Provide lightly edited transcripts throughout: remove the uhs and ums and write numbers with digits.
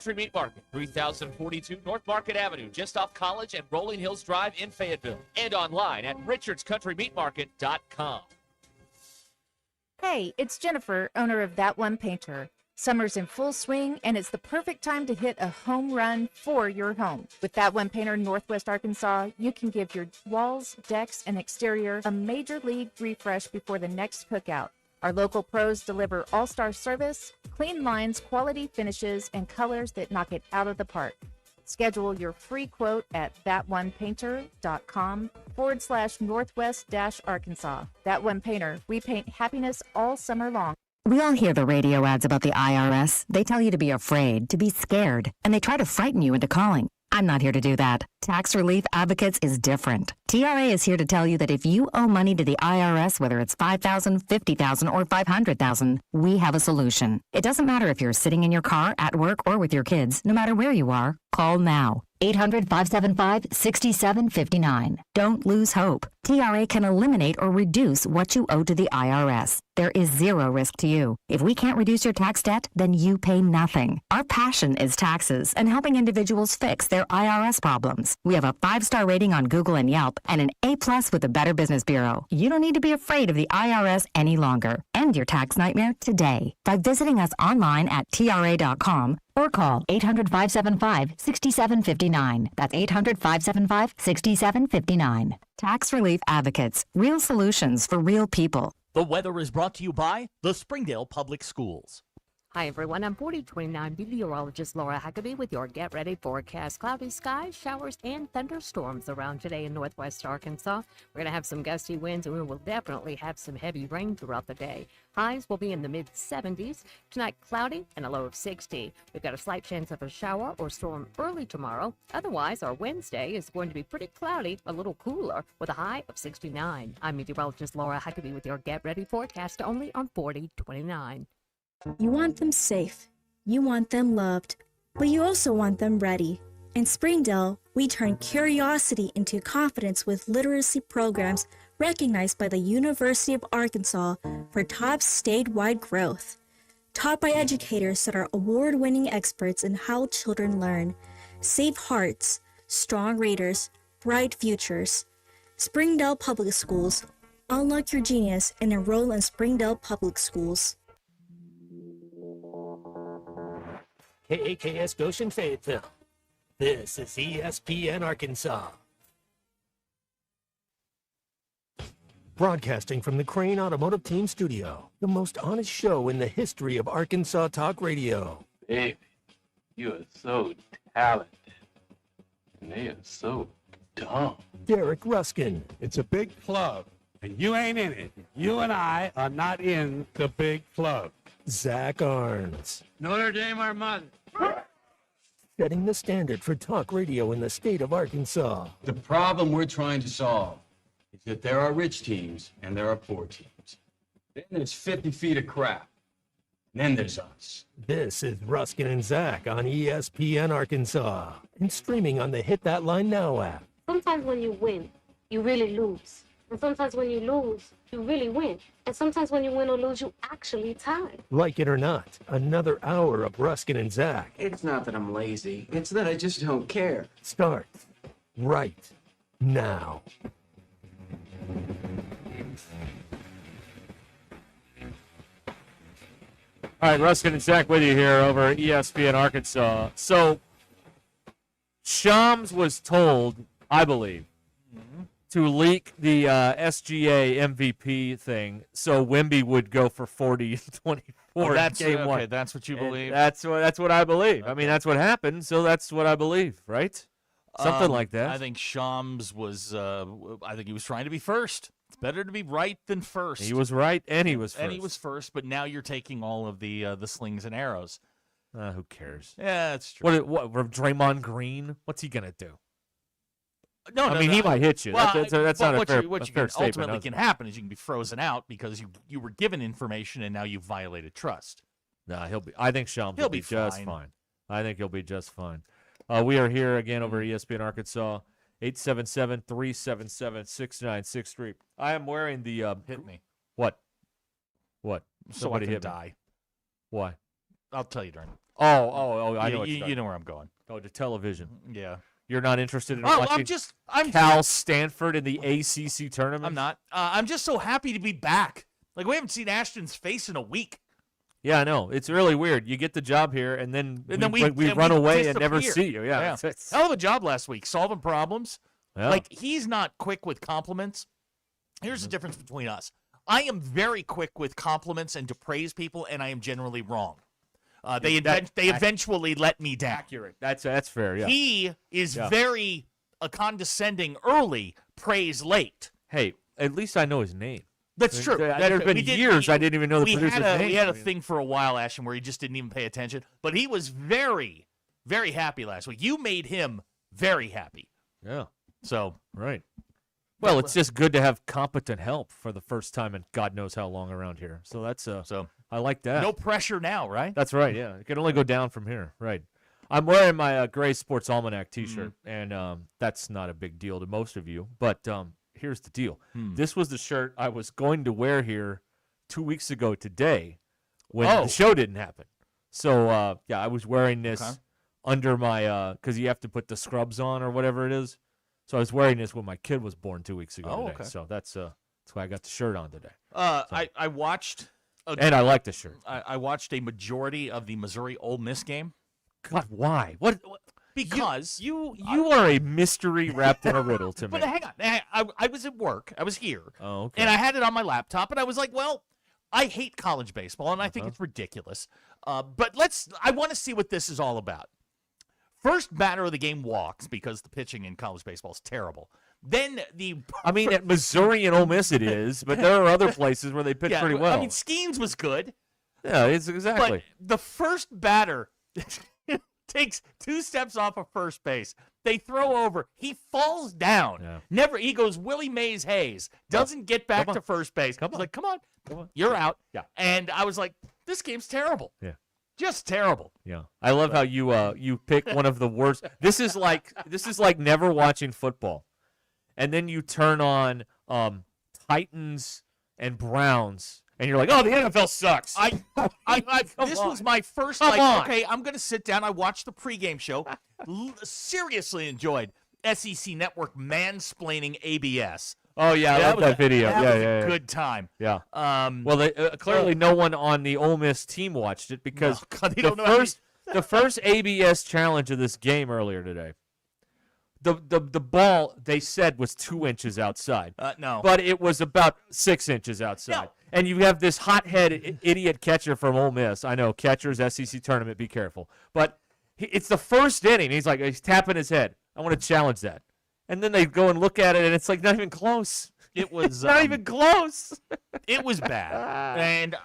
Country Meat Market, 3042 North Market Avenue, just off College and Rolling Hills Drive in Fayetteville. And online at richardscountrymeatmarket.com. Hey, it's Jennifer, owner of That One Painter. Summer's in full swing, and it's the perfect time to hit a home run for your home. With That One Painter Northwest Arkansas, you can give your walls, decks, and exterior a major league refresh before the next cookout. Our local pros deliver all-star service, clean lines, quality finishes, and colors that knock it out of the park. Schedule your free quote at thatonepainter.com/northwest-arkansas. That One Painter, we paint happiness all summer long. We all hear the radio ads about the IRS. They tell you to be afraid, to be scared, and they try to frighten you into calling. I'm not here to do that. Tax Relief Advocates is different. TRA is here to tell you that if you owe money to the IRS, whether it's $5,000, $50,000, or $500,000, we have a solution. It doesn't matter if you're sitting in your car, at work, or with your kids. No matter where you are, call now. 800-575-6759. Don't lose hope. TRA can eliminate or reduce what you owe to the IRS. There is zero risk to you. If we can't reduce your tax debt, then you pay nothing. Our passion is taxes and helping individuals fix their IRS problems. We have a 5-star rating on Google and Yelp and an A+ with the Better Business Bureau. You don't need to be afraid of the IRS any longer. End your tax nightmare today by visiting us online at TRA.com or call 800-575-6759. That's 800-575-6759. Tax Relief Advocates. Real solutions for real people. The weather is brought to you by the Springdale Public Schools. Hi, everyone. I'm 4029 meteorologist Laura Huckabee with your Get Ready forecast. Cloudy skies, showers, and thunderstorms around today in northwest Arkansas. We're going to have some gusty winds, and we will definitely have some heavy rain throughout the day. Highs will be in the mid-70s. Tonight, cloudy and a low of 60. We've got a slight chance of a shower or storm early tomorrow. Otherwise, our Wednesday is going to be pretty cloudy, a little cooler, with a high of 69. I'm meteorologist Laura Huckabee with your Get Ready forecast only on 4029. You want them safe, you want them loved, but you also want them ready. In Springdale, we turn curiosity into confidence with literacy programs recognized by the University of Arkansas for top statewide growth. Taught by educators that are award-winning experts in how children learn. Safe hearts, strong readers, bright futures. Springdale Public Schools. Unlock your genius and enroll in Springdale Public Schools. KAKS Goshen Fayetteville. This is ESPN Arkansas. Broadcasting from the Crane Automotive Team Studio, the most honest show in the history of Arkansas Talk Radio. Baby, you are so talented, and they are so dumb. Derek Ruskin. It's a big club, and you ain't in it. You and I are not in the big club. Zach Arns. Notre Dame our mother. Setting the standard for talk radio in the state of Arkansas. The problem we're trying to solve is that there are rich teams and there are poor teams. Then there's 50 feet of crap. And then there's us. This is Ruskin and Zach on ESPN Arkansas and streaming on the Hit That Line Now app. Sometimes when you win, you really lose. And sometimes when you lose, you really win. And sometimes when you win or lose, you actually tie. Like it or not, another hour of Ruskin and Zach. It's not that I'm lazy. It's that I just don't care. Starts right now. All right, Ruskin and Zach with you here over at ESPN Arkansas. So, Shams was told, I believe, to leak the SGA MVP thing so Wemby would go for 40 and 24 that's game one. Okay, that's what you believe? That's what I believe. Okay. I mean, that's what happened, so that's what I believe, right? Something like that. I think Shams was I think he was trying to be first. It's better to be right than first. He was right, and he was first. And he was first, but now you're taking all of the slings and arrows. Who cares? Yeah, that's true. What Draymond Green? What's he going to do? No, I mean, he might hit you. Well, that's not a fair, what a fair statement. ultimately can happen is you can be frozen out because you were given information and now you've violated trust. No, I think Shams will be just fine. I think he'll be just fine. We are here again over ESPN Arkansas, 877-377-6963. I am wearing the hit me. What? So I can die. Why? I'll tell you during. I know what you know where I'm going. Oh, to television. Yeah. You're not interested in Oh, watching I'm Cal Stanford in the ACC tournament? I'm not. I'm just so happy to be back. Like, we haven't seen Ashton's face in a week. Yeah, I know. It's really weird. You get the job here, and then we run we away and never disappear. see you. Yeah. Hell of a job last week, solving problems. Yeah. Like, he's not quick with compliments. Here's the difference between us. I am very quick with compliments and to praise people, and I am generally wrong. They eventually let me down. Accurate. That's fair. Yeah. He is very condescending early, praise late. Hey, at least I know his name. That's true. There's been years I didn't even know the producer's name. We had a thing for a while, Ashton, where he just didn't even pay attention. But he was very, very happy last week. You made him very happy. Yeah. So right. Well, it's just good to have competent help for the first time in God knows how long around here. So that's I like that. No pressure now, right? That's right. Yeah, it can only go down from here. Right. I'm wearing my Gray Sports Almanac T-shirt, and that's not a big deal to most of you. But here's the deal. This was the shirt I was going to wear here 2 weeks ago today when the show didn't happen. So, I was wearing this under my because you have to put the scrubs on or whatever it is. So I was wearing this when my kid was born 2 weeks ago today. Okay. So that's why I got the shirt on today. I watched. And I like the shirt. I watched a majority of the Missouri Ole Miss game. God, why? What? Because you are a mystery wrapped in a riddle to me. But hang on. I was at work. I was here. Oh, okay. And I had it on my laptop, and I was like, well, I hate college baseball, and I think it's ridiculous. But I want to see what this is all about. First batter of the game walks because the pitching in college baseball is terrible. Then at Missouri and Ole Miss it is, but there are other places where they pitch pretty well. I mean, Skeens was good. Yeah, it's exactly. But the first batter takes 2 steps off of first base. They throw over. He falls down. Yeah. He goes Willie Mays Hayes. Doesn't get back to first base. He's like, come on. You're out. Yeah. And I was like, this game's terrible. Yeah. Just terrible. Yeah. I love how you pick one of the worst. This is like never watching football. And then you turn on Titans and Browns, and you're like, oh, the NFL sucks. This was my first, okay, I'm going to sit down. I watched the pregame show. Seriously enjoyed SEC Network mansplaining ABS. Oh, yeah, I love that video. That was a good time. Yeah. Well, clearly no one on the Ole Miss team watched it because the first ABS challenge of this game earlier today, the ball, they said, was 2 inches outside. No. But it was about 6 inches outside. No. And you have this hothead idiot catcher from Ole Miss. I know, catchers, SEC tournament, be careful. But it's the first inning. He's tapping his head. I want to challenge that. And then they go and look at it, and it's like not even close. It was not even close. It was bad. And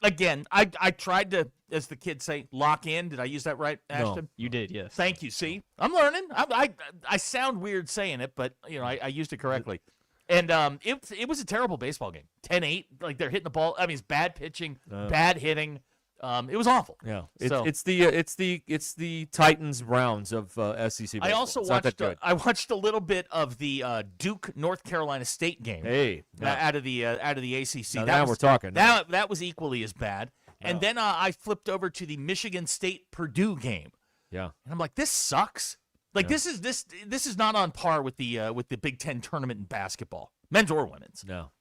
again, I tried to, as the kids say, lock in. Did I use that right, Ashton? No, you did, yes. Thank you. See, I'm learning. I sound weird saying it, but I used it correctly. And it was a terrible baseball game. 10-8. Like, they're hitting the ball. I mean, it's bad pitching, bad hitting. It was awful. Yeah, it's the Titans Browns of SEC baseball. I also watched a little bit of the Duke North Carolina State game. Hey, out of the ACC. Now we're talking. That was equally as bad. No. And then I flipped over to the Michigan State Purdue game. Yeah, and I'm like, this sucks. Like this is not on par with the Big Ten tournament in basketball, men's or women's. No,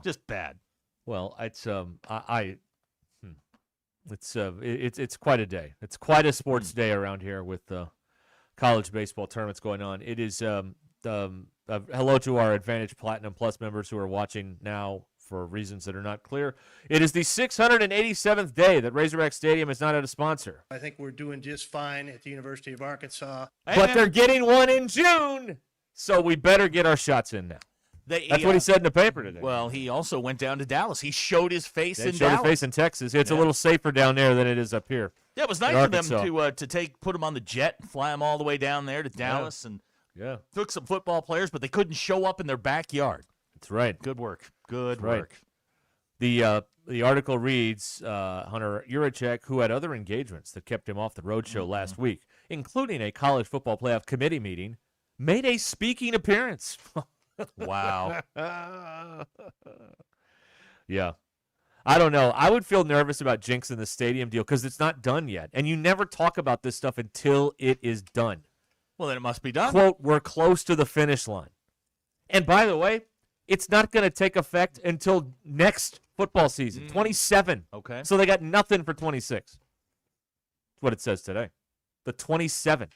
just bad. Well, it's It's quite a day. It's quite a sports day around here with college baseball tournaments going on. It is hello to our Advantage Platinum Plus members who are watching now for reasons that are not clear. It is the 687th day that Razorback Stadium has not had a sponsor. I think we're doing just fine at the University of Arkansas. But they're getting one in June, so we better get our shots in now. That's what he said in the paper today. Well, he also went down to Dallas. He showed his face in Dallas. Showed his face in Texas. It's a little safer down there than it is up here. Yeah, it was nice of them to put him on the jet, fly him all the way down there to Dallas, and took some football players, but they couldn't show up in their backyard. That's right. Good work. Good work. The article reads, Hunter Urachek, who had other engagements that kept him off the roadshow last week, including a college football playoff committee meeting, made a speaking appearance. Wow. Yeah. I don't know. I would feel nervous about jinxing the stadium deal because it's not done yet. And you never talk about this stuff until it is done. Well, then it must be done. Quote, we're close to the finish line. And by the way, it's not going to take effect until next football season, 27. Okay. So they got nothing for 26. That's what it says today. The 27.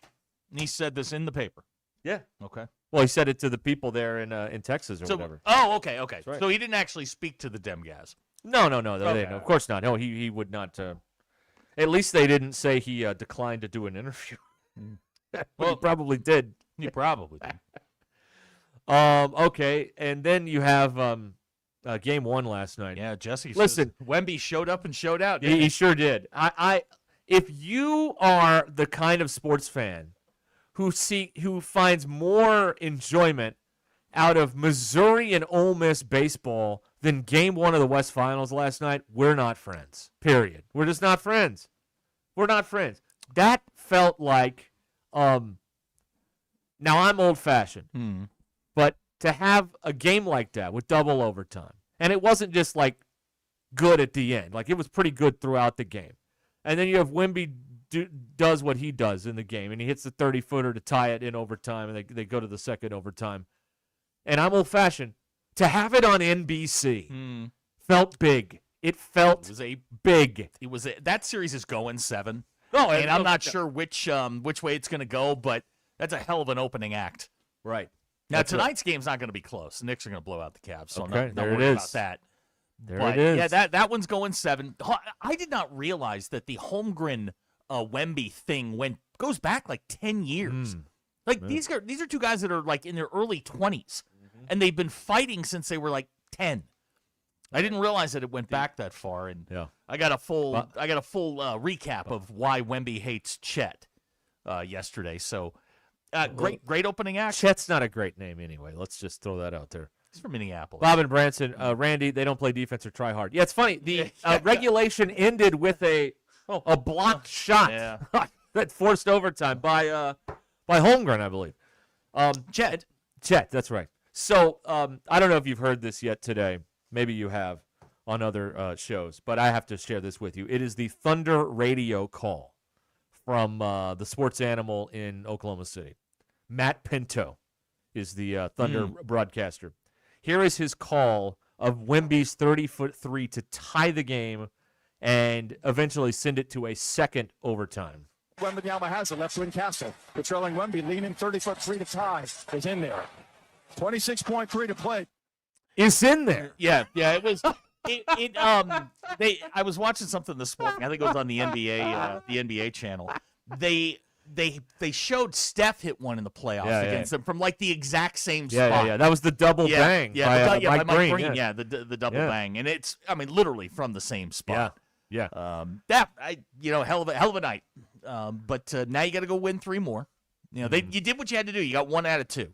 And he said this in the paper. Yeah. Okay. Well, he said it to the people there in Texas or whatever. Oh, okay. Right. So he didn't actually speak to the Demgas. No, Okay. of course not. No, he would not. At least they didn't say he declined to do an interview. Well, he probably did. He probably did. Okay, and then you have game 1 last night. Yeah, Jesse. Listen, Wemby showed up and showed out. He sure did. If you are the kind of sports fan who finds more enjoyment out of Missouri and Ole Miss baseball than game 1 of the West Finals last night, we're not friends. Period. We're just not friends. We're not friends. That felt like, now I'm old-fashioned, but to have a game like that with double overtime, and it wasn't just like good at the end. Like it was pretty good throughout the game. And then you have Wemby does what he does in the game, and he hits the 30-footer to tie it in overtime, and they go to the second overtime. And I'm old-fashioned. To have it on NBC felt big. It felt big. That series is going 7. No, and I'm not sure which way it's going to go, but that's a hell of an opening act. Right. Now, tonight's game's not going to be close. The Knicks are going to blow out the Cavs, so Okay, I'm not there it worried is. about that. There But, it is. Yeah, that one's going 7. I did not realize that the Holmgren Wemby thing goes back like 10 years. These are 2 guys that are like in their early 20s, and they've been fighting since they were like 10. I didn't realize that it went back that far, and I got a full recap of why Wemby hates Chet yesterday. So great opening act. Chet's not a great name anyway. Let's just throw that out there. He's from Minneapolis. Bob and Branson, Randy, they don't play defense or try hard. Yeah, it's funny. The regulation ended with a blocked shot that forced overtime by Holmgren, I believe. Chet, that's right. So I don't know if you've heard this yet today. Maybe you have on other shows, but I have to share this with you. It is the Thunder radio call from the sports animal in Oklahoma City. Matt Pinto is the Thunder broadcaster. Here is his call of Wemby's 30-foot three to tie the game and eventually send it to a second overtime. Wembanyama has it, left wing Castle. Patrolling Wemby, leaning 30-foot three to tie. Is in there. 26.3 to play. Is in there. Yeah, it was. I was watching something this morning. I think it was on the NBA channel. They showed Steph hit one in the playoffs against them from like the exact same spot. Yeah. That was the double bang by Mike Green. Yeah, the double bang, and it's literally from the same spot. Yeah. Hell of a night. But now you got to go win 3 more. You did what you had to do. You got 1 out of 2.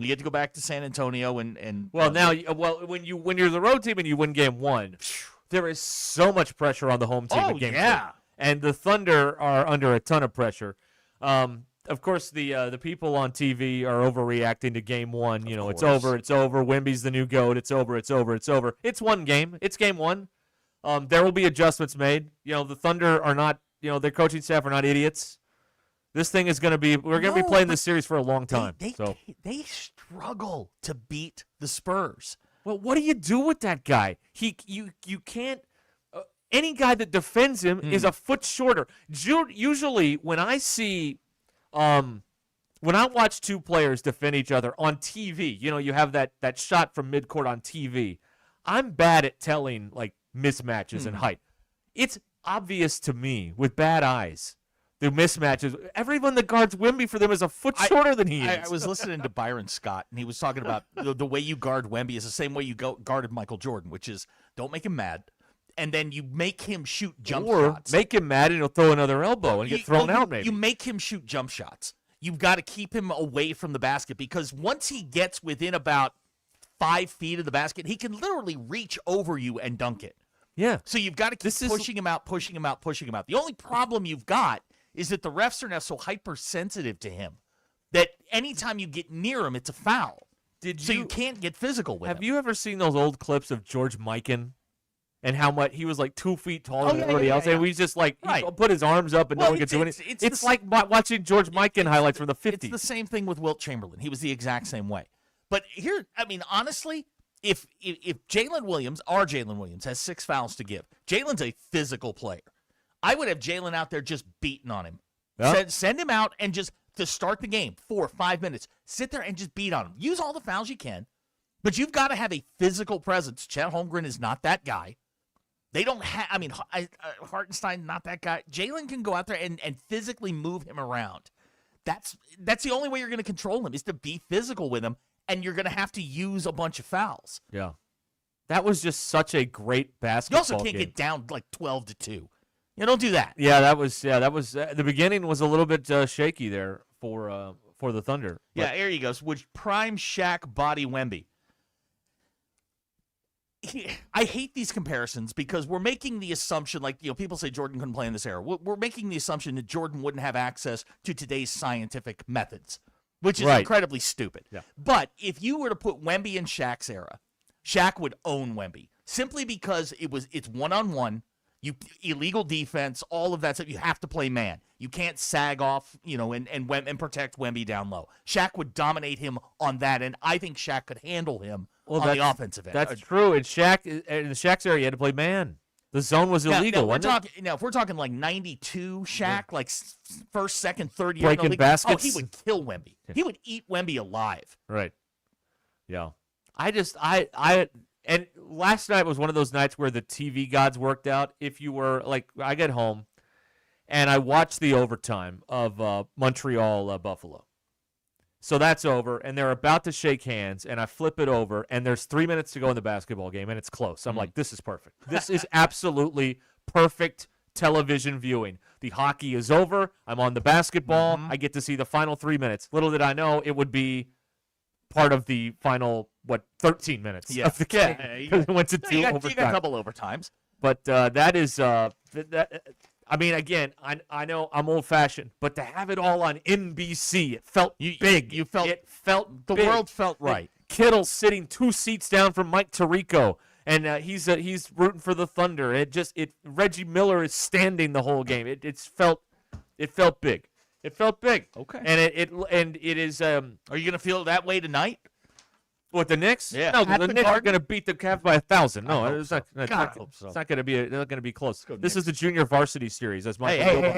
You get to go back to San Antonio and when you're the road team and you win game 1, there is so much pressure on the home team in game 2. And the Thunder are under a ton of pressure. Of course, the people on TV are overreacting to game 1. It's over. Wemby's the new GOAT. It's over. It's one game. It's game 1. There will be adjustments made. The Thunder are not. Their coaching staff are not idiots. This thing is going to be. We're going to be playing this series for a long time. They struggle to beat the Spurs. Well, what do you do with that guy? You can't. Any guy that defends him is a foot shorter. Usually, when I see, when I watch 2 players defend each other on TV, you have that shot from midcourt on TV. I'm bad at telling like mismatches in height. It's obvious to me with bad eyes. The mismatches. Everyone that guards Wemby for them is a foot shorter than he is. I was listening to Byron Scott, and he was talking about the way you guard Wemby is the same way you guarded Michael Jordan, which is don't make him mad, and then you make him shoot jump shots. Make him mad, and he'll throw another elbow and get thrown out, maybe. You make him shoot jump shots. You've got to keep him away from the basket because once he gets within about 5 feet of the basket, he can literally reach over you and dunk it. Yeah. So you've got to keep pushing him out. The only problem you've got is that the refs are now so hypersensitive to him that anytime you get near him, it's a foul. You can't get physical with him. Have you ever seen those old clips of George Mikan and how much he was like 2 feet taller Oh, than yeah, everybody yeah, else, yeah. and we just like he Right. put his arms up and Well, no one could do anything. it's It's the like watching George Mikan highlights from the 50s. It's the same thing with Wilt Chamberlain. He was the exact same way. But here, I mean, honestly, if Jalen Williams, our Jalen Williams, has 6 fouls to give, Jalen's a physical player. I would have Jalen out there just beating on him. Yeah. Send him out and just to start the game, 4 or 5 minutes, sit there and just beat on him. Use all the fouls you can, but you've got to have a physical presence. Chet Holmgren is not that guy. They don't have, I mean, Hartenstein, not that guy. Jalen can go out there and physically move him around. That's the only way you're going to control him is to be physical with him, and you're going to have to use a bunch of fouls. Yeah. That was just such a great basketball You also can't game. get down like 12-2. You don't do that. Yeah, that was the beginning was a little bit shaky there for the Thunder. Yeah, there you go. Which prime Shaq body Wemby. I hate these comparisons because we're making the assumption, like, people say Jordan couldn't play in this era. We're making the assumption that Jordan wouldn't have access to today's scientific methods, which is Right. incredibly stupid. Yeah. But if you were to put Wemby in Shaq's era, Shaq would own Wemby simply because it's one-on-one, illegal defense, all of that stuff. You have to play man. You can't sag off, and protect Wemby down low. Shaq would dominate him on that, and I think Shaq could handle him on the offensive end. That's true. In Shaq's area, you had to play man. The zone was illegal. Now, if we're talking like 92 Shaq, like first, second, third year, Breaking baskets. he would kill Wemby. He would eat Wemby alive. Right. Yeah. And last night was one of those nights where the TV gods worked out. If you were like, I get home and I watch the overtime of Montreal Buffalo. So that's over, and they're about to shake hands, and I flip it over, and there's 3 minutes to go in the basketball game, and it's close. I'm like, this is perfect. This is absolutely perfect television viewing. The hockey is over. I'm on the basketball. I get to see the final 3 minutes. Little did I know it would be part of the final, 13 minutes of the game. Because it went to two overtime. You got a couple overtimes. But that is I mean, again, I know I'm old-fashioned, but to have it all on NBC, it felt big. It felt the big. world felt right. Kittle sitting 2 seats down from Mike Tirico, and he's rooting for the Thunder. Reggie Miller is standing the whole game. It felt big. It felt big. Okay. And it is. Are you going to feel that way tonight? What, the Knicks? Yeah. No, At the the Knicks are Garden? going to beat the Cavs by 1,000. No, it's not. God, I hope so. It's not going to be. They're not going to be close. go This Knicks. is the junior varsity series. As Michael Hey, Wilbon.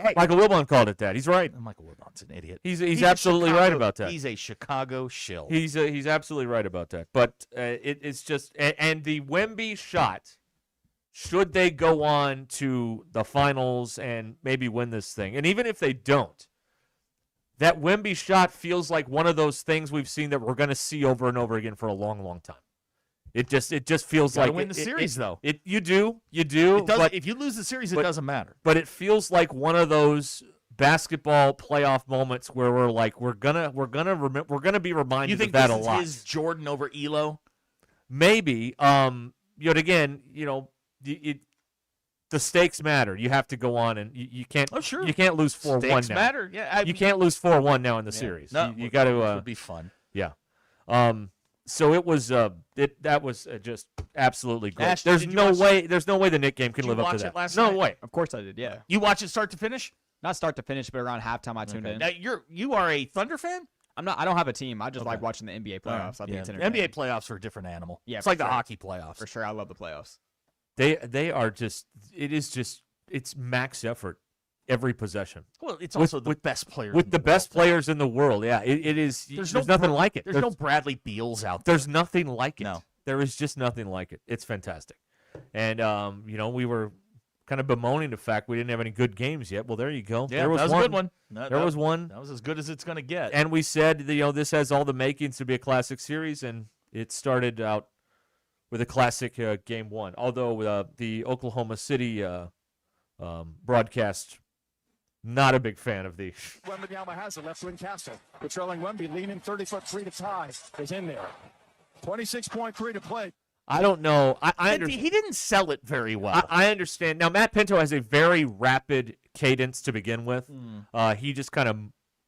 hey. Michael Wilbon called it that. He's right. Michael Wilbon's an idiot. He's a absolutely right Chicago- about that. He's a Chicago shill. He's absolutely right about that. But it's just and the Wemby shot. Should they go on to the finals and maybe win this thing, and even if they don't, that Wemby shot feels like one of those things we've seen that we're going to see over and over again for a long, long time. It just feels Gotta like win the series, though. You do. It does, But if you lose the series, it doesn't matter. But it feels like one of those basketball playoff moments where we're like we're gonna be reminded You think of that this a is lot. his Jordan over Elo? Maybe. Again, the stakes matter. You have to go on, and you can't. Oh, sure. You can't lose 4-1 Stakes now. matter. Yeah, you can't lose 4-1 now in the series. No, you got to. It would be fun. Yeah. So it was. That was just absolutely great. Ash, There's did you no watch- way. There's no way the Knick game can Did live you up to watch that. it last no night? way. Of course I did, yeah. You watch it start to finish? Not start to finish, but around halftime I tuned in. Now you are a Thunder fan? I don't have a team. I just like watching the NBA playoffs. I think it's entertaining. NBA playoffs are a different animal. Yeah, it's for like the sure. hockey playoffs. For sure, I love the playoffs. They are just. It's max effort every possession. Well, it's also the best players with in the the best players in the world. Yeah, it is. There's nothing like it. There's no Bradley Beals out there. There's nothing like it. No. There is just nothing like it. It's fantastic. And we were kind of bemoaning the fact we didn't have any good games yet. Well, there you go. Yeah, there was that was one. a good one. There was one. That was as good as it's going to get. And we said, this has all the makings to be a classic series, and it started out with a classic game one. Although the Oklahoma City broadcast, not a big fan of the. Wembanyama has it, left wing Castle. Patrolling Wemby, leaning 30-foot three to tie. Is in there. 26.3 to play. I don't know. I understand. He didn't sell it very well. I understand. Now, Matt Pinto has a very rapid cadence to begin with. He just kind of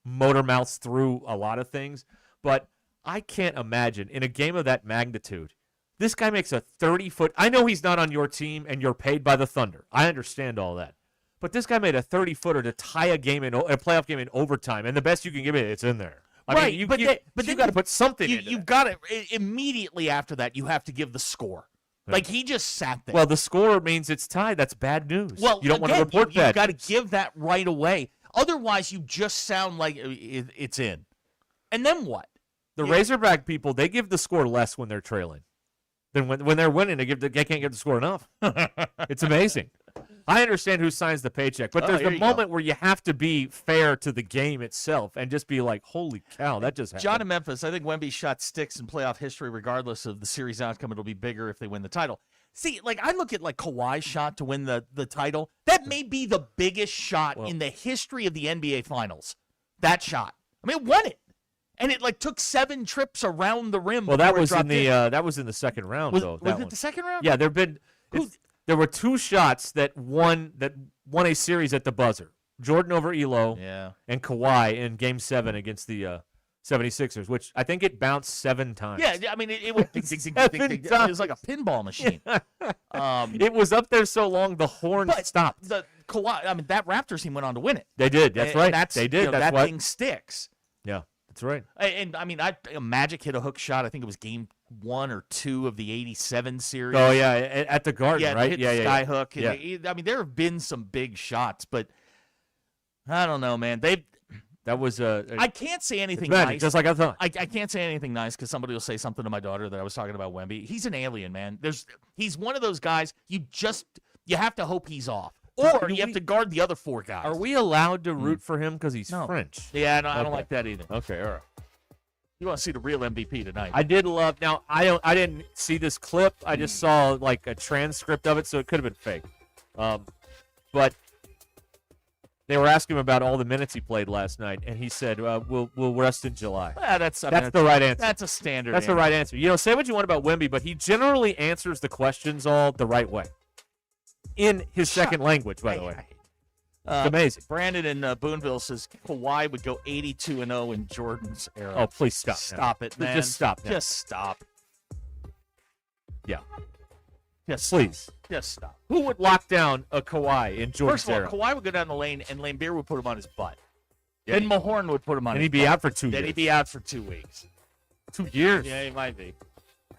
motor mouths through a lot of things. But I can't imagine, in a game of that magnitude, This guy makes a 30-foot. I know he's not on your team and you're paid by the Thunder. I understand all that. But this guy made a 30-footer to tie a playoff game in overtime, and the best you can give it's in there. I mean, you got to put something in. You've got to immediately after that. You have to give the score. Like he just sat there. Well, the score means it's tied. That's bad news. Well, you don't want to report that. You've got to give that right away. Otherwise, you just sound like it's in. And then what? The Razorback people, they give the score less when they're trailing. Then when they're winning, they can't give the score enough. It's amazing. I understand who signs the paycheck, but there's a moment where you have to be fair to the game itself and just be like, holy cow, that just happened. John in Memphis, I think Wemby shot sticks in playoff history regardless of the series outcome. It'll be bigger if they win the title. See, like I look at like Kawhi's shot to win the title. That may be the biggest shot in the history of the NBA Finals. That shot. I mean, it won it. And it like took 7 trips around the rim. Well, that was in the second round, though. Was it the second round? Yeah, there were 2 shots that won a series at the buzzer. Jordan over Elo and Kawhi in Game 7 against the 76ers, which I think it bounced 7 times. Yeah, I mean, it went ding, ding, ding, ding, ding, ding. It was like a pinball machine. It was up there so long, the horn stopped. The Kawhi, I mean, that Raptors team went on to win it. They did. That's right. They did. That thing sticks. Yeah, that's right. And I mean, Magic hit a hook shot. I think it was Game 1 or 2 of the '87 series. Oh yeah, at the Garden, right? Hit the sky hook. Yeah. I mean, there have been some big shots, but I don't know, man. That was I can't say anything magic, nice. Just like I thought. I can't say anything nice because somebody will say something to my daughter that I was talking about Wemby. He's an alien, man. He's one of those guys you have to hope he's off. Or you have to guard the other 4 guys. Are we allowed to root for him because he's French? Yeah, no, I don't like that either. Okay, all right. You want to see the real MVP tonight? I did love. Now I didn't see this clip. I just saw like a transcript of it, so it could have been fake. But they were asking him about all the minutes he played last night, and he said, "We'll rest in July." That's the right answer. That's a standard. That's the right answer. You know, say what you want about Wemby, but he generally answers the questions all the right way. In his second language, by the way. It's amazing. Brandon in Boonville says Kawhi would go 82-0 in Jordan's era. Oh, please stop. Stop it, man. Just stop now. Just stop. Yeah. Yes, please. Just stop. Who would lock down a Kawhi in Jordan's First of all, era? Kawhi would go down the lane, and Lambeer would put him on his butt. Then Mahorn would put him on his butt. And he'd be out for 2 years. Then he'd be out for 2 weeks. 2 years? Yeah, he might be.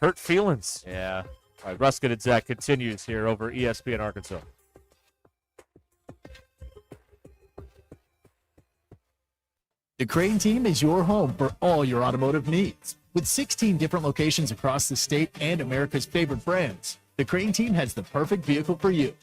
Hurt feelings. Yeah. All right, Ruscin and Zach continues here over ESPN Arkansas. The Crane team is your home for all your automotive needs. With 16 different locations across the state and America's favorite brands, the Crane team has the perfect vehicle for you.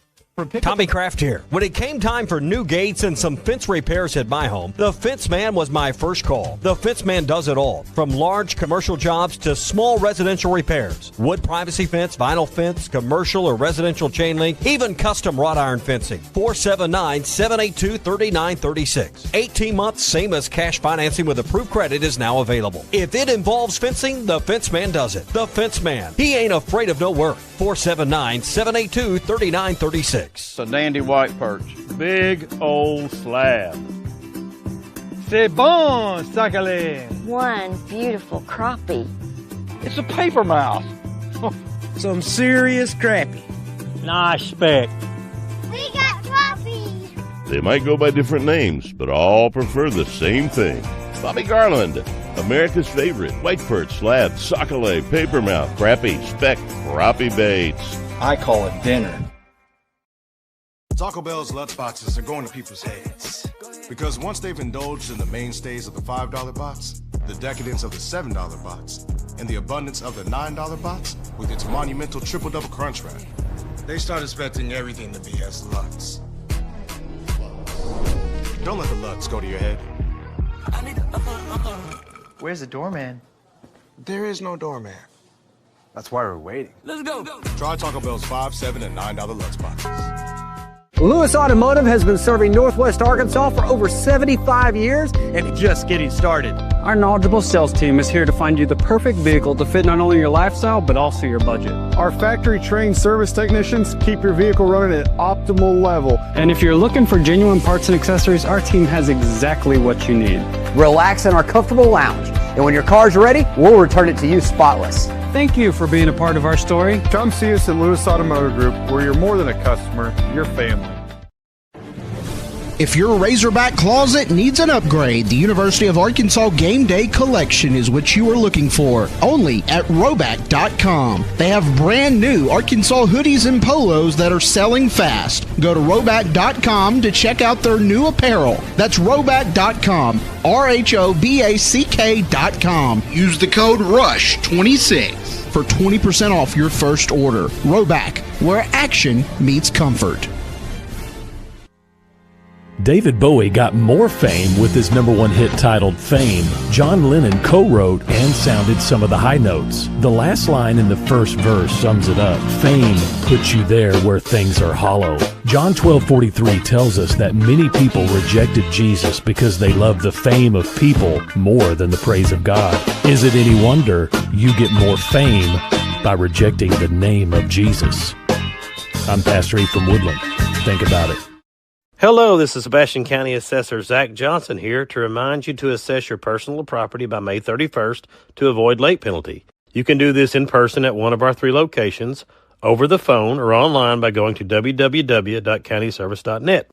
Tommy Kraft here. When it came time for new gates and some fence repairs at my home, the Fence Man was my first call. The Fence Man does it all, from large commercial jobs to small residential repairs. Wood privacy fence, vinyl fence, commercial or residential chain link, even custom wrought iron fencing. 479-782-3936. 18 months, same as cash financing with approved credit is now available. If it involves fencing, the Fence Man does it. The Fence Man. He ain't afraid of no work. 479-782-3936. It's a dandy white perch. Big old slab. C'est bon, sacalé. One beautiful crappie. It's a paper mouth. Some serious crappie. Nice speck. We got crappies. They might go by different names, but all prefer the same thing. Bobby Garland, America's favorite white perch, slab, sockeye, papermouth, crappie, speck, crappie baits. I call it dinner. Taco Bell's Lutz boxes are going to people's heads. Because once they've indulged in the mainstays of the $5 box, the decadence of the $7 box, and the abundance of the $9 box with its monumental triple-double crunch wrap, they start expecting everything to be as Lutz. Don't let the Lutz go to your head. Where's the doorman? There is no doorman. That's why we're waiting. Let's go. Try Taco Bell's $5, $7, and $9 Lutz boxes. Lewis Automotive has been serving Northwest Arkansas for over 75 years and just getting started. Our knowledgeable sales team is here to find you the perfect vehicle to fit not only your lifestyle, but also your budget. Our factory-trained service technicians keep your vehicle running at optimal level. And if you're looking for genuine parts and accessories, our team has exactly what you need. Relax in our comfortable lounge. And when your car's ready, we'll return it to you spotless. Thank you for being a part of our story. Come see us at Lewis Automotive Group, where you're more than a customer, you're family. If your Razorback closet needs an upgrade, the University of Arkansas Game Day Collection is what you are looking for, only at Roback.com. They have brand new Arkansas hoodies and polos that are selling fast. Go to Roback.com to check out their new apparel. That's Roback.com, RHOBACK.com. Use the code RUSH26 for 20% off your first order. Roback, where action meets comfort. David Bowie got more fame with his #1 hit titled Fame. John Lennon co-wrote and sounded some of the high notes. The last line in the first verse sums it up. Fame puts you there where things are hollow. John 12:43 tells us that many people rejected Jesus because they loved the fame of people more than the praise of God. Is it any wonder you get more fame by rejecting the name of Jesus? I'm Pastor E from Woodland. Think about it. Hello, this is Sebastian County Assessor Zach Johnson here to remind you to assess your personal property by May 31st to avoid late penalty. You can do this in person at one of our 3 locations, over the phone, or online by going to www.countyservice.net.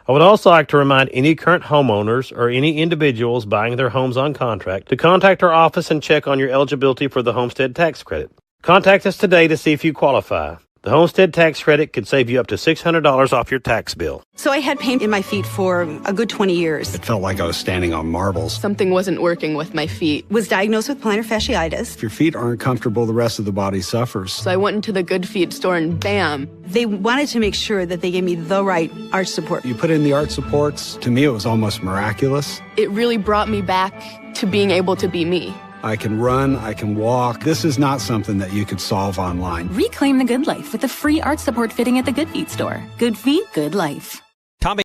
I would also like to remind any current homeowners or any individuals buying their homes on contract to contact our office and check on your eligibility for the homestead tax credit. Contact us today to see if you qualify. The homestead tax credit could save you up to $600 off your tax bill. So I had pain in my feet for a good 20 years. It felt like I was standing on marbles. Something wasn't working with my feet. Was diagnosed with plantar fasciitis. If your feet aren't comfortable, the rest of the body suffers. So I went into the Good Feet store and bam. They wanted to make sure that they gave me the right arch support. You put in the arch supports. To me, it was almost miraculous. It really brought me back to being able to be me. I can run, I can walk. This is not something that you could solve online. Reclaim the good life with the free arch support fitting at the Good Feet store. Good feet, good life. Tommy.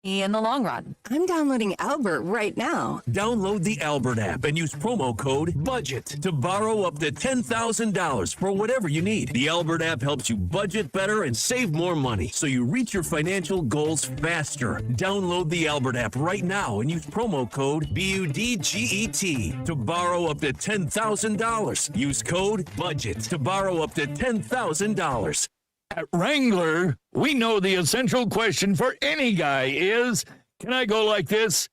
In the long run. I'm downloading Albert right now. Download the Albert app and use promo code BUDGET to borrow up to $10,000 for whatever you need. The Albert app helps you budget better and save more money so you reach your financial goals faster. Download the Albert app right now and use promo code BUDGET to borrow up to $10,000. Use code BUDGET to borrow up to $10,000. At Wrangler, we know the essential question for any guy is, can I go like this?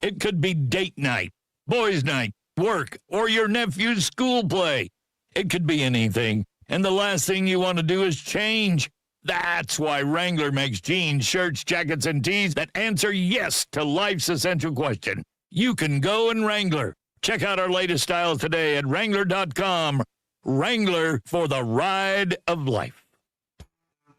It could be date night, boys' night, work, or your nephew's school play. It could be anything, and the last thing you want to do is change. That's why Wrangler makes jeans, shirts, jackets, and tees that answer yes to life's essential question. You can go in Wrangler. Check out our latest styles today at Wrangler.com. Wrangler for the ride of life.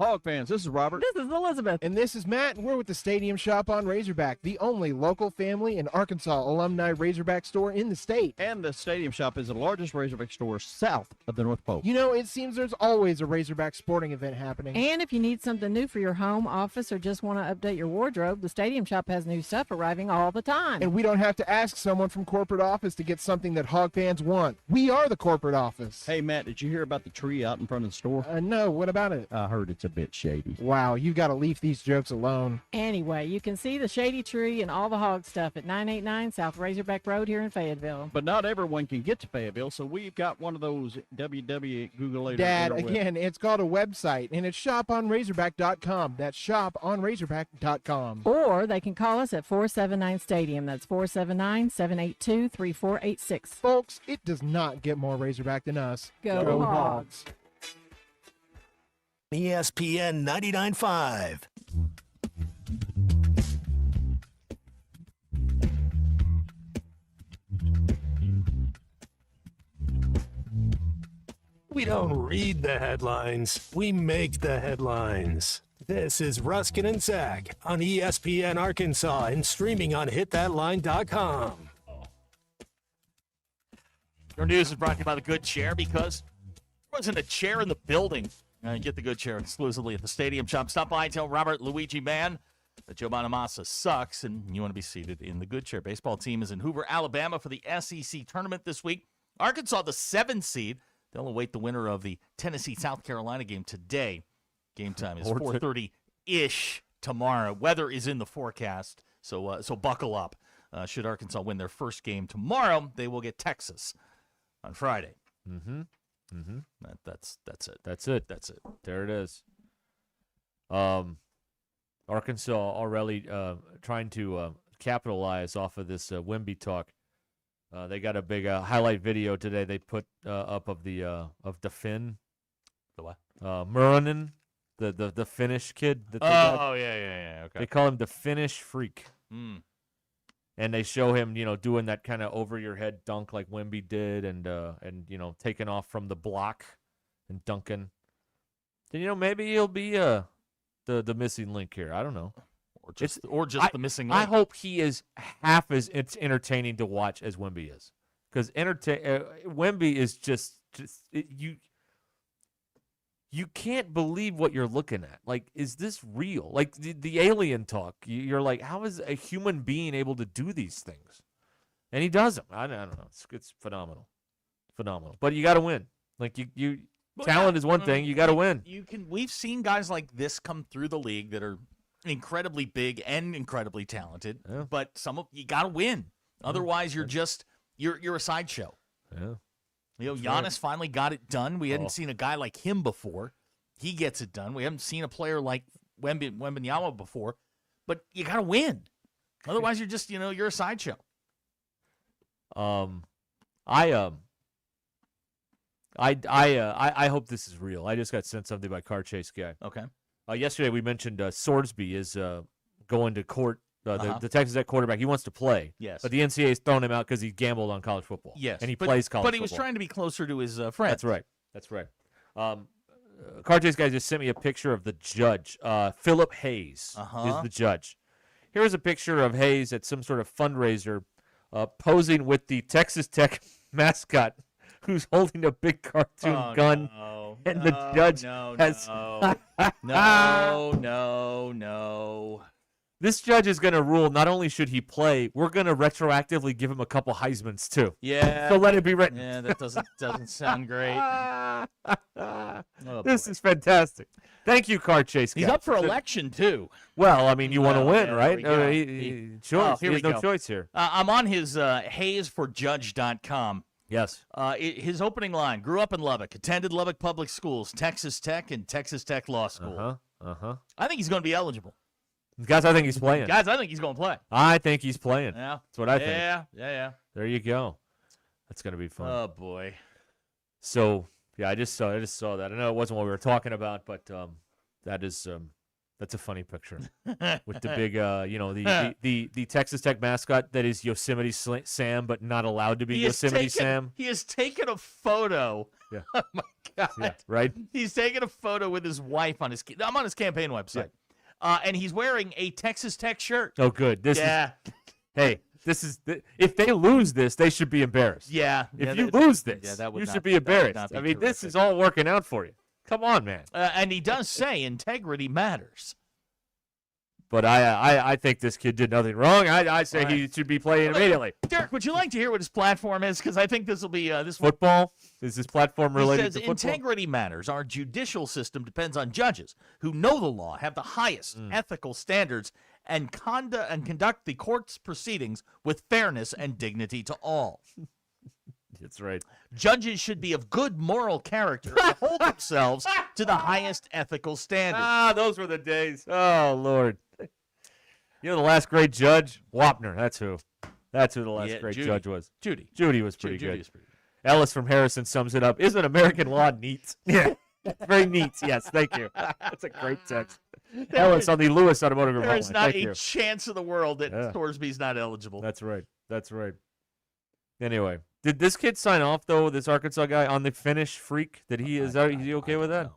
Hog fans, this is Robert. This is Elizabeth. And this is Matt, and we're with the Stadium Shop on Razorback, the only local family and Arkansas alumni Razorback store in the state. And the Stadium Shop is the largest Razorback store south of the North Pole. You know, it seems there's always a Razorback sporting event happening. And if you need something new for your home, office, or just want to update your wardrobe, the Stadium Shop has new stuff arriving all the time. And we don't have to ask someone from corporate office to get something that Hog fans want. We are the corporate office. Hey, Matt, did you hear about the tree out in front of the store? No, what about it? I heard it's a bit shady. Wow, you got to leave these jokes alone. Anyway, you can see the shady tree and all the hog stuff at 989 South Razorback Road here in Fayetteville. But not everyone can get to Fayetteville, so we've got one of those www. Dad, again, it's called a website, and it's shoponrazorback.com. That's shoponrazorback.com. Or they can call us at 479 Stadium. That's 479-782-3486. Folks, it does not get more Razorback than us. Go Hogs. ESPN 99.5. We don't read the headlines, we make the headlines. This is Ruscin and Zach on ESPN Arkansas and streaming on hitthatline.com. Your news is brought to you by the Good Chair because there wasn't a chair in the building. Get the Good Chair exclusively at the Stadium Shop. Stop by and tell Robert Luigi Mann that Joe Bonamassa sucks and you want to be seated in the Good Chair. Baseball team is in Hoover, Alabama for the SEC tournament this week. Arkansas, the 7th seed. They'll await the winner of the Tennessee-South Carolina game today. Game time is 4:30-ish tomorrow. Weather is in the forecast, so buckle up. Should Arkansas win their first game tomorrow, they will get Texas on Friday. Mm-hmm. Mm-hmm. That's it. That's it. That's it. There it is. Arkansas already trying to capitalize off of this Wemby talk. They got a big highlight video today. They put up of the Finn. The what? Muranen, the Finnish kid. That yeah. Okay. They call him the Finnish freak. Mm. And they show him, doing that kind of over your head dunk like Wemby did, and taking off from the block and dunking. Then maybe he'll be the missing link here. I don't know. Or just the missing link. I hope he is half as entertaining to watch as Wemby is, because Wemby is just you can't believe what you're looking at. Like, is this real? Like the alien talk. You're like, how is a human being able to do these things? And he does them. I don't know. It's phenomenal, phenomenal. But you got to win. Like you talent is one thing. You got to win. We've seen guys like this come through the league that are incredibly big and incredibly talented. Yeah. But you got to win. Otherwise, you're a sideshow. Yeah. Giannis finally got it done. We hadn't seen a guy like him before. He gets it done. We haven't seen a player like Wembanyama before. But you got to win. Otherwise, you're just, you're a sideshow. I hope this is real. I just got sent something by Car Chase Guy. Okay. Yesterday we mentioned Swordsby is going to court. The Texas Tech quarterback, he wants to play. Yes. But the NCAA has thrown him out because he gambled on college football. Yes. And he plays college football. But he was trying to be closer to his friend. That's right. Car Chase Guy just sent me a picture of the judge. Philip Hayes is the judge. Here's a picture of Hayes at some sort of fundraiser posing with the Texas Tech mascot, who's holding a big cartoon gun. No. And the judge has... No. This judge is going to rule not only should he play, we're going to retroactively give him a couple Heismans, too. Yeah. So let it be written. Yeah, that doesn't sound great. This is fantastic. Thank you, Car Chase. He's up for election, too. Well, I mean, you want to win, right? He has no choice here. I'm on his HayesForJudge.com. Yes. His opening line: grew up in Lubbock, attended Lubbock Public Schools, Texas Tech, and Texas Tech Law School. I think he's going to be eligible. Guys, I think he's playing. Guys, I think he's going to play. I think he's playing. Yeah. That's what I think. Yeah. There you go. That's going to be fun. Oh, boy. So, yeah, I just saw that. I know it wasn't what we were talking about, but that's a funny picture with the big, the Texas Tech mascot that is Yosemite Sam, but not allowed to be Yosemite Sam. He has taken a photo. Yeah. Oh my God. Yeah, right. He's taken a photo with his wife I'm on his campaign website, and he's wearing a Texas Tech shirt. Oh, good. Hey. If they lose this, they should be embarrassed. Yeah. If you lose this, you should be embarrassed. I mean, this is all working out for you. Come on, man. And he does say integrity matters. But I think this kid did nothing wrong. I say he should be playing immediately. Derek, would you like to hear what his platform is? Because I think this will be this football. Is his platform related to football? Integrity matters. Our judicial system depends on judges who know the law, have the highest ethical standards, and conduct the court's proceedings with fairness and dignity to all. That's right. Judges should be of good moral character and hold themselves to the highest ethical standards. Those were the days. Oh, Lord. The last great judge? Wapner. That's who the last great judge was. Judy was pretty good. Ellis from Harrison sums it up. Isn't American law neat? Yeah. Very neat. Yes, thank you. That's a great text. Ellis on the Lewis Automotive Group. There is not a chance in the world that Thorsby's not eligible. That's right. Anyway, did this kid sign off, though, this Arkansas guy, on the Finnish freak? Is he okay with that?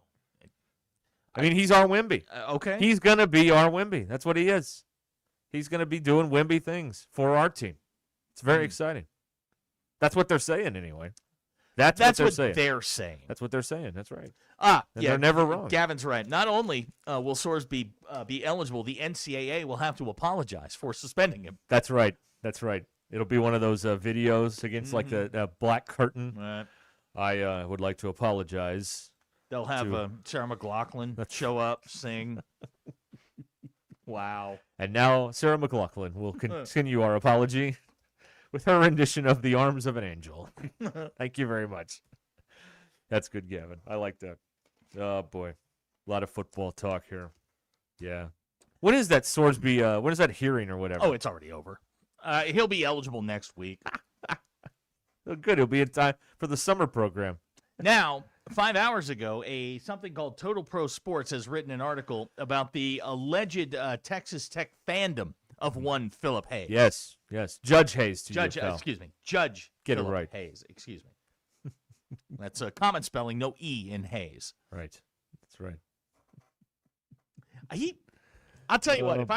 I mean, he's our Wemby. Okay. He's going to be our Wemby. That's what he is. He's going to be doing Wemby things for our team. It's very exciting. That's what they're saying, anyway. That's what they're saying. That's what they're saying. That's right. They're never wrong. Gavin's right. Not only will Sorsby be eligible, the NCAA will have to apologize for suspending him. That's right. It'll be one of those videos against like the black curtain. Right. I would like to apologize. They'll have Sarah McLachlan show up, sing. Wow. And now Sarah McLaughlin will continue our apology with her rendition of The Arms of an Angel. Thank you very much. That's good, Gavin. I like that. Oh, boy. A lot of football talk here. Yeah. When is that Sorsby, when is that hearing or whatever? Oh, it's already over. He'll be eligible next week. Oh, good. He'll be in time for the summer program. Now, 5 hours ago, something called Total Pro Sports has written an article about the alleged Texas Tech fandom of one Philip Hayes. Yes. Judge Hayes to Judge, you, pal. excuse me. Judge Get Philip it right. Hayes, excuse me. That's a common spelling, no E in Hayes. Right. That's right. I'll tell you what, Oh, if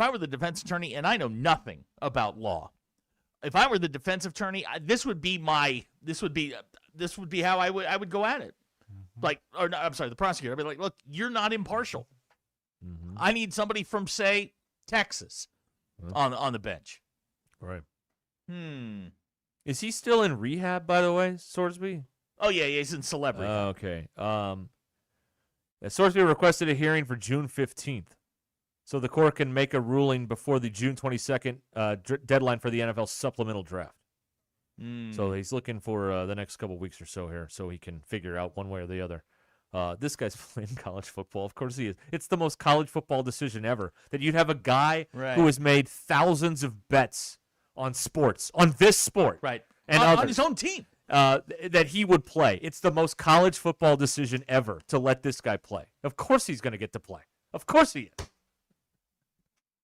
I were the defense attorney, and I know nothing about law, if I were the defense attorney, this would be how I would go at it. The prosecutor. I'd be like, look, you're not impartial. Mm-hmm. I need somebody from, say, Texas on the bench. Right. Is he still in rehab, by the way, Sorsby? Oh, yeah, he's in celebrity. Okay. Sorsby requested a hearing for June 15th, so the court can make a ruling before the June 22nd deadline for the NFL supplemental draft. So he's looking for the next couple weeks or so here so he can figure out one way or the other. This guy's playing college football. Of course he is. It's the most college football decision ever, that you'd have a guy who has made thousands of bets on sports, on this sport. Right. And on his own team. That he would play. It's the most college football decision ever to let this guy play. Of course he's going to get to play. Of course he is.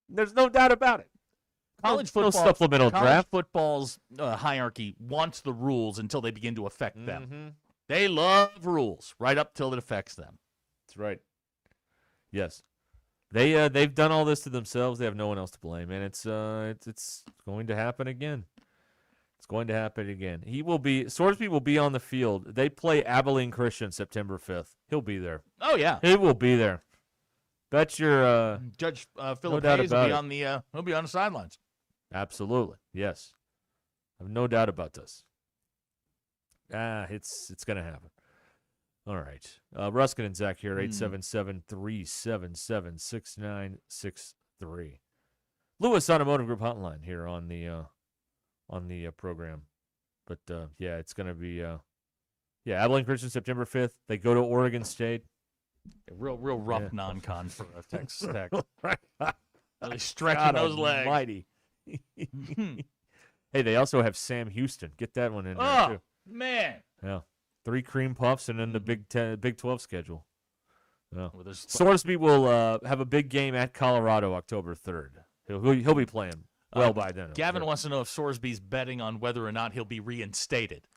There's no doubt about it. College football's hierarchy wants the rules until they begin to affect them. They love rules right up till it affects them. That's right. Yes, they've done all this to themselves. They have no one else to blame, and it's going to happen again. It's going to happen again. Sorsby will be on the field. They play Abilene Christian September 5th. He'll be there. Oh yeah, he will be there. Bet your Judge Philip Hayes will be on he'll be on the sidelines. Absolutely, yes. I have no doubt about this. It's going to happen. All right. Ruscin and Zach here, 877-377-6963. Lewis Automotive Group Hotline here on the program. But, it's going to be, Abilene Christian, September 5th. They go to Oregon State. A real rough non-con for Texas Tech. Really stretching those legs. Mighty. Hey, they also have Sam Houston. Get that one in there, too. Oh, man. Yeah. 3 cream puffs and then the Big 12 schedule. Yeah. Well, Sorsby will have a big game at Colorado October 3rd. He'll be playing well by then. Gavin wants to know if Sorsby's betting on whether or not he'll be reinstated.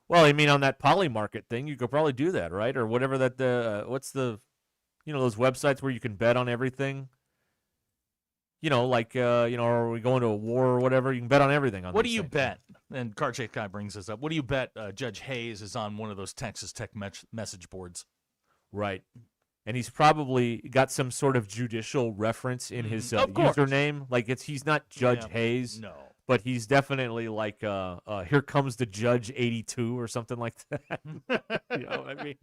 Well, I mean, on that poly market thing, you could probably do that, right? Or whatever that, what's the, those websites where you can bet on everything? Are we going to a war or whatever? You can bet on everything. What do you bet? And Carjay Kai brings this up. What do you bet Judge Hayes is on one of those Texas Tech message boards? Right. And he's probably got some sort of judicial reference in his username. Like he's not Judge Hayes. No. But he's definitely like, here comes the Judge 82 or something like that. You know what I mean?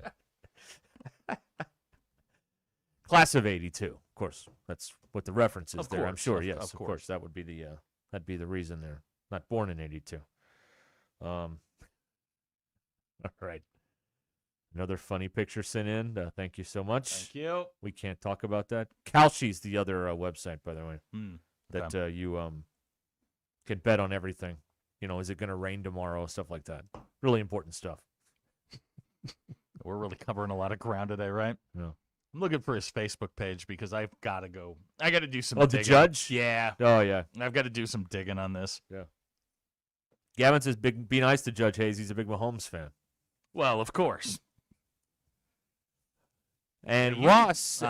Class of 82, of course. That's what the reference is there. I'm sure. Yes, of course. That would be that'd be the reason there. Not born in 82. All right. Another funny picture sent in. Thank you so much. Thank you. We can't talk about that. Calci's the other website, by the way, that you can bet on everything. Is it going to rain tomorrow? Stuff like that. Really important stuff. We're really covering a lot of ground today, right? Yeah. I'm looking for his Facebook page because I've got to go. I got to do some digging. The judge? Yeah. Oh, yeah. I've got to do some digging on this. Yeah. Gavin says, be nice to Judge Hayes. He's a big Mahomes fan. Well, of course. And Ross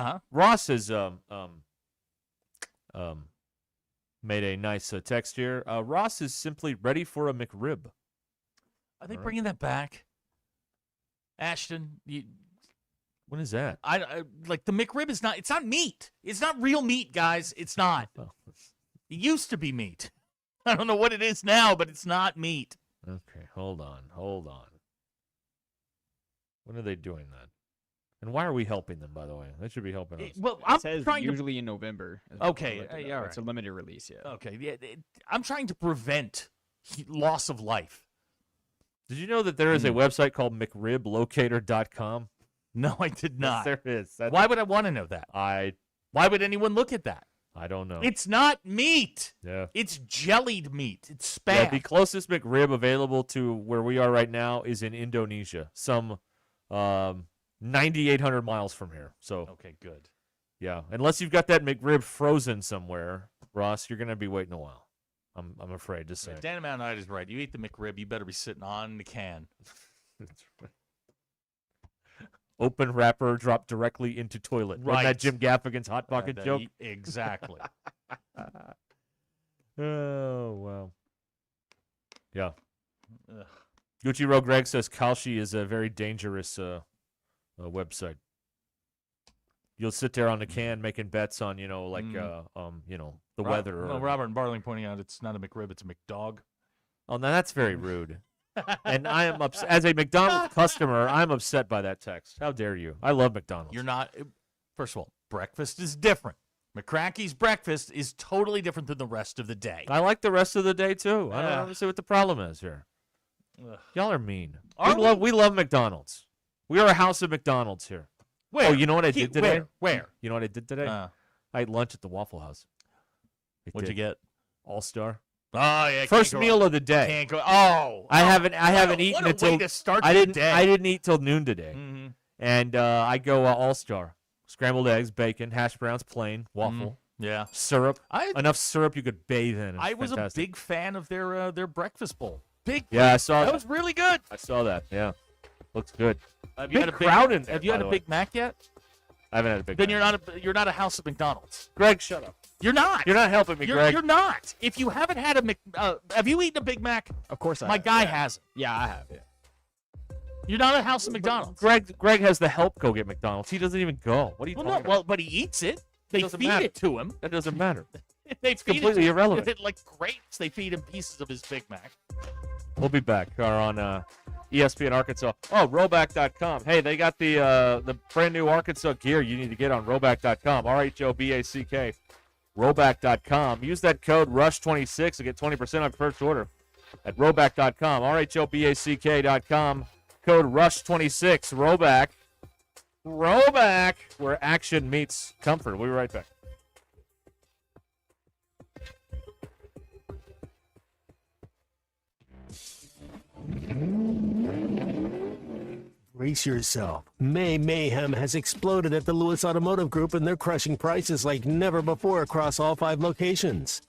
has made a nice text here. Ross is simply ready for a McRib. Are they bringing that back? Ashton, when is that? I like the McRib is not. It's not meat. It's not real meat, guys. It's not. It used to be meat. I don't know what it is now, but it's not meat. Okay, hold on. When are they doing that? And why are we helping them, by the way? They should be helping us. Well, It says usually in November. Okay, Yeah, it's a limited release, yeah. Okay, I'm trying to prevent loss of life. Did you know that there is a website called McRibLocator.com? No, I did not. Yes, there is. Why would I want to know that? Why would anyone look at that? I don't know. It's not meat. Yeah. It's jellied meat. It's spam. Yeah, the closest McRib available to where we are right now is in Indonesia, some 9,800 miles from here. So okay, good. Yeah, unless you've got that McRib frozen somewhere, Ross, you're going to be waiting a while. I'm afraid to say. Dan Amount is right. You eat the McRib, you better be sitting on the can. That's right. Open wrapper, drop directly into toilet. Right. Wasn't that Jim Gaffigan's Hot Pocket joke? Exactly. Oh, wow. Yeah. Ugh. Gucci Rogue Greg says Kalshi is a very dangerous website. You'll sit there on the can making bets on, the weather. Well, Robert and Barling pointing out it's not a McRib, it's a McDog. Oh, now that's very rude. And I am upset. As a McDonald's customer, I'm upset by that text. How dare you? I love McDonald's. You're not. First of all, breakfast is different. McCrackey's breakfast is totally different than the rest of the day. I like the rest of the day, too. I don't understand what the problem is here. Ugh. Y'all are mean. Are we love McDonald's. We are a house of McDonald's here. Where? Oh, you know what I did today? Where? You know what I did today? I ate lunch at the Waffle House. What'd you get? All-Star. Oh yeah. First meal of the day. Can't go. Oh. I haven't eaten what a until way to start I the didn't. day. I didn't eat till noon today. Mm-hmm. And I go All-Star. Scrambled eggs, bacon, hash browns, plain, waffle. Yeah. Syrup. Enough syrup you could bathe in. I was fantastic. a big fan of their breakfast bowl. Yeah, I saw that. That was really good. I saw that. Yeah. Looks good. Have Big you had a crowd in there, Have you had by a the Big Mac yet? I haven't had a Big Then Mac. you're not a house of McDonald's. Greg, shut up. You're not. You're not helping me, Greg. You're not. If you haven't had have you eaten a Big Mac? Of course I My have. guy hasn't. Yeah, I have, yeah. You're not a house of McDonald's. Greg has the help go get McDonald's. He doesn't even go. What are you talking about? Well, but he eats it. They doesn't feed matter. it to him. That doesn't matter. They feed completely it irrelevant. Like grapes, they feed him pieces of his Big Mac. We'll be back. We're on ESPN Arkansas. Oh, Roback.com. Hey, they got the brand new Arkansas gear you need to get on Roback.com. RHOBACK. Roback.com. Use that code RUSH26 to get 20% on your first order at Roback.com. RHOBACK.com. Code RUSH26. Roback. Roback, where action meets comfort. We'll be right back. Brace yourself. May mayhem has exploded at the Lewis Automotive Group, and they're crushing prices like never before across all 5 locations.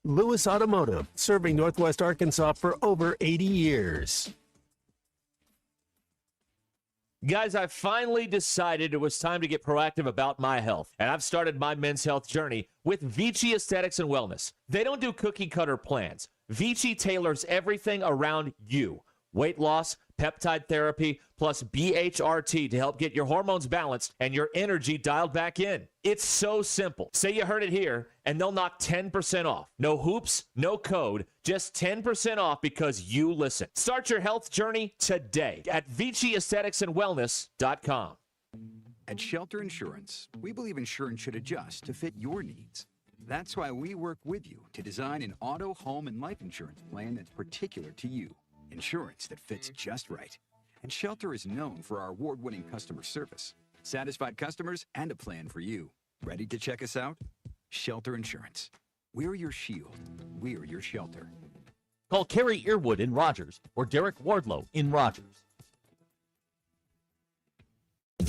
Lewis Automotive, serving Northwest Arkansas for over 80 years. Guys, I finally decided it was time to get proactive about my health, and I've started my men's health journey with Vici Aesthetics and Wellness. They don't do cookie-cutter plans. Vici tailors everything around you. Weight loss, peptide therapy, plus BHRT to help get your hormones balanced and your energy dialed back in. It's so simple. Say you heard it here, and they'll knock 10% off. No hoops, no code, just 10% off because you listen. Start your health journey today at ViciAestheticsandWellness.com. At Shelter Insurance, we believe insurance should adjust to fit your needs. That's why we work with you to design an auto, home, and life insurance plan that's particular to you. Insurance that fits just right. And Shelter is known for our award-winning customer service, satisfied customers, and a plan for you. Ready to check us out? Shelter Insurance. We're your shield. We're your shelter. Call Kerry Earwood in Rogers or Derek Wardlow in Rogers.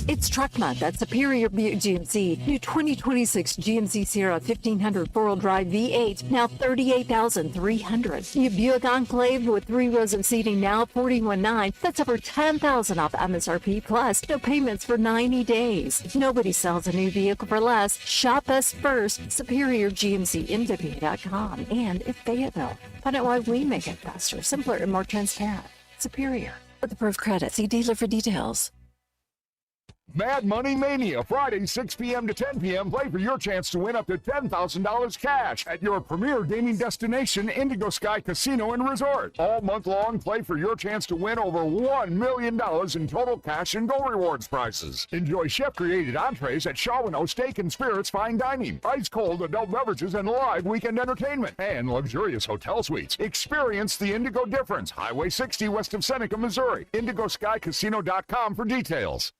It's Truck Month at Superior Buick GMC. New 2026 GMC Sierra 1500 4-wheel drive V8, now $38,300. New Buick Enclave with 3 rows of seating, now $41,900. That's over $10,000 off MSRP plus. No payments for 90 days. Nobody sells a new vehicle for less. Shop us first. SuperiorGMCMW.com and in Fayetteville. Find out why we make it faster, simpler, and more transparent. Superior. With approved credit. See dealer for details. Mad Money Mania, Friday, 6 p.m. to 10 p.m. Play for your chance to win up to $10,000 cash at your premier gaming destination, Indigo Sky Casino and Resort. All month long, play for your chance to win over $1 million in total cash and Go Rewards prizes. Enjoy chef-created entrees at Shawano Steak and Spirits Fine Dining, ice-cold adult beverages, and live weekend entertainment, and luxurious hotel suites. Experience the Indigo difference. Highway 60 west of Seneca, Missouri. IndigoSkyCasino.com for details.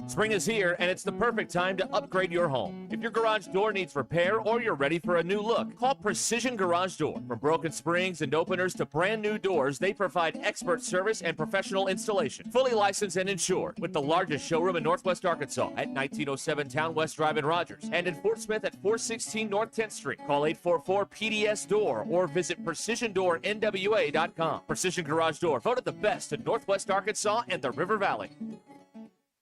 Spring is here, and it's the perfect time to upgrade your home. If your garage door needs repair or you're ready for a new look, call Precision Garage Door. From broken springs and openers to brand new doors, they provide expert service and professional installation. Fully licensed and insured, with the largest showroom in Northwest Arkansas at 1907 Town West Drive in Rogers, and in Fort Smith at 416 North 10th Street. Call 844-PDS-DOOR or visit PrecisionDoorNWA.com. Precision Garage Door, voted the best in Northwest Arkansas and the River Valley.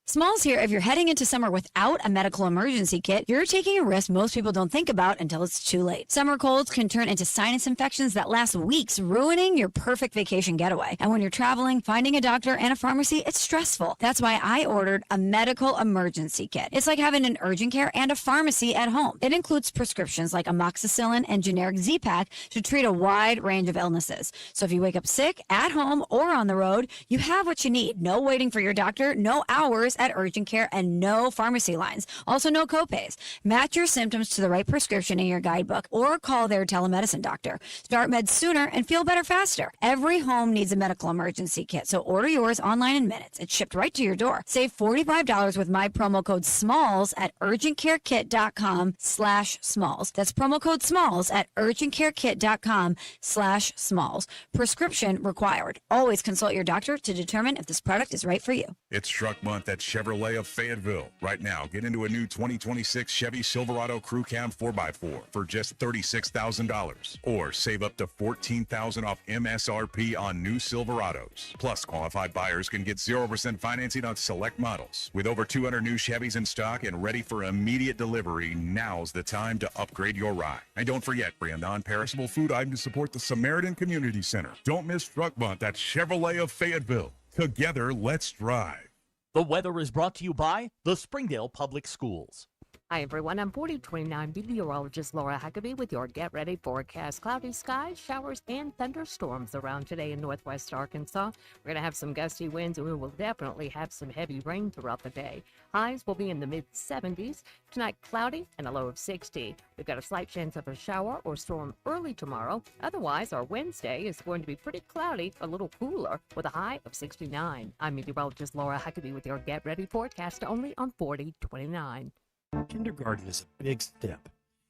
Smalls here. If you're heading into summer without a medical emergency kit, you're taking a risk most people don't think about until it's too late. Summer colds can turn into sinus infections that last weeks, ruining your perfect vacation getaway. And when you're traveling, finding a doctor and a pharmacy, it's stressful. That's why I ordered a medical emergency kit. It's like having an urgent care and a pharmacy at home. It includes prescriptions like amoxicillin and generic Z-Pak to treat a wide range of illnesses. So if you wake up sick, at home, or on the road, you have what you need. No waiting for your doctor, no hours at urgent care, and no pharmacy lines. Also, no copays. Match your symptoms to the right prescription in your guidebook or call their telemedicine doctor. Start meds sooner and feel better faster. Every home needs a medical emergency kit, so order yours online in minutes. It's shipped right to your door. Save $45 with my promo code SMALLS at urgentcarekit.com/smalls. That's promo code SMALLS at urgentcarekit.com/smalls. Prescription required. Always consult your doctor to determine if this product is right for you. It's Truck Month at Chevrolet of Fayetteville. Right now, get into a new 2026 Chevy Silverado Crew Cab 4x4 for just $36,000. Or save up to $14,000 off MSRP on new Silverados. Plus, qualified buyers can get 0% financing on select models. With over 200 new Chevys in stock and ready for immediate delivery, now's the time to upgrade your ride. And don't forget, bring a non-perishable food item to support the Samaritan Community Center. Don't miss Truck Month at Chevrolet of Fayetteville. Together, let's drive. The weather is brought to you by the Springdale Public Schools. Hi, everyone. I'm 4029 meteorologist Laura Huckabee with your Get Ready forecast. Cloudy skies, showers, and thunderstorms around today in northwest Arkansas. We're going to have some gusty winds, and we will definitely have some heavy rain throughout the day. Highs will be in the mid-70s. Tonight, cloudy and a low of 60. We've got a slight chance of a shower or storm early tomorrow. Otherwise, our Wednesday is going to be pretty cloudy, a little cooler, with a high of 69. I'm meteorologist Laura Huckabee with your Get Ready forecast only on 4029. Kindergarten is a big step,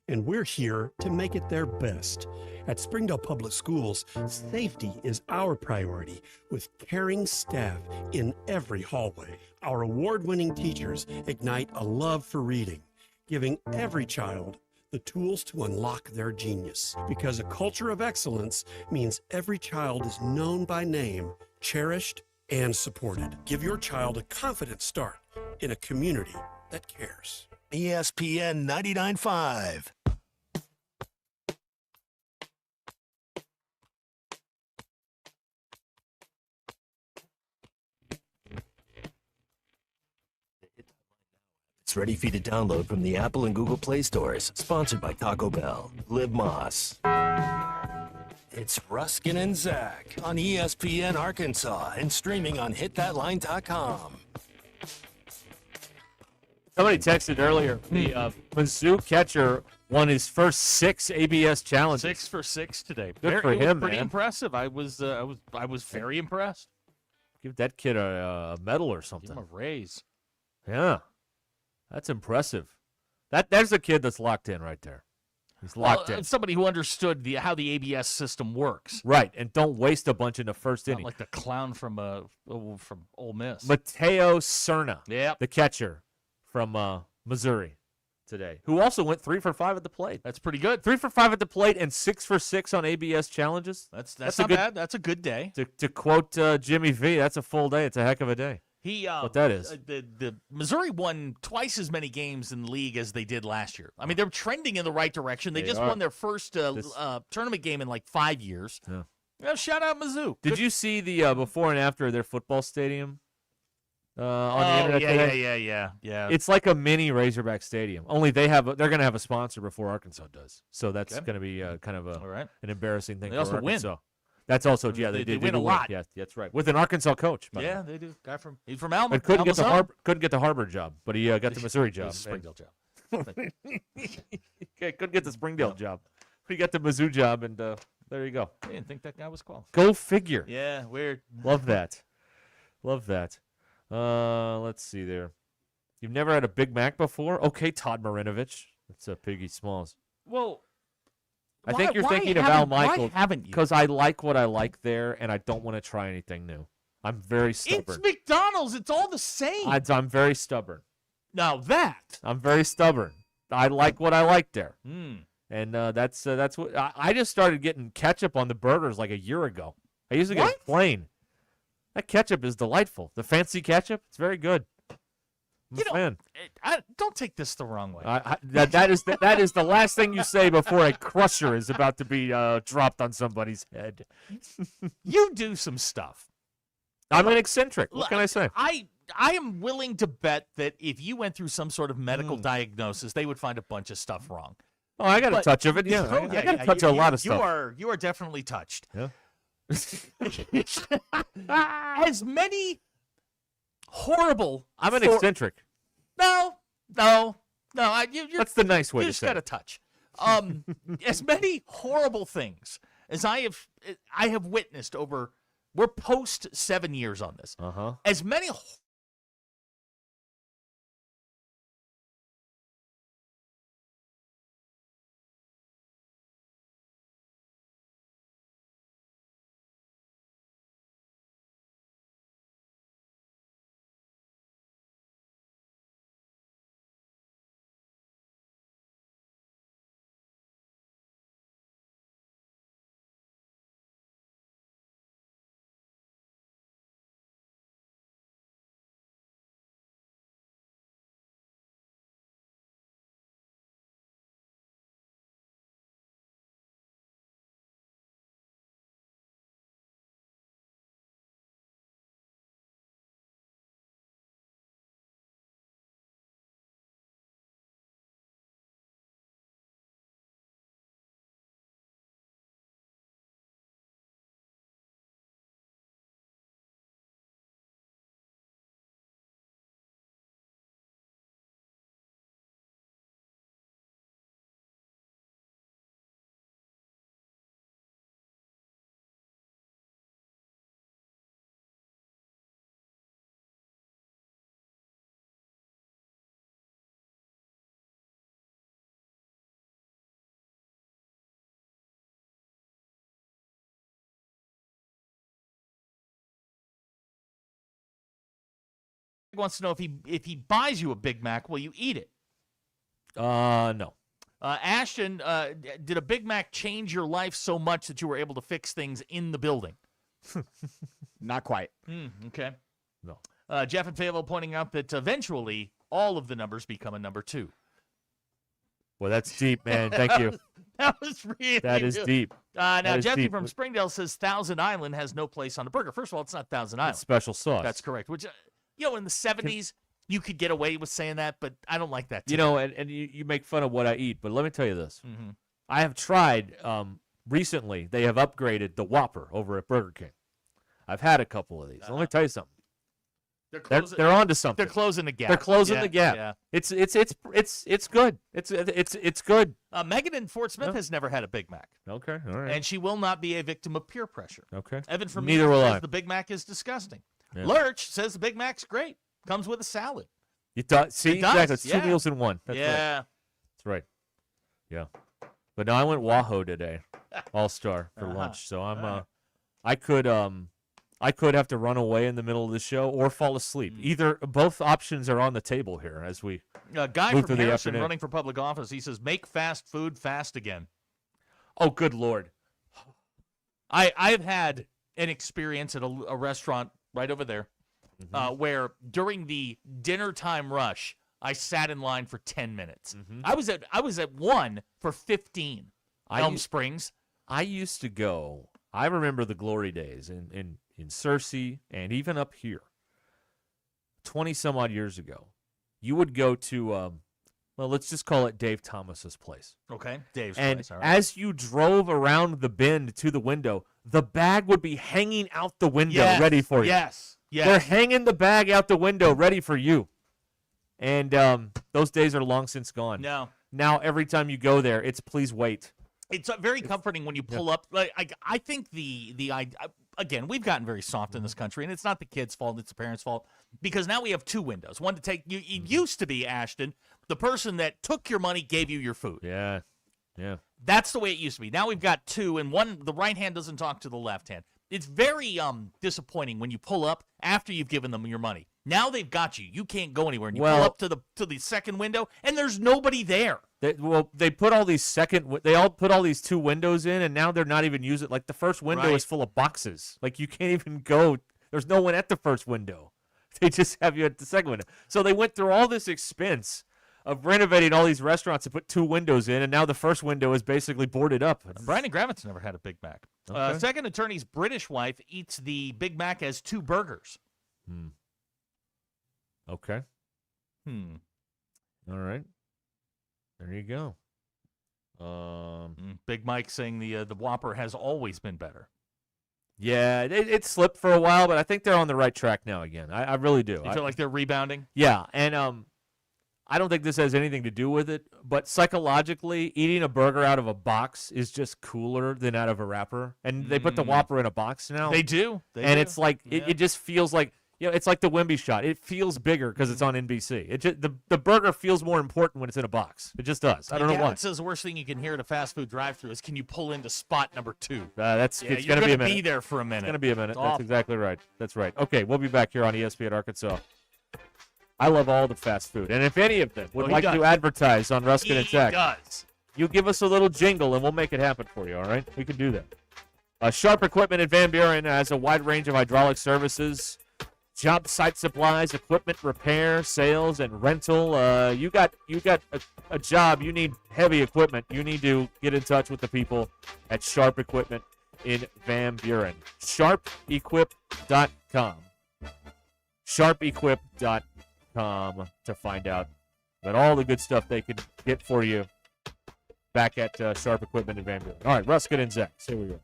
and we're here to make it their best. At Springdale Public Schools, safety is our priority, with caring staff in every hallway. Our award-winning teachers ignite a love for reading, giving every child the tools to unlock their genius. Because a culture of excellence means every child is known by name, cherished, and supported. Give your child a confident start in a community that cares. ESPN 99.5. It's ready for you to download from the Apple and Google Play stores. Sponsored by Taco Bell. Live Moss. It's Ruskin and Zach on ESPN Arkansas and streaming on hitthatline.com. Somebody texted earlier, the Mizzou catcher won his first 6 ABS challenges. 6 for 6 today. Good for him, pretty man. impressive. I was very impressed. Give that kid a medal or something. Give him a raise. Yeah, that's impressive. There's a kid that's locked in right there. He's locked in. Somebody who understood how the ABS system works. Right, and don't waste a bunch in the first Not inning. like the clown from Ole Miss. Mateo Cerna, Yep. the catcher from Missouri today, who also went 3 for 5 at the plate. That's pretty good. 3 for 5 at the plate and 6 for 6 on ABS challenges. That's not bad. That's a good day. To quote Jimmy V, that's a full day. It's a heck of a day. What that is. The Missouri won twice as many games in the league as they did last year. I mean, they're trending in the right direction. They just won their first tournament game in like 5 years. Yeah. Shout out Mizzou. Did you see the before and after their football stadium? on the internet today. Yeah. It's like a mini Razorback Stadium. Only they're going to have a sponsor before Arkansas does. So that's going to be kind of an embarrassing thing. They for also win. Arkansas. That's also they win a lot. Yes, that's right. With an Arkansas coach. Yeah, they do. Guy he's from Alma. But couldn't get the Harvard job, but he got the Missouri job. Springdale job. Couldn't get the Springdale job. He got the Mizzou job, and there you go. I didn't think that guy was qualified. Go figure. Yeah, weird. Love that. Love that. Let's see there. You've never had a Big Mac before? Okay, Todd Marinovich. That's Piggy Smalls. Well, I think you're thinking of Al Michaels. Why haven't you? Because I like what I like there, and I don't want to try anything new. I'm very stubborn. It's McDonald's. It's all the same. I'm very stubborn. Now that. I'm very stubborn. I like what I like there. Mm. And that's what I just started getting ketchup on the burgers like a year ago. I used to get plain. That ketchup is delightful. The fancy ketchup, it's very good. I'm a fan. Don't take this the wrong way. That is the last thing you say before a crusher is about to be dropped on somebody's head. You do some stuff. I'm an eccentric. What can I say? I am willing to bet that if you went through some sort of medical diagnosis, they would find a bunch of stuff wrong. Oh, I got a touch of it. Yeah, I got a touch of a lot of stuff. You are definitely touched. Yeah. As many horrible. I'm an eccentric. No. That's the nice way to say. You just got a touch. As many horrible things as I have witnessed over. We're post 7 years on this. As many. Wants to know if he buys you a Big Mac, will you eat it? No. Ashton, did a Big Mac change your life so much that you were able to fix things in the building? Not quite. Okay. No. Jeff and Fayetteville pointing out that eventually all of the numbers become a number 2. Well, that's deep, man. Thank you. That was really That is good. deep. Now, Jesse deep. from Springdale says Thousand Island has no place on a burger. First of all, it's not Thousand Island. It's special sauce. That's correct. Which, in the 70s, you could get away with saying that, but I don't like that. And you make fun of what I eat, but let me tell you this. I have tried, recently, they have upgraded the Whopper over at Burger King. I've had a couple of these. Let me tell you something. They're onto something. They're closing the gap. They're closing the gap. Yeah. It's good. It's good. Megan in Fort Smith has never had a Big Mac. Okay, all right. And she will not be a victim of peer pressure. Okay. Evan from Neither Meath will says I. the Big Mac is disgusting. Yeah. Lurch says the Big Mac's great. Comes with a salad. See, It does, exactly. It's yeah. 2 meals in one. That's right. That's right. Yeah. But no, I went Wahoo today, All-Star for lunch. So I'm I could have to run away in the middle of the show or fall asleep. Both options are on the table here as we Guy move from through the Harrison afternoon. running for public office. He says, make fast food fast again. Oh, good Lord. I've had an experience at a restaurant right over there where during the dinner time rush, I sat in line for 10 minutes. I was at 1 for 15. Elm Springs. I used to go. I remember the glory days in Searcy and even up here. 20-some-odd years ago, you would go to, well, let's just call it Dave Thomas's place. Okay, Dave's And place. All right. as you drove around the bend to the window, the bag would be hanging out the window ready for you. Yes. They're hanging the bag out the window ready for you. And those days are long since gone. No. Now every time you go there, it's please wait. It's very comforting when you pull up. Like I think again, we've gotten very soft in this country, and it's not the kids' fault; it's the parents' fault, because now we have two windows. One to take you. It used to be, Ashton, the person that took your money gave you your food. Yeah. That's the way it used to be. Now we've got two, and one, the right hand doesn't talk to the left hand. It's very disappointing when you pull up after you've given them your money. Now they've got you. You can't go anywhere. And you pull up to the second window, and there's nobody there. They put all these they all put all these two windows in, and now they're not even using. Like the first window is full of boxes. Like you can't even go. There's no one at the first window. They just have you at the second window. So they went through all this expense of renovating all these restaurants to put two windows in, and now the first window is basically boarded up. Brandon Gravitz never had a Big Mac. Okay. Second attorney's British wife eats the Big Mac as two burgers. Okay. All right. There you go. Big Mike saying the Whopper has always been better. Yeah, it slipped for a while, but I think they're on the right track now again. I really do. You feel like they're rebounding? Yeah, and I don't think this has anything to do with it, but psychologically, eating a burger out of a box is just cooler than out of a wrapper. And they put the Whopper in a box now. They do. It's like it just feels like it's like the Wemby shot. It feels bigger because it's on NBC. It just, the burger feels more important when it's in a box. It just does. I don't know why. It says the worst thing you can hear at a fast food drive-thru is, "Can you pull into spot number 2?" It's you're going to be a minute. Be there for a minute. It's going to be a minute. It's That's awful. exactly right. That's right. Okay, we'll be back here on ESPN Arkansas. I love all the fast food, and if any of them would like to advertise on Ruscin and Zach, does. You give us a little jingle, and we'll make it happen for you. All right, we can do that. Sharp Equipment in Van Buren has a wide range of hydraulic services, job site supplies, equipment repair, sales, and rental. You got a job. You need heavy equipment. You need to get in touch with the people at Sharp Equipment in Van Buren. SharpEquip.com. SharpEquip.com to find out about all the good stuff they can get for you back at Sharp Equipment in Van Buren. All right, Ruscin and Zach. Here we go.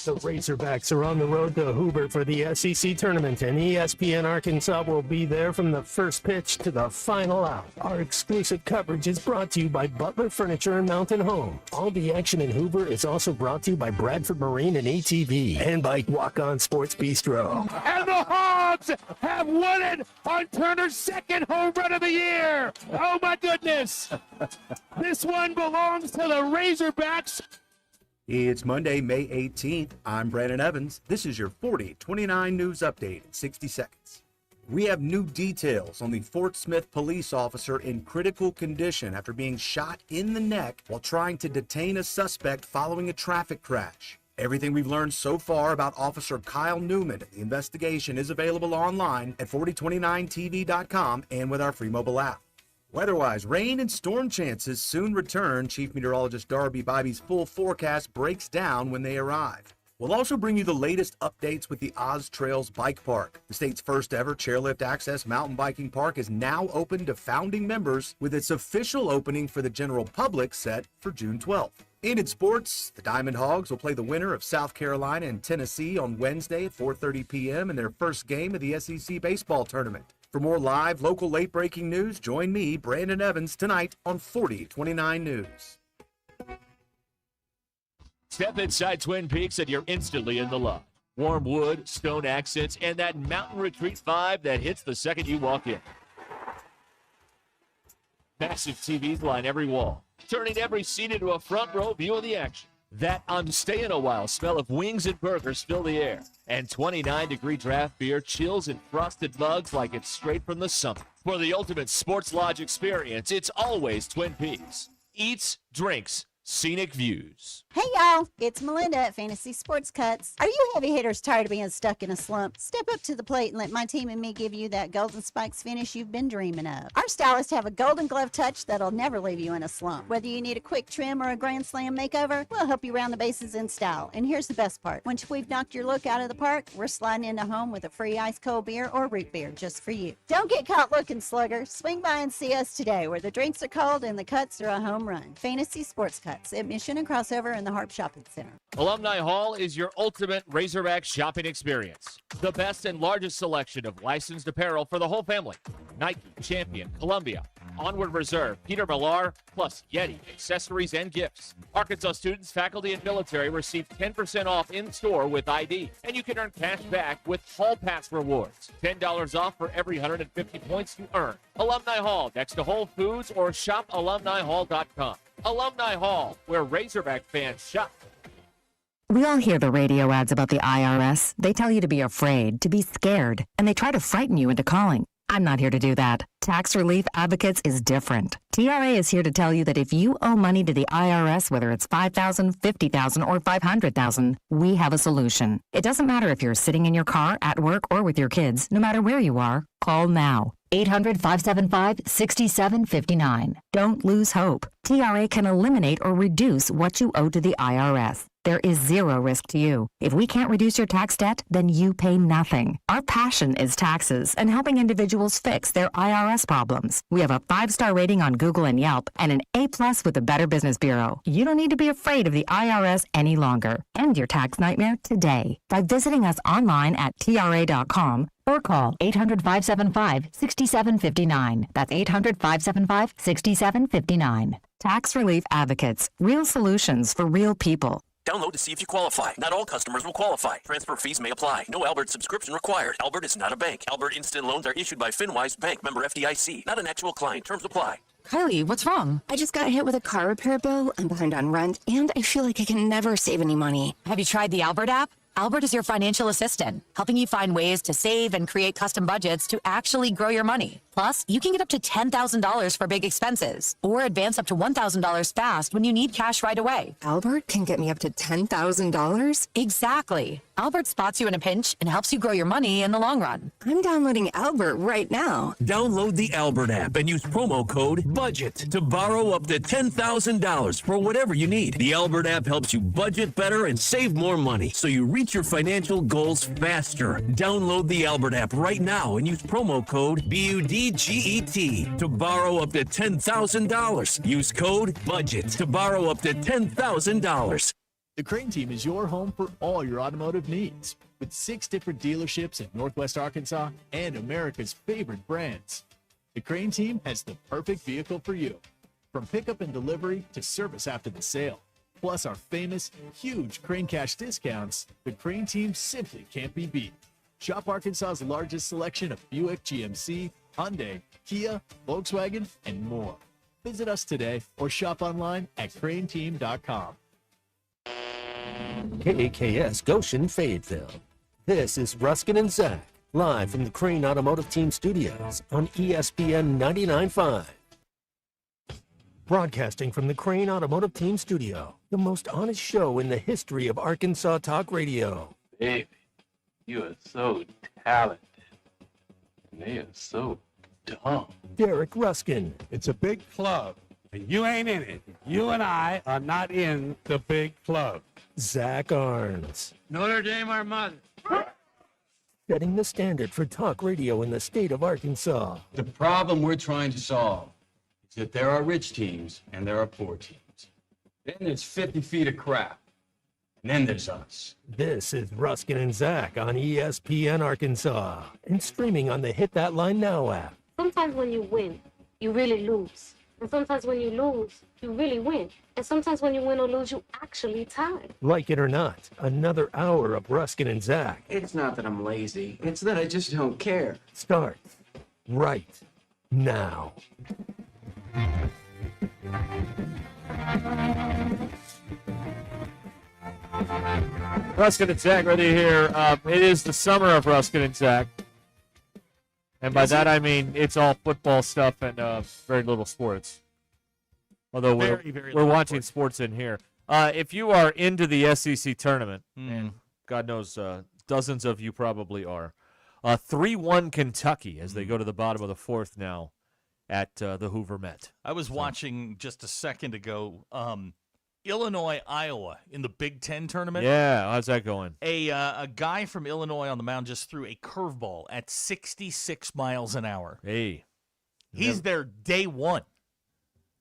The Razorbacks are on the road to Hoover for the SEC tournament, and ESPN Arkansas will be there from the first pitch to the final out. Our exclusive coverage is brought to you by Butler Furniture and Mountain Home. All the action in Hoover is also brought to you by Bradford Marine and ATV, and by Walk On Sports Bistro. And the Hogs have won it on Turner's second home run of the year. Oh, my goodness. This one belongs to the Razorbacks. It's Monday, May 18th. I'm Brandon Evans. This is your 4029 News Update in 60 seconds. We have new details on the Fort Smith police officer in critical condition after being shot in the neck while trying to detain a suspect following a traffic crash. Everything we've learned so far about Officer Kyle Newman and the investigation is available online at 4029tv.com and with our free mobile app. Weather-wise, rain and storm chances soon return. Chief Meteorologist Darby Bybie's full forecast breaks down when they arrive. We'll also bring you the latest updates with the Oz Trails Bike Park. The state's first ever chairlift access mountain biking park is now open to founding members, with its official opening for the general public set for June 12th. In sports, the Diamond Hogs will play the winner of South Carolina and Tennessee on Wednesday at 4:30 p.m. in their first game of the SEC baseball tournament. For more live, local, late-breaking news, join me, Brandon Evans, tonight on 4029 News. Step inside Twin Peaks and you're instantly in the lodge. Warm wood, stone accents, and that mountain retreat vibe that hits the second you walk in. Massive TVs line every wall, turning every seat into a front row view of the action. That I'm staying a while smell of wings and burgers fill the air. And 29-degree draft beer chills in frosted mugs like it's straight from the summer. For the ultimate sports lodge experience, it's always Twin Peaks. Eats, drinks, scenic views. Hey y'all, it's Melinda at Fantasy Sports Cuts. Are you heavy hitters tired of being stuck in a slump? Step up to the plate and let my team and me give you that golden spikes finish you've been dreaming of. Our stylists have a golden glove touch that'll never leave you in a slump. Whether you need a quick trim or a grand slam makeover, we'll help you round the bases in style. And here's the best part. Once we've knocked your look out of the park, we're sliding into home with a free ice cold beer or root beer just for you. Don't get caught looking, slugger. Swing by and see us today where the drinks are cold and the cuts are a home run. Fantasy Sports Cuts at Mission and Crossover in the Harp Shopping Center. Alumni Hall is your ultimate Razorback shopping experience. The best and largest selection of licensed apparel for the whole family. Nike, Champion, Columbia, Onward Reserve, Peter Millar, plus Yeti, accessories and gifts. Arkansas students, faculty, and military receive 10% off in-store with ID. And you can earn cash back with Hall Pass rewards. $10 off for every 150 points you earn. Alumni Hall, next to Whole Foods, or shop alumnihall.com. Alumni Hall, where Razorback fans shop. We all hear the radio ads about the IRS. They tell you to be afraid, to be scared, and they try to frighten you into calling. I'm not here to do that. Tax Relief Advocates is different. TRA is here to tell you that if you owe money to the IRS, whether it's $5,000, $50,000, or $500,000, we have a solution. It doesn't matter if you're sitting in your car, at work, or with your kids. No matter where you are, call now. 800-575-6759. Don't lose hope. TRA can eliminate or reduce what you owe to the IRS. There is zero risk to you. If we can't reduce your tax debt, then you pay nothing. Our passion is taxes and helping individuals fix their IRS problems. We have a 5-star rating on Google and Yelp and an A+ with the Better Business Bureau. You don't need to be afraid of the IRS any longer. End your tax nightmare today by visiting us online at TRA.com or call 800-575-6759. That's 800-575-6759. Tax Relief Advocates. Real solutions for real people. Download to see if you qualify. Not all customers will qualify. Transfer fees may apply. No Albert subscription required. Albert is not a bank. Albert Instant Loans are issued by FinWise Bank, member FDIC. Not an actual client. Terms apply. Kylie, what's wrong? I just got hit with a car repair bill. I'm behind on rent, and I feel like I can never save any money. Have you tried the Albert app? Albert is your financial assistant, helping you find ways to save and create custom budgets to actually grow your money. Plus, you can get up to $10,000 for big expenses or advance up to $1,000 fast when you need cash right away. Albert can get me up to $10,000? Exactly. Albert spots you in a pinch and helps you grow your money in the long run. I'm downloading Albert right now. Download the Albert app and use promo code BUDGET to borrow up to $10,000 for whatever you need. The Albert app helps you budget better and save more money so you reach your financial goals faster. Download the Albert app right now and use promo code BUDGET to borrow up to $10,000. Use code BUDGET to borrow up to $10,000. The Crane Team is your home for all your automotive needs, with 6 different dealerships in Northwest Arkansas and America's favorite brands. The Crane Team has the perfect vehicle for you, from pickup and delivery to service after the sale. Plus our famous, huge Crane Cash discounts, the Crane Team simply can't be beat. Shop Arkansas's largest selection of Buick, GMC, Hyundai, Kia, Volkswagen, and more. Visit us today or shop online at craneteam.com. KAKS Goshen, Fayetteville. This is Ruscin and Zach, live from the Crane Automotive Team Studios on ESPN 99.5. Broadcasting from the Crane Automotive Team Studio, the most honest show in the history of Arkansas Talk Radio. Baby, you are so talented. And they are so dumb. Derek Ruscin. It's a big club, and you ain't in it. You and I are not in the big club. Zach Arns. Notre Dame Armada. Setting the standard for talk radio in the state of Arkansas. The problem we're trying to solve is that there are rich teams and there are poor teams. Then there's 50 feet of crap. And then there's us. This is Ruscin and Zach on ESPN Arkansas and streaming on the Hit That Line Now app. Sometimes when you win, you really lose. And sometimes when you lose, you really win. And sometimes when you win or lose, you actually tie. Like it or not, another hour of Ruscin and Zach. It's not that I'm lazy. It's that I just don't care. Starts right now. Ruscin and Zach, ready here. It is the summer of Ruscin and Zach. And by that I mean it's all football stuff and very little sports. Although very we're little watching sports in here. If you are into the SEC tournament, and God knows dozens of you probably are, 3-1 Kentucky as they go to the bottom of the fourth now at the Hoover Met. I was watching just a second ago Illinois, Iowa in the Big Ten tournament. Yeah, how's that going? A guy from Illinois on the mound just threw a curveball at 66 miles an hour. Hey. He's there day one.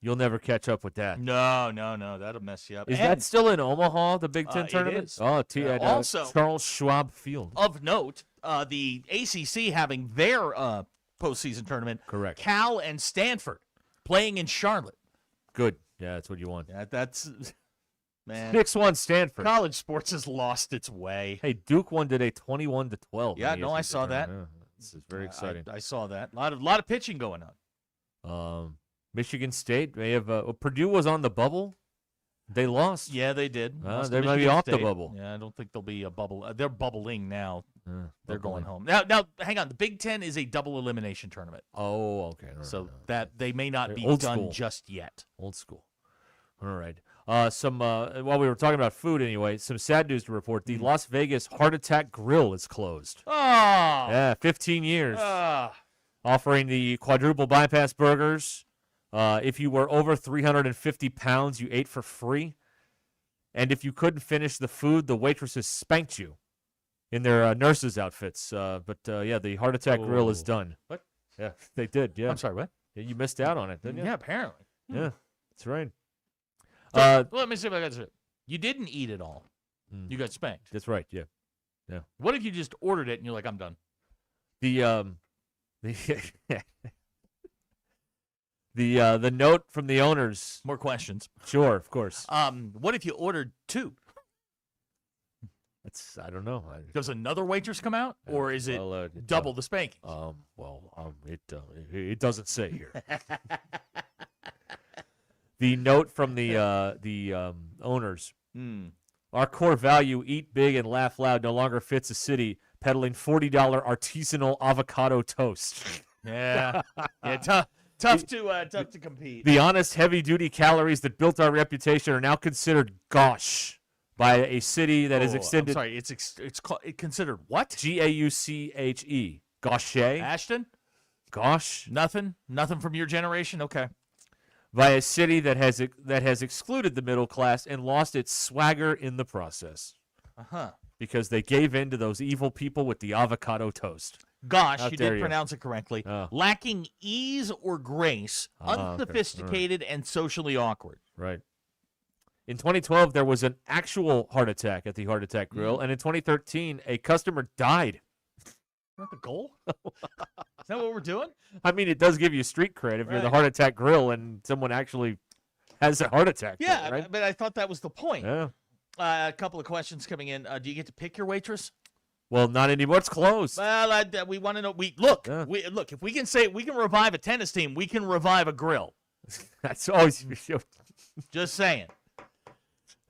You'll never catch up with that. No. That'll mess you up. Is that still in Omaha, the Big Ten tournament? It is. Oh, also, Charles Schwab Field. Of note, the ACC having their postseason tournament. Correct. Cal and Stanford playing in Charlotte. Good. Yeah, that's what you want. Yeah, that's man. 6-1 Stanford. College sports has lost its way. Hey, Duke won today 21-12. Yeah, no, I saw that. Yeah, this is very exciting. I saw that. A lot of pitching going on. Michigan State may have. Purdue was on the bubble. They lost. Yeah, they did. They might be off the bubble. Yeah, I don't think there'll be a bubble. They're bubbling now. They're going home. bubbling. Now, hang on. The Big Ten is a double elimination tournament. Oh, okay. So that they may not They're be old done school. just yet. Old school. All right. While we were talking about food anyway, some sad news to report. The Las Vegas Heart Attack Grill is closed. Oh. Yeah, 15 years. Offering the quadruple bypass burgers. If you were over 350 pounds, you ate for free. And if you couldn't finish the food, the waitresses spanked you in their nurses' outfits. The Heart Attack Grill is done. What? Yeah, they did. Yeah. I'm sorry, what? Yeah, you missed out on it, didn't you? Yeah, apparently. Yeah, that's right. So, let me see if I got this. You didn't eat it all. You got spanked. That's right. Yeah. What if you just ordered it and you're like, I'm done? The note from the owners. More questions. Sure, of course. What if you ordered two? I don't know. Does another waitress come out, or is it double the spanking? It doesn't say here. The note from the owners. Our core value, eat big and laugh loud, no longer fits a city peddling $40 artisanal avocado toast. Yeah, tough to compete. The honest, heavy-duty calories that built our reputation are now considered gauche by a city that is extended. I'm sorry, it's considered what? Gauche. Gauche. Ashton? Gauche. Nothing from your generation? Okay. By a city that has excluded the middle class and lost its swagger in the process. Because they gave in to those evil people with the avocado toast. Gosh, How you dare did pronounce it correctly. Lacking ease or grace, unsophisticated and socially awkward. Right. In 2012, there was an actual heart attack at the Heart Attack Grill, and in 2013, a customer died. Is that the goal? Is that what we're doing? I mean, it does give you street cred if you're the Heart Attack Grill and someone actually has a heart attack. Yeah, right? but I thought that was the point. Yeah. A couple of questions coming in. Do you get to pick your waitress? Well, not anymore. It's closed. Well, we want to know. Look. If we can say we can revive a tennis team, we can revive a grill. That's always just saying.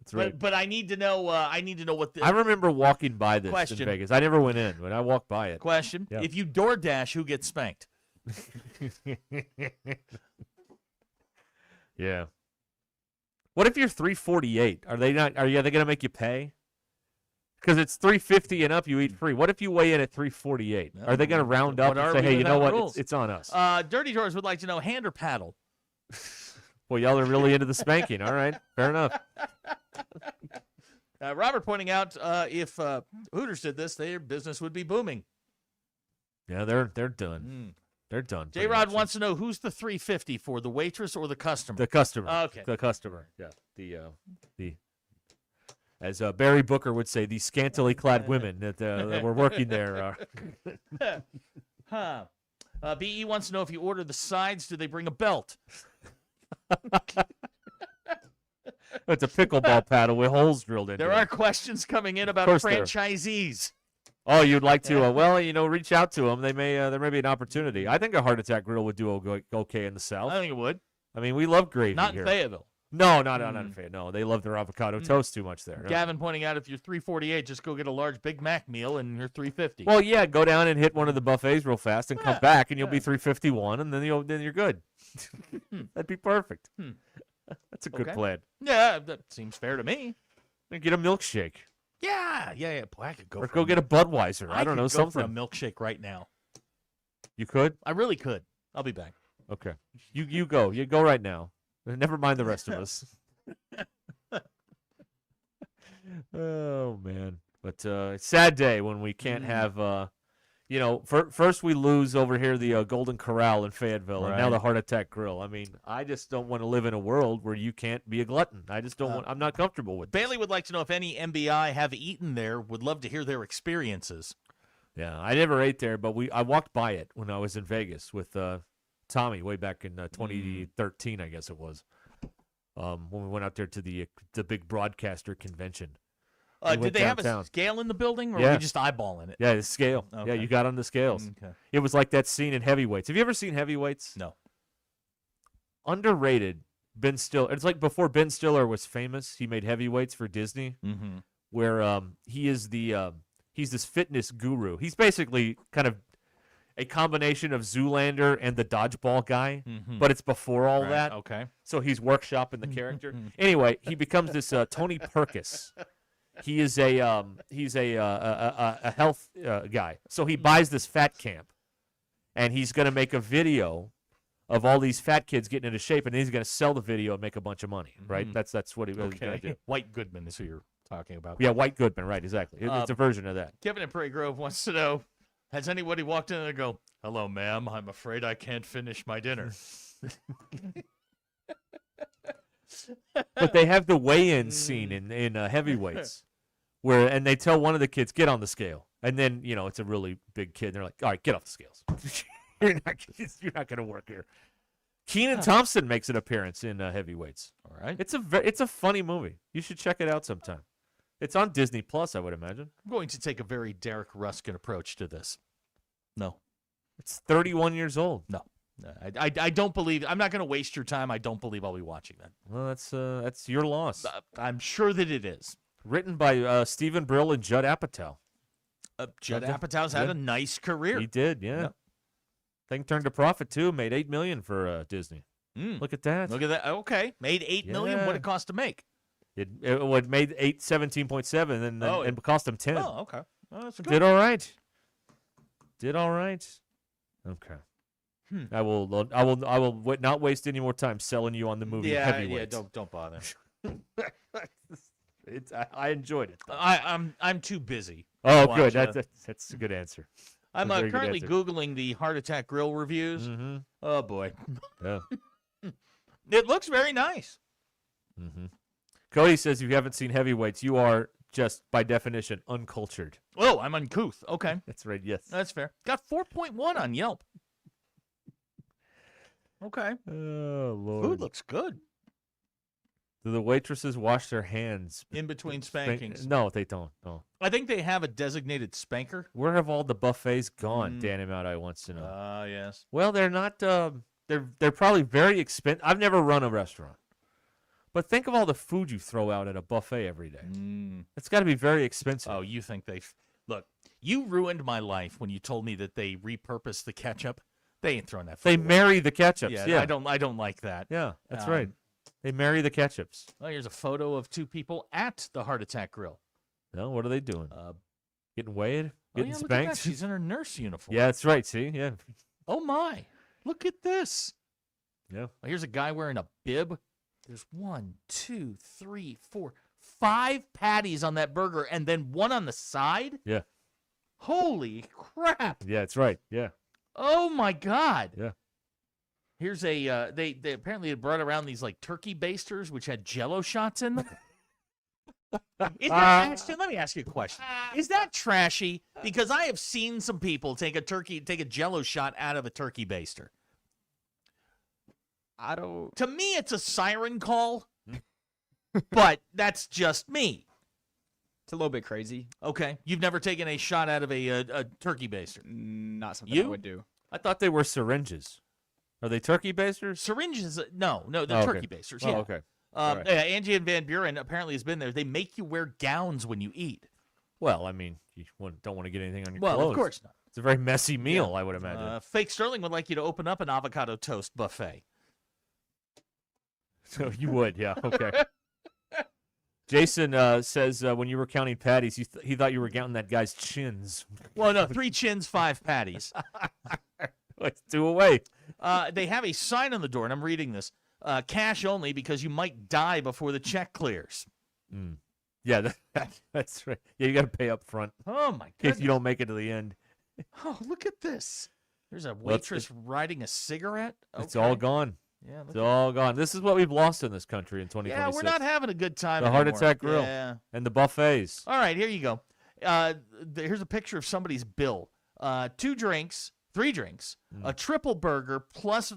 That's right. But I need to know. I need to know what. I remember walking by this Question. in Vegas. I never went in, but I walked by it. Question: Yep. If you DoorDash, who gets spanked? Yeah. What if you're 348? Are they going to make you pay? Because it's 350 and up, you eat free. What if you weigh in at 348? Are they going to round up and say, hey, you know what? It's on us. Dirty Doors would like to know hand or paddle. Well, y'all are really into the spanking. All right. Fair enough. Robert pointing out if Hooters did this, their business would be booming. Yeah, they're done. They're done. J-Rod wants to know who's the 350 for, the waitress or the customer? The customer. Okay. The customer. Yeah. The as Barry Booker would say, the scantily clad women that were working there. BE wants to know if you order the sides, do they bring a belt? It's a pickleball paddle with holes drilled in. There are questions coming in about franchisees. Oh, you'd like to? Reach out to them. There may be an opportunity. I think a Heart Attack Grill would do okay in the South. I think it would. I mean, we love gravy Not here. in Fayetteville. No, not in Fayetteville. No, they love their avocado toast too much there. Gavin pointing out if you're 348, just go get a large Big Mac meal and you're 350. Well, yeah, go down and hit one of the buffets real fast and come back, and you'll be 351, and then you're good. That'd be perfect. That's a good Okay. plan. Yeah, that seems fair to me. And get a milkshake. Yeah. Boy, I could go. Or for go a get a Budweiser. I don't know, could go for a something. milkshake right now. You could? I really could. I'll be back. Okay. You go. You go right now. Never mind the rest of us. Oh, man. But sad day when we can't have, first we lose over here the Golden Corral in Fayetteville, and now Right. the Heart Attack Grill. I mean, I just don't want to live in a world where you can't be a glutton. I just don't want. I'm not comfortable with. Bailey would like to know if any MBI have eaten there. Would love to hear their experiences. Yeah, I never ate there, but I walked by it when I was in Vegas with Tommy way back in 2013, I guess it was. When we went out there to the big broadcaster convention. We Did went they have a downtown. scale in the building, or were Yeah. we just eyeballing it? Yeah, the scale. Okay. Yeah, you got on the scales. Okay. It was like that scene in Heavyweights. Have you ever seen Heavyweights? No. Underrated. Ben Stiller. It's like before Ben Stiller was famous. He made Heavyweights for Disney, where he is he's this fitness guru. He's basically kind of a combination of Zoolander and the dodgeball guy, but it's before all Right, that. okay. So he's workshopping the character. Anyway, he becomes this Tony Perkis. He is a health guy. So he buys this fat camp, and he's going to make a video of all these fat kids getting into shape, and then he's going to sell the video and make a bunch of money. Right? That's what he was going to do. White Goodman is who you're talking about. Yeah, White Goodman. Right? Exactly. It's a version of that. Kevin in Prairie Grove wants to know: has anybody walked in and go, "Hello, ma'am. I'm afraid I can't finish my dinner." But they have the weigh-in scene in Heavyweights, and they tell one of the kids, get on the scale, and then it's a really big kid. And they're like, all right, get off the scales. you're not going to work here. Kenan Thompson makes an appearance in Heavyweights. All right, it's a funny movie. You should check it out sometime. It's on Disney Plus, I would imagine. I'm going to take a very Derek Ruskin approach to this. No, it's 31 years old. No. I don't believe. I'm not going to waste your time. I don't believe I'll be watching that. Well, that's your loss. I'm sure that it is. Written by Stephen Brill and Judd Apatow. Judd Apatow's had a nice career. He did, yeah. Yep. Thing turned a profit too. Made $8 million for Disney. Look at that. Look at that. Okay, made $8 million. What Yeah. it cost to make? It made 17.7 and it cost him 10. Oh, okay. Well, that's good. Did all right. Okay. I will not waste any more time selling you on the movie Heavyweights. Don't bother. I enjoyed it. I'm too busy. Oh, to good. watch, That's a good answer. I'm A very good currently answer. Googling the Heart Attack Grill reviews. Oh boy, Yeah. it looks very nice. Cody says if you haven't seen Heavyweights, you are just by definition uncultured. Oh, I'm uncouth. Okay, That's right. Yes. that's fair. Got 4.1 on Yelp. Okay, Oh Lord. food looks good. Do the waitresses wash their hands In between spankings. No, they don't. No. I think they have a designated spanker. Where have all the buffets gone? Dan Amount wants to know. Ah, yes. Well, they're not. They're probably very expensive. I've never run a restaurant, but think of all the food you throw out at a buffet every day. It's got to be very expensive. Oh, you think look? You ruined my life when you told me that they repurposed the ketchup. They ain't throwing that. They food away. marry the ketchups. Yeah, Yeah, I don't like that. Yeah, that's right. They marry the ketchups. Oh, here's a photo of two people at the Heart Attack Grill. No, what are they doing? Getting weighed? Getting Look at that. spanked? She's in her nurse uniform. Yeah, that's right. See, yeah, Oh my! Look at this. yeah. Oh, here's a guy wearing a bib. There's 1, 2, 3, 4, 5 patties on that burger, and then one on the side. Yeah, Holy crap! yeah, that's right. Yeah, Oh my God! yeah. Here's a they apparently had brought around these like turkey basters which had Jello shots in them. Is that, Ashton, let me ask you a question. Is that trashy? Because I have seen some people take a Jello shot out of a turkey baster. I don't. To me, it's a siren call, but that's just me. It's a little bit crazy. Okay, you've never taken a shot out of a turkey baster. Not something I You? would do. I thought they were syringes. Are they turkey basters? Syringes? No, they're Oh, okay. turkey basters. Oh, Yeah. okay. All right. Yeah, Angie and Van Buren apparently has been there. They make you wear gowns when you eat. Well, I mean, you don't want to get anything on your Well, clothes. of course not. It's a very messy meal, I would imagine. Fake Sterling would like you to open up an avocado toast buffet. So you would, yeah. Okay. Jason says when you were counting patties, he thought you were counting that guy's chins. Well, no, 3 chins, 5 patties. Let's 2 away. They have a sign on the door, and I'm reading this. Cash only because you might die before the check clears. Mm. Yeah, that's right. Yeah, you got to pay up front. Oh, my In goodness. case you don't make it to the end. Oh, look at this. There's a waitress riding a cigarette. It's all gone. Yeah, it's all gone. This is what we've lost in this country in 2026. Yeah, we're not having a good time The Heart anymore. Attack Grill Yeah. and the buffets. All right, here you go. Here's a picture of somebody's bill. 2 drinks, 3 drinks, a triple burger plus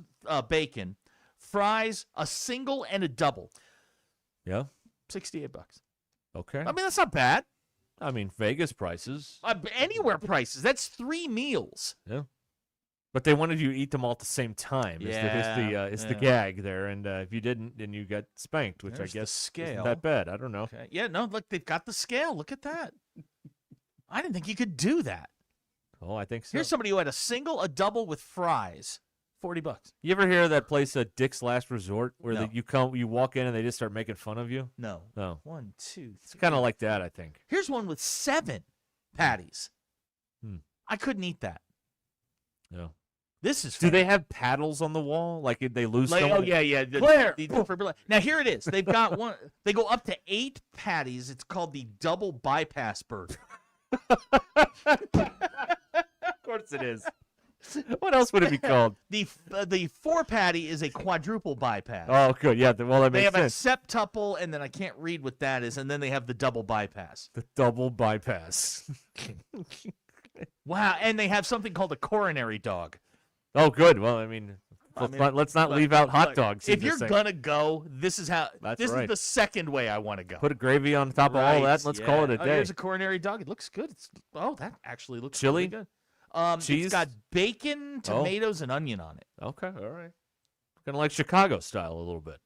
bacon, fries, a single and a double. Yeah. $68. Okay. I mean, that's not bad. I mean, Vegas prices. Anywhere prices. That's 3 meals. Yeah. But they wanted you to eat them all at the same time. It's the gag there. And if you didn't, then you got spanked, which There's I the guess scale. isn't that bad. I don't know. Okay. Yeah, no, look, they've got the scale. Look at that. I didn't think you could do that. Oh, I think so. Here's somebody who had a single, a double with fries. $40. You ever hear of that place, Dick's Last Resort, where No. you walk in and they just start making fun of you? No. No. 1, 2, 3. It's kind of like that, I think. Here's one with 7 patties. Hmm. I couldn't eat that. Yeah. This is. Do they have paddles on the wall? Like if they lose Like, someone? oh yeah. Claire! Now here it is. They've got one. They go up to 8 patties. It's called the double bypass burger. Of course it is. What else would it be called? The 4 patty is a quadruple bypass. Oh, good. Yeah. Well, that They makes have sense. a septuple, and then I can't read what that is, and then they have the double bypass. The double bypass. Wow, and they have something called a coronary dog. Oh, good. Well, I mean, let's not leave out hot dogs. If you're gonna go, this is how. That's this right. is the second way I want to go. Put a gravy on top of all that. Let's call it a Oh, day. here's a coronary dog. It looks good. That actually looks Chili? really good. Cheese? It's got bacon, tomatoes, and onion on it. Okay, all right. Kind of like Chicago style a little bit.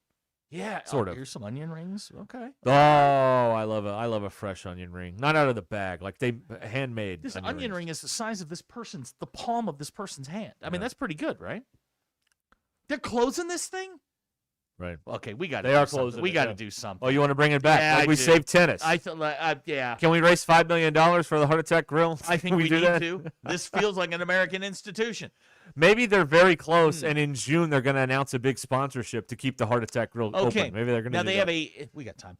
Yeah, Sort of. Here's some onion rings. Okay. Oh, I love a fresh onion ring. Not out of the bag, like they handmade. This onion ring is the size of the palm of this person's hand. I mean, that's pretty good, right? They're closing this thing? Right. Okay, we got. They are closing. We it, got to yeah. do something. Oh, you want to bring it back? Yeah, Like I we do. saved tennis. I feel like, yeah. Can we raise $5 million for the Heart Attack Grill? I think we do need that? to. This feels like an American institution. Maybe they're very close, and in June they're going to announce a big sponsorship to keep the Heart Attack Grill Okay. open. Maybe they're going to. Now do they that. have we got time.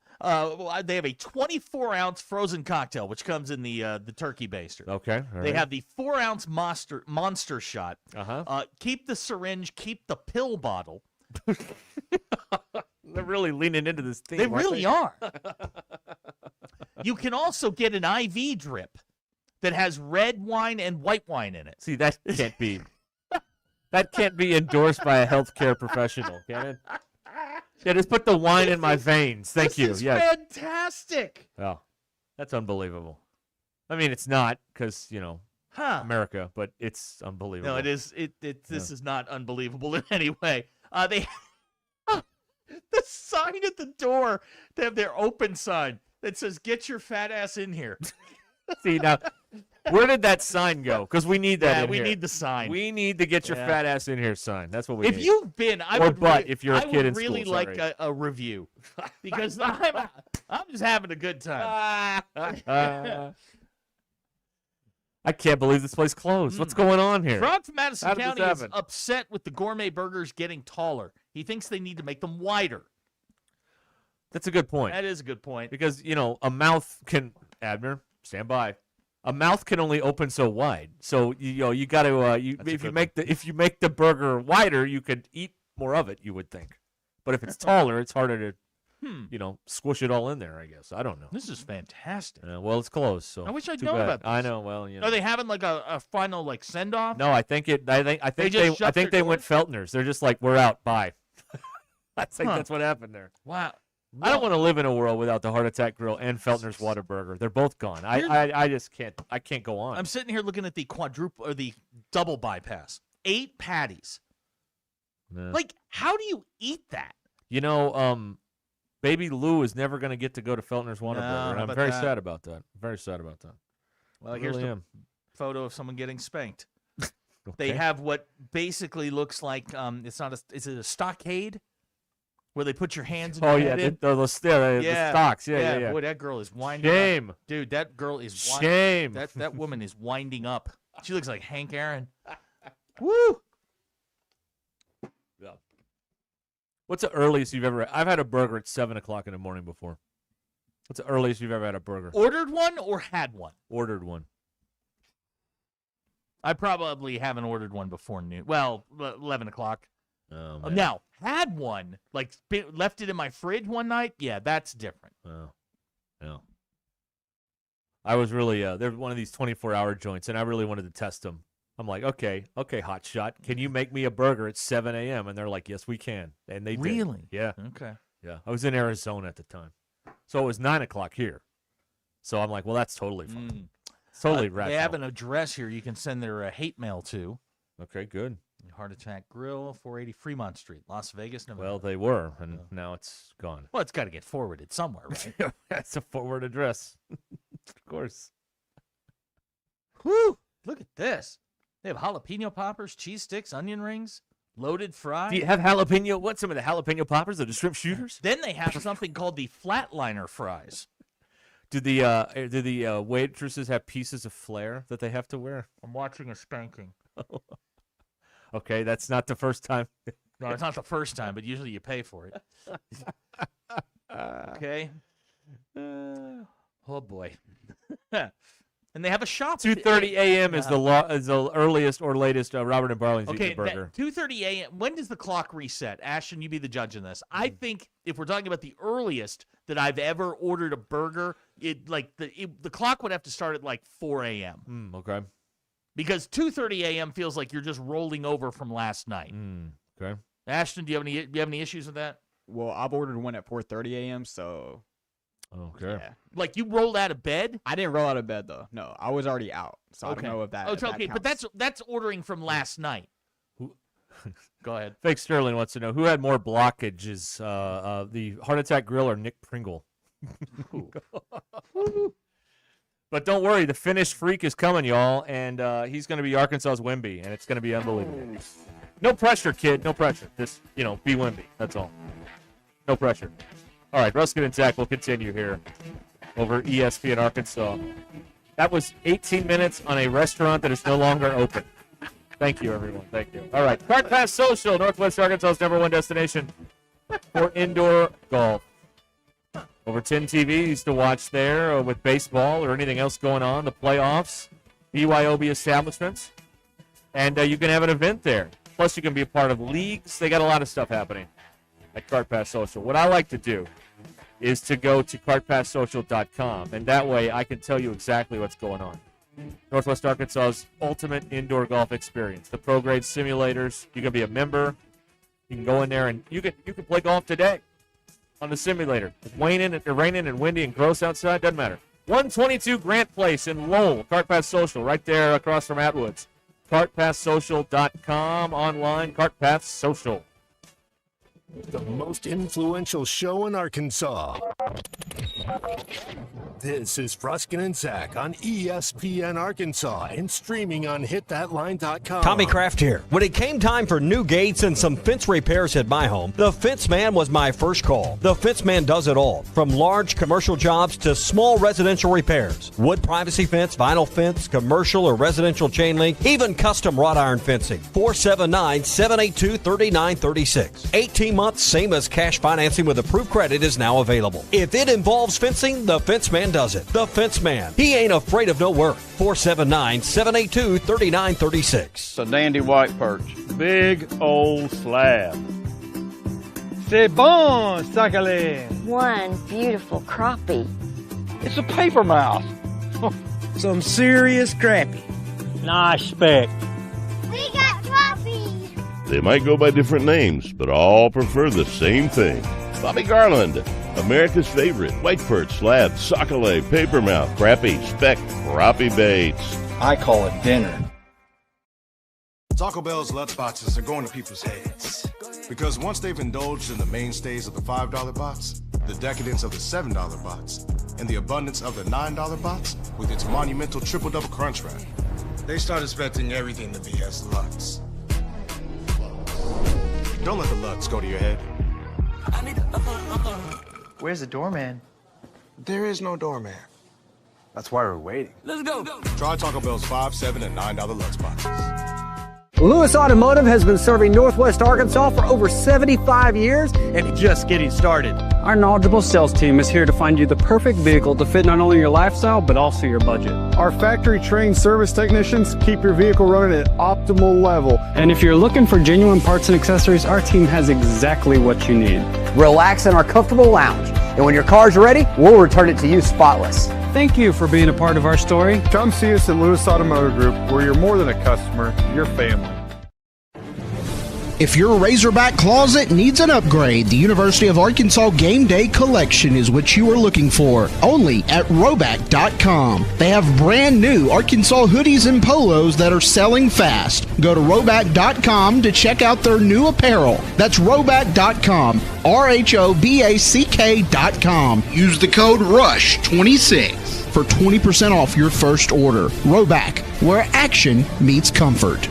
They have a 24-ounce frozen cocktail, which comes in the turkey baster. Okay. all They right. have the 4-ounce monster shot. Uh-huh. Keep the syringe, keep the pill bottle. They're really leaning into this theme. They aren't really are. You can also get an IV drip that has red wine and white wine in it. See, that can't be. That can't be endorsed by a healthcare professional, can it? Yeah, just put the wine in my veins. Thank you. This is Yes. fantastic. Oh, that's unbelievable. I mean, it's not because America, but it's unbelievable. No, it is. This is not unbelievable in any way. They the sign at the door. They have their open sign that says "Get your fat ass in here." See now, where did that sign go? Because we need that. Yeah, in we here. need the sign. We need to get your Yeah. fat ass in here sign. That's what we If need. you've been, I Or would but re- if you're a I kid would in really school, like sorry. a review because I'm just having a good time. I can't believe this place closed. What's going on here? Frog from Madison How did this County is happen? upset with the gourmet burgers getting taller. He thinks they need to make them wider. That's a good point. That is a good point. Because a mouth can, Abner, stand by. A mouth can only open so wide. So you got to if you make the burger wider, you could eat more of it. You would think, but if it's taller, it's harder to squish it all in there. I guess I don't know. This is fantastic. Well, it's closed. So I wish I'd too known bad. about this. I know. Well, Are they having like a final send off? No, I think they went Feltner's. They're just like, we're out. Bye. I think that's what happened there. Wow. I don't want to live in a world without the Heart Attack Grill and Feltner's Whataburger. They're both gone. I just can't. I can't go on. I'm sitting here looking at the quadruple or the double bypass. 8 patties. Nah. Like, how do you eat that? Baby Lou is never going to get to go to Feltner's Whataburger, and how I'm about very that? sad about that. Very sad about that. Well, I here's really the am. photo of someone getting spanked. Okay. They have what basically looks like it's not a. Is it a stockade? Where they put your hands in Oh, your yeah, head the stocks. Yeah. Boy, that girl is winding Shame. up. Dude, that girl is Shame. That woman is winding up. She looks like Hank Aaron. Woo! Yeah. What's the earliest you've ever... I've had a burger at 7 o'clock in the morning before. What's the earliest you've ever had a burger? Ordered one or had one? Ordered one. I probably haven't ordered one before noon. Well, 11 o'clock. Oh, man. Now, had one, like left it in my fridge one night. Yeah, that's different. Oh, yeah. I was really they're one of these 24-hour joints, and I really wanted to test them. I'm like, okay, hot shot. Can you make me a burger at 7 a.m.? And they're like, yes, we can. And they did. Really? Yeah. Okay. Yeah. I was in Arizona at the time. So it was 9 o'clock here. So I'm like, well, that's totally fine. It's totally rational. They have an address here you can send their hate mail to. Okay, good. Heart Attack Grill, 480 Fremont Street, Las Vegas, Nevada. Well, they were, and now it's gone. Well, it's got to get forwarded somewhere, right? That's a forward address. Of course. Whew! Look at this. They have jalapeno poppers, cheese sticks, onion rings, loaded fries. Do you have jalapeno? What, some of the jalapeno poppers or the shrimp shooters? Then they have something called the flatliner fries. Do the waitresses have pieces of flair that they have to wear? I'm watching a spanking. Okay, that's not the first time. No, it's not the first time, but usually you pay for it. Okay. Oh boy. And they have a shop. 2:30 a.m. is the earliest or latest Robert and Barley's eating a burger. 2:30 a.m. When does the clock reset? Ashton, you be the judge in this. I think if we're talking about the earliest that I've ever ordered a burger, the clock would have to start at like 4 a.m. Okay. Because 2:30 a.m. feels like you're just rolling over from last night. Okay. Ashton, do you have any issues with that? Well, I've ordered one at 4:30 a.m. So. Okay. Yeah. Like you rolled out of bed? I didn't roll out of bed though. No, I was already out. So I don't know if that. Oh, it's if okay, that but counts. that's ordering from last night. Go ahead. Fake Sterling wants to know who had more blockages, the Heart Attack Grill or Nick Pringle. But don't worry, the Finnish freak is coming, y'all, and he's going to be Arkansas's Wemby, and it's going to be unbelievable. No pressure, kid. No pressure. Just, be Wemby. That's all. No pressure. All right, Ruscin and Zach will continue here over ESPN Arkansas. That was 18 minutes on a restaurant that is no longer open. Thank you, everyone. Thank you. All right, Cart Pass Social, Northwest Arkansas's #1 destination for indoor golf. Over 10 TVs to watch there with baseball or anything else going on, the playoffs, BYOB establishments, and you can have an event there. Plus, you can be a part of leagues. They got a lot of stuff happening at Cart Pass Social. What I like to do is to go to cartpasssocial.com, and that way I can tell you exactly what's going on. Northwest Arkansas's ultimate indoor golf experience. The pro-grade simulators. You can be a member. You can go in there, and you can play golf today on the simulator. It's raining and windy and gross outside. Doesn't matter. 122 Grant Place in Lowell. Cart Pass Social, right there across from Atwoods. cartpasssocial.com, online, Cart Pass Social. The most influential show in Arkansas. This is Ruscin and Zach on ESPN Arkansas and streaming on hitthatline.com. Tommy Kraft here. When it came time for new gates and some fence repairs at my home, the Fence Man was my first call. The Fence Man does it all, from large commercial jobs to small residential repairs. Wood privacy fence, vinyl fence, commercial or residential chain link, even custom wrought iron fencing. 479-782-3936. 18 months, same as cash financing with approved credit is now available. If it involves fencing, the Fence Man does it. The Fence Man. He ain't afraid of no work. 479-782-3936. It's a dandy white perch. Big old slab. C'est bon, sacalé. One beautiful crappie. It's a paper mouse. Some serious crappie. Nice speck. We got crappies. They might go by different names, but all prefer the same thing. Bobby Garland, America's favorite white perch, slab, sockeye, papermouth, crappie, speck, crappie baits. I call it dinner. Taco Bell's Lutz boxes are going to people's heads. Because once they've indulged in the mainstays of the $5 box, the decadence of the $7 box, and the abundance of the $9 box with its monumental triple-double crunch wrap, they start expecting everything to be as Lutz. Don't let the Lutz go to your head. Where's the doorman? There is no doorman. That's why we're waiting. Let's go. Try Taco Bell's $5, $7, and $9 lunch boxes. Lewis Automotive has been serving Northwest Arkansas for over 75 years and just getting started. Our knowledgeable sales team is here to find you the perfect vehicle to fit not only your lifestyle, but also your budget. Our factory-trained service technicians keep your vehicle running at optimal level. And if you're looking for genuine parts and accessories, our team has exactly what you need. Relax in our comfortable lounge, and when your car's ready, we'll return it to you spotless. Thank you for being a part of our story. Come see us at Lewis Automotive Group, where you're more than a customer, you're family. If your Razorback closet needs an upgrade, the University of Arkansas Game Day Collection is what you are looking for, only at Roback.com. They have brand new Arkansas hoodies and polos that are selling fast. Go to Roback.com to check out their new apparel. That's Roback.com, RHOBACK.com. Use the code RUSH26 for 20% off your first order. Roback, where action meets comfort.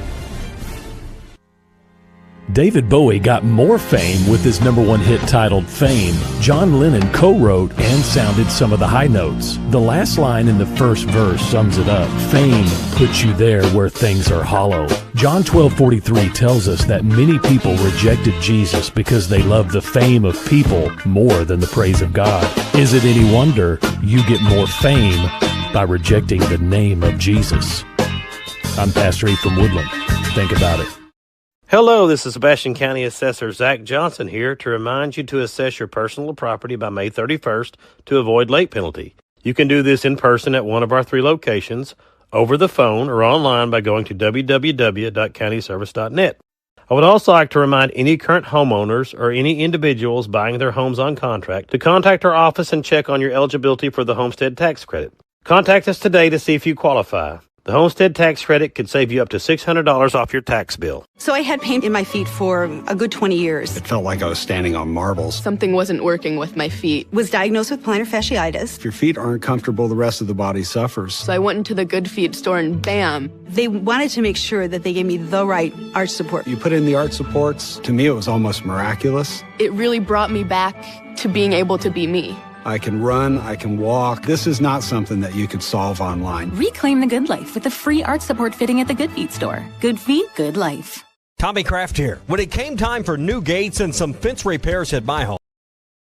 David Bowie got more fame with his #1 hit titled Fame. John Lennon co-wrote and sounded some of the high notes. The last line in the first verse sums it up. Fame puts you there where things are hollow. John 12:43 tells us that many people rejected Jesus because they loved the fame of people more than the praise of God. Is it any wonder you get more fame by rejecting the name of Jesus? I'm Pastor E. from Woodland. Think about it. Hello, this is Sebastian County Assessor Zach Johnson here to remind you to assess your personal property by May 31st to avoid late penalty. You can do this in person at one of our 3 locations, over the phone, or online by going to www.countyservice.net. I would also like to remind any current homeowners or any individuals buying their homes on contract to contact our office and check on your eligibility for the homestead tax credit. Contact us today to see if you qualify. The homestead tax credit could save you up to $600 off your tax bill. So I had pain in my feet for a good 20 years. It felt like I was standing on marbles. Something wasn't working with my feet. Was diagnosed with plantar fasciitis. If your feet aren't comfortable, the rest of the body suffers. So I went into the Good Feet store and bam. They wanted to make sure that they gave me the right arch support. You put in the arch supports. To me, it was almost miraculous. It really brought me back to being able to be me. I can run, I can walk. This is not something that you could solve online. Reclaim the good life with the free arch support fitting at the Good Feet store. Good feet, good life. Tommy Kraft here. When it came time for new gates and some fence repairs at my home,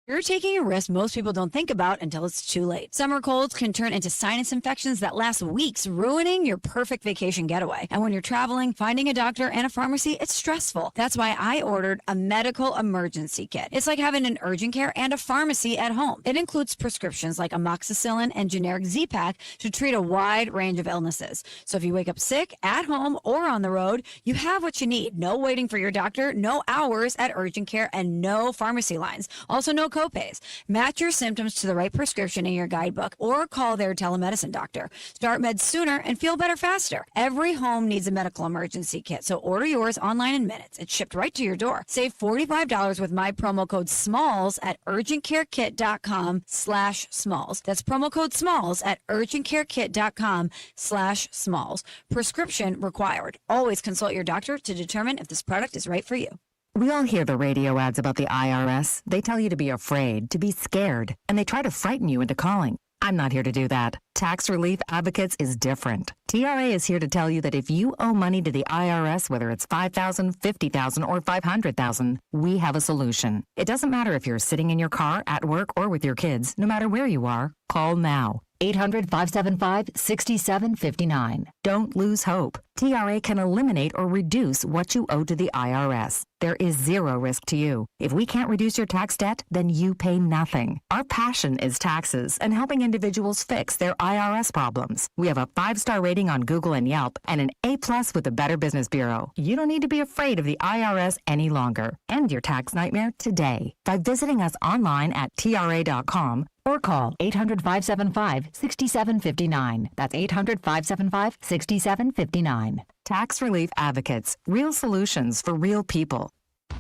You're taking a risk most people don't think about until it's too late. Summer colds can turn into sinus infections that last weeks, ruining your perfect vacation getaway. And when you're traveling, finding a doctor and a pharmacy, it's stressful. That's why I ordered a medical emergency kit. It's like having an urgent care and a pharmacy at home. It includes prescriptions like amoxicillin and generic Z-Pak to treat a wide range of illnesses. So if you wake up sick, at home, or on the road, you have what you need. No waiting for your doctor, no hours at urgent care, and no pharmacy lines. Also, no copays. Match your symptoms to the right prescription in your guidebook or call their telemedicine doctor. Start meds sooner and feel better faster. Every home needs a medical emergency kit, so order yours online in minutes. It's shipped right to your door. Save $45 with my promo code SMALLS at urgentcarekit.com/smalls. That's promo code SMALLS at urgentcarekit.com/smalls. Prescription required. Always consult your doctor to determine if this product is right for you. We all hear the radio ads about the IRS. They tell you to be afraid, to be scared, and they try to frighten you into calling. I'm not here to do that. Tax Relief Advocates is different. TRA is here to tell you that if you owe money to the IRS, whether it's $5,000, $50,000, or $500,000, we have a solution. It doesn't matter if you're sitting in your car, at work, or with your kids. No matter where you are, call now. 800-575-6759. Don't lose hope. TRA can eliminate or reduce what you owe to the IRS. There is zero risk to you. If we can't reduce your tax debt, then you pay nothing. Our passion is taxes and helping individuals fix their IRS problems. We have a 5-star rating on Google and Yelp and an A+ with the Better Business Bureau. You don't need to be afraid of the IRS any longer. End your tax nightmare today by visiting us online at TRA.com or call 800-575-6759. That's 800-575-6759. Tax Relief Advocates. Real solutions for real people.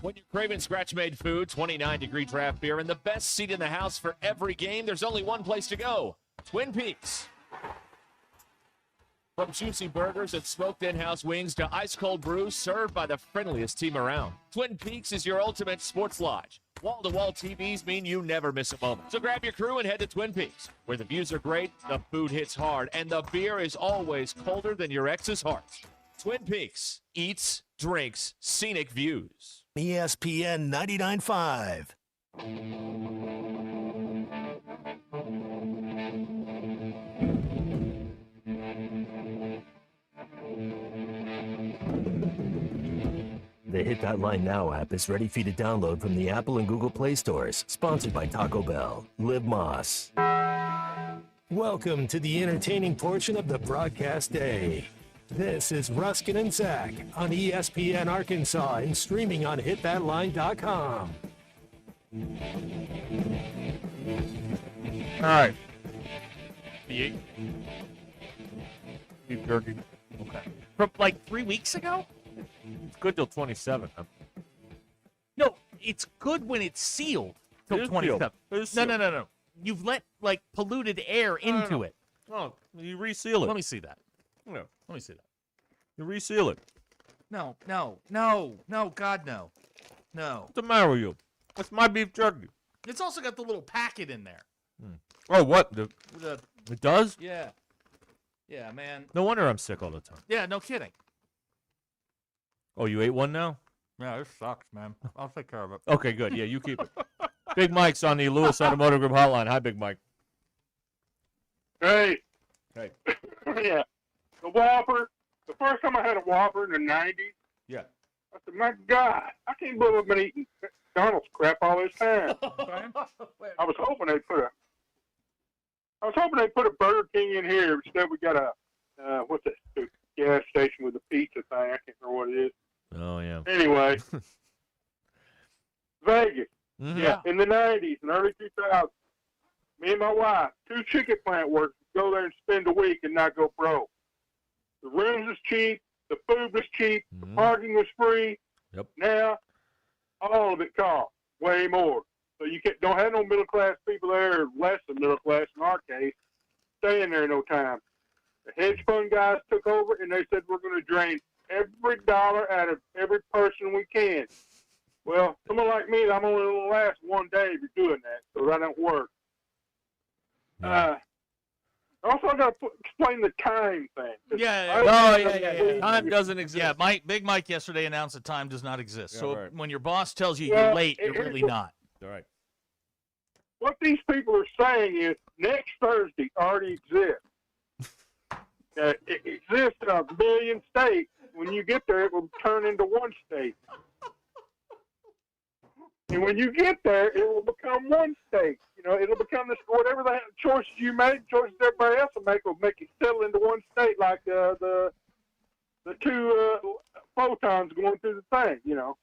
When you're craving scratch-made food, 29-degree draft beer, and the best seat in the house for every game, there's only one place to go. Twin Peaks. From juicy burgers and smoked in-house wings to ice-cold brews served by the friendliest team around, Twin Peaks is your ultimate sports lodge. Wall-to-wall TVs mean you never miss a moment. So grab your crew and head to Twin Peaks, where the views are great, the food hits hard, and the beer is always colder than your ex's heart. Twin Peaks. Eats, drinks, scenic views. ESPN 99.5. The Hit That Line Now app is ready for you to download from the Apple and Google Play stores. Sponsored by Taco Bell. Live Moss. Welcome to the entertaining portion of the broadcast day. This is Ruscin Zach on ESPN Arkansas and streaming on hitthatline.com. All right. Beef jerky. Okay. From like 3 weeks ago? It's good till 27. Huh? No, it's good when it's sealed till 27. No. You've let like polluted air into it. Oh, you reseal it. Let me see that. No. Let me see that. You reseal it. No, God, no. No. What's the matter with you? That's my beef jerky. It's also got the little packet in there. Oh, what? It does? Yeah. Yeah, man. No wonder I'm sick all the time. Yeah, no kidding. Oh, you ate one now? Yeah, this sucks, man. I'll take care of it. Okay, good. Yeah, you keep it. Big Mike's on the Lewis Automotive Group hotline. Hi, Big Mike. Hey. Hey. Yeah. The Whopper. The first time I had a Whopper in the 90s. Yeah. I said, my God, I can't believe I've been eating McDonald's crap all this time. I was hoping they'd put a Burger King in here. Instead, we got a what's that stupid gas station with a pizza thing? I can't remember what it is. Oh yeah. Anyway, Vegas. Mm-hmm. Yeah, in the 90s and early 2000s, me and my wife, 2 chicken plant workers, go there and spend a week and not go broke. The rooms was cheap, the food was cheap, the parking was free. Yep. Now, all of it costs way more. So you don't have no middle class people there, or less than middle class in our case, staying there no time. The hedge fund guys took over and they said we're going to drain every dollar out of every person we can. Well, someone like me, I'm only going to last one day if you're doing that, so that don't work. Also, I got to explain the time thing. Yeah. Time doesn't exist. Yeah, Big Mike yesterday announced that time does not exist. Yeah, so right. when your boss tells you you're late, you're really not. All right. What these people are saying is next Thursday already exists. It exists in a million states. When you get there, it will turn into one state. And when you get there, it will become one state. You know, it'll become this, whatever the choices you make, choices everybody else will make it settle into one state, like the 2 photons going through the thing. You know,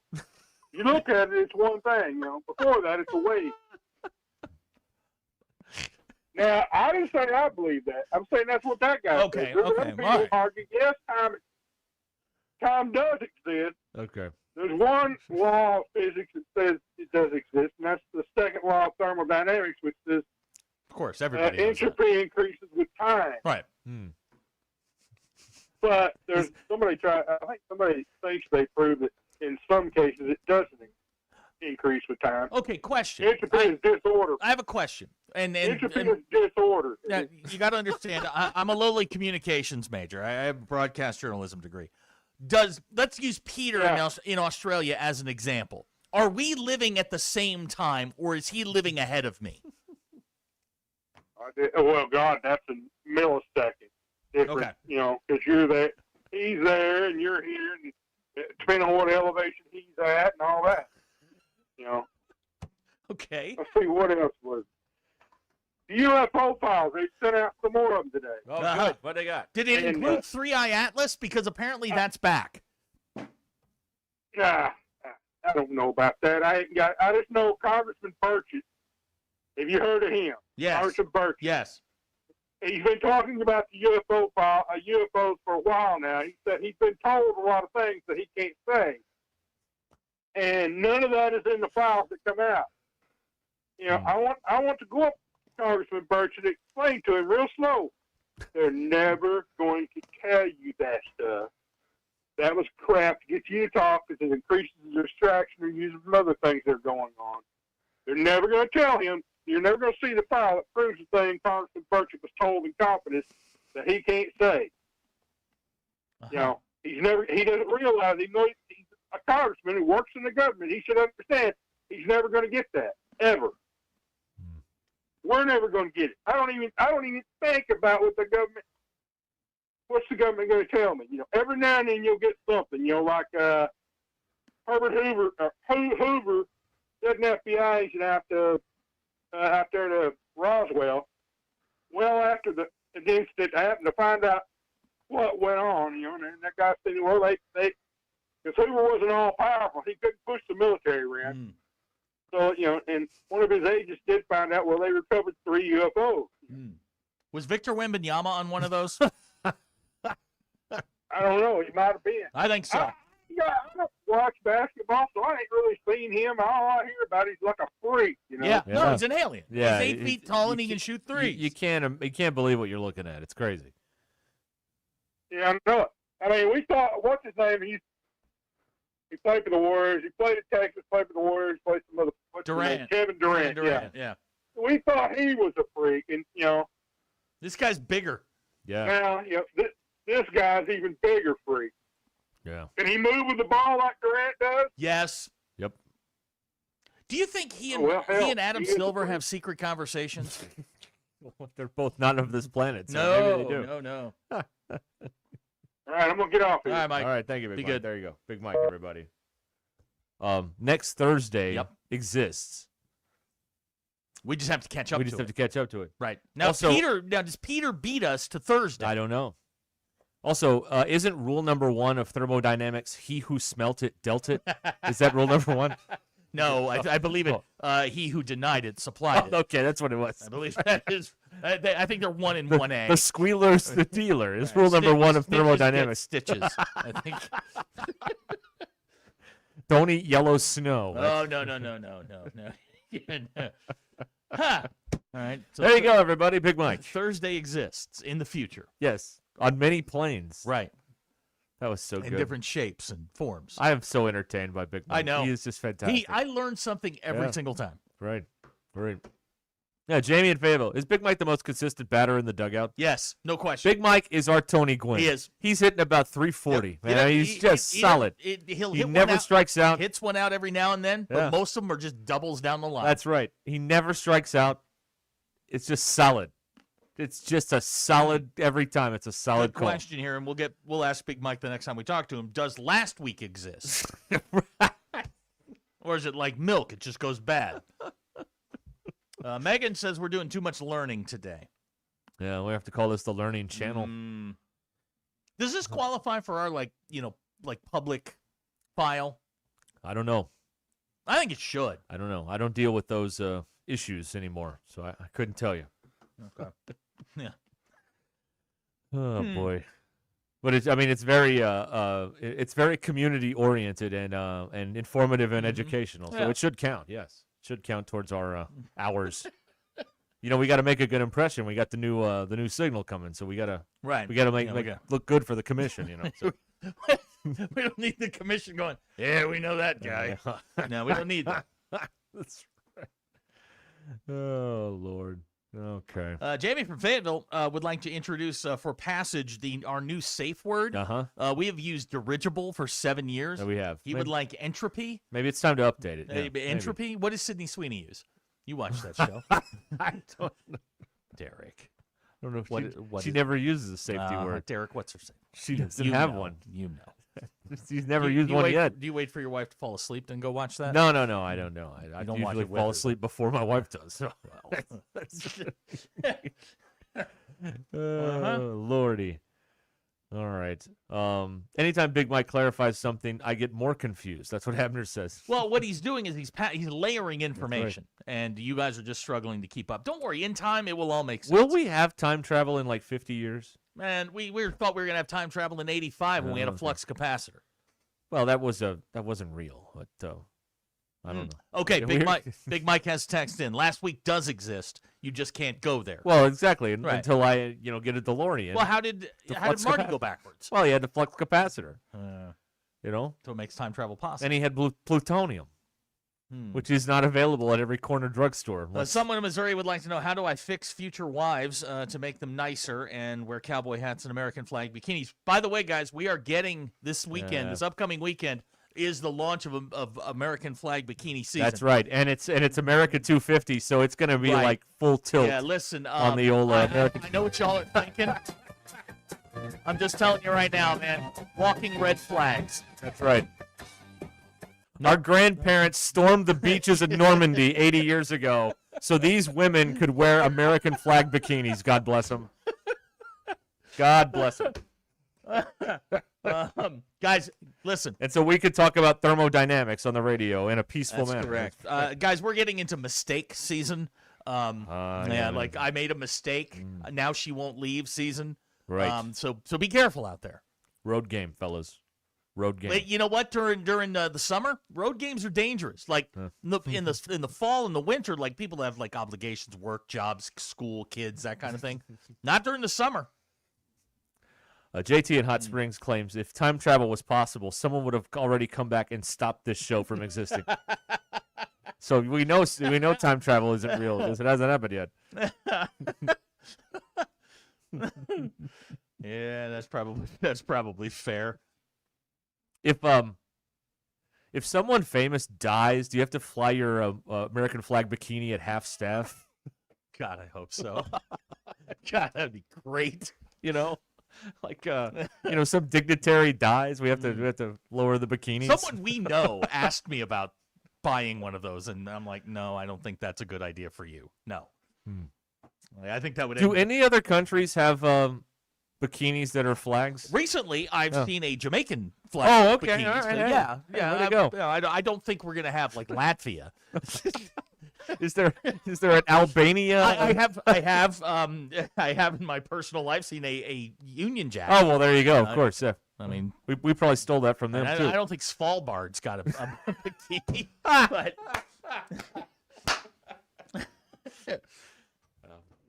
you look at it, it's one thing. You know, before that, it's a wave. Now, I didn't say I believe that. I'm saying that's what that guy said. There's other people argue, yes, time does exist. Okay. There's one law of physics that says it does exist, and that's the second law of thermodynamics, which says, of course, everybody knows entropy increases with time. Right. But there's somebody thinks they proved that in some cases it doesn't increase with time. Okay, question. Entropy is disorder. I have a question. Entropy is disorder. Now, you got to understand, I'm a lowly communications major. I have a broadcast journalism degree. Let's use Peter in Australia as an example. Are we living at the same time, or is he living ahead of me? Well, God, that's a millisecond difference. Okay. You know, because you're there, he's there, and you're here, and depending on what elevation he's at and all that. You know. Okay. Let's see what else was. The UFO files, they sent out some more of them today. Oh, good. What they got? Did it include 3i Atlas? Because apparently that's back. Nah, I don't know about that. I just know Congressman Burchett. Have you heard of him? Yes. Congressman Burchett. Yes. He's been talking about the UFOs for a while now. He said he's been told a lot of things that he can't say. And none of that is in the files that come out. You know, I want to go up to Congressman Burchett and explain to him real slow. They're never going to tell you that stuff. That was crap to get you to talk because it increases the distraction or uses some other things that are going on. They're never going to tell him. You're never going to see the file that proves the thing Congressman Burchett was told in confidence that he can't say. You know, he doesn't realize, even though he's a congressman who works in the government, he should understand he's never going to get that, ever. We're never going to get it. I don't even think about what's the government going to tell me? You know, every now and then you'll get something, you know, like Herbert Hoover, Hoover sent an FBI agent out there to Roswell. Well, after the incident, I happened to find out what went on, you know, and that guy said, well, because Hoover wasn't all powerful, he couldn't push the military around. So, you know, and one of his agents did find out, well, they recovered 3 UFOs. Was Victor Wembanyama on one of those? I don't know. He might have been. I think so. I don't watch basketball, so I ain't really seen him. All I hear about he's like a freak, you know. Yeah. No, he's an alien. Yeah, he's 8 feet tall and he can shoot threes. You can't believe what you're looking at. It's crazy. Yeah, I know it. I mean, we thought, what's his name? He played for the Warriors. He played at Texas, played for the Warriors, played some other. Durant. Kevin Durant. Yeah. We thought he was a freak, and, you know. This guy's bigger. Yeah. Now, you know, this guy's even bigger freak. Yeah. Can he move with the ball like Durant does? Yes. Yep. Do you think he and Adam Silver have secret conversations? They're both not of this planet. So no, maybe they do. No. All right, I'm going to get off here. All right, Mike. All right, thank you, Big Be Mike. good. There you go. Big Mike, everybody. Next Thursday exists. We just have to catch up We just have to catch up to it. Right. Now, Also, does Peter beat us to Thursday? I don't know. Also, isn't rule number 1 of thermodynamics, he who smelt it dealt it? Is that rule number 1? No, I believe it. He who denied it supplied it. Okay, that's what it was. I believe that is. I think they're 1 and 1A. The squealer's the dealer is rule number 1 of thermodynamics. Stitches, I think. Don't eat yellow snow. Oh, no. Yeah, no. Ha! All right. So there you go, everybody. Big Mike. Thursday exists in the future. Yes, on many planes. Right. That was so good. In different shapes and forms. I am so entertained by Big Mike. I know. He is just fantastic. I learn something every single time. Right. Yeah, Jamie and Fayetteville. Is Big Mike the most consistent batter in the dugout? Yes, no question. Big Mike is our Tony Gwynn. He is. He's hitting about 340. Yep. Man, he's just solid. He never strikes out. Hits one out every now and then, but most of them are just doubles down the line. That's right. He never strikes out. It's just solid. It's just a solid every time. It's a solid Good call. question here, and we'll ask Big Mike the next time we talk to him. Does last week exist? Or is it like milk? It just goes bad. Megan says we're doing too much learning today. Yeah, we have to call this the learning channel. Does this qualify for our like public file? I don't know. I think it should. I don't know. I don't deal with those issues anymore, so I couldn't tell you. Okay. Yeah. Oh boy. But it's very community oriented and informative and educational. So it should count. Yes, it should count towards our hours. You know, we got to make a good impression. We got the new signal coming, so we got to make it look good for the commission. You know, so. We don't need the commission going. Yeah, we know that guy. No, we don't need that. That's right. Oh Lord. Okay. Jamie from Fayetteville would like to introduce for passage our new safe word. We have used dirigible for 7 years. We have. He would like entropy. Maybe it's time to update it. Entropy? Maybe. What does Sydney Sweeney use? You watch that show. I don't know. Derek. I don't know. She never uses a safety word. Derek, what's her safe? She doesn't have one. You know. She's never used one yet. Do you wait for your wife to fall asleep and go watch that? No. I don't know. I don't usually watch it fall asleep before my wife does. So. Lordy. All right. Anytime Big Mike clarifies something, I get more confused. That's what Abner says. Well, what he's doing is he's layering information, and you guys are just struggling to keep up. Don't worry. In time, it will all make sense. Will we have time travel in like 50 years? Man, we thought we were gonna have time travel in '85 when we had a flux capacitor. Well, that wasn't real, but I don't know. Okay, Big Mike has text in. Last week does exist. You just can't go there. Well, exactly, Right. until I get a DeLorean. Well, how did Marty go backwards? Well, he had the flux capacitor. So it makes time travel possible. And he had plutonium, which is not available at every corner drugstore. Someone in Missouri would like to know, how do I fix future wives to make them nicer and wear cowboy hats and American flag bikinis? By the way, guys, we are getting this weekend, this upcoming weekend, is the launch of American flag bikini season. That's right, and it's America 250, so it's going to be like full tilt. Yeah, listen, on the old American. I know what y'all are thinking. I'm just telling you right now, man. Walking red flags. That's right. Our grandparents stormed the beaches of Normandy 80 years ago, so these women could wear American flag bikinis. God bless them. God bless them. Guys, listen. And so we could talk about thermodynamics on the radio in a peaceful manner. Correct. Guys, we're getting into mistake season. Like I made a mistake. Now she won't leave season. Right. So be careful out there. Road game, fellas. Road game. You know what? During the summer, road games are dangerous. Like in the fall and the winter, like people have like obligations, work, jobs, school, kids, that kind of thing. Not during the summer. JT in Hot Springs claims if time travel was possible, someone would have already come back and stopped this show from existing. So we know time travel isn't real because it hasn't happened yet. Yeah, that's probably fair. If someone famous dies, do you have to fly your American flag bikini at half staff? God, I hope so. God, that'd be great. Like some dignitary dies, we have to lower the bikinis. Someone we know asked me about buying one of those, and I'm like, no, I don't think that's a good idea for you. No. I think that would. Do any other countries have bikinis that are flags? Recently, I've seen a Jamaican flag. Oh, okay. Bikini. All right. So, yeah. Way to go. I don't think we're gonna have like Latvia. Is there an Albania? I have in my personal life seen a Union Jack. Oh well, there you go. Of course, yeah. I mean, we probably stole that from them too. I don't think Svalbard's got a bikini, but.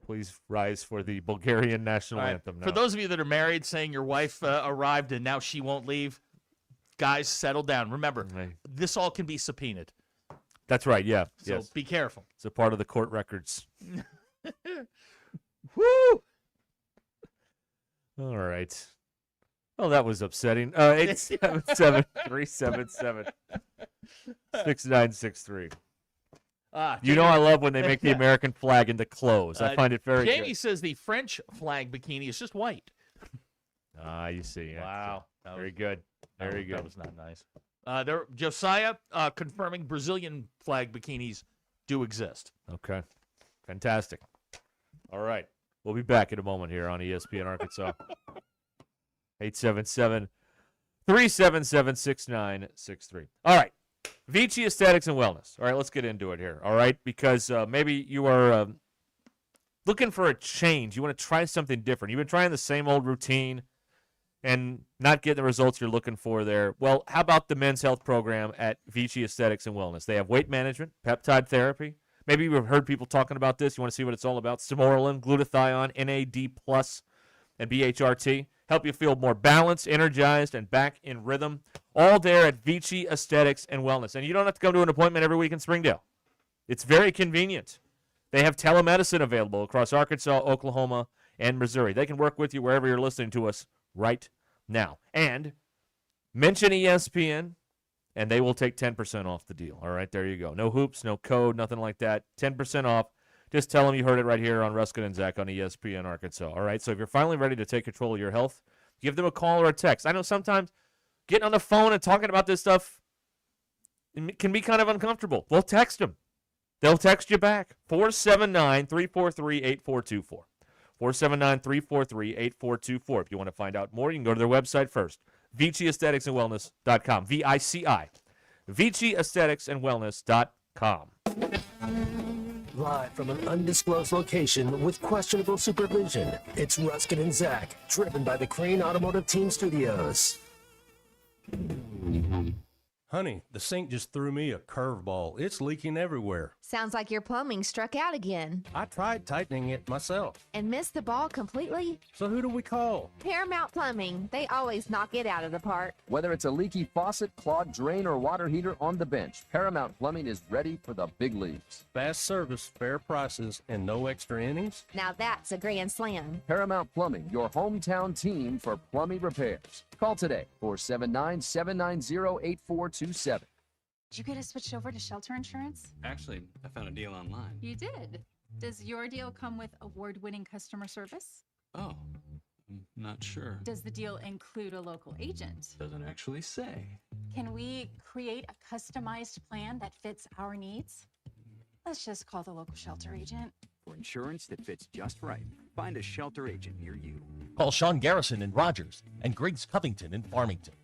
Please rise for the Bulgarian national anthem. Now. For those of you that are married, saying your wife arrived and now she won't leave, guys, settle down. Remember, this all can be subpoenaed. That's right, yeah. So be careful. It's a part of the court records. Woo! All right. Oh, that was upsetting. 877-377-6963. I love when they make the American flag into clothes. I find it very Jamie good. says the French flag bikini is just white. You see. Wow. Very good. Very good. That was not nice. Josiah confirming Brazilian flag bikinis do exist. Okay. Fantastic. All right. We'll be back in a moment here on ESPN Arkansas. 877-377-6963. All right. Vici Aesthetics and Wellness. All right, let's get into it here. All right, because maybe you are looking for a change. You want to try something different. You've been trying the same old routine and not getting the results you're looking for there. Well, how about the men's health program at Vici Aesthetics and Wellness? They have weight management, peptide therapy. Maybe you've heard people talking about this. You want to see what it's all about. Samorelin, glutathione, NAD+, and BHRT. Help you feel more balanced, energized, and back in rhythm. All there at Vici Aesthetics and Wellness. And you don't have to come to an appointment every week in Springdale. It's very convenient. They have telemedicine available across Arkansas, Oklahoma, and Missouri. They can work with you wherever you're listening to us right now. And mention ESPN, and they will take 10% off the deal. All right, there you go. No hoops, no code, nothing like that. 10% off. Just tell them you heard it right here on Ruscin and Zach on ESPN Arkansas. All right, so if you're finally ready to take control of your health, give them a call or a text. I know sometimes getting on the phone and talking about this stuff can be kind of uncomfortable. Well, text them. They'll text you back. 479-343-8424. 479-343-8424. If you want to find out more, you can go to their website first. ViciAestheticsandWellness.com. V-I-C-I. ViciAestheticsandWellness.com. Live from an undisclosed location with questionable supervision, it's Ruscin and Zach, driven by the Crane Automotive Team Studios. Honey, the sink just threw me a curveball. It's leaking everywhere. Sounds like your plumbing struck out again. I tried tightening it myself. And missed the ball completely? So who do we call? Paramount Plumbing. They always knock it out of the park. Whether it's a leaky faucet, clogged drain, or water heater on the bench, Paramount Plumbing is ready for the big leagues. Fast service, fair prices, and no extra innings? Now that's a grand slam. Paramount Plumbing, your hometown team for plumbing repairs. Call today, 479-790-8427. Did you get us switched over to shelter insurance? Actually, I found a deal online. You did. Does your deal come with award-winning customer service? Oh, I'm not sure. Does the deal include a local agent? Doesn't actually say. Can we create a customized plan that fits our needs? Let's just call the local shelter agent. For insurance that fits just right, find a shelter agent near you. Call Sean Garrison in Rogers and Griggs Covington in Farmington.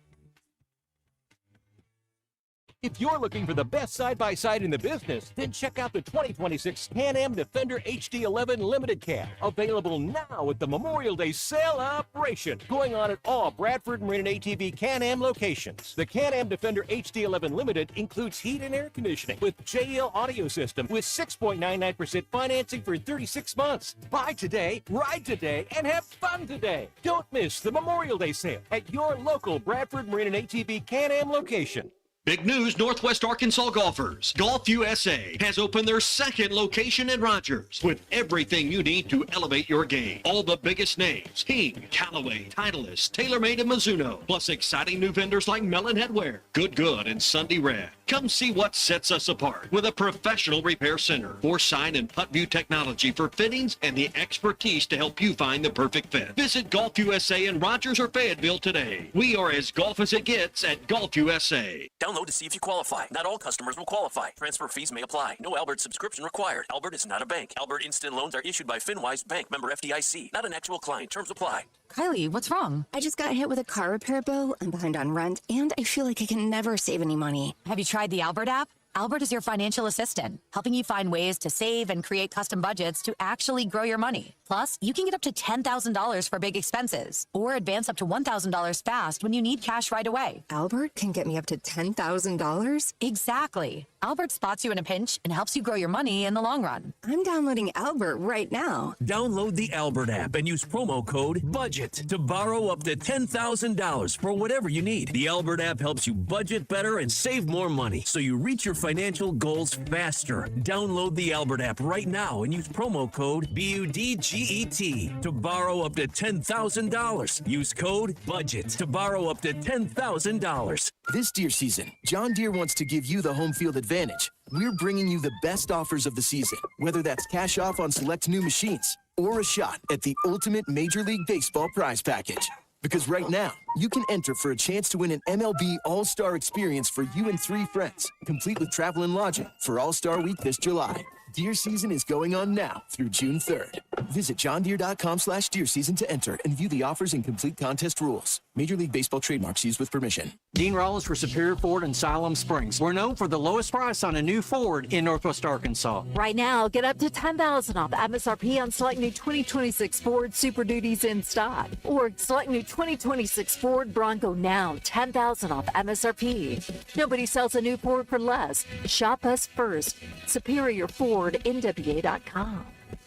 If you're looking for the best side-by-side in the business, then check out the 2026 Can-Am Defender HD11 Limited Cab. Available now at the Memorial Day celebration going on at all Bradford Marine and ATV Can-Am locations. The Can-Am Defender HD11 Limited includes heat and air conditioning with JL audio system with 6.99% financing for 36 months. Buy today, ride today, and have fun today. Don't miss the Memorial Day sale at your local Bradford Marine and ATV Can-Am location. Big news, Northwest Arkansas golfers. Golf USA has opened their second location in Rogers with everything you need to elevate your game. All the biggest names, King, Callaway, Titleist, TaylorMade, and Mizuno, plus exciting new vendors like Melon Headwear, Good Good, and Sunday Red. Come see what sets us apart with a professional repair center, Foresight and Putt View technology for fittings and the expertise to help you find the perfect fit. Visit Golf USA in Rogers or Fayetteville today. We are as golf as it gets at Golf USA. Download to see if you qualify. Not all customers will qualify. Transfer fees may apply. No Albert subscription required. Albert is not a bank. Albert Instant Loans are issued by FinWise Bank, member FDIC. Not an actual client. Terms apply. Kylie, what's wrong? I just got hit with a car repair bill. I'm behind on rent, and I feel like I can never save any money. Have you tried the Albert app? Albert is your financial assistant, helping you find ways to save and create custom budgets to actually grow your money. Plus, you can get up to $10,000 for big expenses or advance up to $1,000 fast when you need cash right away. Albert can get me up to $10,000? Exactly. Albert spots you in a pinch and helps you grow your money in the long run. I'm downloading Albert right now. Download the Albert app and use promo code BUDGET to borrow up to $10,000 for whatever you need. The Albert app helps you budget better and save more money so you reach your financial goals faster. Download the Albert app right now and use promo code BUDGET to borrow up to $10,000. Use code BUDGET to borrow up to $10,000. This deer season, John Deere wants to give you the home field advantage. We're bringing you the best offers of the season, whether that's cash off on select new machines or a shot at the ultimate Major League Baseball prize package. Because right now, you can enter for a chance to win an MLB All-Star experience for you and 3 friends, complete with travel and lodging for All-Star Week this July. Deer season is going on now through June 3rd. Visit johndeere.com/deer season to enter and view the offers and complete contest rules. Major League Baseball trademarks used with permission. Dean Rawls for Superior Ford in Siloam Springs. We're known for the lowest price on a new Ford in Northwest Arkansas. Right now, get up to $10,000 off MSRP on select new 2026 Ford Super Duties in stock. Or select new 2026 Ford Bronco now, $10,000 off MSRP. Nobody sells a new Ford for less. Shop us first. Superior Ford. NWA.com.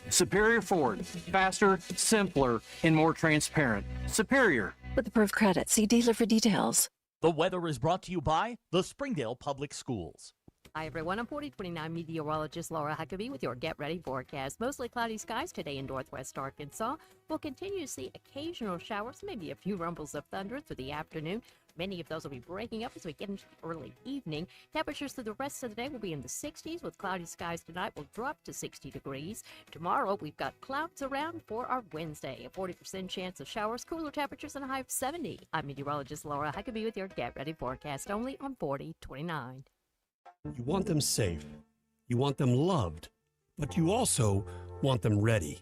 Superior Ford. Faster, simpler, and more transparent. Superior. With approved credit. See dealer for details. The weather is brought to you by the Springdale Public Schools. Hi, everyone. I'm 4029 meteorologist Laura Huckabee with your Get Ready forecast. Mostly cloudy skies today in northwest Arkansas. We'll continue to see occasional showers, maybe a few rumbles of thunder through the afternoon. Many of those will be breaking up as we get into the early evening. Temperatures through the rest of the day will be in the 60s, with cloudy skies tonight will drop to 60 degrees. Tomorrow, we've got clouds around for our Wednesday. A 40% chance of showers, cooler temperatures, and a high of 70. I'm meteorologist Laura Huckabee with your Get Ready forecast, only on 4029. You want them safe, you want them loved, but you also want them ready.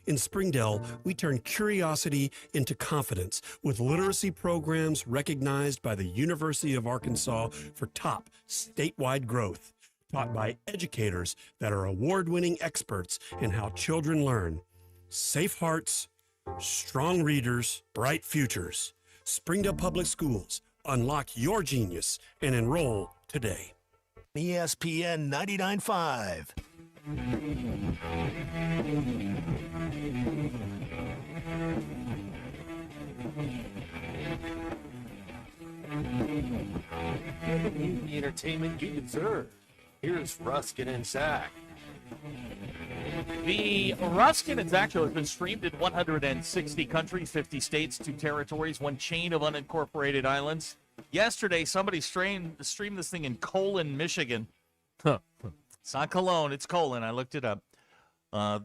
In Springdale, we turn curiosity into confidence with literacy programs recognized by the University of Arkansas for top statewide growth, taught by educators that are award-winning experts in how children learn. Safe hearts, strong readers, bright futures. Springdale Public Schools, Unlock your genius and enroll today. ESPN 99.5. The entertainment you deserve. Here's Ruscin and Zach. The Ruscin and Zach show has been streamed in 160 countries, 50 states, 2 territories, 1 chain of unincorporated islands. Yesterday, somebody streamed this thing in Colon, Michigan. Huh. It's not Cologne, it's Colon. I looked it up. Forgot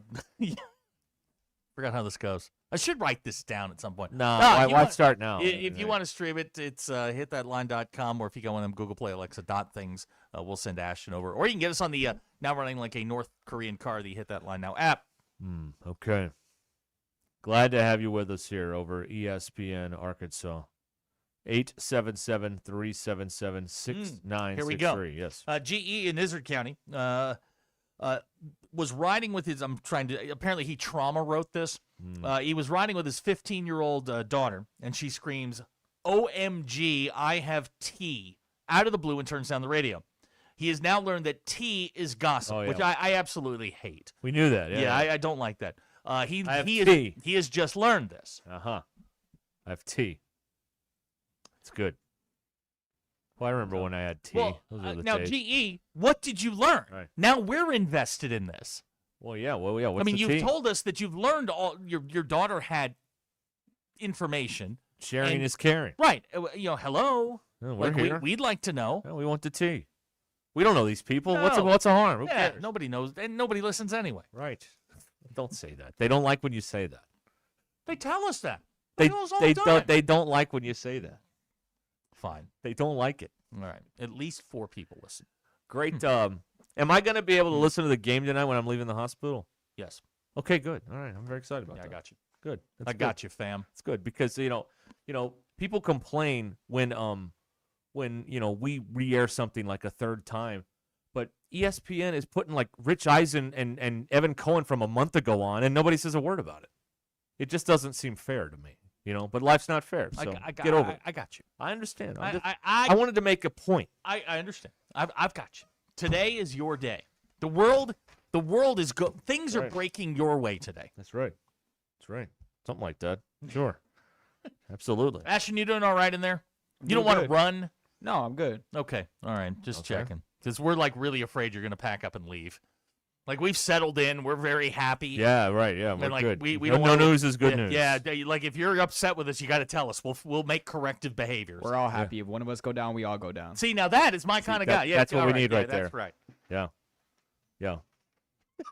how this goes. I should write this down at some point. No, why start now? If you want to stream it, it's hitthatline.com, or if you go on them Google Play Alexa things, we'll send Ashton over. Or you can get us on the now running like a North Korean car, the Hit That Line Now app. Okay. Glad to have you with us here over ESPN Arkansas. 877-377-6963. Here we go. Yes. GE in Izard County was riding with his, apparently he trauma wrote this. He was riding with his 15-year-old daughter, and she screams, "OMG, I have tea," out of the blue and turns down the radio. He has now learned that tea is gossip, which I absolutely hate. We knew that. Yeah, I don't like that. He has just learned this. I have tea. It's good. Well, I remember when I had tea. Well, Those were the now, days. GE, what did you learn? Right. Now we're invested in this. Well, yeah. What's I mean, the you've tea? told us that you've learned all your daughter had information. Sharing is caring. Right. Hello. Yeah, we're here. We'd like to know. Yeah, we want the tea. We don't know these people. No. What's a harm? Who Yeah, cares? nobody knows, and nobody listens anyway. Right. Don't say that. They don't like when you say that. They tell us that. They tell us all the time. they don't like when you say that. Fine. They don't like it. All right. At least 4 people listen. Great. Am I going to be able to listen to the game tonight when I'm leaving the hospital? Yes. Okay, good. All right. I'm very excited about that. I got you. Good. I got you, fam. It's good because people complain when we re-air something like a third time, but ESPN is putting like Rich Eisen and Evan Cohen from a month ago on, and nobody says a word about it. It just doesn't seem fair to me, But life's not fair, so get over it. I got you. I understand. I wanted to make a point. I understand. I've got you. Today is your day. The world is good. Things are breaking your way today. That's right. Something like that. Sure. Absolutely. Ashton, you doing all right in there? You don't want to run? No, I'm good. Okay. All right. Just checking. Because we're like really afraid you're going to pack up and leave. Like we've settled in. We're very happy. Yeah, right. Yeah, we're like, good. We No don't wanna, news is good news. Yeah, like if you're upset with us, you got to tell us. We'll make corrective behaviors. We're all happy. If one of us go down, we all go down. See, now that is my kind of guy. Yeah, that's what we need right there. there. That's right. Yeah.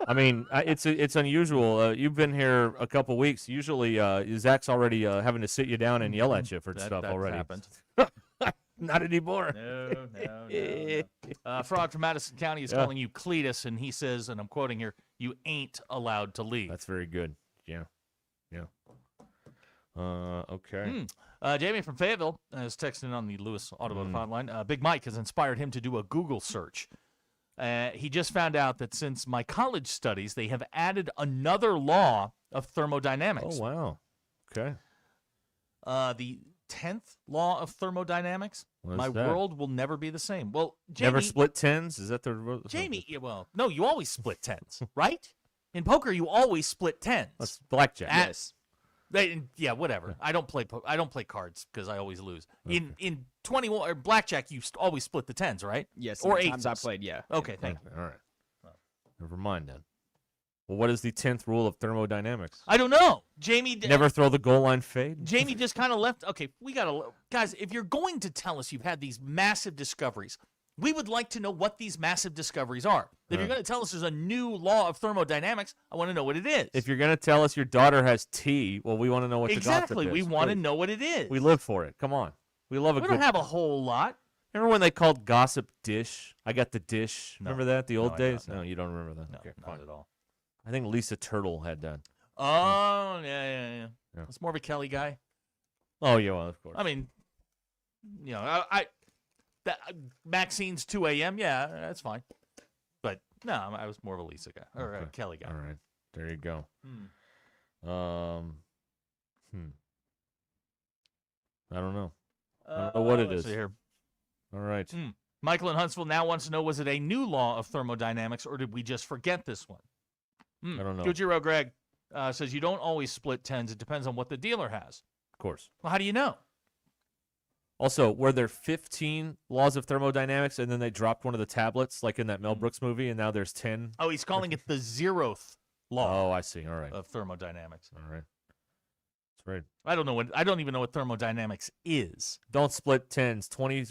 I mean, it's unusual. You've been here a couple weeks. Usually, Zach's already having to sit you down and yell at you for stuff already. Happened. Not anymore. No. Frog from Madison County is calling you Cletus, and he says, and I'm quoting here, "You ain't allowed to leave." That's very good. Yeah. Okay. Jamie from Fayetteville is texting on the Lewis Automotive Hotline. Big Mike has inspired him to do a Google search. He just found out that since my college studies, they have added another law of thermodynamics. Oh, wow. Okay. The 10th law of thermodynamics. My world will never be the same. Well, Jamie, never split tens? Is that the Jamie? No, you always split tens, right? In poker, you always split tens. That's blackjack. Yes. Yeah, whatever. I don't play cards because I always lose. Okay. In 21 or blackjack, you always split the tens, right? Yes. Or times I eights. played, yeah. Okay, thank you. All right. Never mind then. Well, what is the 10th rule of thermodynamics? I don't know. Jamie never throw the goal line fade. Jamie just kind of left. Okay, we gotta guys. If you're going to tell us you've had these massive discoveries, we would like to know what these massive discoveries are. If you're going to tell us there's a new law of thermodynamics, I want to know what it is. If you're going to tell us your daughter has tea, well, we want to know what the gossip exactly. is. We want to know what it is. We live for it. Come on. We love a good. We don't have a whole lot. Remember when they called gossip dish? I got the dish. No. Remember that? The old days? No, you don't remember that? No, okay, not at all. I think Lisa Turtle had that. Oh, yeah. It's more of a Kelly guy. Oh, yeah, well, of course. I mean, Maxine's 2 a.m., yeah, that's fine. But, no, I was more of a Lisa guy, or a Kelly guy. All right. There you go. I don't know. I don't know what it let's is. see here. All right. Michael in Huntsville now wants to know, was it a new law of thermodynamics, or did we just forget this one? I don't know. Kujiro Greg says you don't always split tens. It depends on what the dealer has. Of course. Well, how do you know? Also, were there 15 laws of thermodynamics, and then they dropped one of the tablets, like in that Mel Brooks movie, and now there's 10? Oh, he's calling it the 0th law. Oh, I see. All right. Of thermodynamics. All right. That's right. I don't even know what thermodynamics is. Don't split tens. 20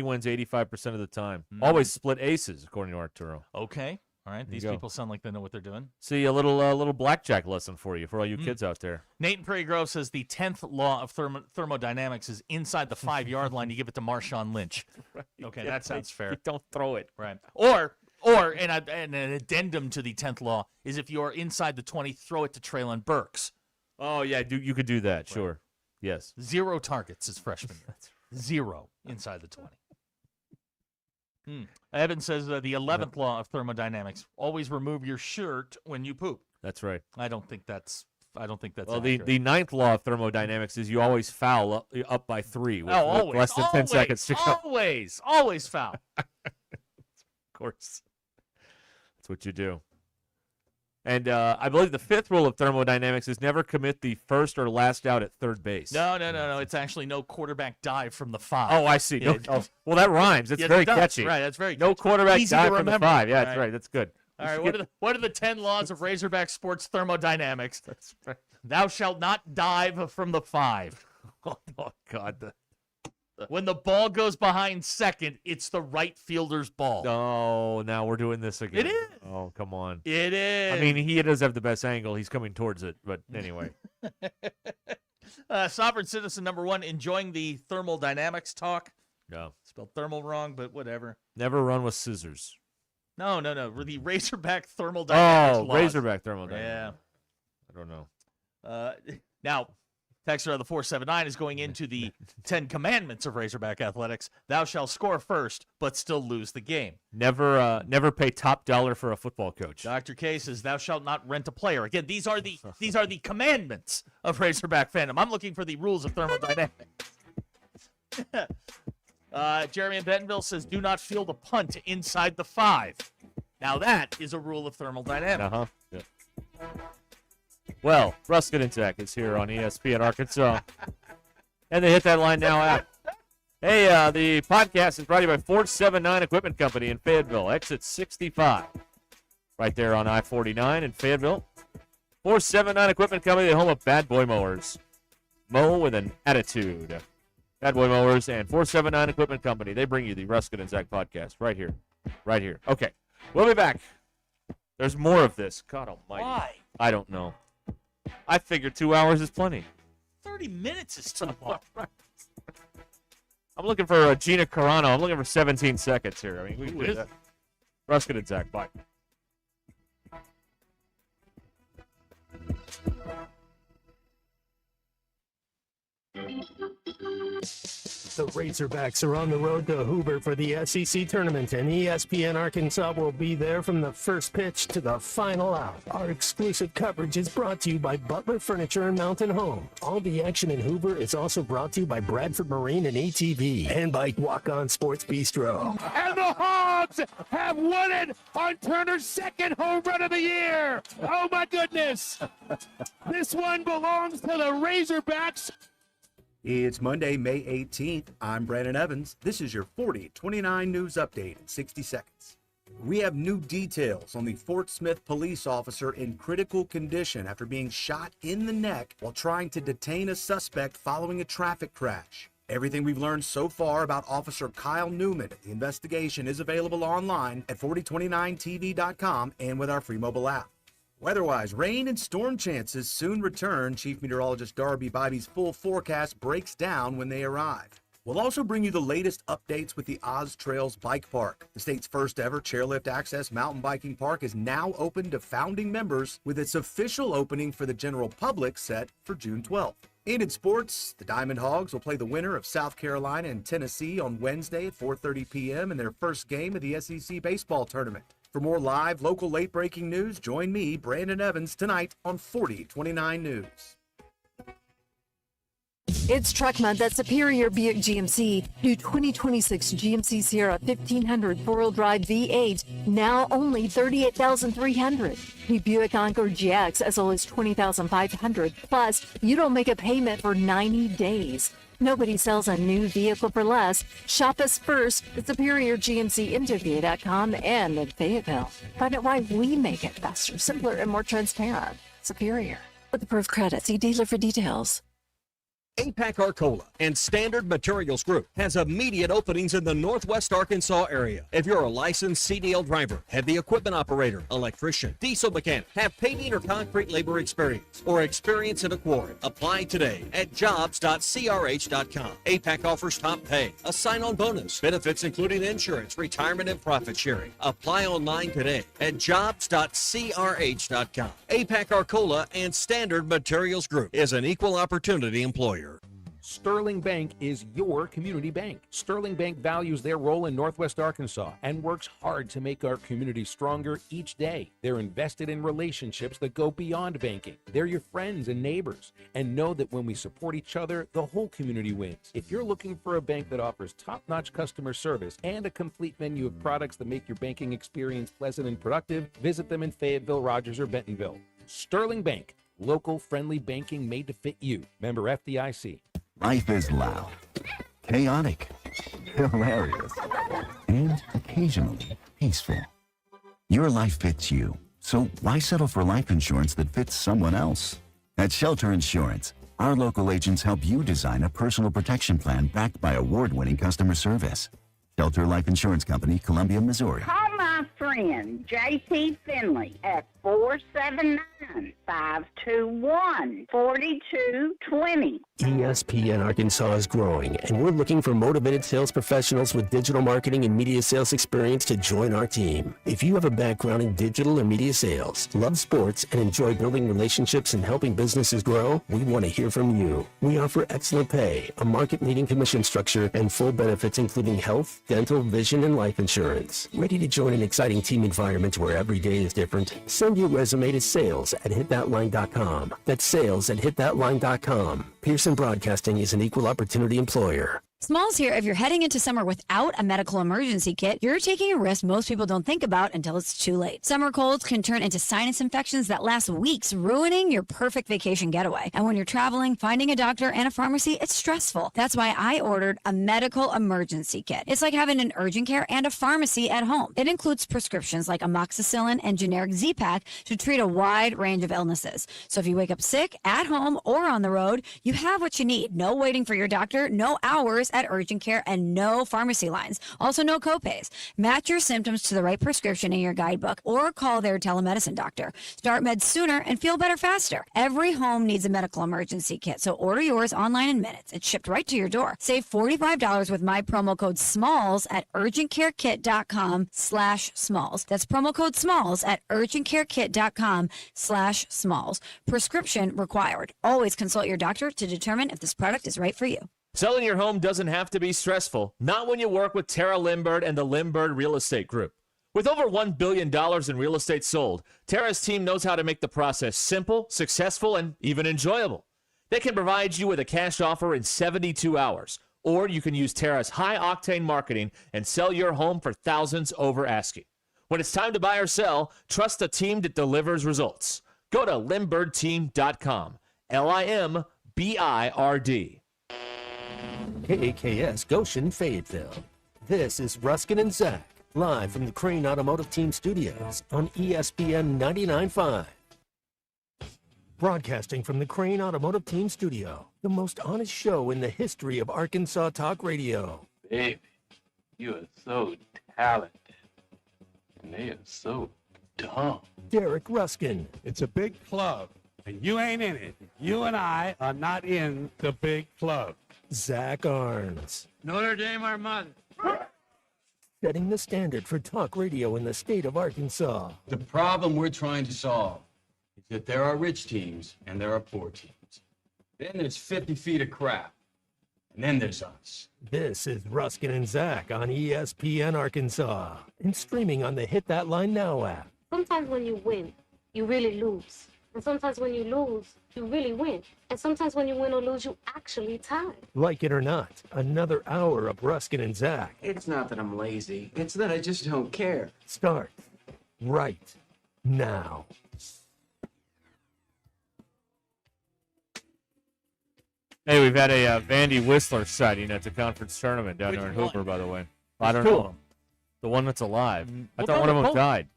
wins 85% of the time. Always split aces, according to Arturo. Okay. All right. These people sound like they know what they're doing. See, a little blackjack lesson for you, for all you kids out there. Nate in Prairie Grove says the 10th law of thermodynamics is inside the 5-yard line. You give it to Marshawn Lynch. Right. Okay, that sounds fair. You don't throw it. Right. Or an addendum to the 10th law is if you're inside the 20, throw it to Traylon Burks. Oh, yeah, you could do that, sure. Yes. 0 targets his freshman year. 0 inside the 20. Evan says the 11th law of thermodynamics: always remove your shirt when you poop. That's right. I don't think that's. Well, the 9th law of thermodynamics is you always foul up by 3 with always, less than 10 seconds to go. Always foul. Of course. That's what you do. And I believe the 5th rule of thermodynamics is never commit the first or last out at third base. No. It's actually no quarterback dive from the 5. Oh, I see. Yeah, well, that rhymes. It's very catchy. Right, that's very No catchy. quarterback Easy dive to from the remember. 5. Yeah, that's right. That's good. All right, what are the 10 laws of Razorback sports thermodynamics? That's right. Thou shalt not dive from the 5. Oh God. When the ball goes behind second, it's the right fielder's ball. Oh, now we're doing this again. It is. Oh, come on. It is. I mean, he does have the best angle. He's coming towards it, but anyway. Sovereign Citizen number 1, enjoying the thermal dynamics talk. No. Spelled thermal wrong, but whatever. Never run with scissors. No. The Razorback thermal dynamics laws. Razorback thermodynamics. Yeah. I don't know. Now, texter of the 479 is going into the 10 commandments of Razorback athletics. Thou shalt score first, but still lose the game. Never pay top dollar for a football coach. Dr. K says, thou shalt not rent a player. Again, these are the commandments of Razorback fandom. I'm looking for the rules of thermodynamics. Jeremy in Bentonville says, do not field a punt inside the 5. Now that is a rule of thermodynamics. Yeah. Well, Ruscin Zach is here on ESPN Arkansas. And they hit that line now out. Hey, the podcast is brought to you by 479 Equipment Company in Fayetteville, exit 65. Right there on I-49 in Fayetteville. 479 Equipment Company, the home of Bad Boy Mowers. Mow with an attitude. Bad Boy Mowers and 479 Equipment Company. They bring you the Ruscin Zach podcast right here. Right here. Okay. We'll be back. There's more of this. God almighty. Why? I don't know. I figure 2 hours is plenty. 30 minutes is too long. I'm looking for Gina Carano. I'm looking for 17 seconds here. I mean, we can do that. Ruscin and Zach. Bye. The Razorbacks are on the road to Hoover for the SEC tournament, and ESPN Arkansas will be there from the first pitch to the final out. Our exclusive coverage is brought to you by Butler Furniture and Mountain Home. All the action in Hoover is also brought to you by Bradford Marine and ATV, and by Walk On Sports Bistro. And the Hogs have won it on Turner's second home run of the year. Oh, my goodness. This one belongs to the Razorbacks. It's Monday, May 18th. I'm Brandon Evans. This is your 4029 News Update in 60 seconds. We have new details on the Fort Smith police officer in critical condition after being shot in the neck while trying to detain a suspect following a traffic crash. Everything we've learned so far about Officer Kyle Newman, the investigation is available online at 4029tv.com and with our free mobile app. Weather-wise, rain and storm chances soon return. Chief Meteorologist Darby Bybie's full forecast breaks down when they arrive. We'll also bring you the latest updates with the Oz Trails Bike Park. The state's first ever chairlift access mountain biking park is now open to founding members, with its official opening for the general public set for June 12th. And in sports, the Diamond Hogs will play the winner of South Carolina and Tennessee on Wednesday at 4:30 p.m. in their first game of the SEC baseball tournament. For more live, local, late-breaking news, join me, Brandon Evans, tonight on 4029 News. It's Truck Month at Superior Buick GMC. New 2026 GMC Sierra 1500 4-wheel drive V8, now only $38,300. New Buick Encore GX as low as $20,500. Plus, you don't make a payment for 90 days. Nobody sells a new vehicle for less. Shop us first at SuperiorGMCinterview.com and in Fayetteville. Find out why we make it faster, simpler, and more transparent. Superior. With approved credit, see dealer for details. APAC Arcola and Standard Materials Group has immediate openings in the Northwest Arkansas area. If you're a licensed CDL driver, heavy equipment operator, electrician, diesel mechanic, have painting or concrete labor experience, or experience in a quarry, apply today at jobs.crh.com. APAC offers top pay, a sign-on bonus, benefits including insurance, retirement, and profit sharing. Apply online today at jobs.crh.com. APAC Arcola and Standard Materials Group is an equal opportunity employer. Sterling Bank is your community bank. Sterling Bank values their role in Northwest Arkansas and works hard to make our community stronger each day. They're invested in relationships that go beyond banking. They're your friends and neighbors, and know that when we support each other, the whole community wins. If you're looking for a bank that offers top-notch customer service and a complete menu of products that make your banking experience pleasant and productive, visit them in Fayetteville, Rogers, or Bentonville. Sterling Bank, local friendly banking made to fit you. Member FDIC. Life is loud, chaotic, hilarious, and occasionally peaceful. Your life fits you, so why settle for life insurance that fits someone else? At Shelter Insurance, our local agents help you design a personal protection plan backed by award-winning customer service. Shelter Life Insurance Company, Columbia, Missouri. Call my friend J.P. Finley at 479-521-4220. ESPN Arkansas is growing, and we're looking for motivated sales professionals with digital marketing and media sales experience to join our team. If you have a background in digital or media sales, love sports, and enjoy building relationships and helping businesses grow, we want to hear from you. We offer excellent pay, a market-leading commission structure, and full benefits including health, dental, vision, and life insurance. Ready to join an exciting team environment where every day is different? Send your resume to sales@hitthatline.com. That's sales@hitthatline.com. Pearson Broadcasting is an equal opportunity employer. Smalls here. If you're heading into summer without a medical emergency kit, you're taking a risk most people don't think about until it's too late. Summer colds can turn into sinus infections that last weeks, ruining your perfect vacation getaway. And when you're traveling, finding a doctor and a pharmacy, it's stressful. That's why I ordered a medical emergency kit. It's like having an urgent care and a pharmacy at home. It includes prescriptions like amoxicillin and generic Z-Pak to treat a wide range of illnesses. So if you wake up sick, at home, or on the road, you have what you need. No waiting for your doctor, no hours at urgent care, and no pharmacy lines. Also, no copays. Match your symptoms to the right prescription in your guidebook or call their telemedicine doctor. Start meds sooner and feel better faster. Every home needs a medical emergency kit, so order yours online in minutes. It's shipped right to your door. Save $45 with my promo code SMALLS at urgentcarekit.com/smalls. That's promo code SMALLS at urgentcarekit.com/smalls. Prescription required. Always consult your doctor to determine if this product is right for you. Selling your home doesn't have to be stressful. Not when you work with Tara Lindbergh and the Lindbergh Real Estate Group. With over $1 billion in real estate sold, Tara's team knows how to make the process simple, successful, and even enjoyable. They can provide you with a cash offer in 72 hours, or you can use Tara's high-octane marketing and sell your home for thousands over asking. When it's time to buy or sell, trust a team that delivers results. Go to LindberghTeam.com. LIMBIRD. KAKS Goshen, Fayetteville. This is Ruscin and Zach, live from the Crane Automotive Team Studios on ESPN 99.5. Broadcasting from the Crane Automotive Team Studio, the most honest show in the history of Arkansas Talk Radio. Baby, you are so talented, and they are so dumb. Derek Ruskin. It's a big club, and you ain't in it. You and I are not in the big club. Zach Arns. Notre Dame, our mother. Setting the standard for talk radio in the state of Arkansas. The problem we're trying to solve is that there are rich teams and there are poor teams. Then there's 50 feet of crap. And then there's us. This is Ruskin and Zach on ESPN Arkansas and streaming on the Hit That Line Now app. Sometimes when you win, you really lose. And sometimes when you lose, you really win. And sometimes when you win or lose, you actually tie. Like it or not, another hour of Ruscin and Zach. It's not that I'm lazy. It's that I just don't care. Start right now. Hey, we've had a Vandy Whistler sighting at the conference tournament down there in Hooper, by the way. I don't know. The one that's alive. I thought one of them died.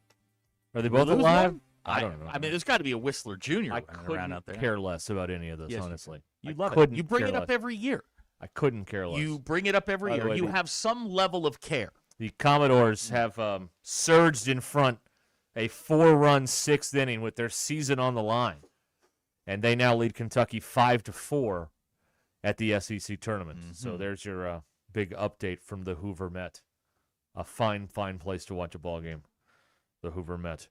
Are they both alive? I don't know. I mean, there's got to be a Whistler Jr. I running around out there. couldn't care less about any of this, Yes, honestly. You I love it. couldn't You bring care it up less. every year. I couldn't care less. You bring it up every By the year. way, You the- have some level of care. The Commodores have surged in front a 4-run 6th inning with their season on the line. And they now lead Kentucky 5-4 at the SEC tournament. So there's your big update from the Hoover Met. A fine, fine place to watch a ball game, the Hoover Met.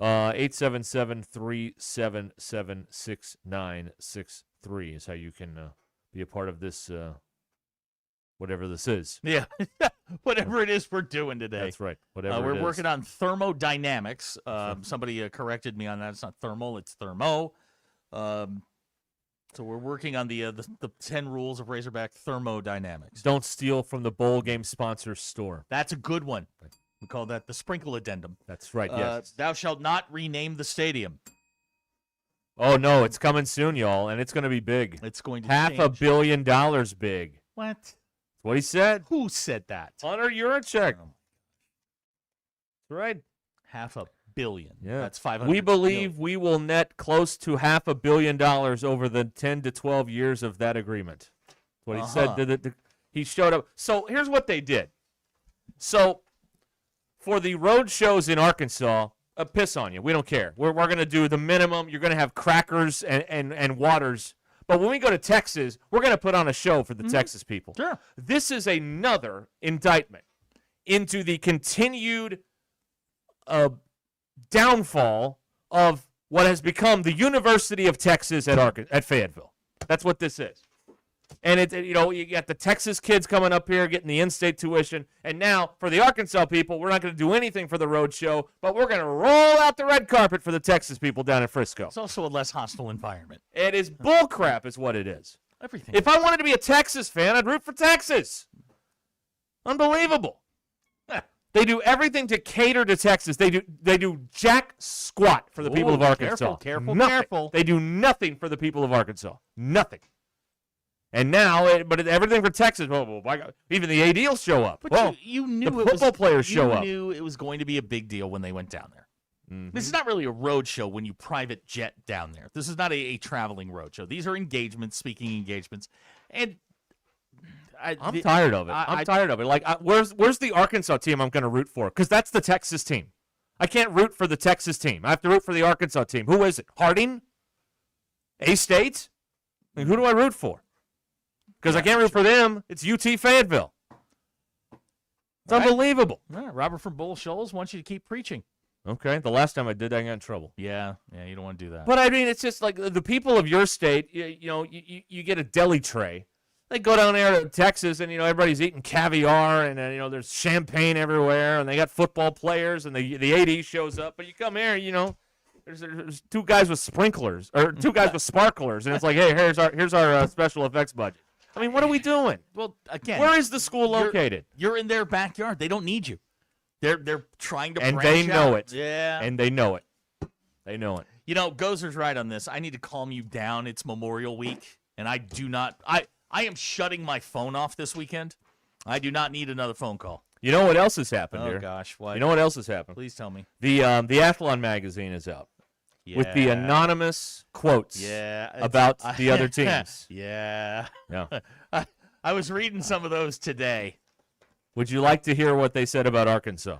877-377-6963 is how you can be a part of this, whatever this is. Yeah, whatever it is we're doing today. That's right. Whatever we're it is. working on thermodynamics. Somebody corrected me on that. It's not thermal, it's thermo. So we're working on the 10 rules of Razorback thermodynamics. Don't steal from the bowl game sponsor store. That's a good one. We call that the sprinkle addendum. That's right, yes. Thou shalt not rename the stadium. Oh, no, it's coming soon, y'all, and it's going to be big. It's going to $500 million big. What? That's what he said. Who said that? Hunter Yurachek. That's right. $500 million. Yeah. That's 500. We believe we will net close to $500 million over the 10 to 12 years of that agreement. That's what he said. He showed up. So here's what they did. So for the road shows in Arkansas, piss on you. We don't care. We're going to do the minimum. You're going to have crackers and waters. But when we go to Texas, we're going to put on a show for the Texas people. Sure. This is another indictment into the continued downfall of what has become the University of Texas at Fayetteville. That's what this is. And you got the Texas kids coming up here getting the in-state tuition, and now for the Arkansas people, we're not going to do anything for the road show, but we're going to roll out the red carpet for the Texas people down in Frisco. It's also a less hostile environment. It is bullcrap, is what it is. Everything. If I wanted to be a Texas fan, I'd root for Texas. Unbelievable. They do everything to cater to Texas. They do jack squat for the people of Arkansas. Careful. They do nothing for the people of Arkansas. Nothing. And now, but everything for Texas. Well, my God, even the AD will show up. But you knew the football players show up. You knew it was going to be a big deal when they went down there. This is not really a road show when you private jet down there. This is not a traveling road show. These are engagements, speaking engagements, and I'm tired of it. I'm tired of it. Like, where's the Arkansas team I'm going to root for? Because that's the Texas team. I can't root for the Texas team. I have to root for the Arkansas team. Who is it? Harding? A-State? I mean, who do I root for? Because I can't root for them. It's UT Fayetteville. It's unbelievable. Yeah, Robert from Bull Shoals wants you to keep preaching. Okay, the last time I did that, I got in trouble. Yeah, you don't want to do that. But I mean, it's just like the people of your state. You get a deli tray. They go down there to Texas, and everybody's eating caviar, and there's champagne everywhere, and they got football players, and the AD shows up. But you come here, there's two guys with sprinklers or two guys with sparklers, and it's like, hey, here's our special effects budget. I mean, what are we doing? Well, again, where is the school located? You're in their backyard. They don't need you. They're trying to and branch they know out. it. Yeah, and they know it. They know it. Gozer's right on this. I need to calm you down. It's Memorial Week, and I do not. I am shutting my phone off this weekend. I do not need another phone call. You know what else has happened here? Oh gosh, what? You know what else has happened? Please tell me. The Athlon magazine is out. Yeah. With the anonymous quotes about the other teams. Yeah. I was reading some of those today. Would you like to hear what they said about Arkansas?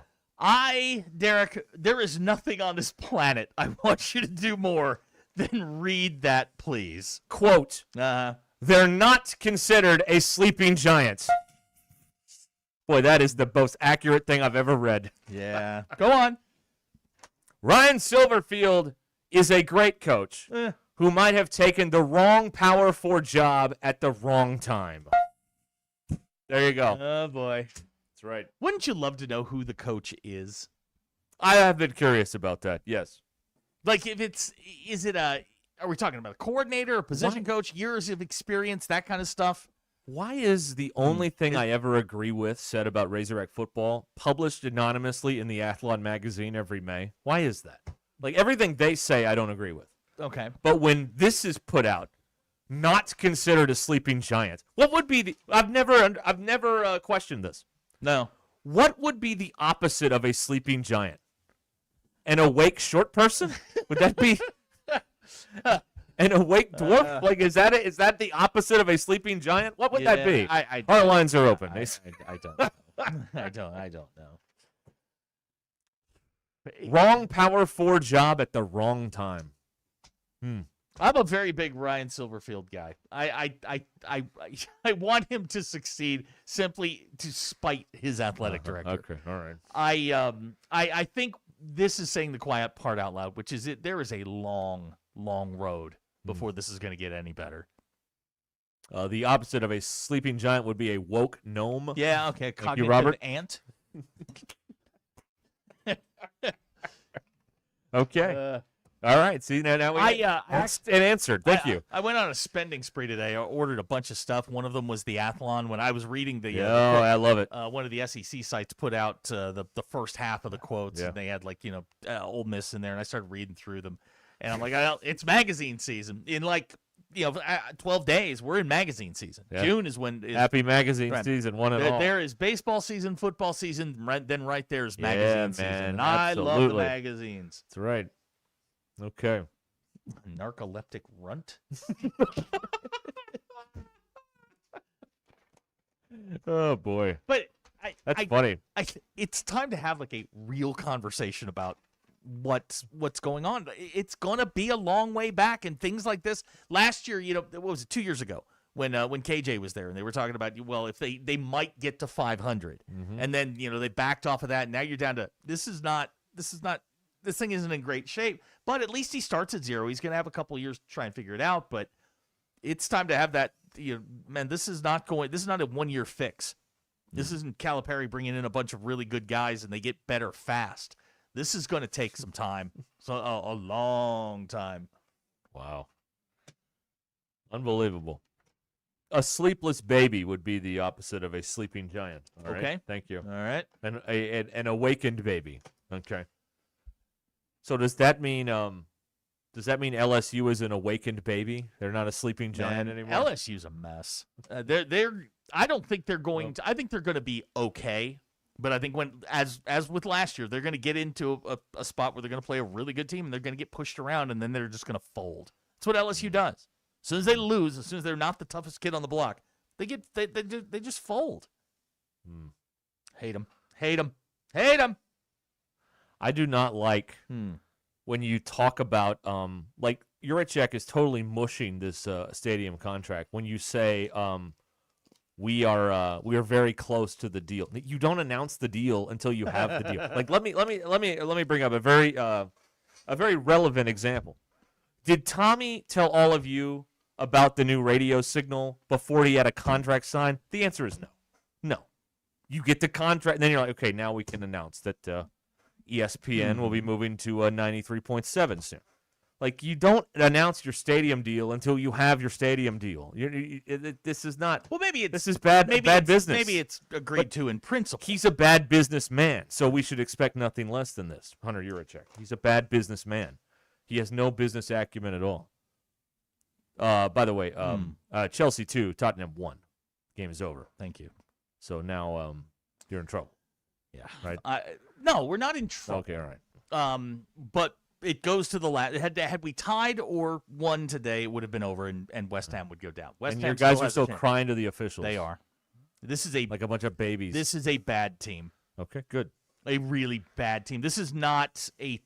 Derek, there is nothing on this planet I want you to do more than read that, please. Quote, they're not considered a sleeping giant. Boy, that is the most accurate thing I've ever read. Yeah. Go on. Ryan Silverfield is a great coach who might have taken the wrong Power 4 job at the wrong time. There you go. Oh, boy. That's right. Wouldn't you love to know who the coach is? I have been curious about that, yes. Like, are we talking about a coordinator, a position coach, years of experience, that kind of stuff? Why is the only thing I ever agree with said about Razorback football published anonymously in the Athlon magazine every May? Why is that? Like, everything they say I don't agree with. Okay. But when this is put out, not considered a sleeping giant, what would be the... I've never questioned this. No. What would be the opposite of a sleeping giant? An awake short person? Would that be... An awake dwarf? Like, is that the opposite of a sleeping giant? What would that be? Our lines are open. I don't know. I don't know. Wrong Power 4 job at the wrong time. I'm a very big Ryan Silverfield guy. I want him to succeed simply to spite his athletic director. Okay, all right. I think this is saying the quiet part out loud, which is there is a long road before this is going to get any better. The opposite of a sleeping giant would be a woke gnome. Yeah, okay. Thank you, Robert. Ant. Okay. All right. See, now we asked and answered. Thank you. I went on a spending spree today. I ordered a bunch of stuff. One of them was the Athlon. When I was reading I love it. One of the SEC sites put out the first half of the quotes, Yeah. and they had Ole Miss in there, and I started reading through them. And I'm like, it's magazine season. In 12 days, we're in magazine season. Yeah. June is when Happy magazine season, one and all. There is baseball season, football season, then right there is magazine season. Man, And I love the absolutely. magazines. That's right. Okay. Narcoleptic runt. Oh boy. But that's funny. It's time to have a real conversation about what's going on. It's gonna be a long way back, and things like this. Last year, what was it? 2 years ago, when KJ was there, and they were talking about, well, if they might get to 500, and then they backed off of that. And now you're down to this thing isn't in great shape. But at least he starts at 0. He's gonna have a couple of years to try and figure it out. But it's time to have that. Man, this is not a 1-year fix. This isn't Calipari bringing in a bunch of really good guys and they get better fast. This is going to take some time, so a long time. Wow. Unbelievable. A sleepless baby would be the opposite of a sleeping giant. All right? Okay. Thank you. All right. And an awakened baby. Okay. So does that mean LSU is an awakened baby? They're not a sleeping giant anymore? LSU's a mess. I don't think they're going to. I think they're going to be okay. But I think as with last year, they're going to get into a spot where they're going to play a really good team, and they're going to get pushed around, and then they're just going to fold. That's what LSU does. As soon as they lose, as soon as they're not the toughest kid on the block, they just fold. Hate them. Hate them. Hate them. I do not like when you talk about Juracek is totally mushing this stadium contract when you say we are very close to the deal. You don't announce the deal until you have the deal. Let me bring up a very relevant example. Did Tommy tell all of you about the new radio signal before he had a contract signed? The answer is no. No. You get the contract, and then you're like, okay, now we can announce that ESPN will be moving to 93.7 soon. You don't announce your stadium deal until you have your stadium deal. This is not. Well, this is bad business. Maybe it's agreed to in principle. He's a bad businessman, so we should expect nothing less than this. Hunter Yurachek. He's a bad businessman. He has no business acumen at all. By the way, Chelsea 2, Tottenham 1. Game is over. Thank you. So now you're in trouble. Yeah. Right. No, we're not in trouble. Okay. All right. But it goes to the last. Had we tied or won today, it would have been over, and West Ham would go down. West Ham your guys are still still crying to the officials. They are. This is a bunch of babies. This is a bad team. Okay, good. A really bad team. This is not a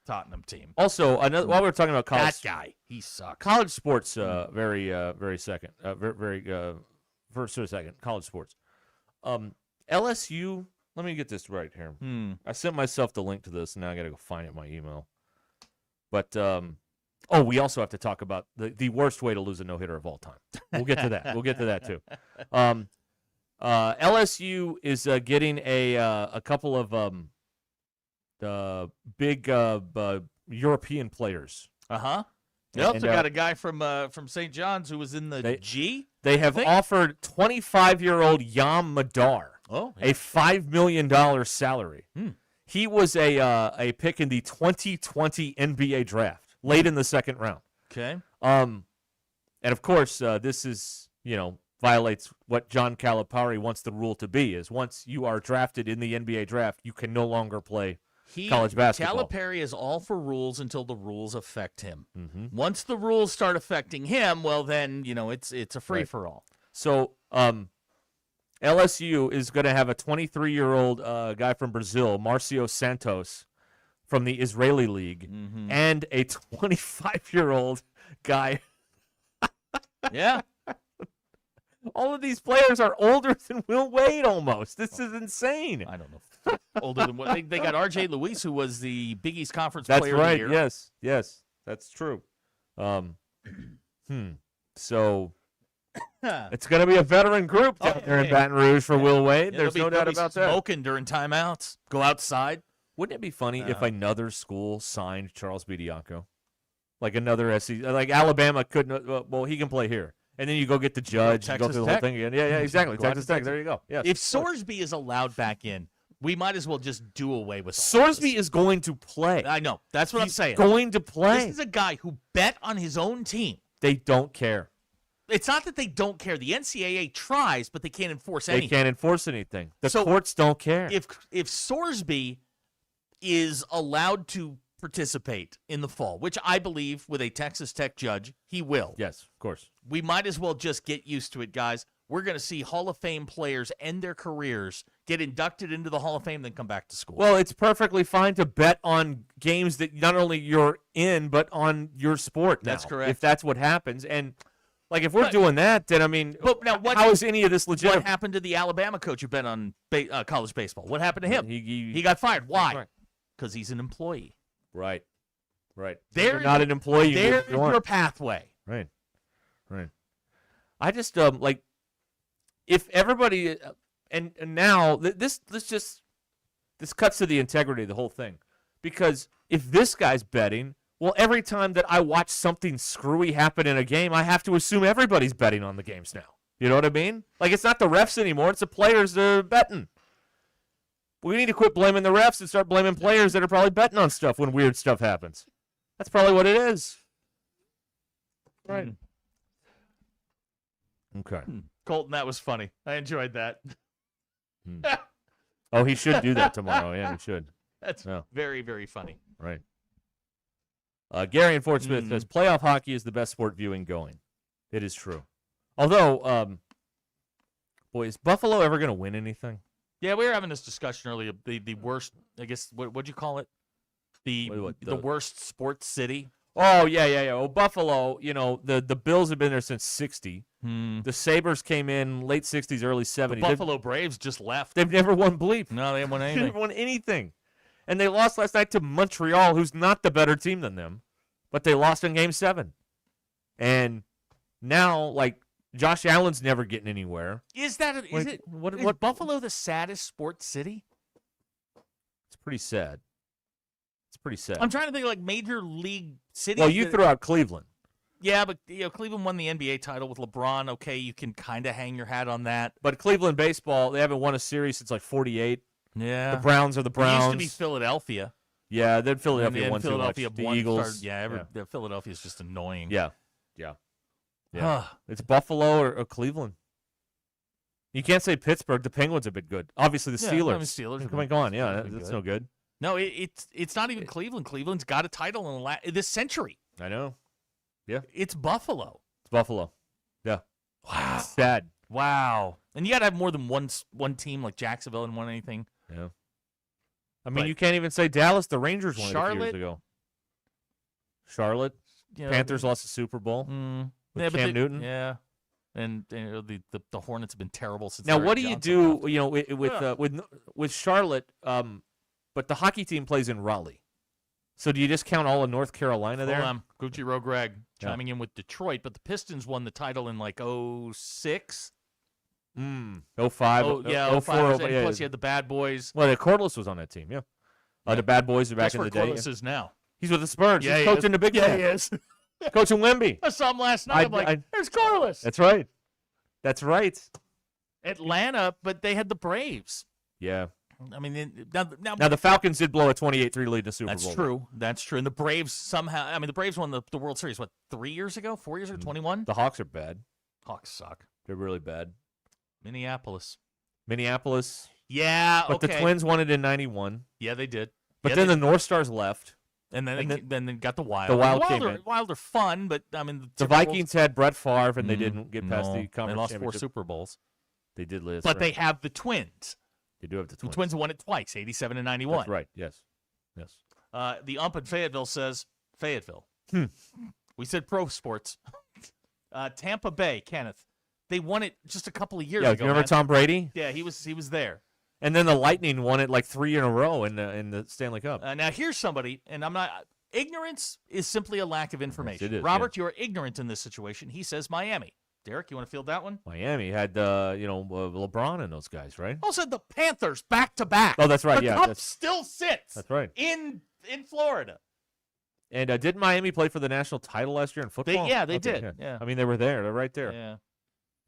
Tottenham team. Also, while we're talking about college, that guy, he sucks. College sports, very second, first or second. College sports. LSU. Let me get this right here. I sent myself the link to this, and now I got to go find it in my email. But we also have to talk about the worst way to lose a no-hitter of all time. We'll get to that. We'll get to that too. LSU is getting a couple of big European players. They also got a guy from St. John's who was in the G. They have offered 25-year-old Yam Madar a $5 million salary. He was a pick in the 2020 NBA draft, late in the second round. Okay. And of course, this is violates what John Calipari wants the rule to be: is once you are drafted in the NBA draft, you can no longer play college basketball. Calipari is all for rules until the rules affect him. Once the rules start affecting him, well, then it's a free for all. So LSU is going to have a 23-year-old guy from Brazil, Marcio Santos, from the Israeli League, and a 25-year-old guy. Yeah. All of these players are older than Will Wade almost. This is insane. I don't know. Older than what? They got R.J. Luis, who was the Big East Conference That's Player right. of the Year. Yes, that's true. So it's going to be a veteran group down there in Baton Rouge for Will Wade. There's no doubt about that. Smoking during timeouts. Go outside. Wouldn't it be funny if another school signed Charles Bediako? Like another SEC, like Alabama couldn't. Well, he can play here. And then you go get the judge, you go through the whole thing again. Yeah, exactly. Texas Tech. There you go. Yes. If Sorsby is allowed back in, we might as well just do away with Sorsby is going to play. I know. That's what I'm saying. Going to play. This is a guy who bet on his own team. They don't care. It's not that they don't care. The NCAA tries, but they can't enforce anything. They can't enforce anything. The courts don't care. If Sorsby is allowed to participate in the fall, which I believe with a Texas Tech judge, he will. Yes, of course. We might as well just get used to it, guys. We're going to see Hall of Fame players end their careers, get inducted into the Hall of Fame, then come back to school. Well, it's perfectly fine to bet on games that not only you're in, but on your sport now. That's correct. If that's what happens. And, like, if we're doing that, then, I mean, how is any of this legitimate? What happened to the Alabama coach who bet on college baseball? What happened to him? He got fired. Why? Because he's an employee. Right. They're not an employee. There's your pathway. Right. I just if everybody and now this cuts to the integrity of the whole thing, because if this guy's betting, well, every time that I watch something screwy happen in a game, I have to assume everybody's betting on the games now. You know what I mean? Like, it's not the refs anymore; it's the players that are betting. We need to quit blaming the refs and start blaming players that are probably betting on stuff when weird stuff happens. That's probably what it is. Right. Okay. Colton, that was funny. I enjoyed that. Oh, he should do that tomorrow. Yeah, he should. That's very, very funny. Right. Gary in Fort Smith says, playoff hockey is the best sport viewing going. It is true. Although, boy, is Buffalo ever going to win anything? Yeah, we were having this discussion earlier. The worst, I guess, what'd you call it? The worst sports city. Oh, yeah. Well, Buffalo, the Bills have been there since 60. The Sabres came in late 60s, early 70s. The Buffalo Braves just left. They've never won bleep. No, they haven't won anything. They haven't won anything. And they lost last night to Montreal, who's not the better team than them, but they lost in Game 7. And now, like, Josh Allen's never getting anywhere. Is Buffalo the saddest sports city? It's pretty sad. I'm trying to think of, like, major league cities. Well, you threw out Cleveland. Yeah, but Cleveland won the NBA title with LeBron. Okay, you can kind of hang your hat on that. But Cleveland baseball, they haven't won a series since like 48. Yeah. The Browns are the Browns. It used to be Philadelphia. Yeah, then Philadelphia won Philadelphia too much. The Eagles. Philadelphia's just annoying. Yeah. It's Buffalo or Cleveland. You can't say Pittsburgh. The Penguins have been good. Obviously, the Steelers. Steelers. Come on. Yeah, that's no good. No, it's not even Cleveland. Cleveland's got a title in this century. I know. Yeah. It's Buffalo. Yeah. Wow. Sad. Wow. And you got to have more than one team like Jacksonville and won anything. Yeah. I mean, you can't even say Dallas. The Rangers won it a few years ago. Charlotte. Panthers lost the Super Bowl with Cam Newton. Yeah. And the Hornets have been terrible since. Now, what do Johnson you do? left. With Charlotte? But the hockey team plays in Raleigh. So do you just count all of North Carolina there? Gucci Roe Greg chiming in with Detroit, but the Pistons won the title in like 06. 05. Oh, yeah, 04. Plus you had the Bad Boys. Well, the Cordless was on that team, yeah. The Bad Boys are back in the day. That's where Cordless is now. He's with the Spurs. Yeah, He's he coaching the big Yeah, man. he is. Coaching Wemby. I saw him last night. I'm like, there's Carlos. That's right. That's right. Atlanta, but they had the Braves. Yeah. I mean, Now the Falcons did blow a 28-3 lead in the Super Bowl. That's true. That's true. And the Braves somehow, I mean, the Braves won the World Series, 3 years ago? 4 years ago? 21? The Hawks are bad. Hawks suck. They're really bad. Minneapolis. Yeah, okay. But the Twins won it in 91. Yeah, they did. But then the North Stars left. And then they got the Wild. The Wild came in. Wild are fun, but I mean, the Vikings had Brett Favre, and they didn't get past the conference They lost 4 championship. Super Bowls. They did lose. But they have the Twins. They do have the Twins. The Twins won it twice, 87 and 91. That's right. Yes. The ump in Fayetteville says Fayetteville. We said pro sports. Tampa Bay, Kenneth. They won it just a couple of years ago. Remember Tom Brady? Yeah, he was there. And then the Lightning won it like 3 in a row in the Stanley Cup. Now here's somebody, and I'm not. Ignorance is simply a lack of information. Yes, it is, Robert, you're ignorant in this situation. He says Miami. Derek, you want to field that one? Miami had LeBron and those guys, right? Also, the Panthers back to back. Oh, that's right. The Yeah, cup still sits. That's right. In Florida. And did Miami play for the national title last year in football? They did. Yeah. I mean, they were there. They're right there. Yeah.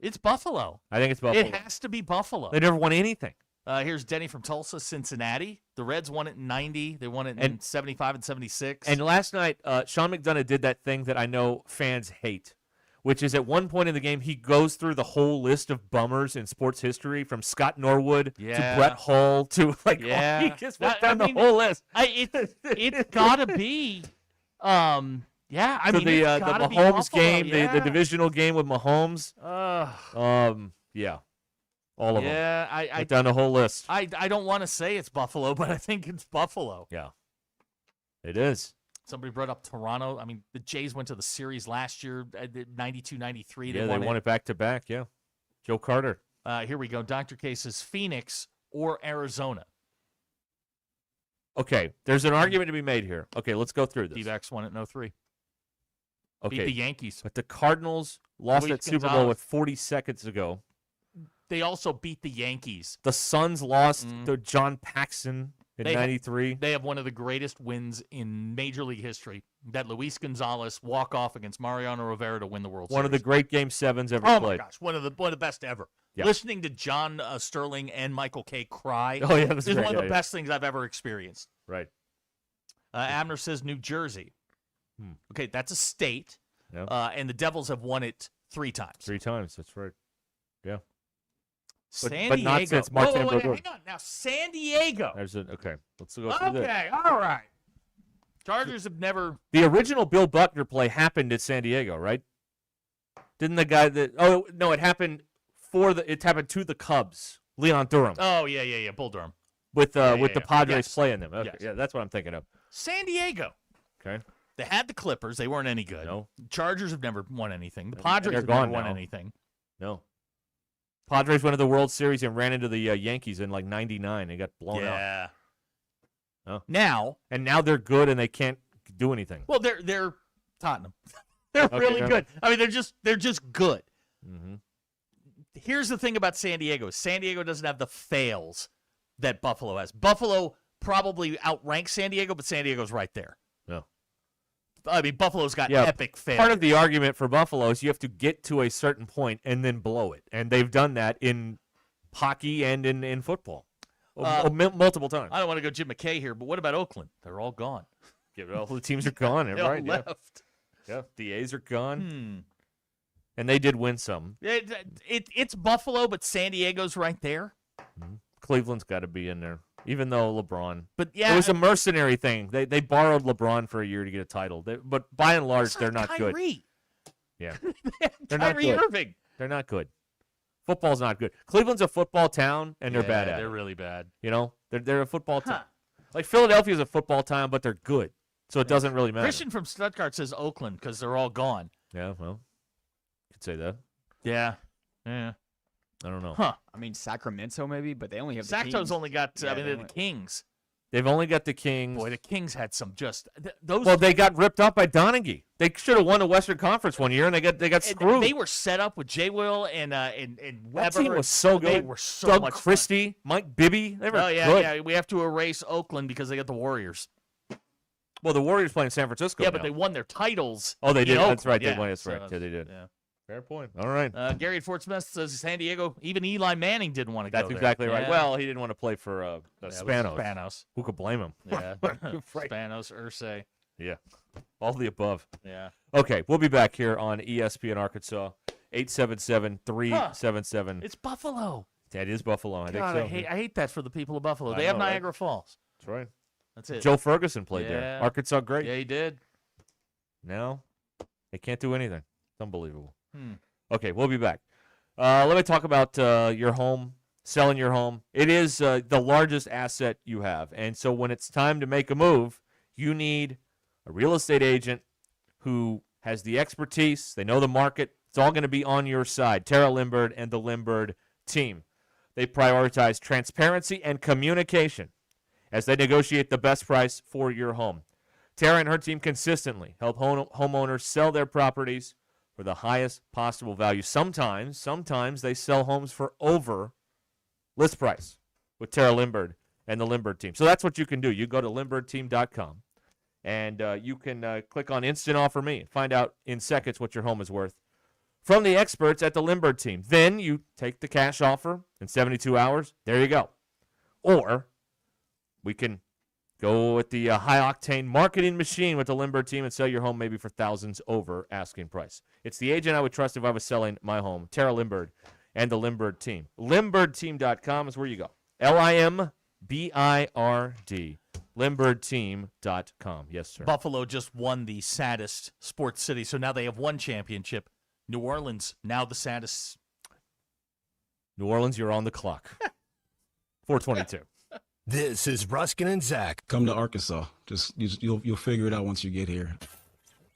It's Buffalo. I think it's Buffalo. It has to be Buffalo. They never won anything. Here's Denny from Tulsa, Cincinnati. The Reds won it in 90. They won it in 75 and 76. And last night, Sean McDonough did that thing that I know fans hate, which is at one point in the game, he goes through the whole list of bummers in sports history, from Scott Norwood to Brett Hull to he just went down the whole list. It's got to be. I mean, the Mahomes game, the divisional game with Mahomes. Yeah. All of them. Yeah, I down the whole list. I don't want to say it's Buffalo, but I think it's Buffalo. Yeah, it is. Somebody brought up Toronto. I mean, the Jays went to the series last year, 92-93. Yeah, they won it back to back. Yeah, Joe Carter. Here we go. Dr. K says Phoenix or Arizona. Okay, there's an argument to be made here. Okay, let's go through this. D-backs won it in 03. Okay, beat the Yankees. But the Cardinals lost that Super Bowl with 40 seconds to go. They also beat the Yankees. The Suns lost to John Paxson in 93. They have one of the greatest wins in Major League history. That Luis Gonzalez walk-off against Mariano Rivera to win the World Series. One of the great Game 7s ever played. Oh, my gosh. One of the best ever. Yeah. Listening to John Sterling and Michael Kay cry is one of the best things I've ever experienced. Right. Abner says New Jersey. Okay, that's a state. Yep. And the Devils have won it 3 times. 3 times, that's right. Yeah. San but Diego. not since Martin hang on. Now, San Diego. Okay, let's go through this. Okay, all right. Chargers have never. The original Bill Buckner play happened at San Diego, right? Didn't the guy that? Oh no, it happened it happened to the Cubs, Leon Durham. Oh yeah, Bull Durham. With the Padres playing them. Okay, yes. yeah, that's what I'm thinking of. San Diego. Okay. They had the Clippers. They weren't any good. No. Chargers have never won anything. The Padres have gone never won now. anything. No. Padres went to the World Series and ran into the Yankees in like '99. They got blown out. Yeah. Oh. Now they're good and they can't do anything. Well, they're Tottenham. They're really good. I mean, they're just good. Mm-hmm. Here's the thing about San Diego. San Diego doesn't have the fails that Buffalo has. Buffalo probably outranks San Diego, but San Diego's right there. No. I mean, Buffalo's got epic fails. Part of the argument for Buffalo is you have to get to a certain point and then blow it. And they've done that in hockey and in football multiple times. I don't want to go Jim McKay here, but what about Oakland? They're all gone. All the teams are gone. They all right? left. Yeah, the A's are gone. And they did win some. It's Buffalo, but San Diego's right there. Cleveland's got to be in there, even though LeBron. But yeah, it was a mercenary thing. They borrowed LeBron for a year to get a title. But by and large, they're not Kyrie. good. Yeah, they're not good. Irving. They're not good. Football's not good. Cleveland's a football town, and they're bad at it. They're really bad. You know, they're a football town. Like Philadelphia's a football town, but they're good, so it doesn't really matter. Christian from Stuttgart says Oakland because they're all gone. Yeah, well, you could say that. Yeah. I don't know. I mean, Sacramento maybe, but they only have the Sacramento's Kings. only got, Yeah, they're the Kings. They've only got the Kings. Boy, the Kings had some just those. Well, they got ripped up by Donaghy. They should have won the Western Conference one year, and they got screwed. They were set up with Jay Will and Weber. That team was so good. They were so Doug much Christie, Mike Bibby. They were good. Yeah. We have to erase Oakland because they got the Warriors. Well, the Warriors playing San Francisco. Yeah, now. but they won their titles. Oh, they did. That's Oakland. right. They Yeah, won. That's so right. Yeah, they did. Yeah. Fair point. All right. Gary at Fort Smith says San Diego, even Eli Manning didn't want to go That's there. exactly right. Yeah. Well, he didn't want to play for Spanos. Spanos. Who could blame him? Yeah. Right. Spanos, Irsay. Yeah. All the above. Yeah. Okay, we'll be back here on ESPN Arkansas, 877-377. It's Buffalo. That is Buffalo. I think God, so. I hate that for the people of Buffalo. I They have know, right? Niagara Falls. That's right. That's it. Joe Ferguson played Yeah. there. Arkansas great. Yeah, he did. Now, they can't do anything. It's unbelievable. Hmm. Okay, we'll be back. Let me talk about your home, selling your home. It is the largest asset you have. And so when it's time to make a move, you need a real estate agent who has the expertise. They know the market. It's all going to be on your side. Tara Limbird and the Limbird team. They prioritize transparency and communication as they negotiate the best price for your home. Tara and her team consistently help homeowners sell their properties for the highest possible value. Sometimes they sell homes for over list price with Tara Limbird and the Limbird team. So that's what you can do. You go to LimbirdTeam.com and you can click on Instant Offer Me and find out in seconds what your home is worth from the experts at the Limbird team. Then you take the cash offer in 72 hours. There you go. Or we can go with the high-octane marketing machine with the Limbird team and sell your home maybe for thousands over asking price. It's the agent I would trust if I was selling my home, Tara Limbird and the Limbird team. LimbirdTeam.com is where you go. LIMBIRD. LimbirdTeam.com. Yes, sir. Buffalo just won the saddest sports city, so now they have one championship. New Orleans, now the saddest. New Orleans, you're on the clock. 422. This is Ruscin and Zach. Come to Arkansas. You'll figure it out once you get here.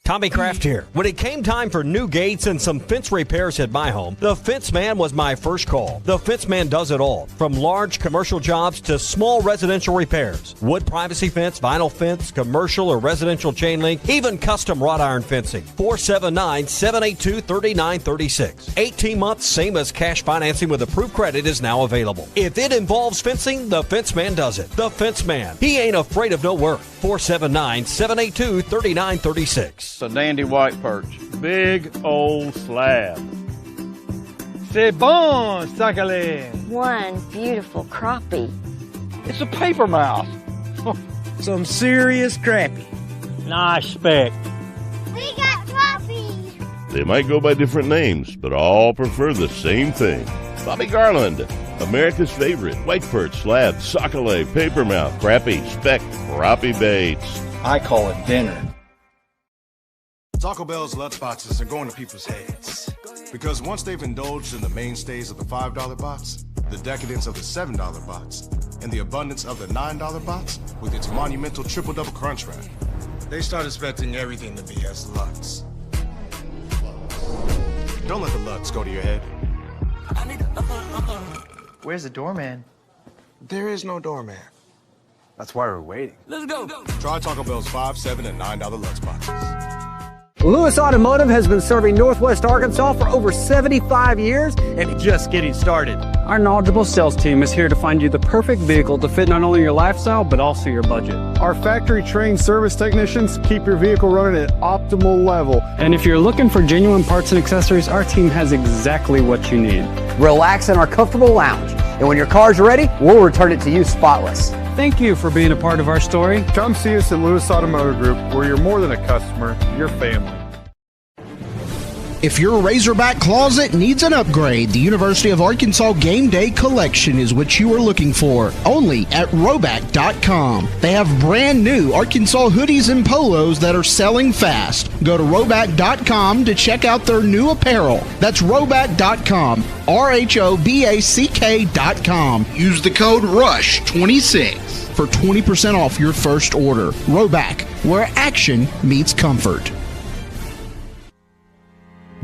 Tommy Kraft here. When it came time for new gates and some fence repairs at my home, the Fence Man was my first call. The Fence Man does it all, from large commercial jobs to small residential repairs. Wood privacy fence, vinyl fence, commercial or residential chain link, even custom wrought iron fencing. 479-782-3936. 18 months, same as cash financing with approved credit is now available. If it involves fencing, the Fence Man does it. The Fence Man. He ain't afraid of no work. 479-782-3936. A dandy white perch. Big old slab. C'est bon, sacale. One beautiful crappie. It's a paper mouth. Some serious crappie. Nice speck. We got crappie. They might go by different names, but all prefer the same thing. Bobby Garland, America's favorite white perch, slab, sacale, paper mouth, crappie, speck, crappie baits. I call it dinner. Taco Bell's Lutz boxes are going to people's heads. Because once they've indulged in the mainstays of the $5 box, the decadence of the $7 box, and the abundance of the $9 box with its monumental triple-double crunch wrap, they start expecting everything to be as Lutz. Don't let the Lutz go to your head. Where's the doorman? There is no doorman. That's why we're waiting. Let's go. Try Taco Bell's $5, $7, and $9 Lutz boxes. Lewis Automotive has been serving Northwest Arkansas for over 75 years and just getting started. Our knowledgeable sales team is here to find you the perfect vehicle to fit not only your lifestyle, but also your budget. Our factory-trained service technicians keep your vehicle running at optimal level. And if you're looking for genuine parts and accessories, our team has exactly what you need. Relax in our comfortable lounge. And when your car's ready, we'll return it to you spotless. Thank you for being a part of our story. Come see us at Lewis Automotive Group, where you're more than a customer, you're family. If your Razorback closet needs an upgrade, the University of Arkansas Game Day Collection is what you are looking for, only at Roback.com. They have brand new Arkansas hoodies and polos that are selling fast. Go to Roback.com to check out their new apparel. That's Roback.com, RHOBACK.com. Use the code RUSH26 for 20% off your first order. Roback, where action meets comfort.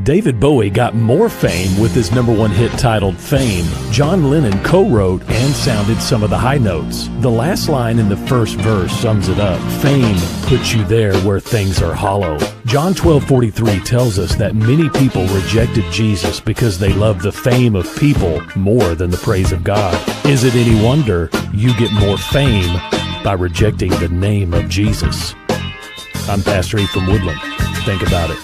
David Bowie got more fame with his #1 hit titled Fame. John Lennon co-wrote and sounded some of the high notes. The last line in the first verse sums it up. Fame puts you there where things are hollow. John 12:43 tells us that many people rejected Jesus because they loved the fame of people more than the praise of God. Is it any wonder you get more fame by rejecting the name of Jesus? I'm Pastor Eve from Woodland. Think about it.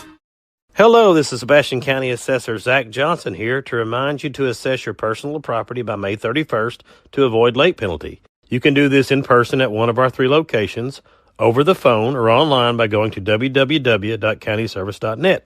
Hello, this is Sebastian County Assessor Zach Johnson here to remind you to assess your personal property by May 31st to avoid late penalty. You can do this in person at one of our 3 locations, over the phone, or online by going to www.countyservice.net.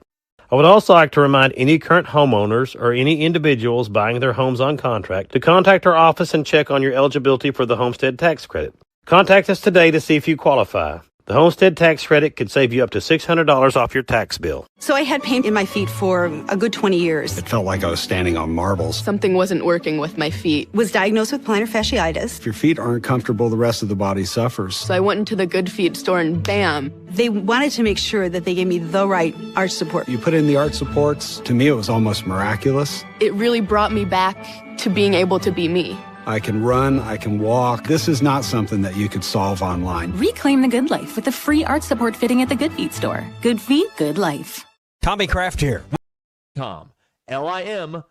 I would also like to remind any current homeowners or any individuals buying their homes on contract to contact our office and check on your eligibility for the homestead tax credit. Contact us today to see if you qualify. The homestead tax credit could save you up to $600 off your tax bill. So I had pain in my feet for a good 20 years. It felt like I was standing on marbles. Something wasn't working with my feet. Was diagnosed with plantar fasciitis. If your feet aren't comfortable, the rest of the body suffers. So I went into the Good Feet store and bam. They wanted to make sure that they gave me the right arch support. You put in the arch supports. To me, it was almost miraculous. It really brought me back to being able to be me. I can run, I can walk. This is not something that you could solve online. Reclaim the good life with the free arch support fitting at the Good Feet store. Good feet, good life. Tommy Kraft here. LIMBIRD.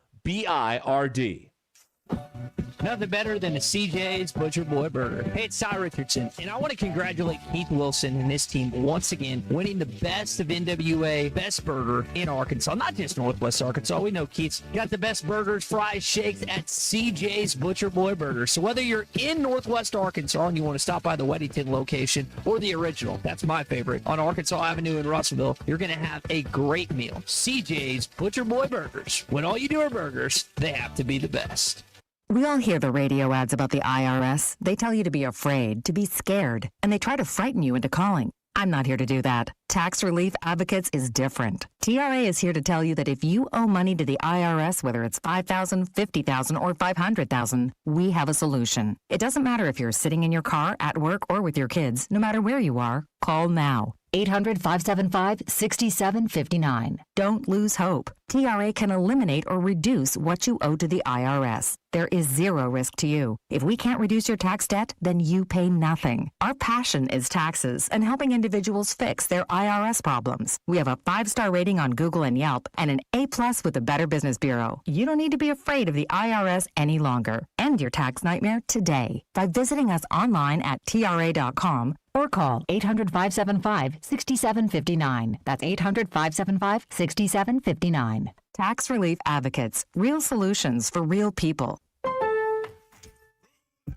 Nothing better than a CJ's Butcher Boy Burger. Hey, it's Cy Richardson, and I want to congratulate Keith Wilson and his team once again winning the best of NWA Best Burger in Arkansas. Not just Northwest Arkansas. We know Keith's got the best burgers, fries, shakes at CJ's Butcher Boy Burger. So whether you're in Northwest Arkansas and you want to stop by the Weddington location or the original, that's my favorite, on Arkansas Avenue in Russellville, you're going to have a great meal. CJ's Butcher Boy Burgers. When all you do are burgers, they have to be the best. We all hear the radio ads about the IRS. They tell you to be afraid, to be scared, and they try to frighten you into calling. I'm not here to do that. Tax Relief Advocates is different. TRA is here to tell you that if you owe money to the IRS, whether it's $5,000, $50,000, or $500,000, we have a solution. It doesn't matter if you're sitting in your car, at work, or with your kids. No matter where you are, call now. 800-575-6759. Don't lose hope. TRA can eliminate or reduce what you owe to the IRS. There is zero risk to you. If we can't reduce your tax debt, then you pay nothing. Our passion is taxes and helping individuals fix their IRS problems. We have a 5-star rating on Google and Yelp and an A+ with the Better Business Bureau. You don't need to be afraid of the IRS any longer. End your tax nightmare today by visiting us online at TRA.com or call 800-575-6759. That's 800-575-6759. Tax Relief Advocates. Real solutions for real people.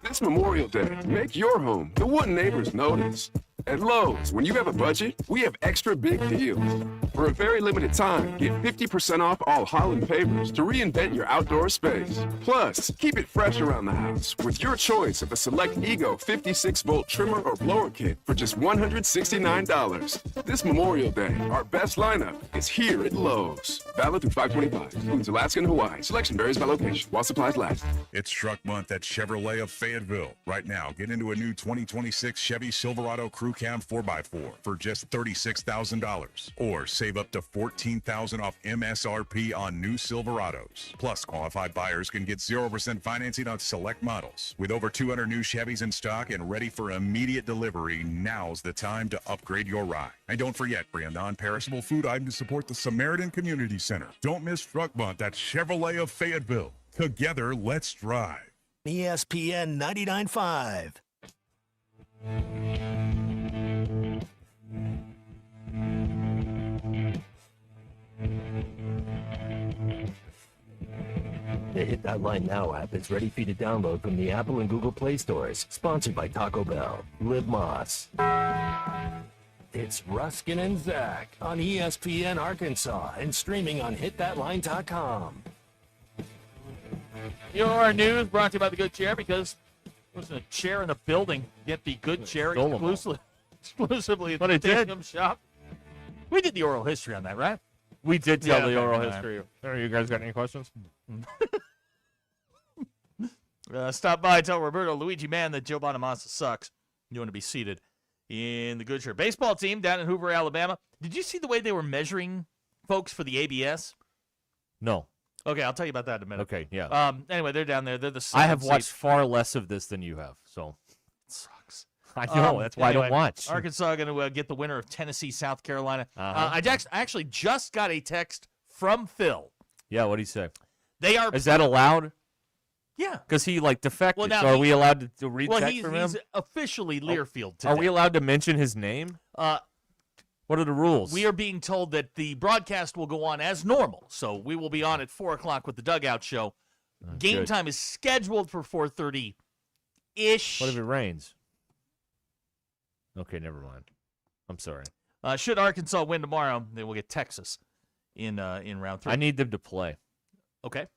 This Memorial Day, make your home the one neighbors notice. At Lowe's, when you have a budget, we have extra big deals. For a very limited time, get 50% off all Holland pavers to reinvent your outdoor space. Plus, keep it fresh around the house with your choice of a select Ego 56-volt trimmer or blower kit for just $169. This Memorial Day, our best lineup is here at Lowe's. Valid through 5/25. Includes Alaska and Hawaii. Selection varies by location while supplies last. It's Truck Month at Chevrolet of Fayetteville. Right now, get into a new 2026 Chevy Silverado Crew Cab 4x4 for just $36,000. Or save up to $14,000 off MSRP on new Silverados. Plus, qualified buyers can get 0% financing on select models. With over 200 new Chevys in stock and ready for immediate delivery, now's the time to upgrade your ride. And don't forget, bring a non-perishable food item to support the Samaritan Community Center. Don't miss Truck Month at Chevrolet of Fayetteville. Together, let's drive. ESPN 99.5. The Hit That Line Now app is ready for you to download from the Apple and Google Play stores. Sponsored by Taco Bell. Live Moss. It's Ruskin and Zach on ESPN Arkansas and streaming on hitthatline.com. Your news brought to you by the Good Chair, because there's a chair in the building. Get the Good Chair exclusively at the Stadium Shop. We did the oral history on that, right? We did tell the oral history. You guys got any questions? Stop by, tell Roberto Luigi Man that Joe Bonamassa sucks. You want to be seated in the Good Chair. Baseball team down in Hoover, Alabama. Did you see the way they were measuring folks for the ABS? No. Okay, I'll tell you about that in a minute. Okay, yeah. Anyway, they're down there. They're the I have watched far less of this than you have, so. It sucks. I know, that's why anyway, I don't watch. Arkansas going to get the winner of Tennessee, South Carolina. I actually just got a text from Phil. Yeah, what did he say? Is that allowed? Yeah. Because he, defected. Well, now so are we allowed to read text from him? He's officially Learfield today. Are we allowed to mention his name? What are the rules? We are being told that the broadcast will go on as normal. So we will be on at 4 o'clock with the Dugout Show. Game time is scheduled for 4:30-ish. What if it rains? Okay, never mind. I'm sorry. Should Arkansas win tomorrow, they will get Texas in round 3. I need them to play. Okay.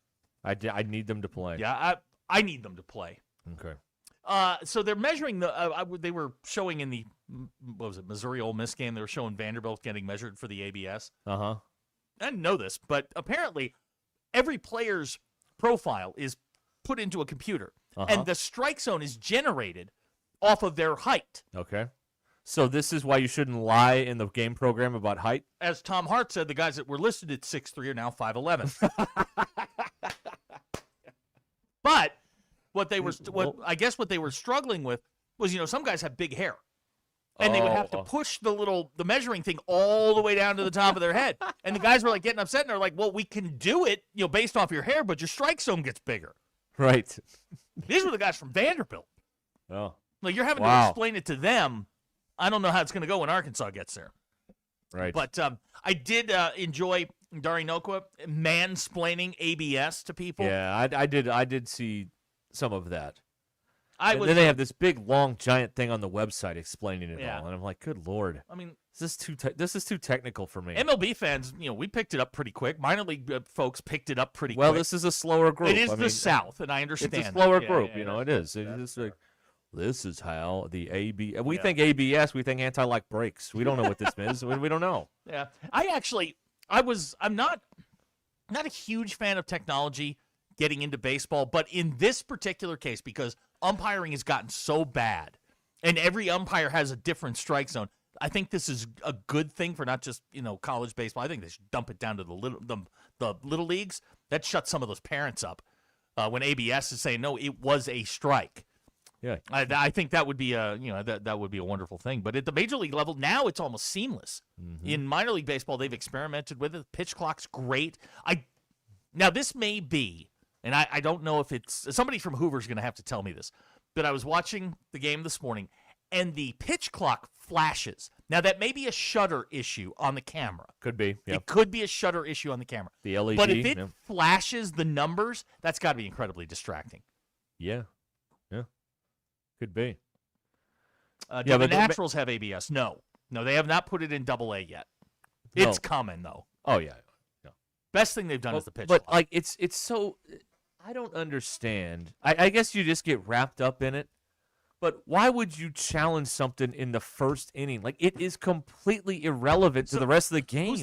I need them to play. Yeah, I need them to play. Okay. So they're measuring they were showing in the, what was it, Missouri Ole Miss game, they were showing Vanderbilt getting measured for the ABS. Uh-huh. I didn't know this, but apparently every player's profile is put into a computer, and the strike zone is generated off of their height. Okay. So this is why you shouldn't lie in the game program about height? As Tom Hart said, the guys that were listed at 6'3" are now 5'11". But what they were struggling with was, some guys have big hair. And they would have to push the measuring thing all the way down to the top of their head. And the guys were like getting upset, and they're like, well, we can do it, based off your hair, but your strike zone gets bigger. Right. These were the guys from Vanderbilt. Oh. Like, you're having to explain it to them. I don't know how it's going to go when Arkansas gets there. Right. But I did enjoy Dari Nokwa mansplaining ABS to people. Yeah, I did see some of that. Then they have this big, long, giant thing on the website explaining it all, and I'm like, good Lord. I mean, this is too technical for me. MLB fans, we picked it up pretty quick. Minor league folks picked it up pretty quick. Well, this is a slower group. It is the South, and I understand. It's a slower group, Yeah, it is. It's like, this is how the ABS. We think ABS, we think anti-lock brakes. We don't know what this is. We don't know. Yeah, I'm not a huge fan of technology getting into baseball, but in this particular case, because umpiring has gotten so bad, and every umpire has a different strike zone, I think this is a good thing for not just college baseball. I think they should dump it down to the little leagues. That shuts some of those parents up when ABS is saying no, it was a strike. Yeah, I think that would be that would be a wonderful thing. But at the major league level, now it's almost seamless. Mm-hmm. In minor league baseball, they've experimented with it. Pitch clock's great. Now this may be, and I don't know if it's somebody from Hoover's going to have to tell me this, but I was watching the game this morning, and the pitch clock flashes. Now that may be a shutter issue on the camera. Could be. Yeah. It could be a shutter issue on the camera. The LED. But if it flashes the numbers, that's got to be incredibly distracting. Yeah. Could be. Do the Naturals have ABS? No, they have not put it in AA yet. It's coming though. Oh yeah. Best thing they've done is the pitch. But like it's so, I don't understand. I guess you just get wrapped up in it. But why would you challenge something in the first inning? Like, it is completely irrelevant to the rest of the game.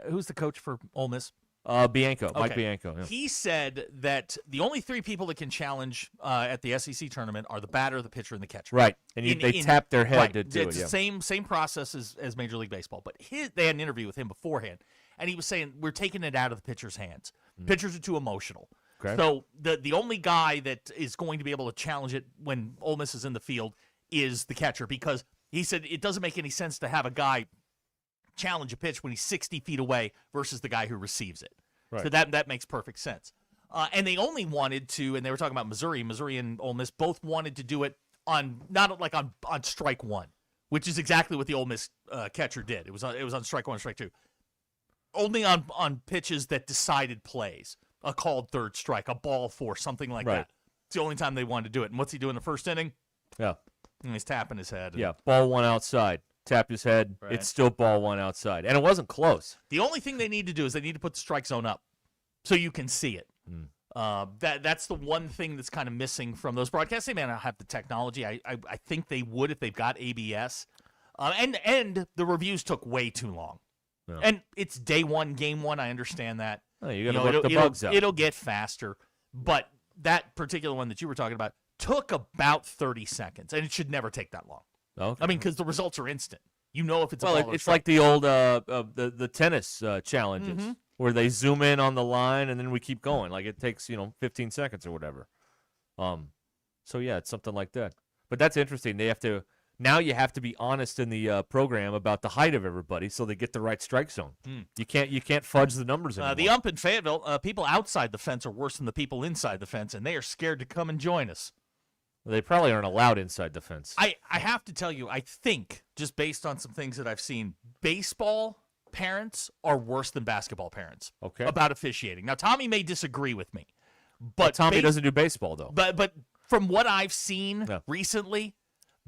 Who's the coach for Ole Miss? Bianco, okay. Mike Bianco. Yeah. He said that the only 3 people that can challenge at the SEC tournament are the batter, the pitcher, and the catcher. Right, and they tap their head to do it. It's the same process as Major League Baseball. But they had an interview with him beforehand, and he was saying, we're taking it out of the pitcher's hands. Pitchers are too emotional. Okay. So the only guy that is going to be able to challenge it when Ole Miss is in the field is the catcher, because he said it doesn't make any sense to have a guy challenge a pitch when he's 60 feet away versus the guy who receives it. Right. So that makes perfect sense. And they only wanted to, and they were talking about Missouri and Ole Miss both wanted to do it on on strike one, which is exactly what the Ole Miss catcher did. It was on strike one, strike two. Only on pitches that decided plays, a called third strike, a ball four, something like that. It's the only time they wanted to do it. And what's he do in the first inning? Yeah. And he's tapping his head. Yeah, ball one outside. Tapped his head. Right. It's still ball one outside. And it wasn't close. The only thing they need to do is they need to put the strike zone up so you can see it. That's the one thing that's kind of missing from those broadcasts. They may not have the technology. I think they would if they've got ABS. And the reviews took way too long. Yeah. And it's day one, game one. I understand that. Oh, you got to let the bugs out. It'll get faster. But that particular one that you were talking about took about 30 seconds, and it should never take that long. Okay. I mean, because the results are instant. You know if it's a ball or it's like the old the tennis challenges where they zoom in on the line and then we keep going. Like it takes 15 seconds or whatever. So yeah, it's something like that. But that's interesting. You have to be honest in the program about the height of everybody so they get the right strike zone. You can't fudge the numbers anymore. The ump in Fayetteville, people outside the fence are worse than the people inside the fence, and they are scared to come and join us. They probably aren't allowed inside the fence. I have to tell you, I think, just based on some things that I've seen, baseball parents are worse than basketball parents about officiating. Now, Tommy may disagree with me. But Tommy doesn't do baseball, though. But from what I've seen recently,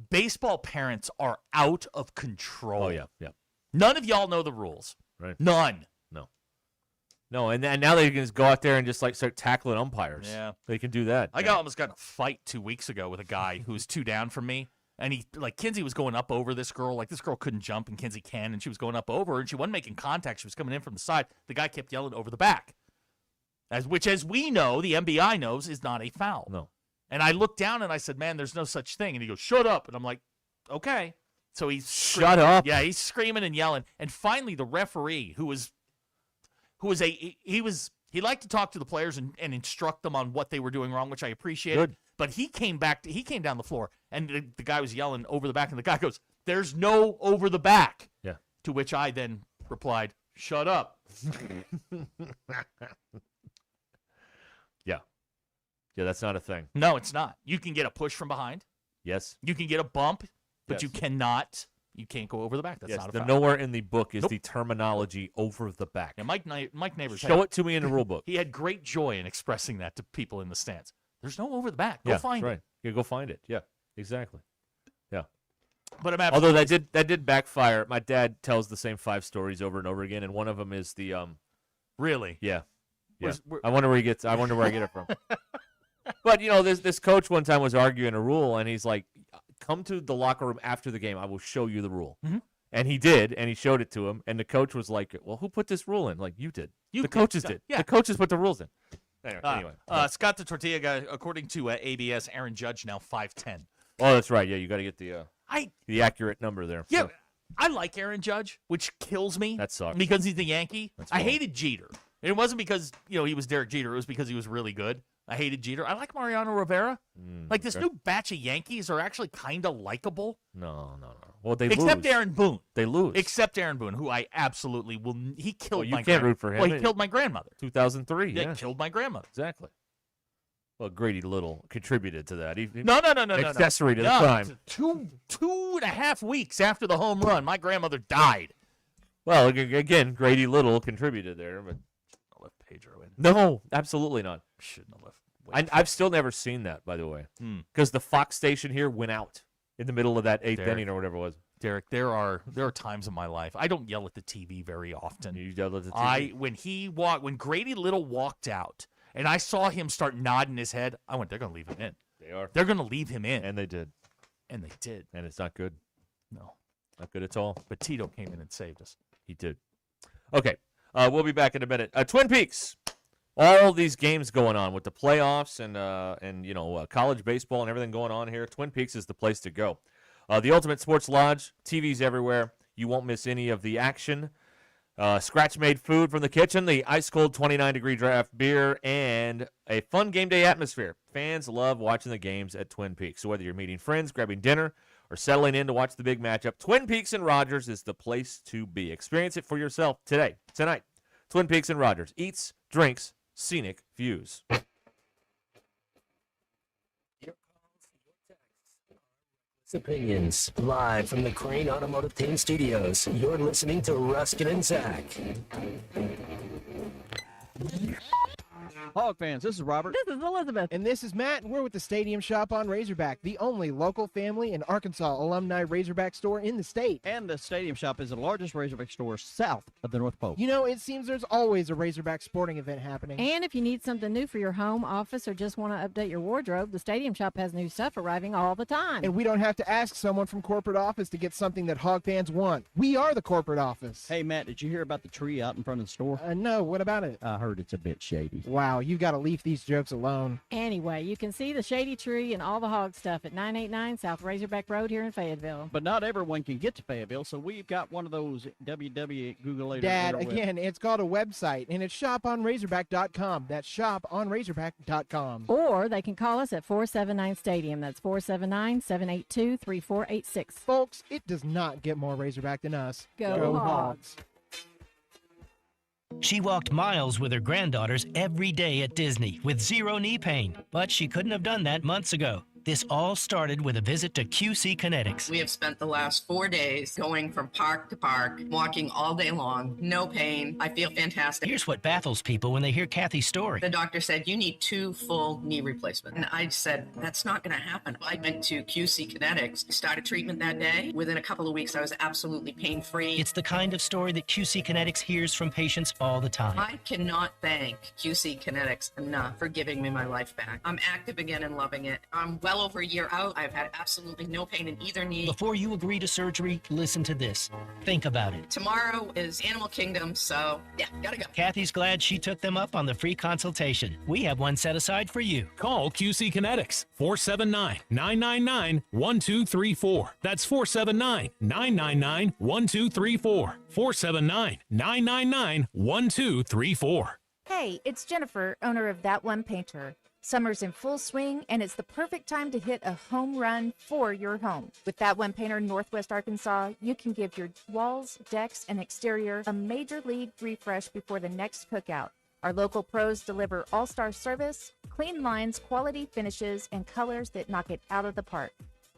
baseball parents are out of control. Oh, yeah. None of y'all know the rules. Right. None. No, and now they can just go out there and just start tackling umpires. Yeah. They can do that. I almost got in a fight 2 weeks ago with a guy who was 2 down from me. And Kinsey was going up over this girl. This girl couldn't jump, and Kinsey can. And she was going up over her, and she wasn't making contact. She was coming in from the side. The guy kept yelling over the back. As we know, the MBI knows, is not a foul. No. And I looked down and I said, man, there's no such thing. And he goes, shut up. And I'm like, okay. So he's shut up. Yeah, he's screaming and yelling. And finally, the referee, he liked to talk to the players and instruct them on what they were doing wrong, which I appreciated. Good. But he came down the floor, and the guy was yelling over the back, and the guy goes, there's no over the back. Yeah. To which I then replied, shut up. Yeah, that's not a thing. No, it's not. You can get a push from behind. Yes. You can get a bump, but you can't go over the back. That's not a foul. Nowhere in the book is the terminology over the back. Yeah, Mike Neighbors. Show it to me in the rule book. He had great joy in expressing that to people in the stands. There's no over the back. Go find it. Right. Yeah, go find it. Yeah, exactly. Yeah. But although that did backfire. My dad tells the same 5 stories over and over again, and one of them is the Really? Yeah. I wonder where I get it from. But this coach one time was arguing a rule, and he's like, "Come to the locker room after the game. I will show you the rule." Mm-hmm. And he did, and he showed it to him. And the coach was like, "Well, who put this rule in?" Like, you did. The coaches did. Yeah. The coaches put the rules in. Anyway. Scott the Tortilla Guy, according to ABS, Aaron Judge now 5'10". Oh, that's right. Yeah, you got to get the accurate number there. Yeah, I like Aaron Judge, which kills me. That sucks. Because he's a Yankee. I hated Jeter. It wasn't because he was Derek Jeter. It was because he was really good. I hated Jeter. I like Mariano Rivera. This new batch of Yankees are actually kind of likable. No. Well, they lose. Except Aaron Boone. They lose. Except Aaron Boone, who I absolutely will. He killed my grandmother. You can't root for him. Well, he killed my grandmother. 2003. Yeah, killed my grandmother. Exactly. Well, Grady Little contributed to that. No. Accessory to the crime. 2.5 weeks after the home run, my grandmother died. Well, again, Grady Little contributed there, but I left Pedro in. No, absolutely not. Shouldn't have left. I've still never seen that, by the way, because the Fox station here went out in the middle of that 8th inning or whatever it was. Derek, there are times in my life I don't yell at the TV very often. You yell at the TV. When Grady Little walked out, and I saw him start nodding his head, I went, they're going to leave him in. They are. They're going to leave him in, and they did. And they did. And it's not good. No, not good at all. But Tito came in and saved us. He did. Okay, we'll be back in a minute. Twin Peaks. All these games going on with the playoffs and college baseball and everything going on here. Twin Peaks is the place to go. The Ultimate Sports Lodge, TVs everywhere. You won't miss any of the action. Scratch-made food from the kitchen, the ice-cold 29-degree draft beer, and a fun game day atmosphere. Fans love watching the games at Twin Peaks. So whether you're meeting friends, grabbing dinner, or settling in to watch the big matchup, Twin Peaks and Rogers is the place to be. Experience it for yourself tonight. Twin Peaks and Rogers. Eats, drinks, scenic views. Opinions live from the Crane Automotive Team Studios. You're listening to Ruscin and Zach. Hog fans, this is Robert. This is Elizabeth. And this is Matt, and we're with the Stadium Shop on Razorback, the only local family and Arkansas alumni Razorback store in the state. And the Stadium Shop is the largest Razorback store south of the North Pole. You know, it seems there's always a Razorback sporting event happening. And if you need something new for your home, office, or just want to update your wardrobe, the Stadium Shop has new stuff arriving all the time. And we don't have to ask someone from corporate office to get something that hog fans want. We are the corporate office. Hey, Matt, did you hear about the tree out in front of the store? No, what about it? I heard it's a bit shady. Wow, you've got to leave these jokes alone. Anyway, you can see the shady tree and all the hog stuff at 989 South Razorback Road here in Fayetteville. But not everyone can get to Fayetteville, so we've got one of those www. Dad, again, it's called a website, and it's shoponrazorback.com. That's shoponrazorback.com. Or they can call us at 479 Stadium. That's 479-782-3486. Folks, it does not get more Razorback than us. Go Hogs. She walked miles with her granddaughters every day at Disney with zero knee pain, but she couldn't have done that months ago. This all started with a visit to QC Kinetics. We have spent the last 4 days going from park to park, walking all day long, no pain. I feel fantastic. Here's what baffles people when they hear Kathy's story. The doctor said, you need 2 full knee replacements. And I said, that's not going to happen. I went to QC Kinetics, started treatment that day. Within a couple of weeks, I was absolutely pain-free. It's the kind of story that QC Kinetics hears from patients all the time. I cannot thank QC Kinetics enough for giving me my life back. I'm active again and loving it. I'm well over a year out. I've had absolutely no pain in either knee. Before you agree to surgery, listen to this. Think about it. Tomorrow is Animal Kingdom, so yeah, gotta go. Kathy's glad she took them up on the free consultation. We have one set aside for you. Call QC Kinetics, 479-999-1234. That's 479-999-1234. 479-999-1234. Hey, it's Jennifer, owner of That One Painter. Summer's in full swing, and it's the perfect time to hit a home run for your home. With That One Painter Northwest Arkansas, you can give your walls, decks, and exterior a major league refresh before the next cookout. Our local pros deliver all-star service, clean lines, quality finishes, and colors that knock it out of the park.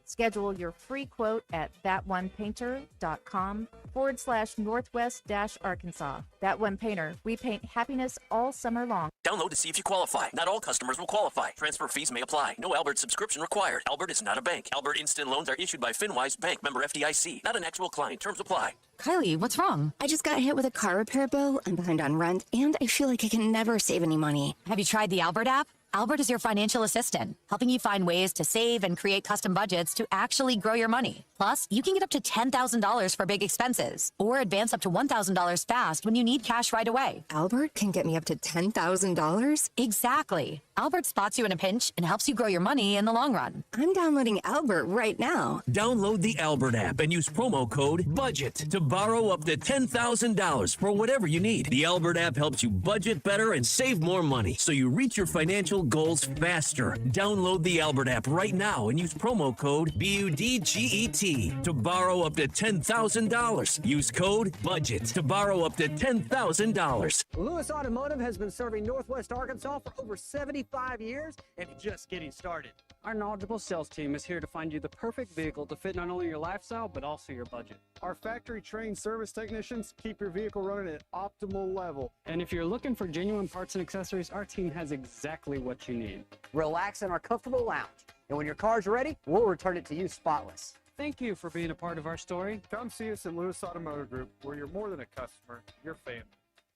Schedule your free quote at thatonepainter.com/northwest-arkansas. That One Painter. We paint happiness all summer long. Download to see if you qualify. Not all customers will qualify. Transfer fees may apply. No Albert subscription required. Albert is not a bank. Albert Instant Loans are issued by FinWise Bank, member FDIC. Not an actual client. Terms apply. Kylie, what's wrong? I just got hit with a car repair bill. I'm behind on rent, and I feel like I can never save any money. Have you tried the Albert app? Albert is your financial assistant, helping you find ways to save and create custom budgets to actually grow your money. Plus, you can get up to $10,000 for big expenses or advance up to $1,000 fast when you need cash right away. Albert can get me up to $10,000? Exactly. Albert spots you in a pinch and helps you grow your money in the long run. I'm downloading Albert right now. Download the Albert app and use promo code BUDGET to borrow up to $10,000 for whatever you need. The Albert app helps you budget better and save more money so you reach your financial goals faster. Download the Albert app right now and use promo code BUDGET to borrow up to $10,000. Use code BUDGET to borrow up to $10,000. Lewis Automotive has been serving Northwest Arkansas for over 75 years and just getting started. Our knowledgeable sales team is here to find you the perfect vehicle to fit not only your lifestyle, but also your budget. Our factory-trained service technicians keep your vehicle running at optimal level. And if you're looking for genuine parts and accessories, our team has exactly what you need. Relax in our comfortable lounge. And when your car's ready, we'll return it to you spotless. Thank you for being a part of our story. Come see us at Lewis Automotive Group, where you're more than a customer, you're family.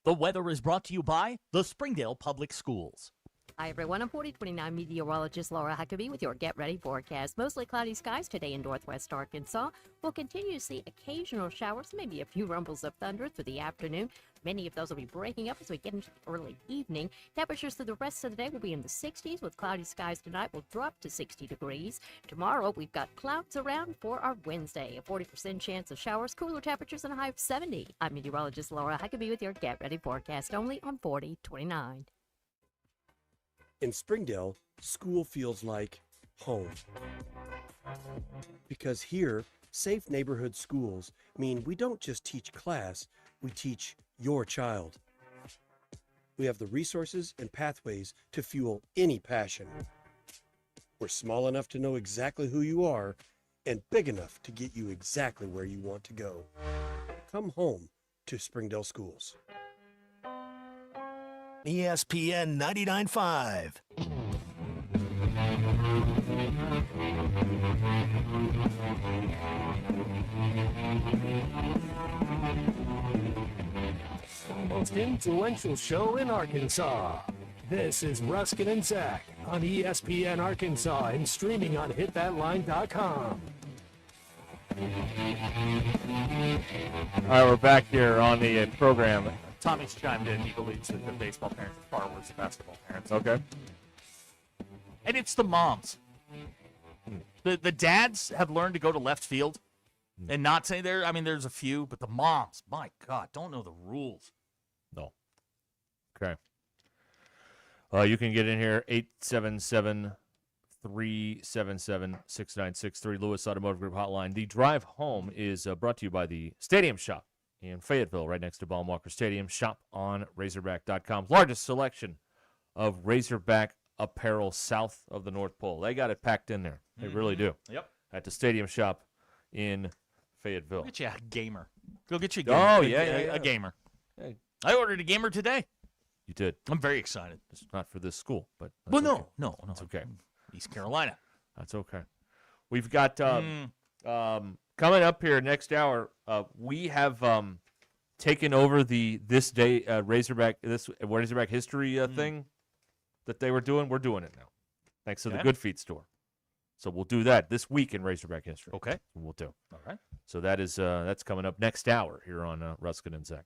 The weather is brought to you by the Springdale Public Schools. Hi, everyone. I'm 4029 meteorologist Laura Huckabee with your Get Ready forecast. Mostly cloudy skies today in northwest Arkansas. We'll continue to see occasional showers, maybe a few rumbles of thunder through the afternoon. Many of those will be breaking up as we get into the early evening. Temperatures through the rest of the day will be in the 60s, with cloudy skies tonight will drop to 60 degrees. Tomorrow, we've got clouds around for our Wednesday. A 40% chance of showers, cooler temperatures, and a high of 70. I'm meteorologist Laura Huckabee with your Get Ready forecast, only on 4029. In Springdale, school feels like home. Because here, safe neighborhood schools mean we don't just teach class, we teach your child. We have the resources and pathways to fuel any passion. We're small enough to know exactly who you are and big enough to get you exactly where you want to go. Come home to Springdale Schools. ESPN 99.5. The most influential show in Arkansas. This is Ruscin and Zach on ESPN Arkansas and streaming on hitthatline.com. All right, we're back here on the program. Tommy's chimed in. He believes that the baseball parents are far worse than basketball parents. Okay. And it's the moms. The dads have learned to go to left field and not say there. I mean, there's a few, but the moms, my God, don't know the rules. No. Okay. You can get in here, 877-377-6963, Lewis Automotive Group hotline. The drive home is brought to you by the Stadium Shop in Fayetteville, right next to Baum-Walker Stadium. Shop on Razorback.com. Largest selection of Razorback apparel south of the North Pole. They got it packed in there. They really do. Yep. At the Stadium Shop in Fayetteville. Go get you a gamer. Go get you a Oh, gamer. yeah. A gamer. Hey. I ordered a gamer today. You did. I'm very excited. It's not for this school, but Well, okay. no. It's okay. East Carolina. That's okay. We've got coming up here next hour. We have taken over this Razorback history thing that they were doing. We're doing it now, thanks to the Good Feet store. So we'll do that this week in Razorback history. Okay, we'll do. All right. So that's coming up next hour here on Ruscin and Zach.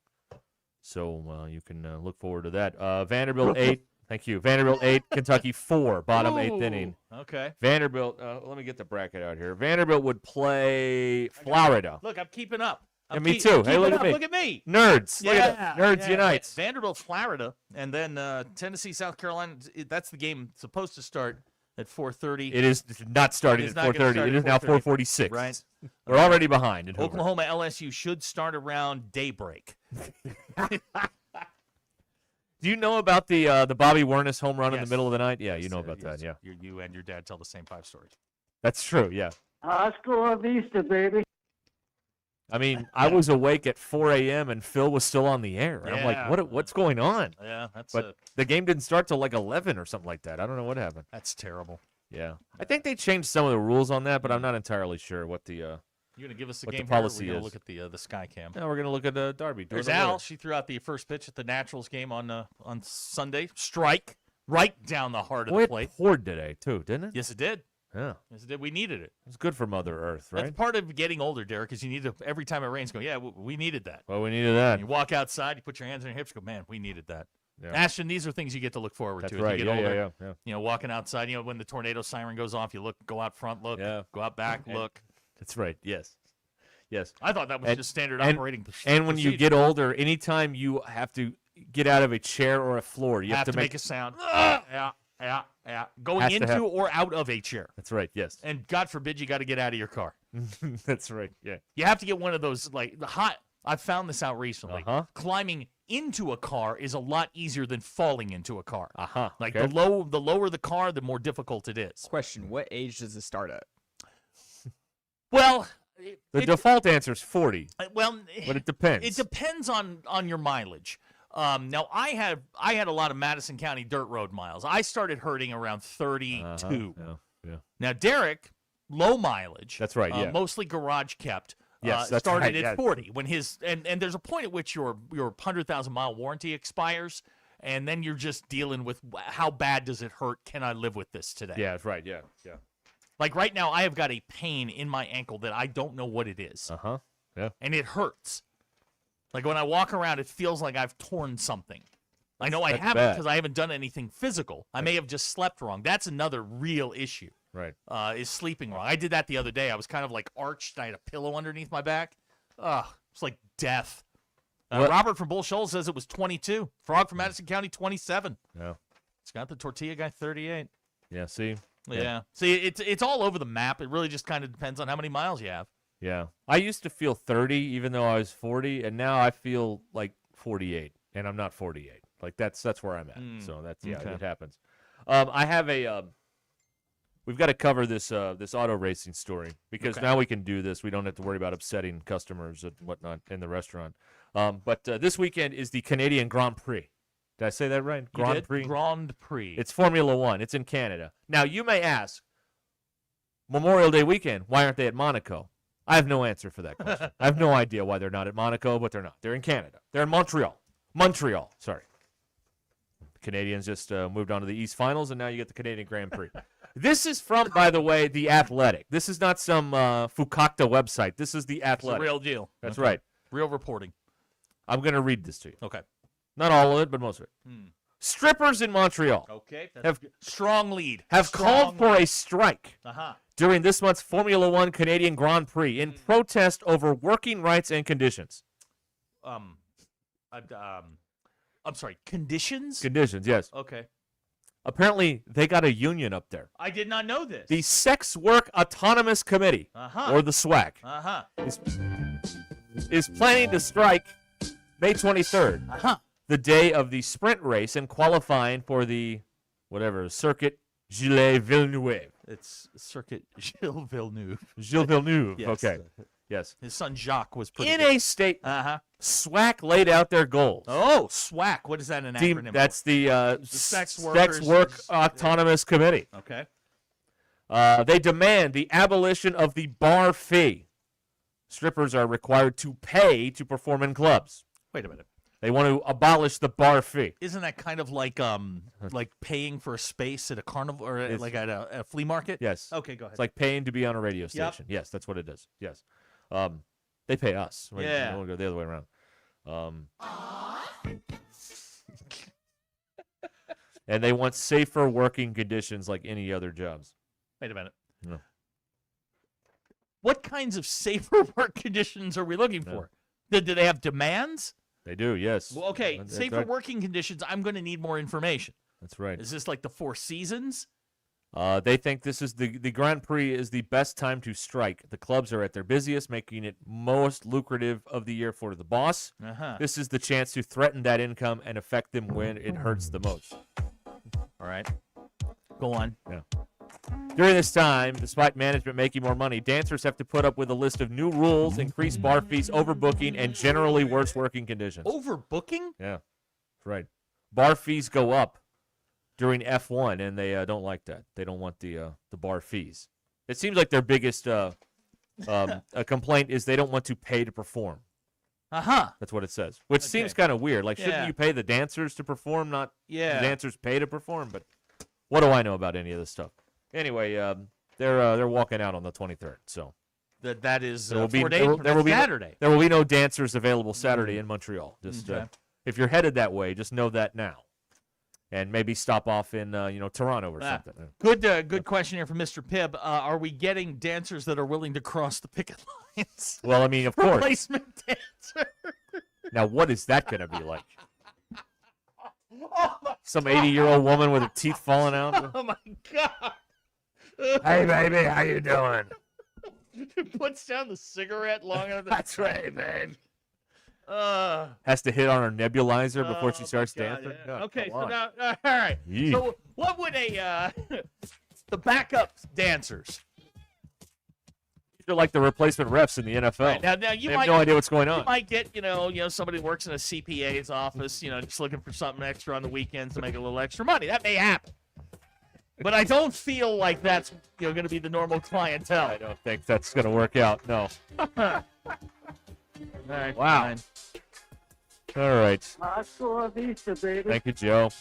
So you can look forward to that. Vanderbilt 8. Thank you. Vanderbilt 8, Kentucky 4, bottom 8th inning. Okay. Vanderbilt, let me get the bracket out here. Vanderbilt would play Florida. Look, I'm keeping up. Yeah, me too. Hey, look at me. Look at me. Nerds. Look at that. Nerds Unites. Vanderbilt, Florida, and then Tennessee, South Carolina. That's the game supposed to start at 4:30. It is not starting at 4:30. It is now 4:46. Right. We're already behind. In Oklahoma, LSU should start around daybreak. Do you know about the Bobby Wernis home run in the middle of the night? Yeah, you know about that. Yeah. You and your dad tell the same 5 stories. That's true. Yeah. Oscar Vista, baby. I mean, I was awake at 4 a.m. and Phil was still on the air. And I'm like, what's going on? Yeah, that's. But the game didn't start till like 11 or something like that. I don't know what happened. That's terrible. Yeah, I think they changed some of the rules on that, but I'm not entirely sure what the You're gonna give us the what game the policy here, or we're is. gonna look at the sky cam. No, we're gonna look at Darby. There's Al. She threw out the first pitch at the Naturals game on Sunday. Strike right down the heart of the plate. It poured today too, didn't it? Yes, it did. Yeah. Yes, it did. We needed it. It's good for Mother Earth, right? That's part of getting older, Derek, is you need to, every time it rains, go, yeah, we needed that. Well, we needed that. And you walk outside, you put your hands on your hips, go, man, we needed that. Yeah. Ashton, these are things you get to look forward That's to right. as you get older. Yeah. You know, walking outside, when the tornado siren goes off, you look, go out front, look, go out back, look. That's right. Yes. I thought that was just standard operating procedure. And when you get older, anytime you have to get out of a chair or a floor, you have to make a sound. Yeah. Going into or out of a chair. That's right, yes. And God forbid you got to get out of your car. That's right, yeah. You have to get one of those, like, I've found this out recently. Climbing into a car is a lot easier than falling into a car. Like, okay. the lower the car, the more difficult it is. Question, what age does it start at? Well, the default answer is 40. Well, but it depends. It depends on your mileage. Now, I had a lot of Madison County dirt road miles. I started hurting around 32. Yeah. Now, Derek, low mileage. That's right, yeah. Mostly garage kept. Yes, that's started right, at 40 when and there's a point at which your 100,000-mile warranty expires, and then you're just dealing with how bad does it hurt? Can I live with this today? Yeah, that's right. Yeah. Like right now, I have got a pain in my ankle that I don't know what it is. Yeah. And it hurts. Like when I walk around, it feels like I've torn something. I know I haven't because I haven't done anything physical. I may have just slept wrong. That's another real issue. Right. Is sleeping wrong. I did that the other day. I was kind of like arched. I had a pillow underneath my back. It's like death. Robert from Bull Shoals says it was 22. Frog from Madison County, 27. Yeah. Scott the Tortilla guy, 38. Yeah, see? Yeah. See, it's all over the map. It really just kind of depends on how many miles you have. Yeah. I used to feel 30 even though I was 40, and now I feel like 48, and I'm not 48. Like that's where I'm at. So that's it happens. I have we've got to cover this auto racing story because now we can do this. We don't have to worry about upsetting customers and whatnot in the restaurant. But this weekend is the Canadian Grand Prix. Did I say that right? Grand Prix. It's Formula One. It's in Canada. Now you may ask, Memorial Day weekend, why aren't they at Monaco? I have no answer for that question. I have no idea why they're not at Monaco, but they're not. They're in Canada. They're in Montreal. Sorry. The Canadians just moved on to the East Finals, and now you get the Canadian Grand Prix. This is from, by the way, The Athletic. This is not some Fukakta website. This is The Athletic. It's the real deal. That's right. Real reporting. I'm going to read this to you. Okay. Not all of it, but most of it. Strippers in Montreal. Okay. Strong lead. Called for a strike during this month's Formula One Canadian Grand Prix in protest over working rights and conditions. I'm sorry, conditions? Conditions, yes. Okay. Apparently, they got a union up there. I did not know this. The Sex Work Autonomous Committee, or the SWAC, is planning to strike May 23rd, the day of the sprint race and qualifying for the whatever, Circuit Gilles Villeneuve. It's Circuit Gilles Villeneuve. Gilles Villeneuve. Yes. Okay. Yes. His son Jacques was pretty In good. a statement, SWAC laid out their goals. Oh, SWAC. What is that an acronym? That's the Sex Work Autonomous Committee. Okay. They demand the abolition of the bar fee. Strippers are required to pay to perform in clubs. Wait a minute. They want to abolish the bar fee. Isn't that kind of like paying for a space at a carnival or like at a flea market? Yes. Okay, go ahead. It's like paying to be on a radio Yep. station. Yes, that's what it is. Yes. They pay us. Right? Yeah. We want to go the other way around. And they want safer working conditions like any other jobs. Wait a minute. No. What kinds of safer work conditions are we looking for? Do they have demands? They do, yes. Well, okay, That's safer right. working conditions, I'm going to need more information. That's right. Is this like the Four Seasons? They think this is the Grand Prix is the best time to strike. The clubs are at their busiest, making it most lucrative of the year for the boss. Uh-huh. This is the chance to threaten that income and affect them when it hurts the most. All right. Go on. Yeah. During this time, despite management making more money, dancers have to put up with a list of new rules, increased bar fees, overbooking, and generally worse working conditions. Overbooking? Yeah, that's right. Bar fees go up during F1, and they don't like that. They don't want the bar fees. It seems like their biggest complaint is they don't want to pay to perform. Uh-huh. That's what it says, which seems kind of weird. Like, shouldn't Yeah. you pay the dancers to perform, not the Yeah. dancers pay to perform? But what do I know about any of this stuff? Anyway, they're walking out on the 23rd, so That is there will 4 be days there, from there will be Saturday. there will be no dancers available Saturday in Montreal. Just Okay. if you're headed that way, just know that now, and maybe stop off in Toronto or something. Good question here from Mr. Pibb. Are we getting dancers that are willing to cross the picket lines? Well, I mean, of course. Replacement dancer. Now, what is that going to be like? Some 80-year-old woman with her teeth falling out. Oh my God! Hey, baby, how you doing? Puts down the cigarette long enough. That's right, babe. Uh, Has to hit on her nebulizer before she starts dancing. yeah. Oh, Okay, come so on. now, all right. Yeesh. So, what would the backup dancers? They're like the replacement refs in the NFL. Right, now you they might have no idea what's going on. You might get, somebody who works in a CPA's office, just looking for something extra on the weekends to make a little extra money. That may happen. But I don't feel like that's going to be the normal clientele. I don't think that's going to work out. No. All right. Wow. Fine. All right. Hasta vista, baby. Thank you, Joe.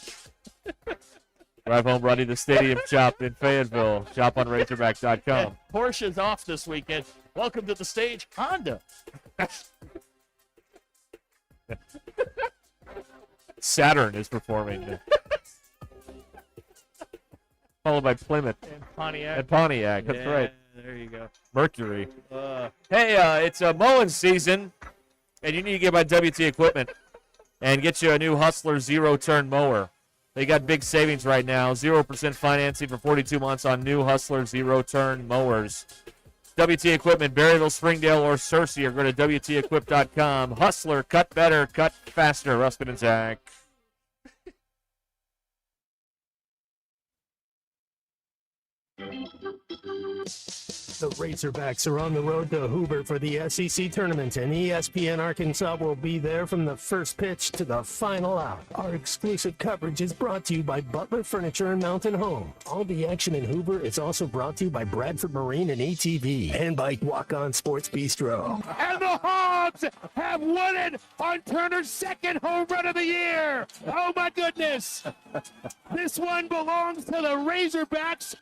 Drive home, Ruddy, the Stadium Shop in Fayetteville. Shop on Razorback.com. Porsche's off this weekend. Welcome to the stage, Honda. Saturn is performing. Followed by Plymouth. And Pontiac. That's right. There you go. Mercury. Hey, it's mowing season, and you need to get by WT Equipment and get you a new Hustler zero-turn mower. They got big savings right now. 0% financing for 42 months on new Hustler zero-turn mowers. WT Equipment, Berryville, Springdale, or Searcy, or go to WTEquip.com. Hustler, cut better, cut faster. Ruscin and Zach. The Razorbacks are on the road to Hoover for the SEC tournament, and ESPN Arkansas will be there from the first pitch to the final out. Our exclusive coverage is brought to you by Butler Furniture and Mountain Home. All the action in Hoover is also brought to you by Bradford Marine and ATV, and by Walk On Sports Bistro. And the Hogs have won it on Turner's second home run of the year. Oh, my goodness. This one belongs to the Razorbacks.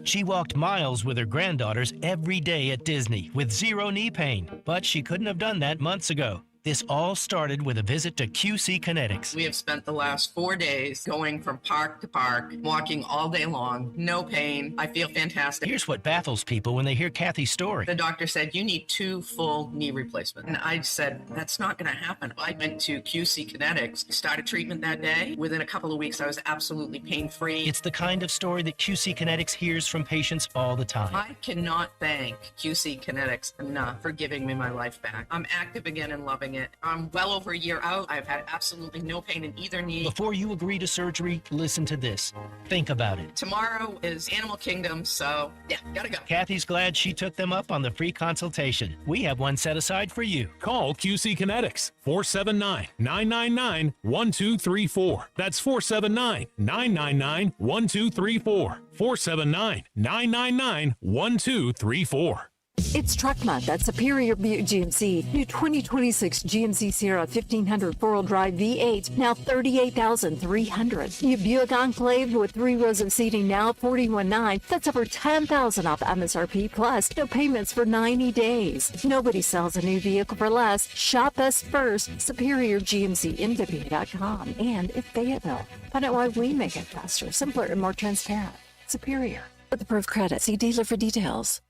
She walked miles with her granddaughters every day at Disney with zero knee pain, but she couldn't have done that months ago. This all started with a visit to QC Kinetics. We have spent the last 4 days going from park to park, walking all day long, no pain. I feel fantastic. Here's what baffles people when they hear Kathy's story. The doctor said, you need 2 full knee replacements. And I said, that's not going to happen. I went to QC Kinetics, started treatment that day. Within a couple of weeks, I was absolutely pain-free. It's the kind of story that QC Kinetics hears from patients all the time. I cannot thank QC Kinetics enough for giving me my life back. I'm active again and loving doing it. I'm well over a year out. I've had absolutely no pain in either knee. Before you agree to surgery, listen to this. Think about it. Tomorrow is Animal Kingdom, so yeah, gotta go. Kathy's glad she took them up on the free consultation. We have one set aside for you. Call QC Kinetics, 479-999-1234. That's 479-999-1234. 479-999-1234. It's Truck Month at Superior Buick GMC. New 2026 GMC Sierra 1500 4-wheel drive V8, now $38,300. New Buick Enclave with 3 rows of seating, now $41,900. That's over $10,000 off MSRP plus no payments for 90 days. Nobody sells a new vehicle for less. Shop us first. SuperiorGMCMW.com and in Fayetteville. Find out why we make it faster, simpler, and more transparent. Superior. With approved credit, see dealer for details.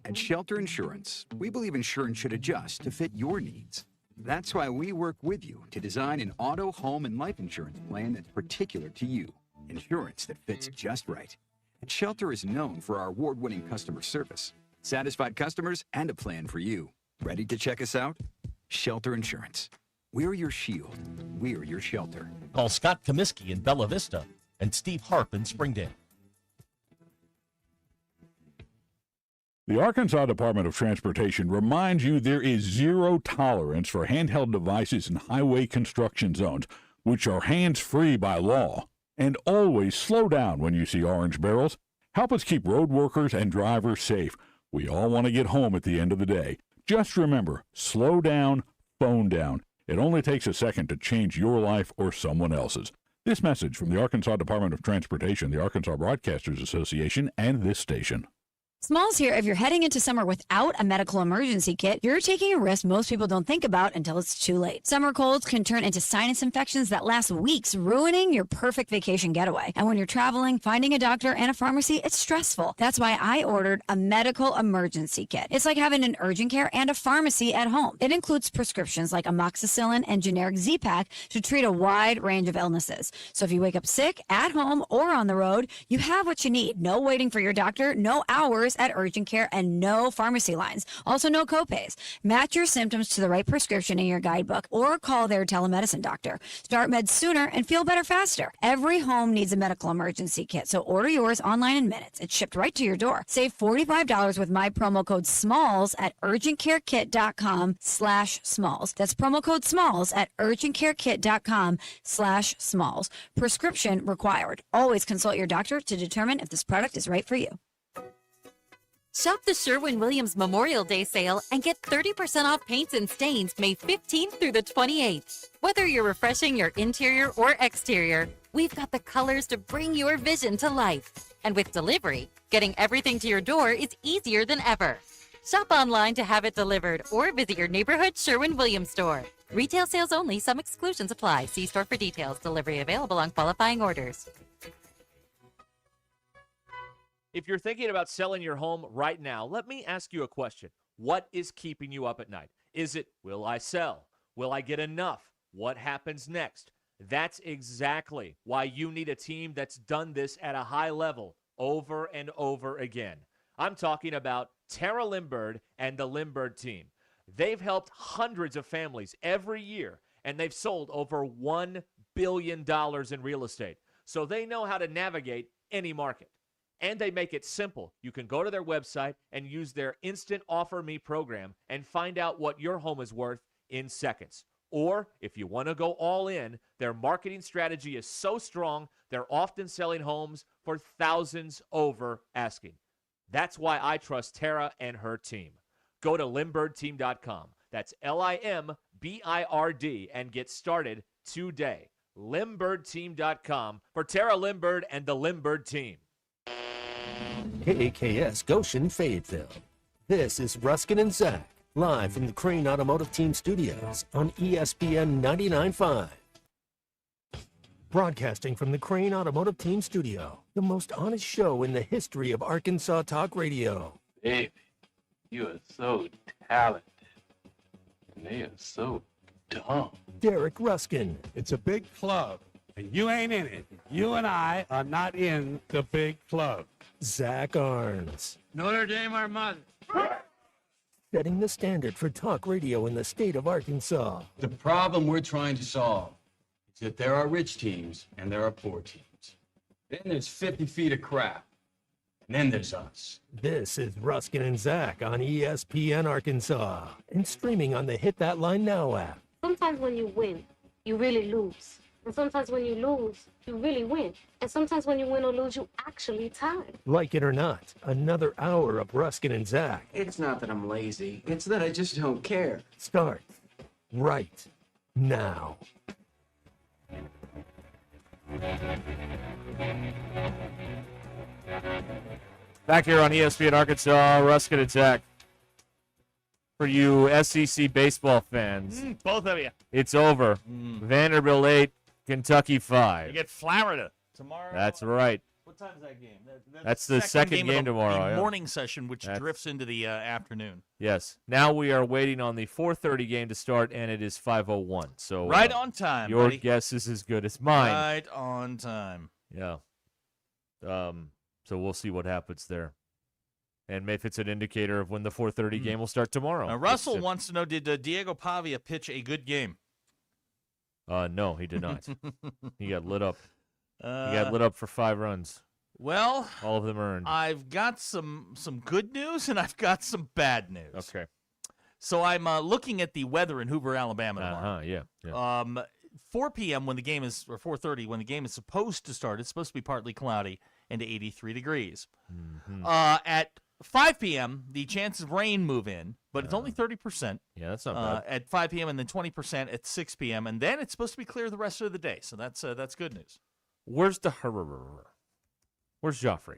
At Shelter Insurance, we believe insurance should adjust to fit your needs. That's why we work with you to design an auto, home, and life insurance plan that's particular to you. Insurance that fits just right. And Shelter is known for our award-winning customer service, satisfied customers, and a plan for you. Ready to check us out? Shelter Insurance. We're your shield. We're your shelter. Call Scott Comiskey in Bella Vista and Steve Harp in Springdale. The Arkansas Department of Transportation reminds you there is zero tolerance for handheld devices in highway construction zones, which are hands-free by law. And always slow down when you see orange barrels. Help us keep road workers and drivers safe. We all want to get home at the end of the day. Just remember, slow down, phone down. It only takes a second to change your life or someone else's. This message from the Arkansas Department of Transportation, the Arkansas Broadcasters Association, and this station. Smalls here. If you're heading into summer without a medical emergency kit, you're taking a risk most people don't think about until it's too late. Summer colds can turn into sinus infections that last weeks, ruining your perfect vacation getaway. And when you're traveling, finding a doctor and a pharmacy, it's stressful. That's why I ordered a medical emergency kit. It's like having an urgent care and a pharmacy at home. It includes prescriptions like amoxicillin and generic Z-Pak to treat a wide range of illnesses. So if you wake up sick, at home, or on the road, you have what you need. No waiting for your doctor, no hours at urgent care, and no pharmacy lines. Also, no copays. Match your symptoms to the right prescription in your guidebook or call their telemedicine doctor. Start meds sooner and feel better faster. Every home needs a medical emergency kit, so order yours online in minutes. It's shipped right to your door. Save $45 with my promo code SMALLS at urgentcarekit.com/smalls. That's promo code SMALLS at urgentcarekit.com/smalls. Prescription required. Always consult your doctor to determine if this product is right for you. Shop the Sherwin-Williams Memorial Day sale and get 30% off paints and stains May 15th through the 28th. Whether you're refreshing your interior or exterior, we've got the colors to bring your vision to life. And with delivery, getting everything to your door is easier than ever. Shop online to have it delivered or visit your neighborhood Sherwin-Williams store. Retail sales only. Some exclusions apply. See store for details. Delivery available on qualifying orders. If you're thinking about selling your home right now, let me ask you a question. What is keeping you up at night? Is it, will I sell? Will I get enough? What happens next? That's exactly why you need a team that's done this at a high level over and over again. I'm talking about Tara Limbird and the Limbird team. They've helped hundreds of families every year, and they've sold over $1 billion in real estate. So they know how to navigate any market. And they make it simple. You can go to their website and use their Instant Offer Me program and find out what your home is worth in seconds. Or if you want to go all in, their marketing strategy is so strong, they're often selling homes for thousands over asking. That's why I trust Tara and her team. Go to LimbirdTeam.com. That's LIMBIRD and get started today. LimbirdTeam.com for Tara Limbird and the Limbird team. KAKS Goshen, Fayetteville. This is Ruscin and Zach, live from the Crane Automotive Team Studios on ESPN 99.5. Broadcasting from the Crane Automotive Team Studio, the most honest show in the history of Arkansas Talk Radio. Baby, you are so talented, and they are so dumb. Derek Ruskin. It's a big club, and you ain't in it. You and I are not in the big club. Zach Arns. Notre Dame Armada. setting the standard for talk radio in the state of Arkansas. The problem we're trying to solve is that there are rich teams and there are poor teams. Then there's 50 feet of crap. And then there's us. This is Ruscin and Zach on ESPN Arkansas and streaming on the Hit That Line Now app. Sometimes when you win, you really lose. And sometimes when you lose, you really win. And sometimes when you win or lose, you actually tie. Like it or not, another hour of Ruscin and Zach It's not that I'm lazy. It's that I just don't care. starts right now. Back here on ESPN Arkansas, Ruscin and Zach. For you SEC baseball fans, Both of you. it's over. Vanderbilt 8, Kentucky 5. You get Florida tomorrow. That's right. What time is that game? That's the second game of tomorrow. The yeah. morning session, which drifts into the afternoon. Yes. Now we are waiting on the 4:30 game to start, and it is 5:01. So Right on time, Your buddy. guess is as good as mine. Right on time. Yeah. So we'll see what happens there, and if it's an indicator of when the 4:30 game will start tomorrow. Now, Russell wants to know: did Diego Pavia pitch a good game? No, he did not. He got lit up. He got lit up for 5 runs. Well, all of them earned. I've got some good news and I've got some bad news. Okay. So I'm looking at the weather in Hoover, Alabama tomorrow. Yeah. 4 p.m. when the game is, or 4:30 when the game is supposed to start. It's supposed to be partly cloudy and 83 degrees. At 5 p.m., the chances of rain move in, but it's only 30%. Yeah, that's not bad. At 5 p.m. and then 20% at 6 p.m. and then it's supposed to be clear the rest of the day. So that's good news. Where's the Where's Joffrey?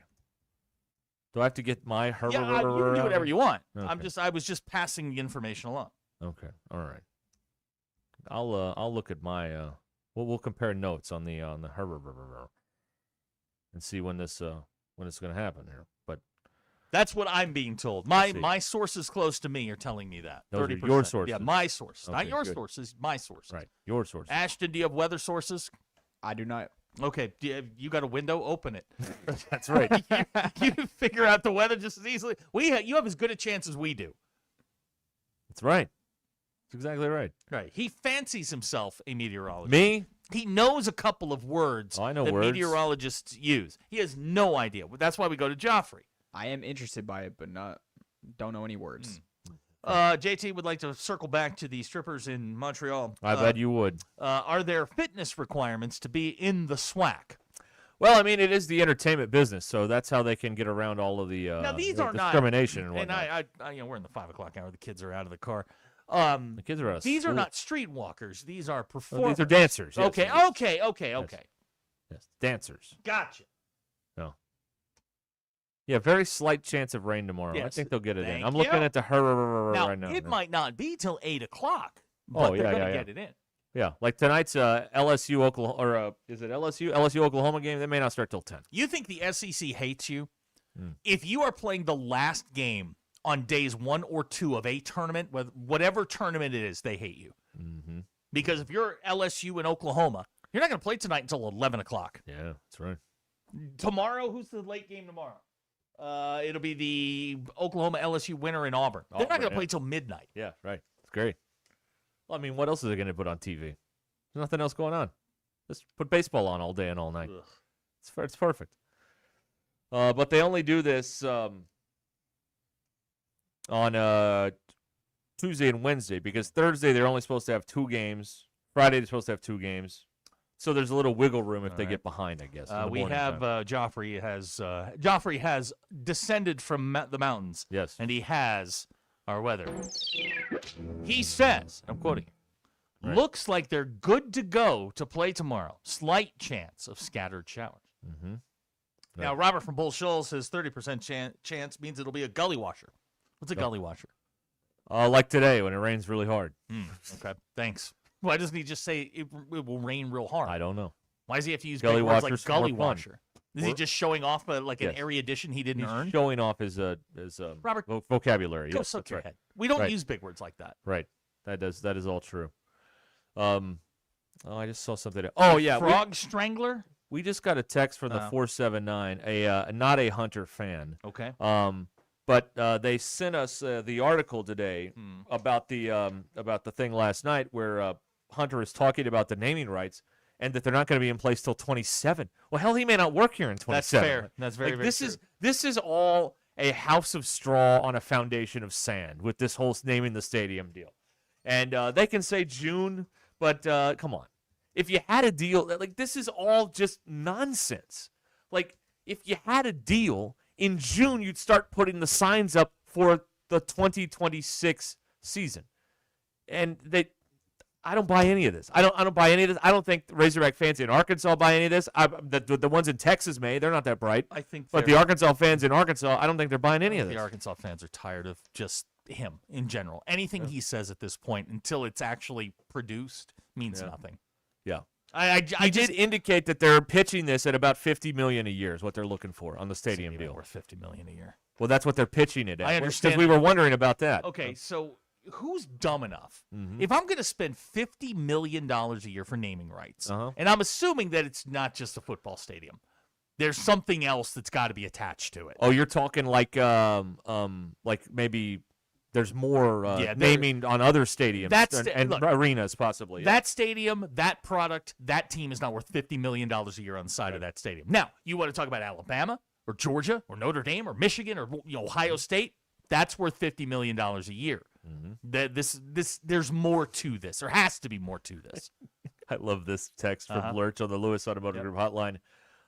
Do I have to get my Yeah, you can do whatever you want. Okay. I was just passing the information along. Okay. All right. I'll look at my we'll compare notes on the and see when it's going to happen here. But that's what I'm being told. My sources close to me are telling me that. Those are 30%. your sources. Yeah, my source. Okay, Not your good. sources, my sources. Right. Your sources. Ashton, do you have weather sources? I do not. Okay, you got a window? Open it. That's right. you figure out the weather just as easily. You have as good a chance as we do. That's right. That's exactly right. Right. He fancies himself a meteorologist. Me? He knows a couple of words I know that words. meteorologists use. He has no idea. That's why we go to Joffrey. I am interested by it, but don't know any words. JT would like to circle back to the strippers in Montreal. I bet you would. Are there fitness requirements to be in the SWAC? Well, I mean, it is the entertainment business, so that's how they can get around all of the Now these the are not discrimination and And whatnot. we're in the 5 o'clock hour. The kids are out of the car. The kids are out of These are school. not streetwalkers. These are Oh, performers. these are dancers. Yes, Okay, yes. okay. Yes, dancers. Gotcha. No. Yeah, very slight chance of rain tomorrow. I Yes. think they'll get it in. Thank I'm looking you. at the Now, right now. it might not be till 8 o'clock, Oh, but they're yeah, going to yeah, get it in. Yeah, like tonight's LSU Oklahoma, or is it LSU Oklahoma game? They may not start till 10. You think the SEC hates you? Hmm. If you are playing the last game on days 1 or 2 of a tournament, whatever tournament it is, they hate you. Mm-hmm. Because if you're LSU in Oklahoma, you're not going to play tonight until 11 o'clock. Yeah, that's right. Tomorrow, who's the late game tomorrow? It'll be the Oklahoma LSU winner in Auburn. They're not going to yeah. play till midnight. Yeah, right. It's great. Well, I mean, what else is they going to put on TV? There's nothing else going on. Just put baseball on all day and all night. It's perfect. But they only do this on Tuesday and Wednesday because Thursday they're only supposed to have 2 games. Friday they're supposed to have 2 games. So there's a little wiggle room if they get behind, I guess. in the We morning have time. Joffrey has descended from the mountains. Yes. And he has our weather. He says, I'm quoting, Right. looks like they're good to go to play tomorrow. Slight chance of scattered showers. Mm-hmm. Now, Robert from Bull Shoals says 30% chance means it'll be a gully washer. What's a gully washer? Like today when it rains really hard. Okay, thanks. Why doesn't he just say it will rain real hard? I don't know. Why does he have to use Gully big words like washer's gully more fun. washer? Is he just showing off like an Yes. erudition he didn't He's earn? showing off his Robert, vocabulary. Go Yes, soak that's your right. head. We don't Right. use big words like that. Right. That is all true. I just saw something. Oh yeah, Frog strangler. We just got a text from the Oh. 479, not a Hunter fan. Okay. but they sent us the article today about the thing last night where Hunter is talking about the naming rights and that they're not going to be in place till 27. Well, hell, he may not work here in 27. That's fair. That's very, very true. This is all a house of straw on a foundation of sand with this whole naming the stadium deal. And they can say June, but come on. If you had a deal, like, this is all just nonsense. Like, if you had a deal, in June you'd start putting the signs up for the 2026 season. And I don't buy any of this. I don't buy any of this. I don't think the Razorback fans in Arkansas buy any of this. The ones in Texas may. They're not that bright. I think but the Arkansas fans in Arkansas, I don't think they're buying any of this. The Arkansas fans are tired of just him in general. Anything he says at this point, until it's actually produced, means nothing. Yeah. I did indicate that they're pitching this at about $50 million a year is what they're looking for on the stadium deal. Worth $50 million a year. Well, that's what they're pitching it at. I understand. Because we were wondering about that. Okay, so who's dumb enough? If I'm going to spend $50 million a year for naming rights, and I'm assuming that it's not just a football stadium, there's something else that's got to be attached to it. Oh, you're talking like maybe there's more naming on other stadiums and arenas possibly. Yeah. That stadium, that product, that team is not worth $50 million a year on the side of that stadium. Now, you want to talk about Alabama or Georgia or Notre Dame or Michigan or Ohio State? That's worth $50 million a year. There's more to this. There has to be more to this. I love this text from Lurch on the Lewis Automotive Group hotline.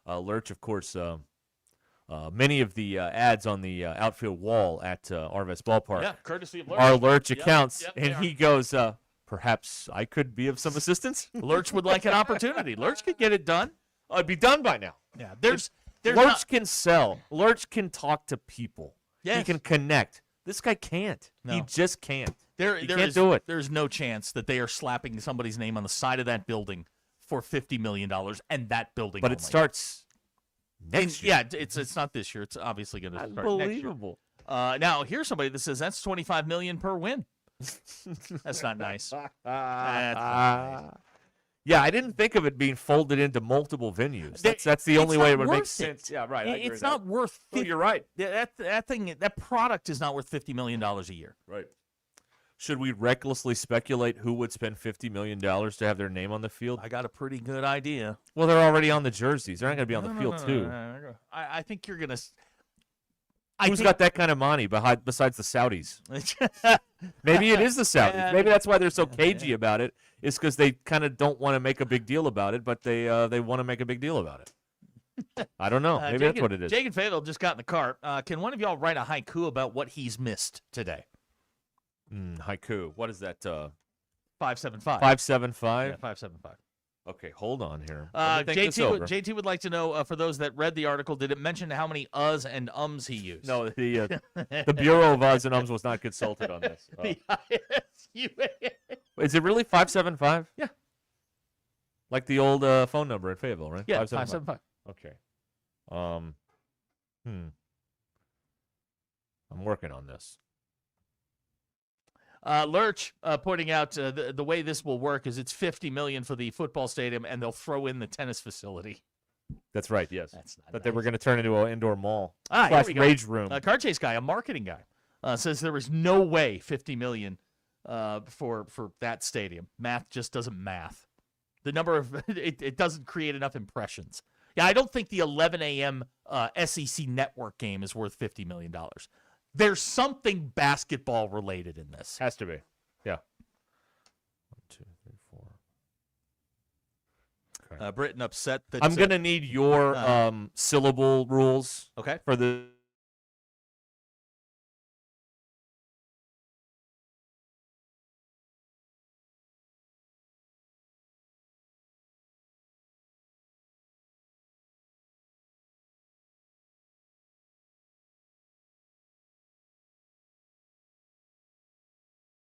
Lurch, of course, many of the ads on the outfield wall at Arvest Ballpark courtesy of Lurch. are Lurch accounts, and he goes, perhaps I could be of some assistance? Lurch would like an opportunity. Lurch could get it done. It'd be done by now. Yeah, there's Lurch can sell. Lurch can talk to people. Yes. He can connect. This guy can't. No. He just can't. He There can't is- do it. There's no chance that they are slapping somebody's name on the side of that building for $50 million and that building But it only. starts next year. Yeah, it's not this year. It's obviously going to start next year. Unbelievable. Now, here's somebody that says that's $25 million per win. That's not nice. That's not nice. Yeah, I didn't think of it being folded into multiple venues. That's the only way it would make sense. Yeah, right. I agree It's with not that. worth. Oh, you're right. That product is not worth $50 million a year. Right. Should we recklessly speculate who would spend $50 million to have their name on the field? I got a pretty good idea. Well, they're already on the jerseys. They're not going to be on the field, too. I think you're going to. Who's got that kind of money besides the Saudis? Maybe it is the Saudis. Maybe that's why they're so cagey about it. It's because they kind of don't want to make a big deal about it, but they want to make a big deal about it. I don't know. Maybe that's what it is. Jake and Fayetteville just got in the car. Can one of y'all write a haiku about what he's missed today? Haiku. What is that? 575. 575? Yeah, 575. Okay, hold on here. Let me think this over. JT would like to know, for those that read the article, did it mention how many uhs and ums he used? No, the Bureau of Uhs and Ums was not consulted on this. Is it really 575? Yeah. Like the old phone number at Fayetteville, right? Yeah, 575. Okay. I'm working on this. Lurch pointing out the way this will work is it's $50 million for the football stadium, and they'll throw in the tennis facility. That's right. Yes. That's not but they were going to turn into an indoor mall. Here we go. Rage room. Car Chase guy, a marketing guy, says there is no way $50 million for that stadium. Math just doesn't math. The number of it doesn't create enough impressions. Yeah, I don't think the 11 a.m. SEC network game is worth $50 million. There's something basketball related in this. Has to be. Yeah. 1, 2, 3, 4. Okay. Britain upset that I'm going to need your syllable rules. Okay. For the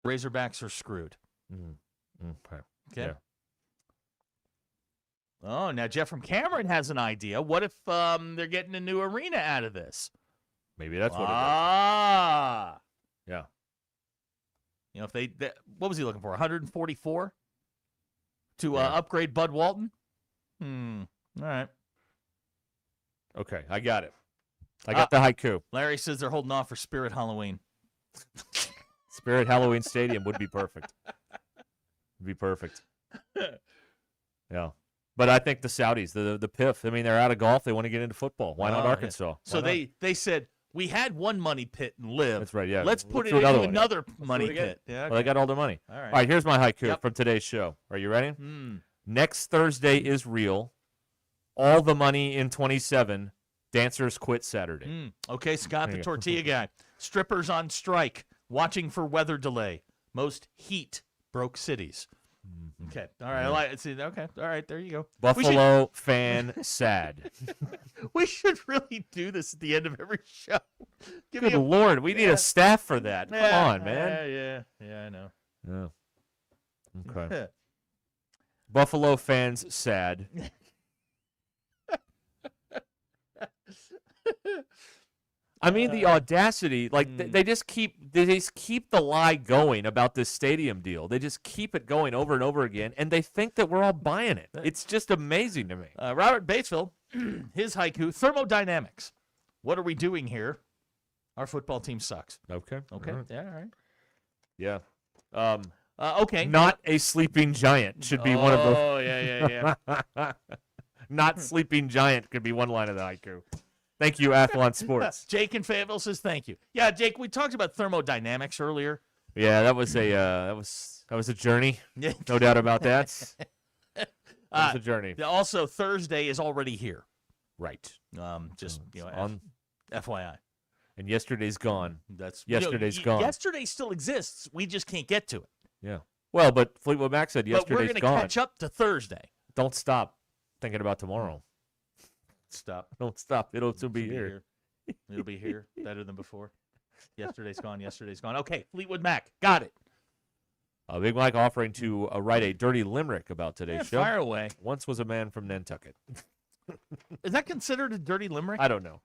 Razorbacks are screwed. Okay. Okay. Yeah. Oh, now Jeff from Cameron has an idea. What if they're getting a new arena out of this? Maybe that's what it is. Ah. Yeah. You know, if what was he looking for? 144 to upgrade Bud Walton? All right. Okay, I got it. I got the haiku. Larry says they're holding off for Spirit Halloween. Spirit Halloween Stadium would be perfect. Would be perfect. Yeah. But I think the Saudis, the PIF, I mean, they're out of golf. They want to get into football. Why not Arkansas? Yeah. So they said, we had one money pit and live. That's right, yeah. Let's put it into another money pit. Yeah, okay. Well, they got all their money. All right, here's my haiku from today's show. Are you ready? Next Thursday is real. All the money in 27. Dancers quit Saturday. Okay, Scott, the tortilla guy. Strippers on strike. Watching for weather delay. Most heat broke cities. Okay. All right. Okay. All right. There you go. Buffalo fan sad. We should really do this at the end of every show. Good Lord. We need a staff for that. Come on, man. Yeah, I know. Yeah. Okay. Buffalo fans sad. I mean, the audacity, like they just keep the lie going about this stadium deal. They just keep it going over and over again, and they think that we're all buying it. It's just amazing to me. Robert Batesville, his haiku, thermodynamics. What are we doing here? Our football team sucks. Okay. Okay. All right. Yeah. All right. Yeah. Okay. Not a sleeping giant should be one of those. Oh, yeah. Not sleeping giant could be one line of the haiku. Thank you, Athlon Sports. Jake in Fayetteville says thank you. Yeah, Jake, we talked about thermodynamics earlier. Yeah, that was a journey. No doubt about that. That was a journey. Also, Thursday is already here. Right. Just on FYI. And yesterday's gone. Yesterday's gone. gone. Yesterday still exists. We just can't get to it. Yeah. Well, but Fleetwood Mac said yesterday's gone. But we're going to catch up to Thursday. Don't stop thinking about tomorrow. Don't stop. It'll soon be here. It'll be here. Better than before. Yesterday's gone. Okay, Fleetwood Mac. Got it. Big Mike offering to write a dirty limerick about today's show. Fire away. Once was a man from Nantucket. Is that considered a dirty limerick? I don't know.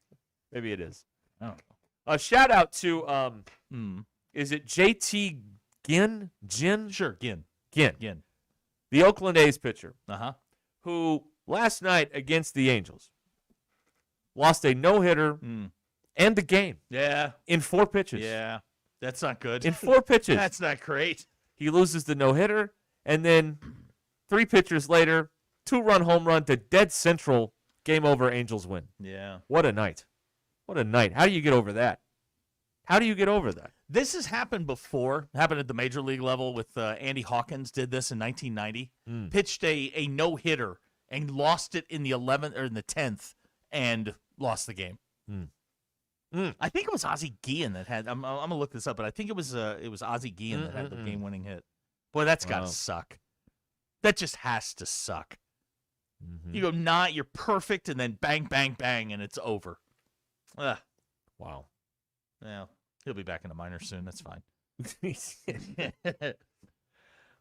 Maybe it is. I don't know. A shout out to, is it JT Ginn? Sure, Ginn. Ginn. The Oakland A's pitcher. Uh-huh. Who last night against the Angels lost a no-hitter and the game. Yeah. In 4 pitches. Yeah. That's not good. In 4 pitches. That's not great. He loses the no-hitter, and then 3 pitchers later, 2-run home run to dead central, game over, Angels win. Yeah. What a night. What a night. How do you get over that? This has happened before. Happened at the major league level with Andy Hawkins did this in 1990. Pitched a no-hitter and lost it in the 11th or in the 10th and lost the game. I think it was Ozzie Guillen that had. I'm gonna look this up, but I think it was Ozzie Guillen that had the game-winning hit. Boy, that's gotta suck. That just has to suck. You go you're perfect, and then bang, bang, bang, and it's over. Ugh. Wow. Yeah, he'll be back in the minors soon. That's fine.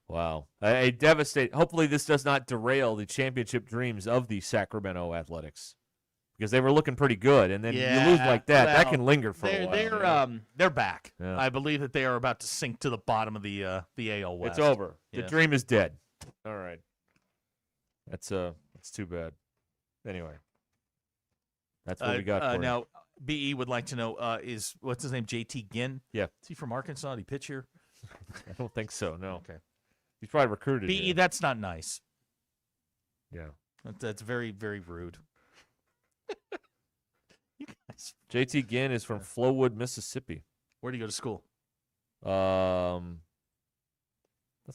Wow. A devastating. Hopefully, this does not derail the championship dreams of the Sacramento Athletics, because they were looking pretty good, and then you lose like that. That can linger for a while. They're back. Yeah. I believe that they are about to sink to the bottom of the AL West. It's over. Yeah. The dream is dead. All right. That's too bad. Anyway, that's what we got for you. Now, BE would like to know is what's his name? JT Ginn. Yeah. Is he from Arkansas? Did he pitch here? I don't think so. No. Okay. He's probably recruited. BE, here. that's not nice. Yeah. That's very, very rude. You guys. JT Ginn is from Flowood, Mississippi. Where do you go to school? That's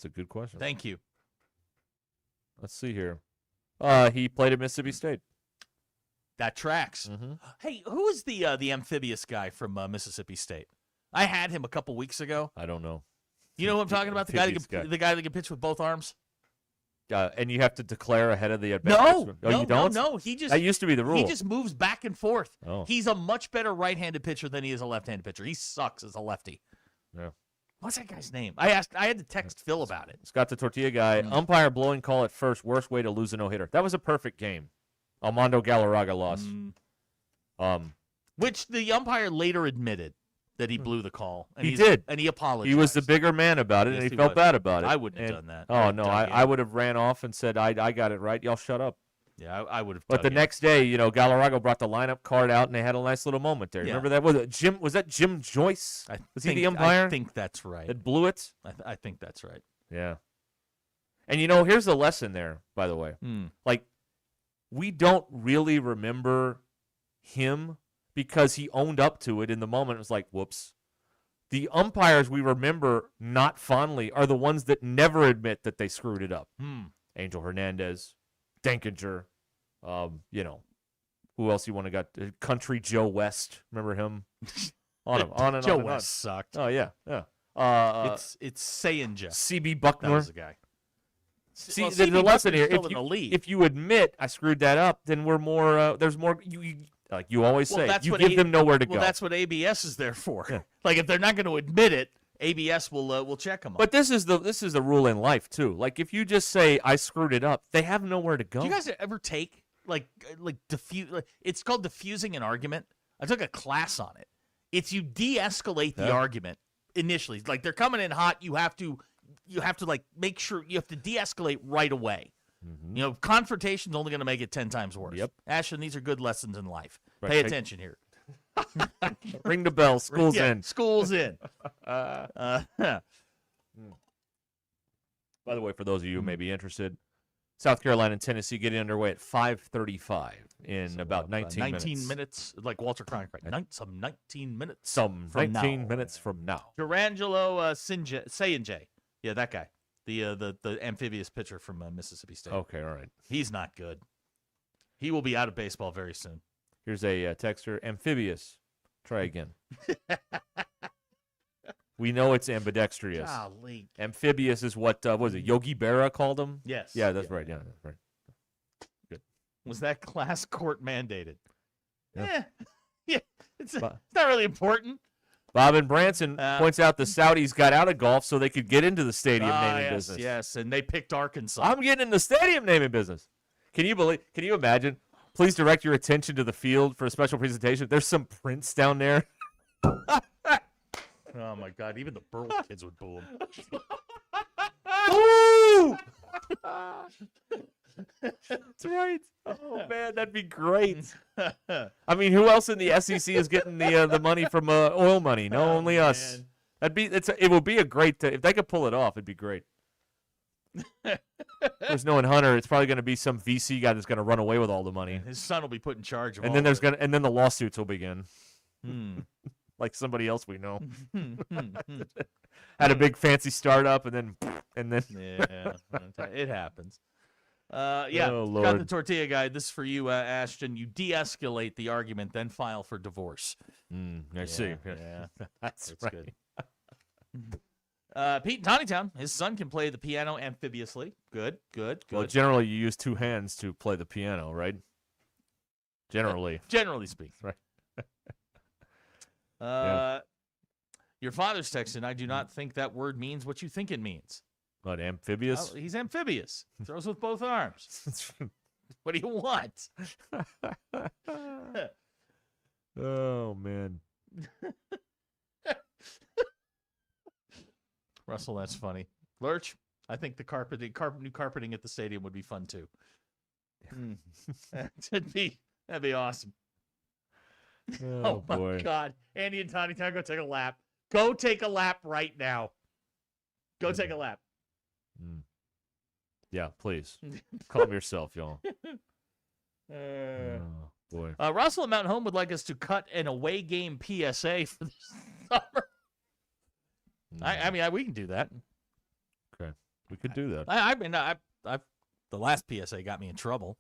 a good question. Thank you. Let's see here. He played at Mississippi State. That tracks. Hey, who is the amphibious guy from Mississippi State? I had him a couple weeks ago. I don't know. You know who I'm talking about? The guy that can pitch with both arms. And you have to declare ahead of the at-bat. No, you don't? No. He just that used to be the rule. He just moves back and forth. Oh. He's a much better right-handed pitcher than he is a left-handed pitcher. He sucks as a lefty. Yeah. What's that guy's name? I had to text Phil about it. Scott the Tortilla guy. Umpire blowing call at first. Worst way to lose a no-hitter. That was a perfect game. Armando Galarraga lost. Which the umpire later admitted that he blew the call. And he did. And he apologized. He was the bigger man about it, Yes, and he felt bad about it. I wouldn't have done that. Oh, no. I would have ran off and said, I got it right. Y'all shut up. Yeah, I would have. But the next day, Galarrago brought the lineup card out, and they had a nice little moment there. Yeah. Remember that? Was that Jim Joyce? Was he the umpire? I think that's right. That blew it? I think that's right. Yeah. And, here's the lesson there, by the way. Like, we don't really remember him because he owned up to it in the moment. It was like, whoops. The umpires we remember not fondly are the ones that never admit that they screwed it up. Angel Hernandez, Denkinger, who else you want to got? Country Joe West, remember him? On and Joe on and West on. sucked. Oh yeah. It's Sayinja. CB Buckner. That was the guy. See, Well, the CB lesson Buckner's here: still in the league. if you admit I screwed that up, then we're more. There's more. Like you always say, you give them nowhere to go. Well, that's what ABS is there for. Yeah. Like if they're not going to admit it, ABS will check them. But this is the rule in life too. Like if you just say I screwed it up, they have nowhere to go. Do you guys ever take it's called diffusing an argument? I took a class on it. It's you de-escalate the argument initially. Like they're coming in hot, you have to like make sure you have to de-escalate right away. Mm-hmm. Confrontation's only going to make it 10 times worse. Yep. Ashton, these are good lessons in life. Right. Pay attention here. Ring the bell. School's in. School's in. By the way, for those of you who may be interested, South Carolina and Tennessee getting underway at 5:35 in about 19 minutes. 19 minutes, like Walter Cronkite. 19 minutes. Some from 19 now. minutes from now. Durangelo Sayinja. Yeah, that guy. The amphibious pitcher from Mississippi State. Okay, all right. He's not good. He will be out of baseball very soon. Here's a texter. Amphibious. Try again. We know it's ambidextrous. Golly. Amphibious is what was it? Yogi Berra called him? Yes. Yeah, that's right. Yeah, that's right. Good. Was that class court mandated? Yeah. Yeah. It's not really important. Bob and Branson points out the Saudis got out of golf so they could get into the stadium naming business. Yes, and they picked Arkansas. I'm getting in the stadium naming business. Can you imagine? Please direct your attention to the field for a special presentation. There's some Prince down there. Oh my God! Even the Burl kids would boo him. Woo! That's right. Oh man, that'd be great. I mean, who else in the SEC is getting the money from oil money? No, only us. It would be a great if they could pull it off. It'd be great. There's no Hunter. It's probably going to be some VC guy that's going to run away with all the money. His son will be put in charge of. And then then the lawsuits will begin. Like somebody else we know. Had a big fancy startup and then yeah, it happens. Yeah, Oh, got the Lord. tortilla guide. This is for you, Ashton. You de-escalate the argument, then file for divorce. I see. Yeah, That's it's right. good. Pete in Tawnytown, his son can play the piano amphibiously. Good. Well, generally you use two hands to play the piano, right? Generally. Generally speaking. Right. Your father's texting. I do not think that word means what you think it means. What, amphibious? Oh, he's amphibious. Throws with both arms. What do you want? Oh, man. Russell, that's funny. Lurch, I think the new carpeting at the stadium would be fun too. That'd be awesome. Oh, my boy. God. Andy and Tawny Town, go take a lap. Go take a lap right now. Go take a lap. Yeah, please. Calm yourself, y'all. Oh, boy. Russell at Mountain Home would like us to cut an away game PSA for the summer. I mean, we can do that. Okay. We could do that. I mean, the last PSA got me in trouble.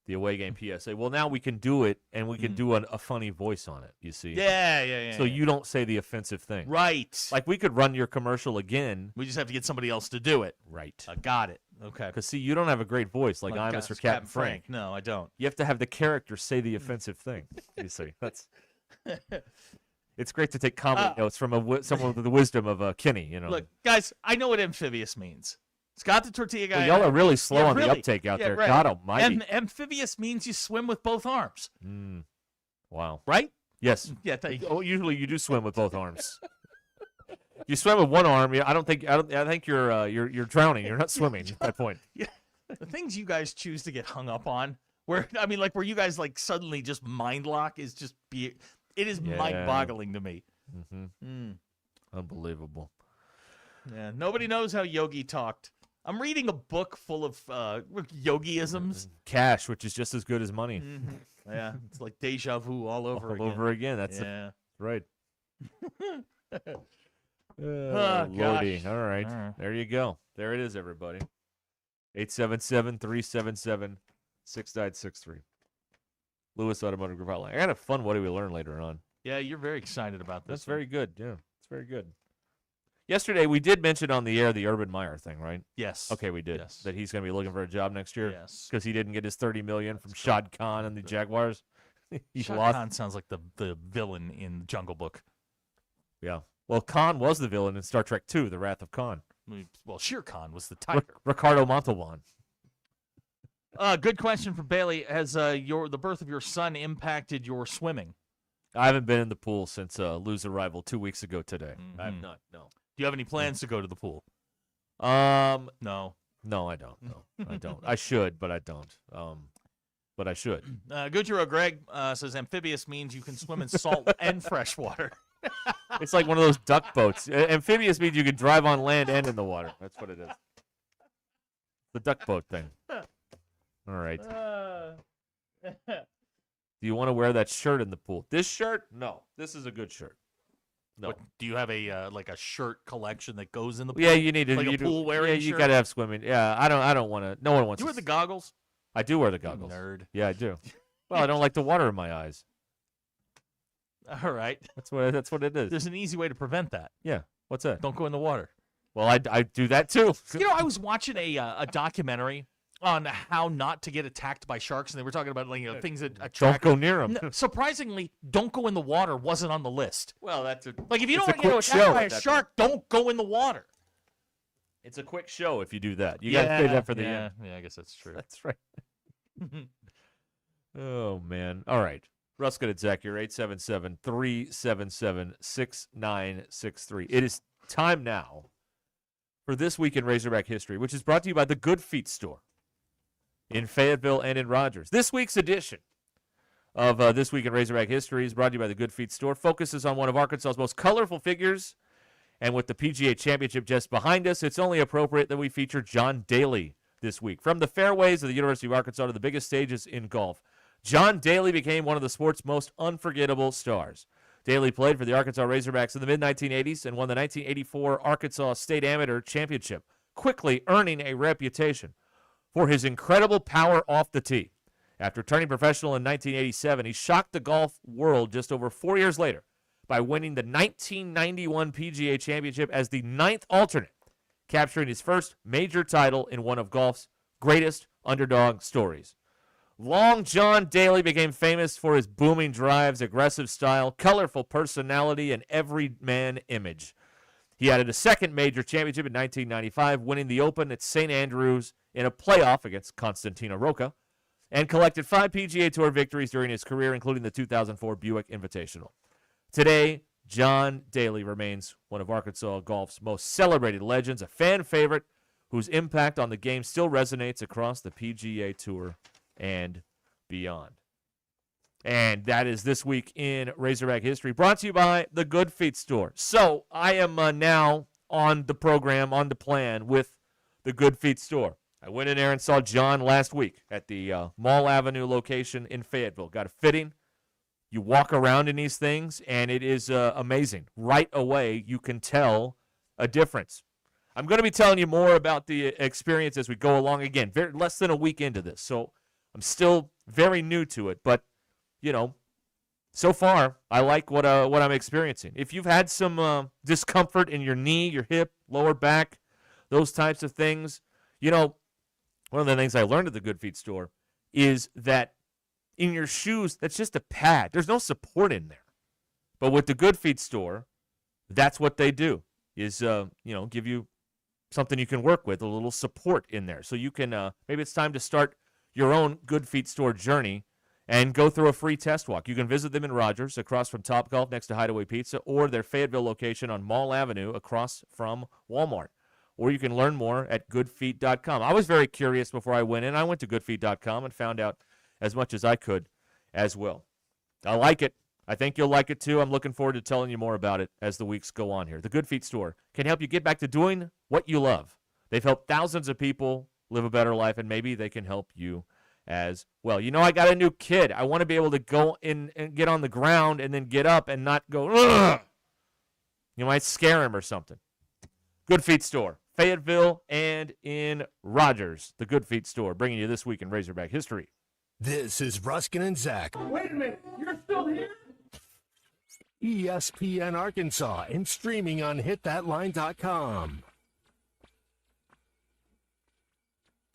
The away game PSA. Well, now we can do it, and we can do a funny voice on it, you see. Yeah. So you don't say the offensive thing. Right. Like, we could run your commercial again. We just have to get somebody else to do it. Right. Got it. Okay. Because, see, you don't have a great voice like I'm Mr. Captain Frank. No, I don't. You have to have the character say the offensive thing, you see. That's... It's great to take comedy notes from someone with the wisdom of Kenny, you know. Look, guys, I know what amphibious means. Scott the tortilla guy. Well, y'all are really slow on the uptake out there. Right. God almighty. Amphibious means you swim with both arms. Wow. Right? Yes. Yeah. Thank you. Oh, usually you do swim with both arms. You swim with one arm. I think you're drowning. You're not swimming at that point. Yeah. The things you guys choose to get hung up on, where you guys like suddenly just mind lock is just it is mind-boggling to me. Unbelievable. Yeah, nobody knows how Yogi talked. I'm reading a book full of yogiisms. Cash, which is just as good as money. Yeah, it's like deja vu all over again. That's right. Lordy. All right. There you go. There it is, everybody. 877-377-6963. Lewis Automotive Group Hotline. I got a fun what do we learn later on. Yeah, you're very excited about this. That's very good. Yeah, it's very good. Yesterday, we did mention on the air the Urban Meyer thing, right? Yes. Okay, we did. Yes. That he's going to be looking for a job next year. Yes. Because he didn't get his $30 million from Shad Khan and the Jaguars. Shad lost. Khan sounds like the villain in the Jungle Book. Yeah. Well, Khan was the villain in Star Trek II, The Wrath of Khan. Well, Shere Khan was the tiger. Ricardo Montalban. Good question from Bailey. Has the birth of your son impacted your swimming? I haven't been in the pool since Lou's arrival 2 weeks ago today. I have not, no. Do you have any plans to go to the pool? No. No, I don't. No, I don't. I should, but I don't. But I should. Gujiro Greg says amphibious means you can swim in salt and fresh water. It's like one of those duck boats. Amphibious means you can drive on land and in the water. That's what it is. The duck boat thing. All right. Do you want to wear that shirt in the pool? This shirt? No. This is a good shirt. No. What, do you have a like a shirt collection that goes in the pool? Yeah, you need to. Like a pool wearing Yeah, you shirt? got to have swimming. Yeah, I don't want to. No one wants. Do you wear the goggles? I do wear the goggles. Nerd. Yeah, I do. Well, I don't like the water in my eyes. All right. That's what it is. There's an easy way to prevent that. Yeah. What's that? Don't go in the water. Well, I do that too. I was watching a documentary on how not to get attacked by sharks, and they were talking about things that attract. Don't go near them. No, surprisingly, don't go in the water wasn't on the list. Well, that's If you don't it's a want to get quick attacked show by at a that shark, don't go in the water. It's a quick show if you do that. You got to save that for the end. Yeah, I guess that's true. That's right. Oh, man. All right. Ruscin and Zach here, 877-377-6963. It is time now for This Week in Razorback History, which is brought to you by the Good Feet Store in Fayetteville and in Rogers. This week's edition of This Week in Razorback History is brought to you by the Good Feet Store. Focuses on one of Arkansas's most colorful figures, and with the PGA Championship just behind us, it's only appropriate that we feature John Daly this week. From the fairways of the University of Arkansas to the biggest stages in golf, John Daly became one of the sport's most unforgettable stars. Daly played for the Arkansas Razorbacks in the mid-1980s and won the 1984 Arkansas State Amateur Championship, quickly earning a reputation for his incredible power off the tee. After turning professional in 1987, he shocked the golf world just over 4 years later by winning the 1991 PGA Championship as the 9th alternate, capturing his first major title in one of golf's greatest underdog stories. Long John Daly became famous for his booming drives, aggressive style, colorful personality, and everyman image. He added a second major championship in 1995, winning the Open at St. Andrews in a playoff against Constantino Rocca, and collected 5 PGA Tour victories during his career, including the 2004 Buick Invitational. Today, John Daly remains one of Arkansas golf's most celebrated legends, a fan favorite whose impact on the game still resonates across the PGA Tour and beyond. And that is This Week in Razorback History, brought to you by the Good Feet Store. So I am now on the program, on the plan with the Good Feet Store. I went in there and saw John last week at the Mall Avenue location in Fayetteville. Got a fitting. You walk around in these things, and it is amazing. Right away, you can tell a difference. I'm going to be telling you more about the experience as we go along. Again, less than a week into this, so I'm still very new to it. But, so far, I like what I'm experiencing. If you've had some discomfort in your knee, your hip, lower back, those types of things, one of the things I learned at the Good Feet Store is that in your shoes, that's just a pad. There's no support in there. But with the Good Feet Store, that's what they do, is, give you something you can work with, a little support in there. So you can, maybe it's time to start your own Good Feet Store journey and go through a free test walk. You can visit them in Rogers, across from Topgolf, next to Hideaway Pizza, or their Fayetteville location on Mall Avenue, across from Walmart. or you can learn more at goodfeet.com. I was very curious before I went in. I went to goodfeet.com and found out as much as I could as well. I like it. I think you'll like it too. I'm looking forward to telling you more about it as the weeks go on here. The Good Feet store can help you get back to doing what you love. They've helped thousands of people live a better life, and maybe they can help you as well. You know, I got a new kid. I want to be able to go in and get on the ground and then get up and not go, ugh! You might scare him or something. Good Feet store, Fayetteville and in Rogers. The Good Feet store, bringing you This Week in Razorback History. This is Ruscin and Zach. Wait a minute, you're still here? ESPN Arkansas and streaming on hitthatline.com.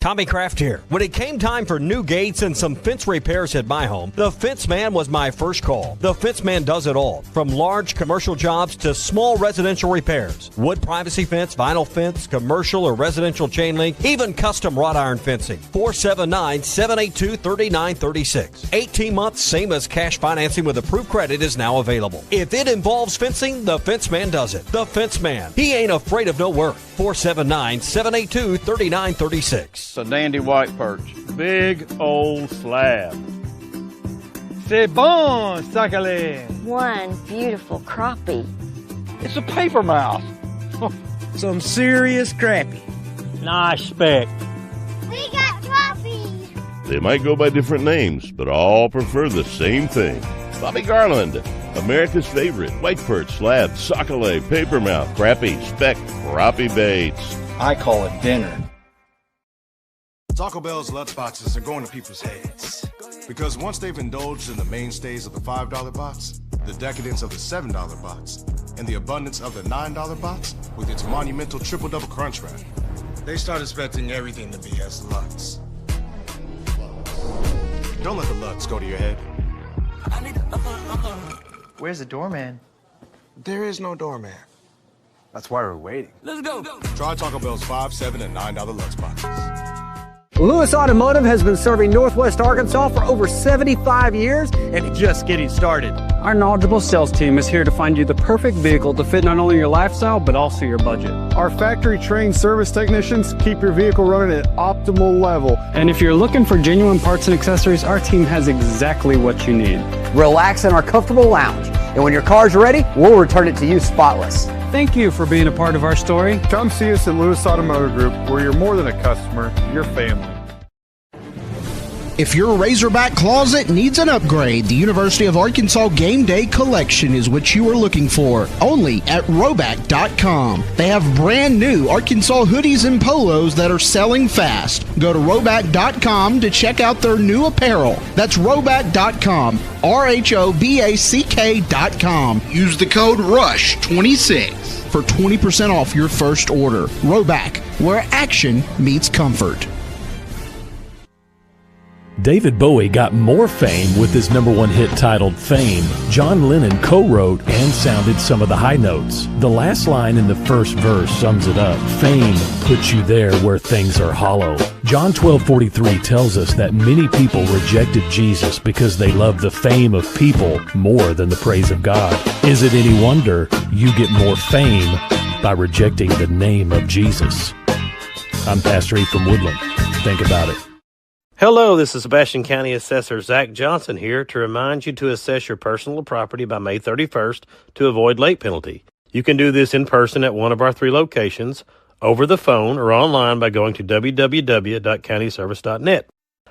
Tommy Kraft here. When it came time for new gates and some fence repairs at my home, the Fence Man was my first call. The Fence Man does it all, from large commercial jobs to small residential repairs. Wood privacy fence, vinyl fence, commercial or residential chain link, even custom wrought iron fencing. 479-782-3936. 18 months, same as cash financing with approved credit is now available. If it involves fencing, the Fence Man does it. The Fence Man. He ain't afraid of no work. 479-782-3936. A dandy white perch. Big old slab. C'est bon, sacale. One beautiful crappie. It's a paper mouth. Some serious crappie. Nice speck. We got crappies. They might go by different names, but all prefer the same thing. Bobby Garland, America's favorite white perch, slab, sockeye, papermouth, crappie, speck, crappie baits. I call it dinner. Taco Bell's Lutz boxes are going to people's heads. Because once they've indulged in the mainstays of the $5 box, the decadence of the $7 box, and the abundance of the $9 box with its monumental triple-double crunch wrap, they start expecting everything to be as Lutz. Don't let the Lutz go to your head. Where's the doorman? There is no doorman. That's why we're waiting. Let's go. Try Taco Bell's $5, $7, and $9 Lutz boxes. Lewis Automotive has been serving Northwest Arkansas for over 75 years and just getting started. Our knowledgeable sales team is here to find you the perfect vehicle to fit not only your lifestyle, but also your budget. Our factory-trained service technicians keep your vehicle running at optimal level. And if you're looking for genuine parts and accessories, our team has exactly what you need. Relax in our comfortable lounge, and when your car's ready, we'll return it to you spotless. Thank you for being a part of our story. Come see us at Lewis Automotive Group, where you're more than a customer, you're family. If your Razorback closet needs an upgrade, the University of Arkansas Game Day Collection is what you are looking for, only at Roback.com. They have brand new Arkansas hoodies and polos that are selling fast. Go to Roback.com to check out their new apparel. That's Roback.com, RHOBACK.com. Use the code RUSH26 for 20% off your first order. Roback, where action meets comfort. David Bowie got more fame with his #1 hit titled Fame. John Lennon co-wrote and sounded some of the high notes. The last line in the first verse sums it up. Fame puts you there where things are hollow. John 12:43 tells us that many people rejected Jesus because they loved the fame of people more than the praise of God. Is it any wonder you get more fame by rejecting the name of Jesus? I'm Pastor E from Woodland. Think about it. Hello, this is Sebastian County Assessor Zach Johnson here to remind you to assess your personal property by May 31st to avoid late penalty. You can do this in person at one of our 3 locations, over the phone, or online by going to www.countyservice.net.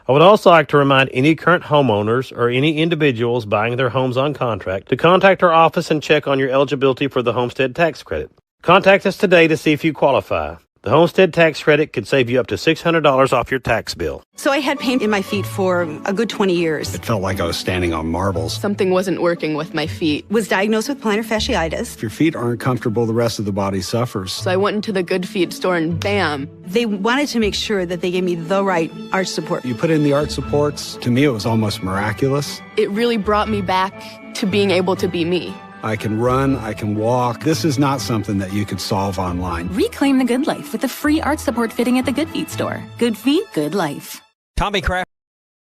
I would also like to remind any current homeowners or any individuals buying their homes on contract to contact our office and check on your eligibility for the homestead tax credit. Contact us today to see if you qualify. The homestead tax credit could save you up to $600 off your tax bill. So I had pain in my feet for a good 20 years. It felt like I was standing on marbles. Something wasn't working with my feet. Was diagnosed with plantar fasciitis. If your feet aren't comfortable, the rest of the body suffers. So I went into the Good Feet store and bam. They wanted to make sure that they gave me the right arch support. You put in the arch supports. To me, it was almost miraculous. It really brought me back to being able to be me. I can run, I can walk. This is not something that you could solve online. Reclaim the good life with a free arch support fitting at the Good Feet store. Good Feet, good life. Tommy Kraft.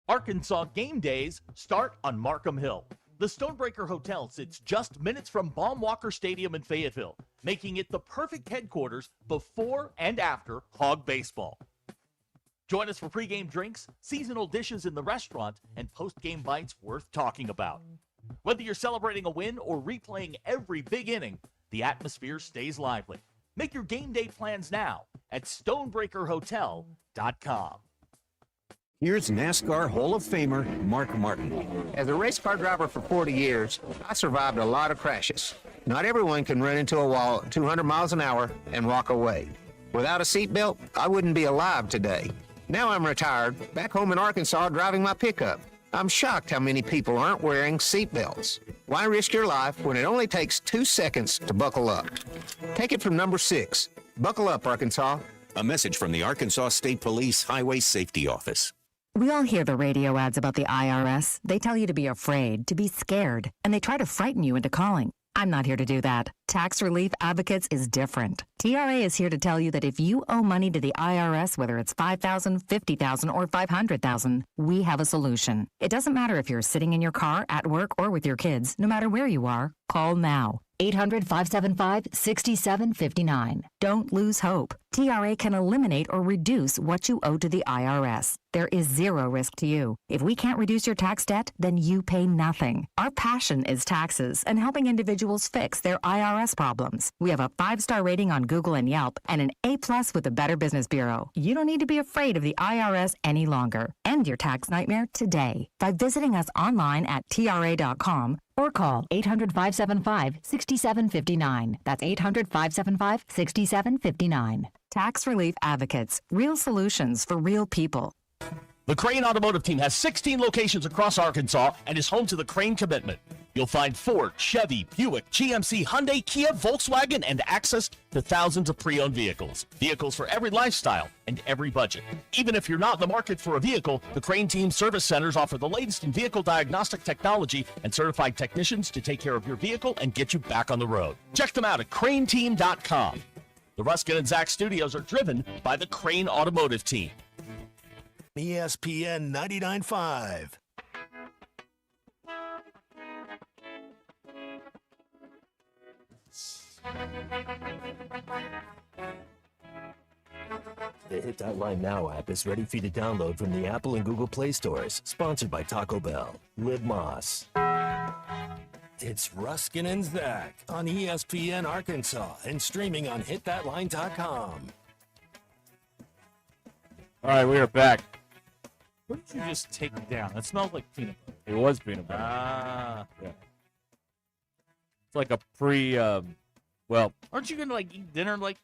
Arkansas game days start on Markham Hill. The Stonebreaker Hotel sits just minutes from Baum-Walker Stadium in Fayetteville, making it the perfect headquarters before and after Hog Baseball. Join us for pregame drinks, seasonal dishes in the restaurant, and postgame bites worth talking about. Whether you're celebrating a win or replaying every big inning, the atmosphere stays lively. Make your game day plans now at StonebreakerHotel.com. Here's NASCAR Hall of Famer Mark Martin. As a race car driver for 40 years, I survived a lot of crashes. Not everyone can run into a wall at 200 miles an hour and walk away. Without a seatbelt, I wouldn't be alive today. Now I'm retired, back home in Arkansas driving my pickup. I'm shocked how many people aren't wearing seatbelts. Why risk your life when it only takes 2 seconds to buckle up? Take it from number 6. Buckle up, Arkansas. A message from the Arkansas State Police Highway Safety Office. We all hear the radio ads about the IRS. They tell you to be afraid, to be scared, and they try to frighten you into calling. I'm not here to do that. Tax Relief Advocates is different. TRA is here to tell you that if you owe money to the IRS, whether it's $5,000, $50,000, or $500,000, we have a solution. It doesn't matter if you're sitting in your car, at work, or with your kids. No matter where you are, call now. 800-575-6759. Don't lose hope. TRA can eliminate or reduce what you owe to the IRS. There is zero risk to you. If we can't reduce your tax debt, then you pay nothing. Our passion is taxes and helping individuals fix their IRS problems. We have a 5-star rating on Google and Yelp and an A+ with the Better Business Bureau. You don't need to be afraid of the IRS any longer. End your tax nightmare today by visiting us online at TRA.com or call 800-575-6759. That's 800-575-6759. Tax Relief Advocates. Real solutions for real people. The Crane Automotive Team has 16 locations across Arkansas and is home to the Crane Commitment. You'll find Ford, Chevy, Buick, GMC, Hyundai, Kia, Volkswagen, and access to thousands of pre-owned vehicles. Vehicles for every lifestyle and every budget. Even if you're not in the market for a vehicle, the Crane Team service centers offer the latest in vehicle diagnostic technology and certified technicians to take care of your vehicle and get you back on the road. Check them out at craneteam.com. The Ruscin and Zach studios are driven by the Crane Automotive Team. ESPN 99.5. The Hit That Line Now app is ready for you to download from the Apple and Google Play stores. Sponsored by Taco Bell. Live Moss. It's Ruscin and Zach on ESPN Arkansas and streaming on hitthatline.com. All right, we are back. What did you just take down? That smelled like peanut butter. It was peanut butter. Ah. Yeah. It's like a well. Aren't you going to like eat dinner like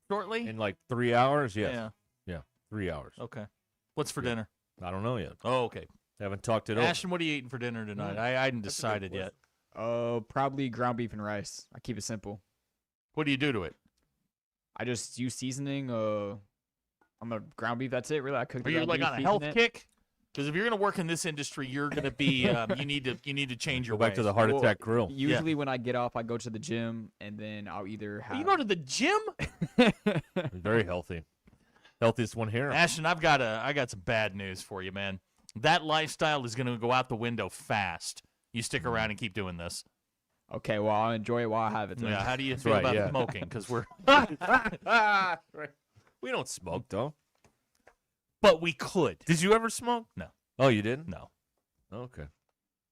shortly? In like 3 hours? Yes. Yeah. Yeah, 3 hours. Okay. What's for dinner? I don't know yet. Oh, okay. Haven't talked it over. Ashton, what are you eating for dinner tonight? I hadn't decided yet. Probably ground beef and rice. I keep it simple. What do you do to it? I just use seasoning. On the ground beef, that's it. Really, I cook. Are you like on a health kick? Because if you're going to work in this industry, you're going to be. You need to change your. Go back to the heart attack grill. Usually, when I get off, I go to the gym, and then I'll either have. You go to the gym? Very healthy. Healthiest one here. Ashton, I got some bad news for you, man. That lifestyle is going to go out the window fast. You stick around and keep doing this. Okay, well, I'll enjoy it while I have it. Yeah. How do you feel about smoking? Because we're. Right. We don't smoke, though. But we could. Did you ever smoke? No. Oh, you didn't? No. Okay.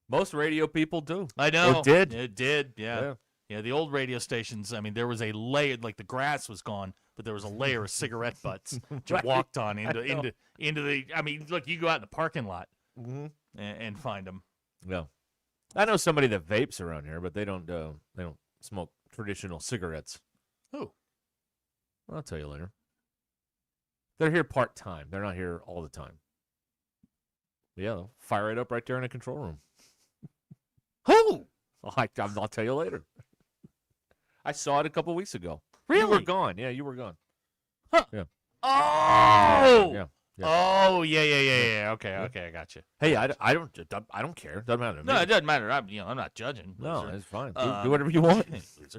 Most radio people do. I know. Or did. It did, yeah. Yeah, the old radio stations, I mean, there was a layer, like the grass was gone, but there was a layer of cigarette butts that you walked on into the, I mean, look, you go out in the parking lot and find them. Yeah. I know somebody that vapes around here, but they don't smoke traditional cigarettes. Who? I'll tell you later. They're here part-time. They're not here all the time. Yeah, they'll fire it up right there in the control room. Who? I'll tell you later. I saw it a couple weeks ago. Really? You were gone. Yeah, you were gone. Huh. Yeah. Oh! Yeah. Oh, yeah. Okay, I got you. Hey, I don't care. Doesn't matter to me. No, it doesn't matter. I'm not judging. No, Loser. it's fine. Do whatever you want.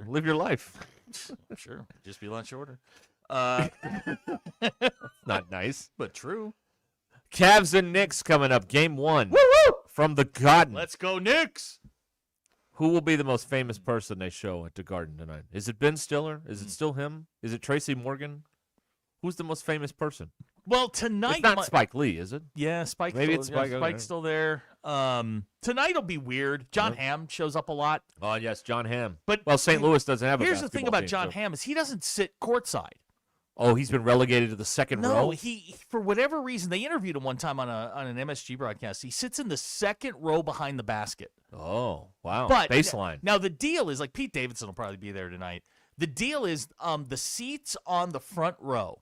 Live your life. Sure. Just be lunch order. Not nice, but true. Cavs and Knicks coming up. Game 1 Woo-woo! From the Garden. Let's go, Knicks. Who will be the most famous person they show at the Garden tonight? Is it Ben Stiller? Is it still him? Is it Tracy Morgan? Who's the most famous person? Well, tonight... It's not Spike Lee, is it? Yeah, Spike. Maybe still, it's Spike. yeah, Spike's still there. Tonight will be weird. John Hamm shows up a lot. Oh, yes, John Hamm. But well, St. Louis doesn't have a Here's the thing about team, John Hamm is he doesn't sit courtside. Oh, he's been relegated to the second row? No, he for whatever reason, they interviewed him one time on an MSG broadcast. He sits in the second row behind the basket. Oh, wow. But Baseline. Now the deal is, like, Pete Davidson will probably be there tonight. The deal is the seats on the front row,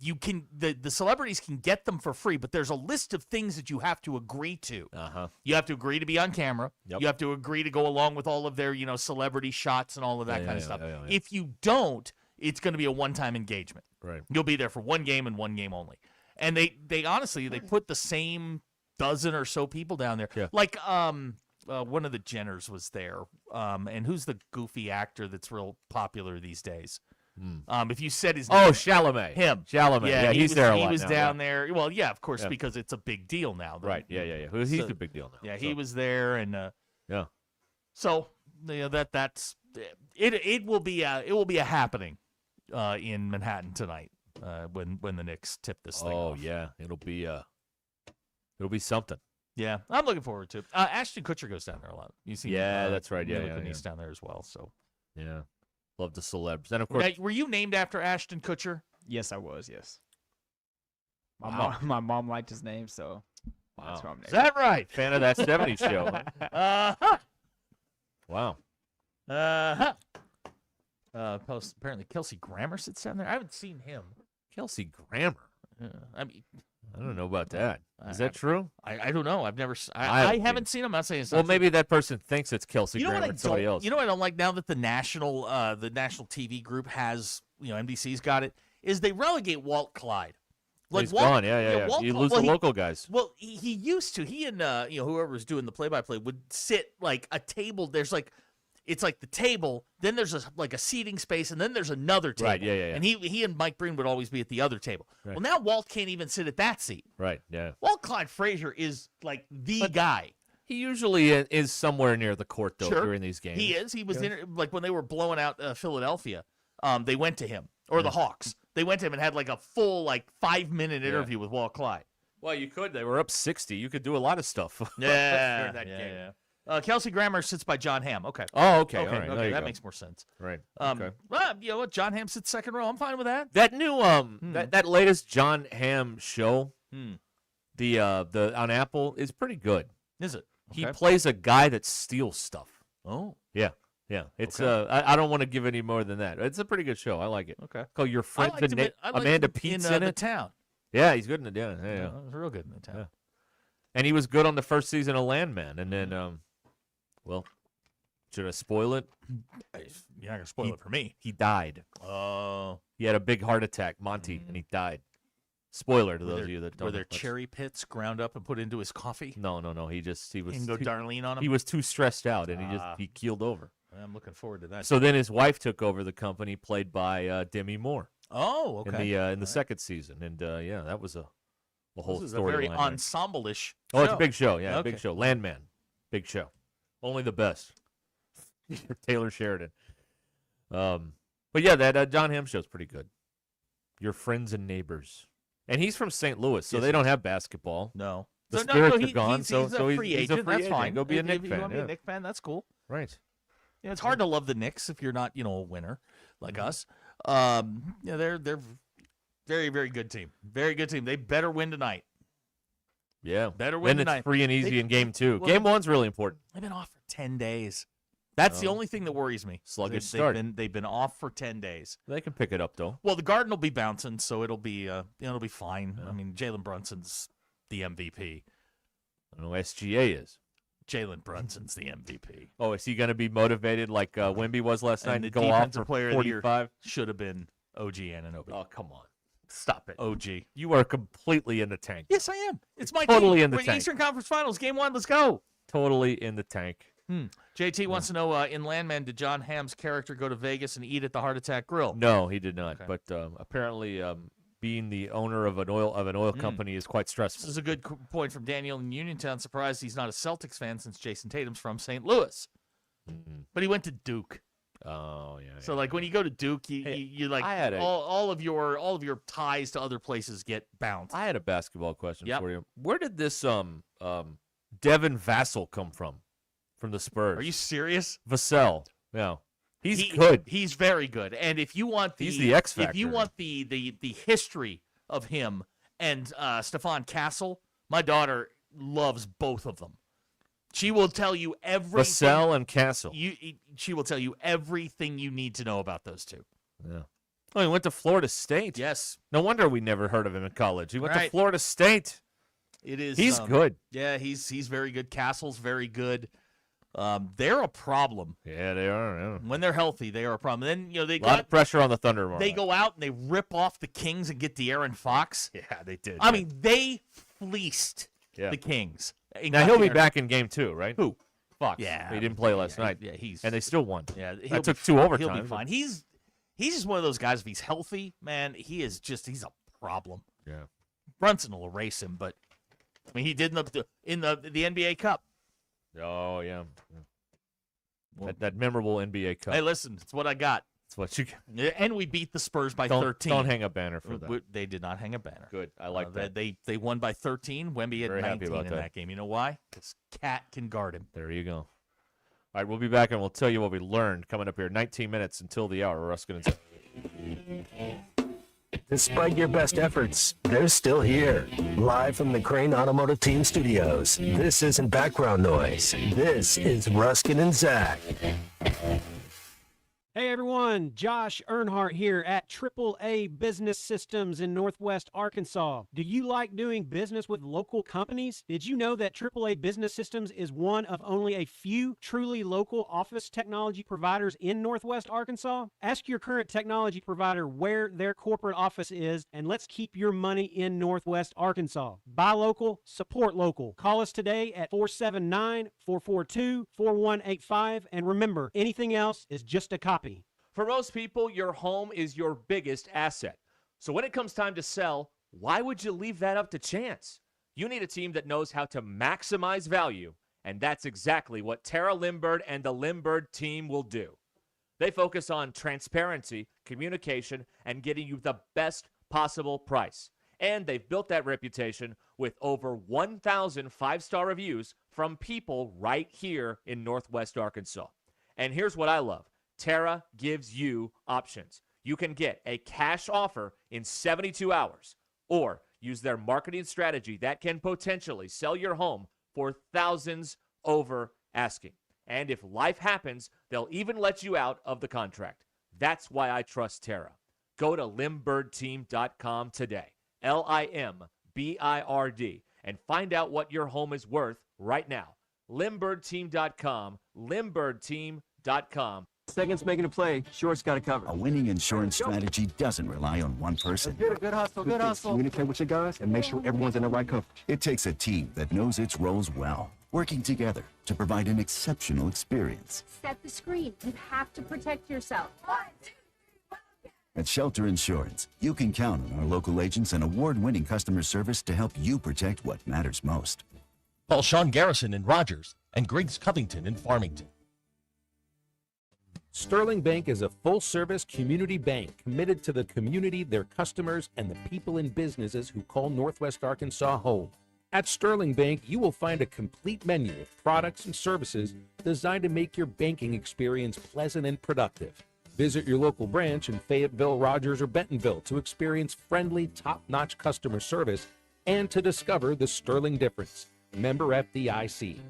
you can the celebrities can get them for free, but there's a list of things that you have to agree to. You have to agree to be on camera. Yep. You have to agree to go along with all of their, celebrity shots and all of that kind of stuff. Yeah. If you don't, it's going to be a one-time engagement. Right. You'll be there for one game and one game only. And they honestly, they put the same dozen or so people down there. Yeah. Like one of the Jenners was there. And who's the goofy actor that's real popular these days? If you said his name. Oh, Chalamet. Him. Chalamet. Yeah, he's was, there a He lot was now, down there. Well, yeah, of course, Yeah. because it's a big deal now. Right. Yeah. He's a big deal now. Yeah, he was there, and yeah. So that's it. It will be a happening in Manhattan tonight when the Knicks tip this thing off. Oh yeah, it'll be something. Yeah, I'm looking forward to it. Ashton Kutcher goes down there a lot. You see? Yeah, that's right. Yeah, Mila yeah. Kunis down there as well. So yeah, love the celebs, and of course, now, were you named after Ashton Kutcher? Yes, I was. Yes. Wow. My mom liked his name, so that's why I'm named. Is that right? Fan of that '70s show? Huh? Wow. Apparently, Kelsey Grammer sits down there. I haven't seen him. Kelsey Grammer. I mean, I don't know about that. Is that true? I don't know. I've never. I haven't seen him. I'm not saying it's not Well, true. maybe that person thinks it's Kelsey You know Grammer what I and somebody don't, else. You know what I don't like now that the national TV group has, NBC's got it, is they relegate Walt Clyde. He's gone. Yeah. Walt You Clyde- lose well, the he- local guys. Well, he used to. He and whoever was doing the play-by-play would sit like a table. There's like, it's like the table. Then there's a seating space, and then there's another table. Right, yeah. And he and Mike Breen would always be at the other table. Right. Well, now Walt can't even sit at that seat. Right. Yeah. Walt Clyde Frazier is like the guy. He usually is somewhere near the court though during these games. He is. He was like when they were blowing out Philadelphia. They went to him or the Hawks. They went to him and had like a full 5-minute interview with Walt Clyde. Well, you could. They were up 60. You could do a lot of stuff. Yeah, during that game. Yeah. Kelsey Grammer sits by John Hamm. Okay. Oh, okay. All right. There Okay. you That go. makes more sense. Right. Okay. Well, you know what? John Hamm sits second row. I'm fine with that. That new that latest John Hamm show, the on Apple is pretty good. Is it? He Okay. plays a guy that steals stuff. Oh. Yeah. It's I don't want to give any more than that. It's a pretty good show. I like it. Okay. Called Your Friends I liked him Amanda in Pete's The in it. Town. Yeah, he's good in it. Yeah. He's real good in The Town. Yeah. And he was good on the first season of Landman. And then, well, should I spoil it? You're not gonna spoil it for me. He died. Oh. He had a big heart attack, Monty, and he died. Spoiler to those of you that don't Were there know. cherry pits ground up and put into his coffee? No. He was. You can go Darlene on him? He was too stressed out, and he keeled over. I'm looking forward to that. So then his wife took over the company, played by Demi Moore. Oh, okay. In the second season, and that was a whole This is a story. very ensemble-ish Oh, it's a show. big show. Yeah, Okay. big show. Landman, big show. Only the best. Taylor Sheridan. But yeah, that John Hamm show's pretty good. Your Friends and Neighbors, and he's from St. Louis, so Yes, they don't have basketball. No. The So, Spirits he- are gone, he's so a free he's agent. a free That's agent. fine. Go be a If Knick you fan. want to be yeah. a Knick fan, that's cool. Right. Yeah, it's hard to love the Knicks if you're not, a winner like Mm-hmm. us. They're very, very good team. Very good team. They better win tonight. Yeah. Better win Then tonight. it's free and easy They- in game two. well, Game one's really important. They've been off for 10 days. That's the Oh. only thing that worries me. Sluggish They've start. They've been off for 10 days. They can pick it up though. Well, the Garden will be bouncing, so it'll be it'll be fine. I mean, Jalen Brunson's the MVP. I don't know. SGA is. Jalen Brunson's the MVP. Oh, is he going to be motivated like Wemby was last night And the and go off defensive for player of the year 45? should have been OG Anunoby. Oh, come on. Stop it. OG. You are completely in the tank. Yes, I am. It's my Totally team. in the We're tank. Eastern Conference Finals, Game 1. Let's go. Totally in the tank. JT wants to know, in Landman, did John Hamm's character go to Vegas and eat at the Heart Attack Grill? No, he did not. Okay. But apparently, being the owner of an oil company is quite This stressful. is a good point from Daniel in Uniontown. Surprised he's not a Celtics fan since Jason Tatum's from St. Louis. But he went to Duke. Oh yeah. So like when you go to Duke, you like all of your ties to other places get bounced. I had a basketball question for you. Where did this Devin Vassell come from the Spurs? Are you serious? Vassell. Yeah. He's good. He's very good. And if you want he's the X factor. If you want the history of him and Stephon Castle, my daughter loves both of them. She will tell you everything. Vassell and Castle. She will tell you everything you need to know about those two. Yeah. Oh, he went to Florida State. Yes. No wonder we never heard of him in college. He went to Florida State. It is. He's good. Yeah, he's very good. Castle's very good. They're a problem. Yeah, they are. Yeah. When they're healthy, they are a problem. Then they a lot of pressure on the Thunder. Tomorrow they go out and they rip off the Kings and get De'Aaron Fox. Yeah, they did. I mean, they fleeced the Kings. Now he'll be back in game 2, right? Who? Fox. Yeah, he didn't play last night. Yeah, and they still won. Yeah, that took 2 overtimes. He'll be fine. He's just one of those guys. If he's healthy, man, he's a problem. Yeah, Brunson will erase him, but I mean, he did in the NBA Cup. Oh yeah. Well, that memorable NBA Cup. Hey, listen, it's what I got. It's what you got. And we beat the Spurs by 13. Don't hang a banner for that. They did not hang a banner. Good. I like that. They won by 13. Wemby had Very 19 in that game. You know why? Because Cat can guard him. There you go. All right, we'll be back and we'll tell you what we learned coming up here. 19 minutes until the hour. Ruscin and Zach. Despite your best efforts, they're still here. Live from the Crane Automotive Team Studios. This isn't background noise. This is Ruscin and Zach. Hey everyone, Josh Earnhardt here at AAA Business Systems in Northwest Arkansas. Do you like doing business with local companies? Did you know that AAA Business Systems is one of only a few truly local office technology providers in Northwest Arkansas? Ask your current technology provider where their corporate office is, and let's keep your money in Northwest Arkansas. Buy local, support local. Call us today at 479-442-4185, and remember, anything else is just a copy. For most people, your home is your biggest asset. So when it comes time to sell, why would you leave that up to chance? You need a team that knows how to maximize value, and that's exactly what Tara Limbird and the Limbird team will do. They focus on transparency, communication, and getting you the best possible price. And they've built that reputation with over 1,000 5-star reviews from people right here in Northwest Arkansas. And here's what I love. Tara gives you options. You can get a cash offer in 72 hours or use their marketing strategy that can potentially sell your home for thousands over asking. And if life happens, they'll even let you out of the contract. That's why I trust Tara. Go to LimbirdTeam.com today, LIMBIRD, and find out what your home is worth right now. LimbirdTeam.com, LimbirdTeam.com. Seconds making a play, short's got to cover. A winning insurance strategy doesn't rely on one person. Good hustle, good hustle. Communicate with your guys and make sure everyone's in the right coverage. It takes a team that knows its roles well, working together to provide an exceptional experience. Set the screen. You have to protect yourself. 1, 2, 3, 4. At Shelter Insurance, you can count on our local agents and award-winning customer service to help you protect what matters most. Call Sean Garrison in Rogers and Griggs Covington in Farmington. Sterling Bank is a full-service community bank committed to the community, their customers, and the people and businesses who call Northwest Arkansas home. At Sterling Bank, you will find a complete menu of products and services designed to make your banking experience pleasant and productive. Visit your local branch in Fayetteville, Rogers, or Bentonville to experience friendly, top-notch customer service and to discover the Sterling difference. Member FDIC.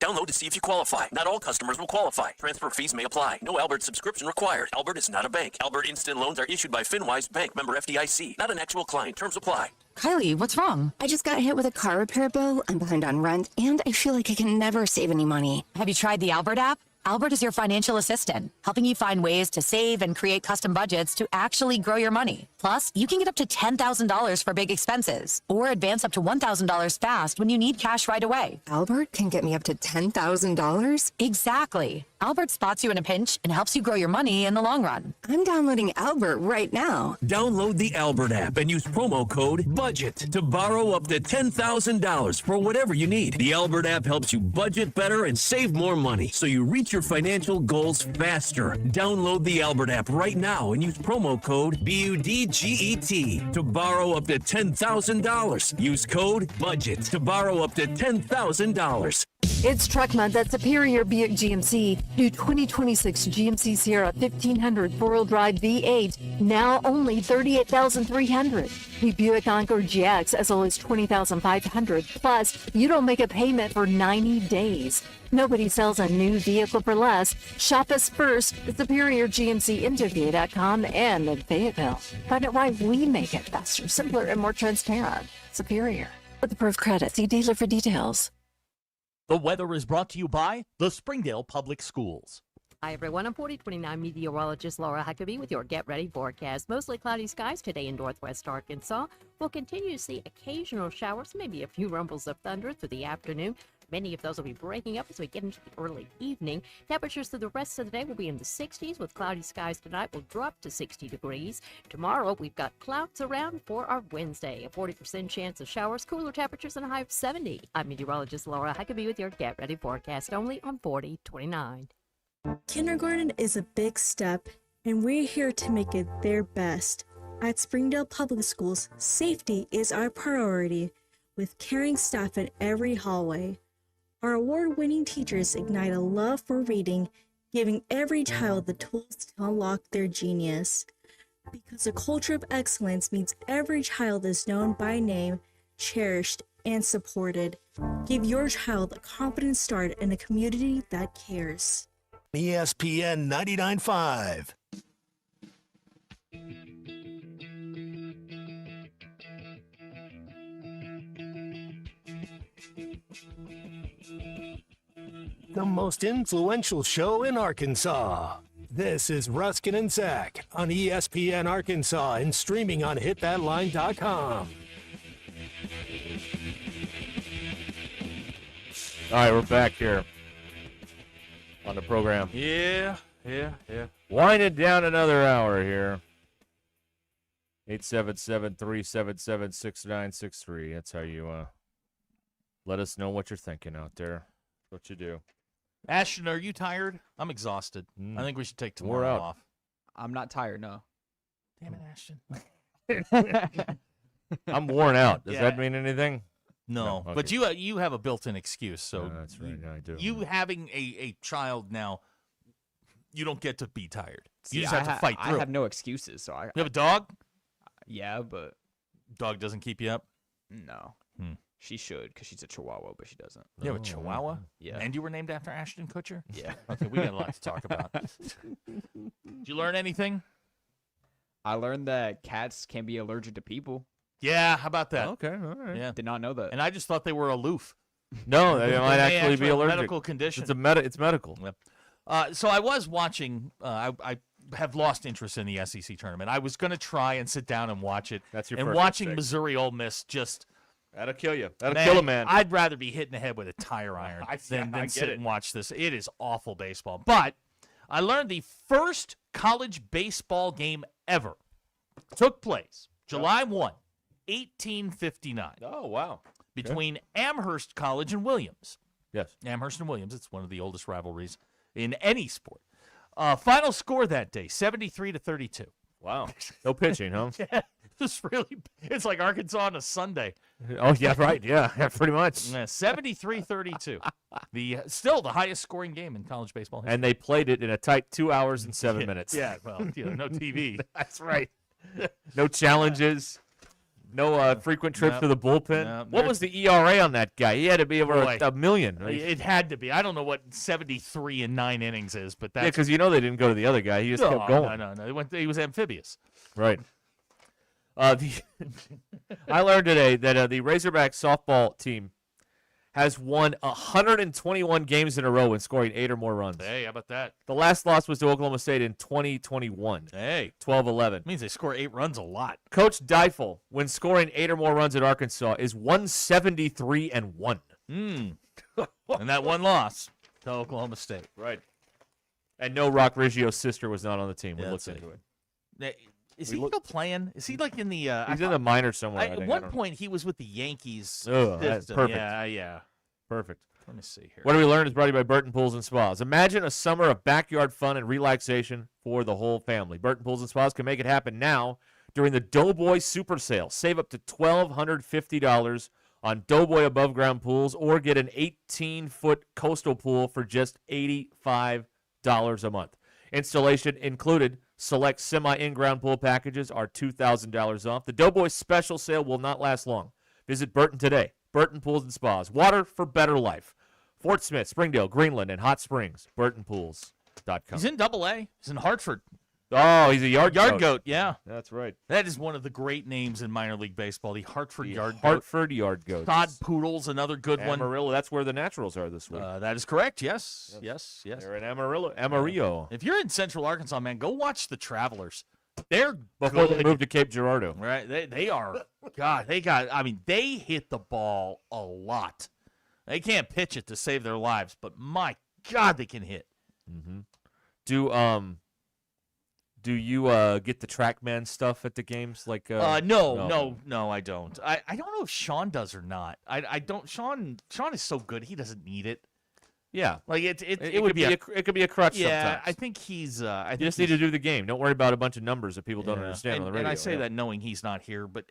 Download to see if you qualify. Not all customers will qualify. Transfer fees may apply. No Albert subscription required. Albert is not a bank. Albert Instant Loans are issued by FinWise Bank, member FDIC. Not an actual client. Terms apply. Kylie, what's wrong? I just got hit with a car repair bill. I'm behind on rent, and I feel like I can never save any money. Have you tried the Albert app? Albert is your financial assistant, helping you find ways to save and create custom budgets to actually grow your money. Plus, you can get up to $10,000 for big expenses or advance up to $1,000 fast when you need cash right away. Albert can get me up to $10,000? Exactly. Albert spots you in a pinch and helps you grow your money in the long run. I'm downloading Albert right now. Download the Albert app and use promo code BUDGET to borrow up to $10,000 for whatever you need. The Albert app helps you budget better and save more money so you reach your financial goals faster. Download the Albert app right now and use promo code BUDGET to borrow up to $10,000. Use code BUDGET to borrow up to $10,000. It's Truck Month at Superior Buick GMC. New 2026 GMC Sierra 1500 4-wheel drive V8, now only $38,300. New Buick Encore GX as low as $20,500. Plus, you don't make a payment for 90 days. Nobody sells a new vehicle for less. Shop us first at SuperiorGMCinterview.com and in Fayetteville. Find out why we make it faster, simpler, and more transparent. Superior. With approved credit, see dealer for details. The weather is brought to you by the Springdale Public Schools. Hi, everyone. I'm 4029 meteorologist Laura Huckabee with your Get Ready forecast. Mostly cloudy skies today in northwest Arkansas. We'll continue to see occasional showers, maybe a few rumbles of thunder through the afternoon. Many of those will be breaking up as we get into the early evening. Temperatures through the rest of the day will be in the 60s, with cloudy skies tonight will drop to 60 degrees. Tomorrow, we've got clouds around for our Wednesday. A 40% chance of showers, cooler temperatures, and a high of 70. I'm meteorologist Laura Huckabee with your Get Ready forecast, only on 4029. Kindergarten is a big step, and we're here to make it their best. At Springdale Public Schools, safety is our priority, with caring staff in every hallway. Our award-winning teachers ignite a love for reading, giving every child the tools to unlock their genius. Because a culture of excellence means every child is known by name, cherished, and supported. Give your child a confident start in a community that cares. ESPN 99.5. The most influential show in Arkansas. This is Ruscin Zach on ESPN Arkansas and streaming on hitthatline.com. All right, we're back here on the program. Yeah. Winding down another hour here. 877-377-6963. That's how you let us know what you're thinking out there. That's what you do. Ashton, are you tired? I'm exhausted. I think we should take tomorrow off. I'm not tired, no. Damn it, Ashton. I'm worn out. Does Yeah. that mean anything? No, okay. but you have a built-in excuse. So that's right. I do. You having a child now, you don't get to be tired. See, You just have to fight through. I have no excuses, so I. You have a dog? Yeah, but Dog doesn't keep you up? no. She should, because she's a Chihuahua, but she doesn't. You have a Chihuahua? Yeah. And you were named after Ashton Kutcher? Yeah. Okay, we got a lot to talk about. Did you learn anything? I learned that cats can be allergic to people. Yeah, how about that? Okay, all right. Yeah. Did not know that. And I just thought they were aloof. No, they might may actually be have a allergic. medical condition. It's it's medical. Yep. So I was watching. I have lost interest in the SEC tournament. I was going to try and sit down and watch it. That's your and first watching mistake. Missouri Ole Miss just. That'll kill you. That'll kill a man. I'd rather be hit in the head with a tire iron than get sit it. and watch this. It is awful baseball. But I learned the first college baseball game ever took place July 1, 1859. Oh, wow. Between Amherst College and Williams. Yes. Amherst and Williams. It's one of the oldest rivalries in any sport. Final score that day, 73-32. Wow. No pitching, huh? Yeah, it's like Arkansas on a Sunday. Oh, yeah, right. Yeah, pretty much. Yeah, 73-32. Still the highest scoring game in college baseball history. And they played it in a tight 2 hours and 7 minutes. Yeah, well, no TV. That's right. No challenges. No frequent trips to the bullpen. What was the ERA on that guy? He had to be over a million. Right? It had to be. I don't know what 73 in 9 innings is, but that's... Yeah, because they didn't go to the other guy. He just kept going. No. He was amphibious. Right. I learned today that the Razorback softball team has won 121 games in a row when scoring 8 or more runs. Hey, how about that? The last loss was to Oklahoma State in 2021. Hey. 12-11. Means they score 8 runs a lot. Coach Deifel, when scoring 8 or more runs at Arkansas, is 173-1. And that one loss to Oklahoma State. Right. And no, Rock Riggio's sister was not on the team. We Yeah, looked that's into it. Is he still playing? Is he like in the? He's in the minors somewhere. I At think. one point, he was with the Yankees. Oh, that's system. perfect. Yeah. Perfect. Let me see here. What do we learn is brought to you by Burton Pools and Spas. Imagine a summer of backyard fun and relaxation for the whole family. Burton Pools and Spas can make it happen now during the Doughboy Super Sale. Save up to $1,250 on Doughboy above ground pools or get an 18-foot coastal pool for just $85 a month. Installation included. Select semi-in-ground pool packages are $2,000 off. The Doughboy special sale will not last long. Visit Burton today. Burton Pools and Spas. Water for better life. Fort Smith, Springdale, Greenland, and Hot Springs. BurtonPools.com. He's in Double-A. He's in Hartford. Oh, he's a yard goat. Yeah, that's right. That is one of the great names in minor league baseball. The Hartford Yard Hartford Yard Goats. Todd Poodle's another good one. Amarillo. That's where the Naturals are this week. That is correct. Yes. They're in Amarillo. If you're in Central Arkansas, man, go watch the Travelers. They're before good. they moved to Cape Girardeau. Right? They are. God, they hit the ball a lot. They can't pitch it to save their lives, but my God, they can hit. Mm-hmm. Do you get the TrackMan stuff at the games? Like no, I don't. I don't know if Sean does or not. I don't. Sean is so good, he doesn't need it. Yeah, like it could be a crutch. Yeah, sometimes. I think he's. You just need to do the game. Don't worry about a bunch of numbers that people don't understand on the radio. And I say that knowing he's not here, but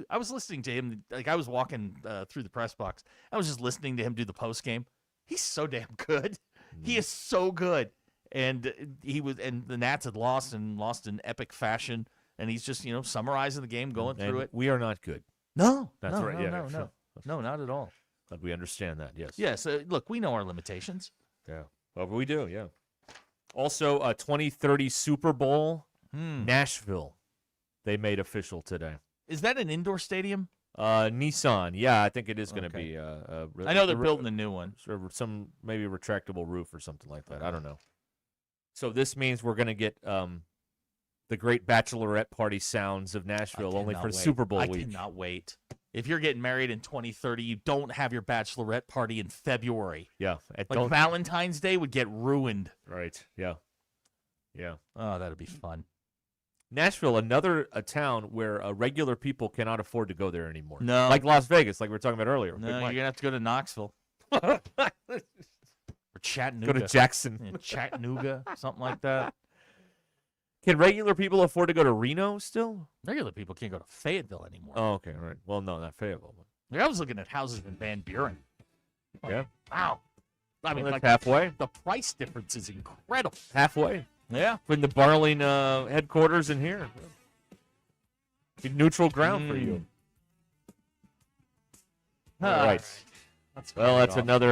I was listening to him. Like I was walking through the press box. I was just listening to him do the post game. He's so damn good. He is so good. And the Nats had lost in epic fashion, and he's just summarizing the game, going through it. We are not good. No, that's right. No, not at all. But we understand that. Yes. Yes. Look, we know our limitations. Yeah. Well, we do. Yeah. Also, 2030 Super Bowl, Nashville. They made official today. Is that an indoor stadium? Nissan. Yeah, I think it is going to be. I know they're building a new one. Some maybe retractable roof or something like that. I don't know. So this means we're going to get the great bachelorette party sounds of Nashville only for Super Bowl week. I cannot wait. If you're getting married in 2030, you don't have your bachelorette party in February. Yeah. Like Valentine's Day would get ruined. Right. Yeah. Yeah. Oh, that'd be fun. Nashville, another town where regular people cannot afford to go there anymore. No. Like Las Vegas, like we were talking about earlier. No, you're going to have to go to Knoxville. Or Chattanooga. Go to Jackson. Yeah, Chattanooga, something like that. Can regular people afford to go to Reno still? Regular people can't go to Fayetteville anymore. Oh, okay, all right. Well, no, not Fayetteville. Like, I was looking at houses in Van Buren. Yeah. Wow. I mean, that's like halfway. The price difference is incredible. Halfway. Yeah. Between the Barling headquarters and here. Be neutral ground for you. All right. That's another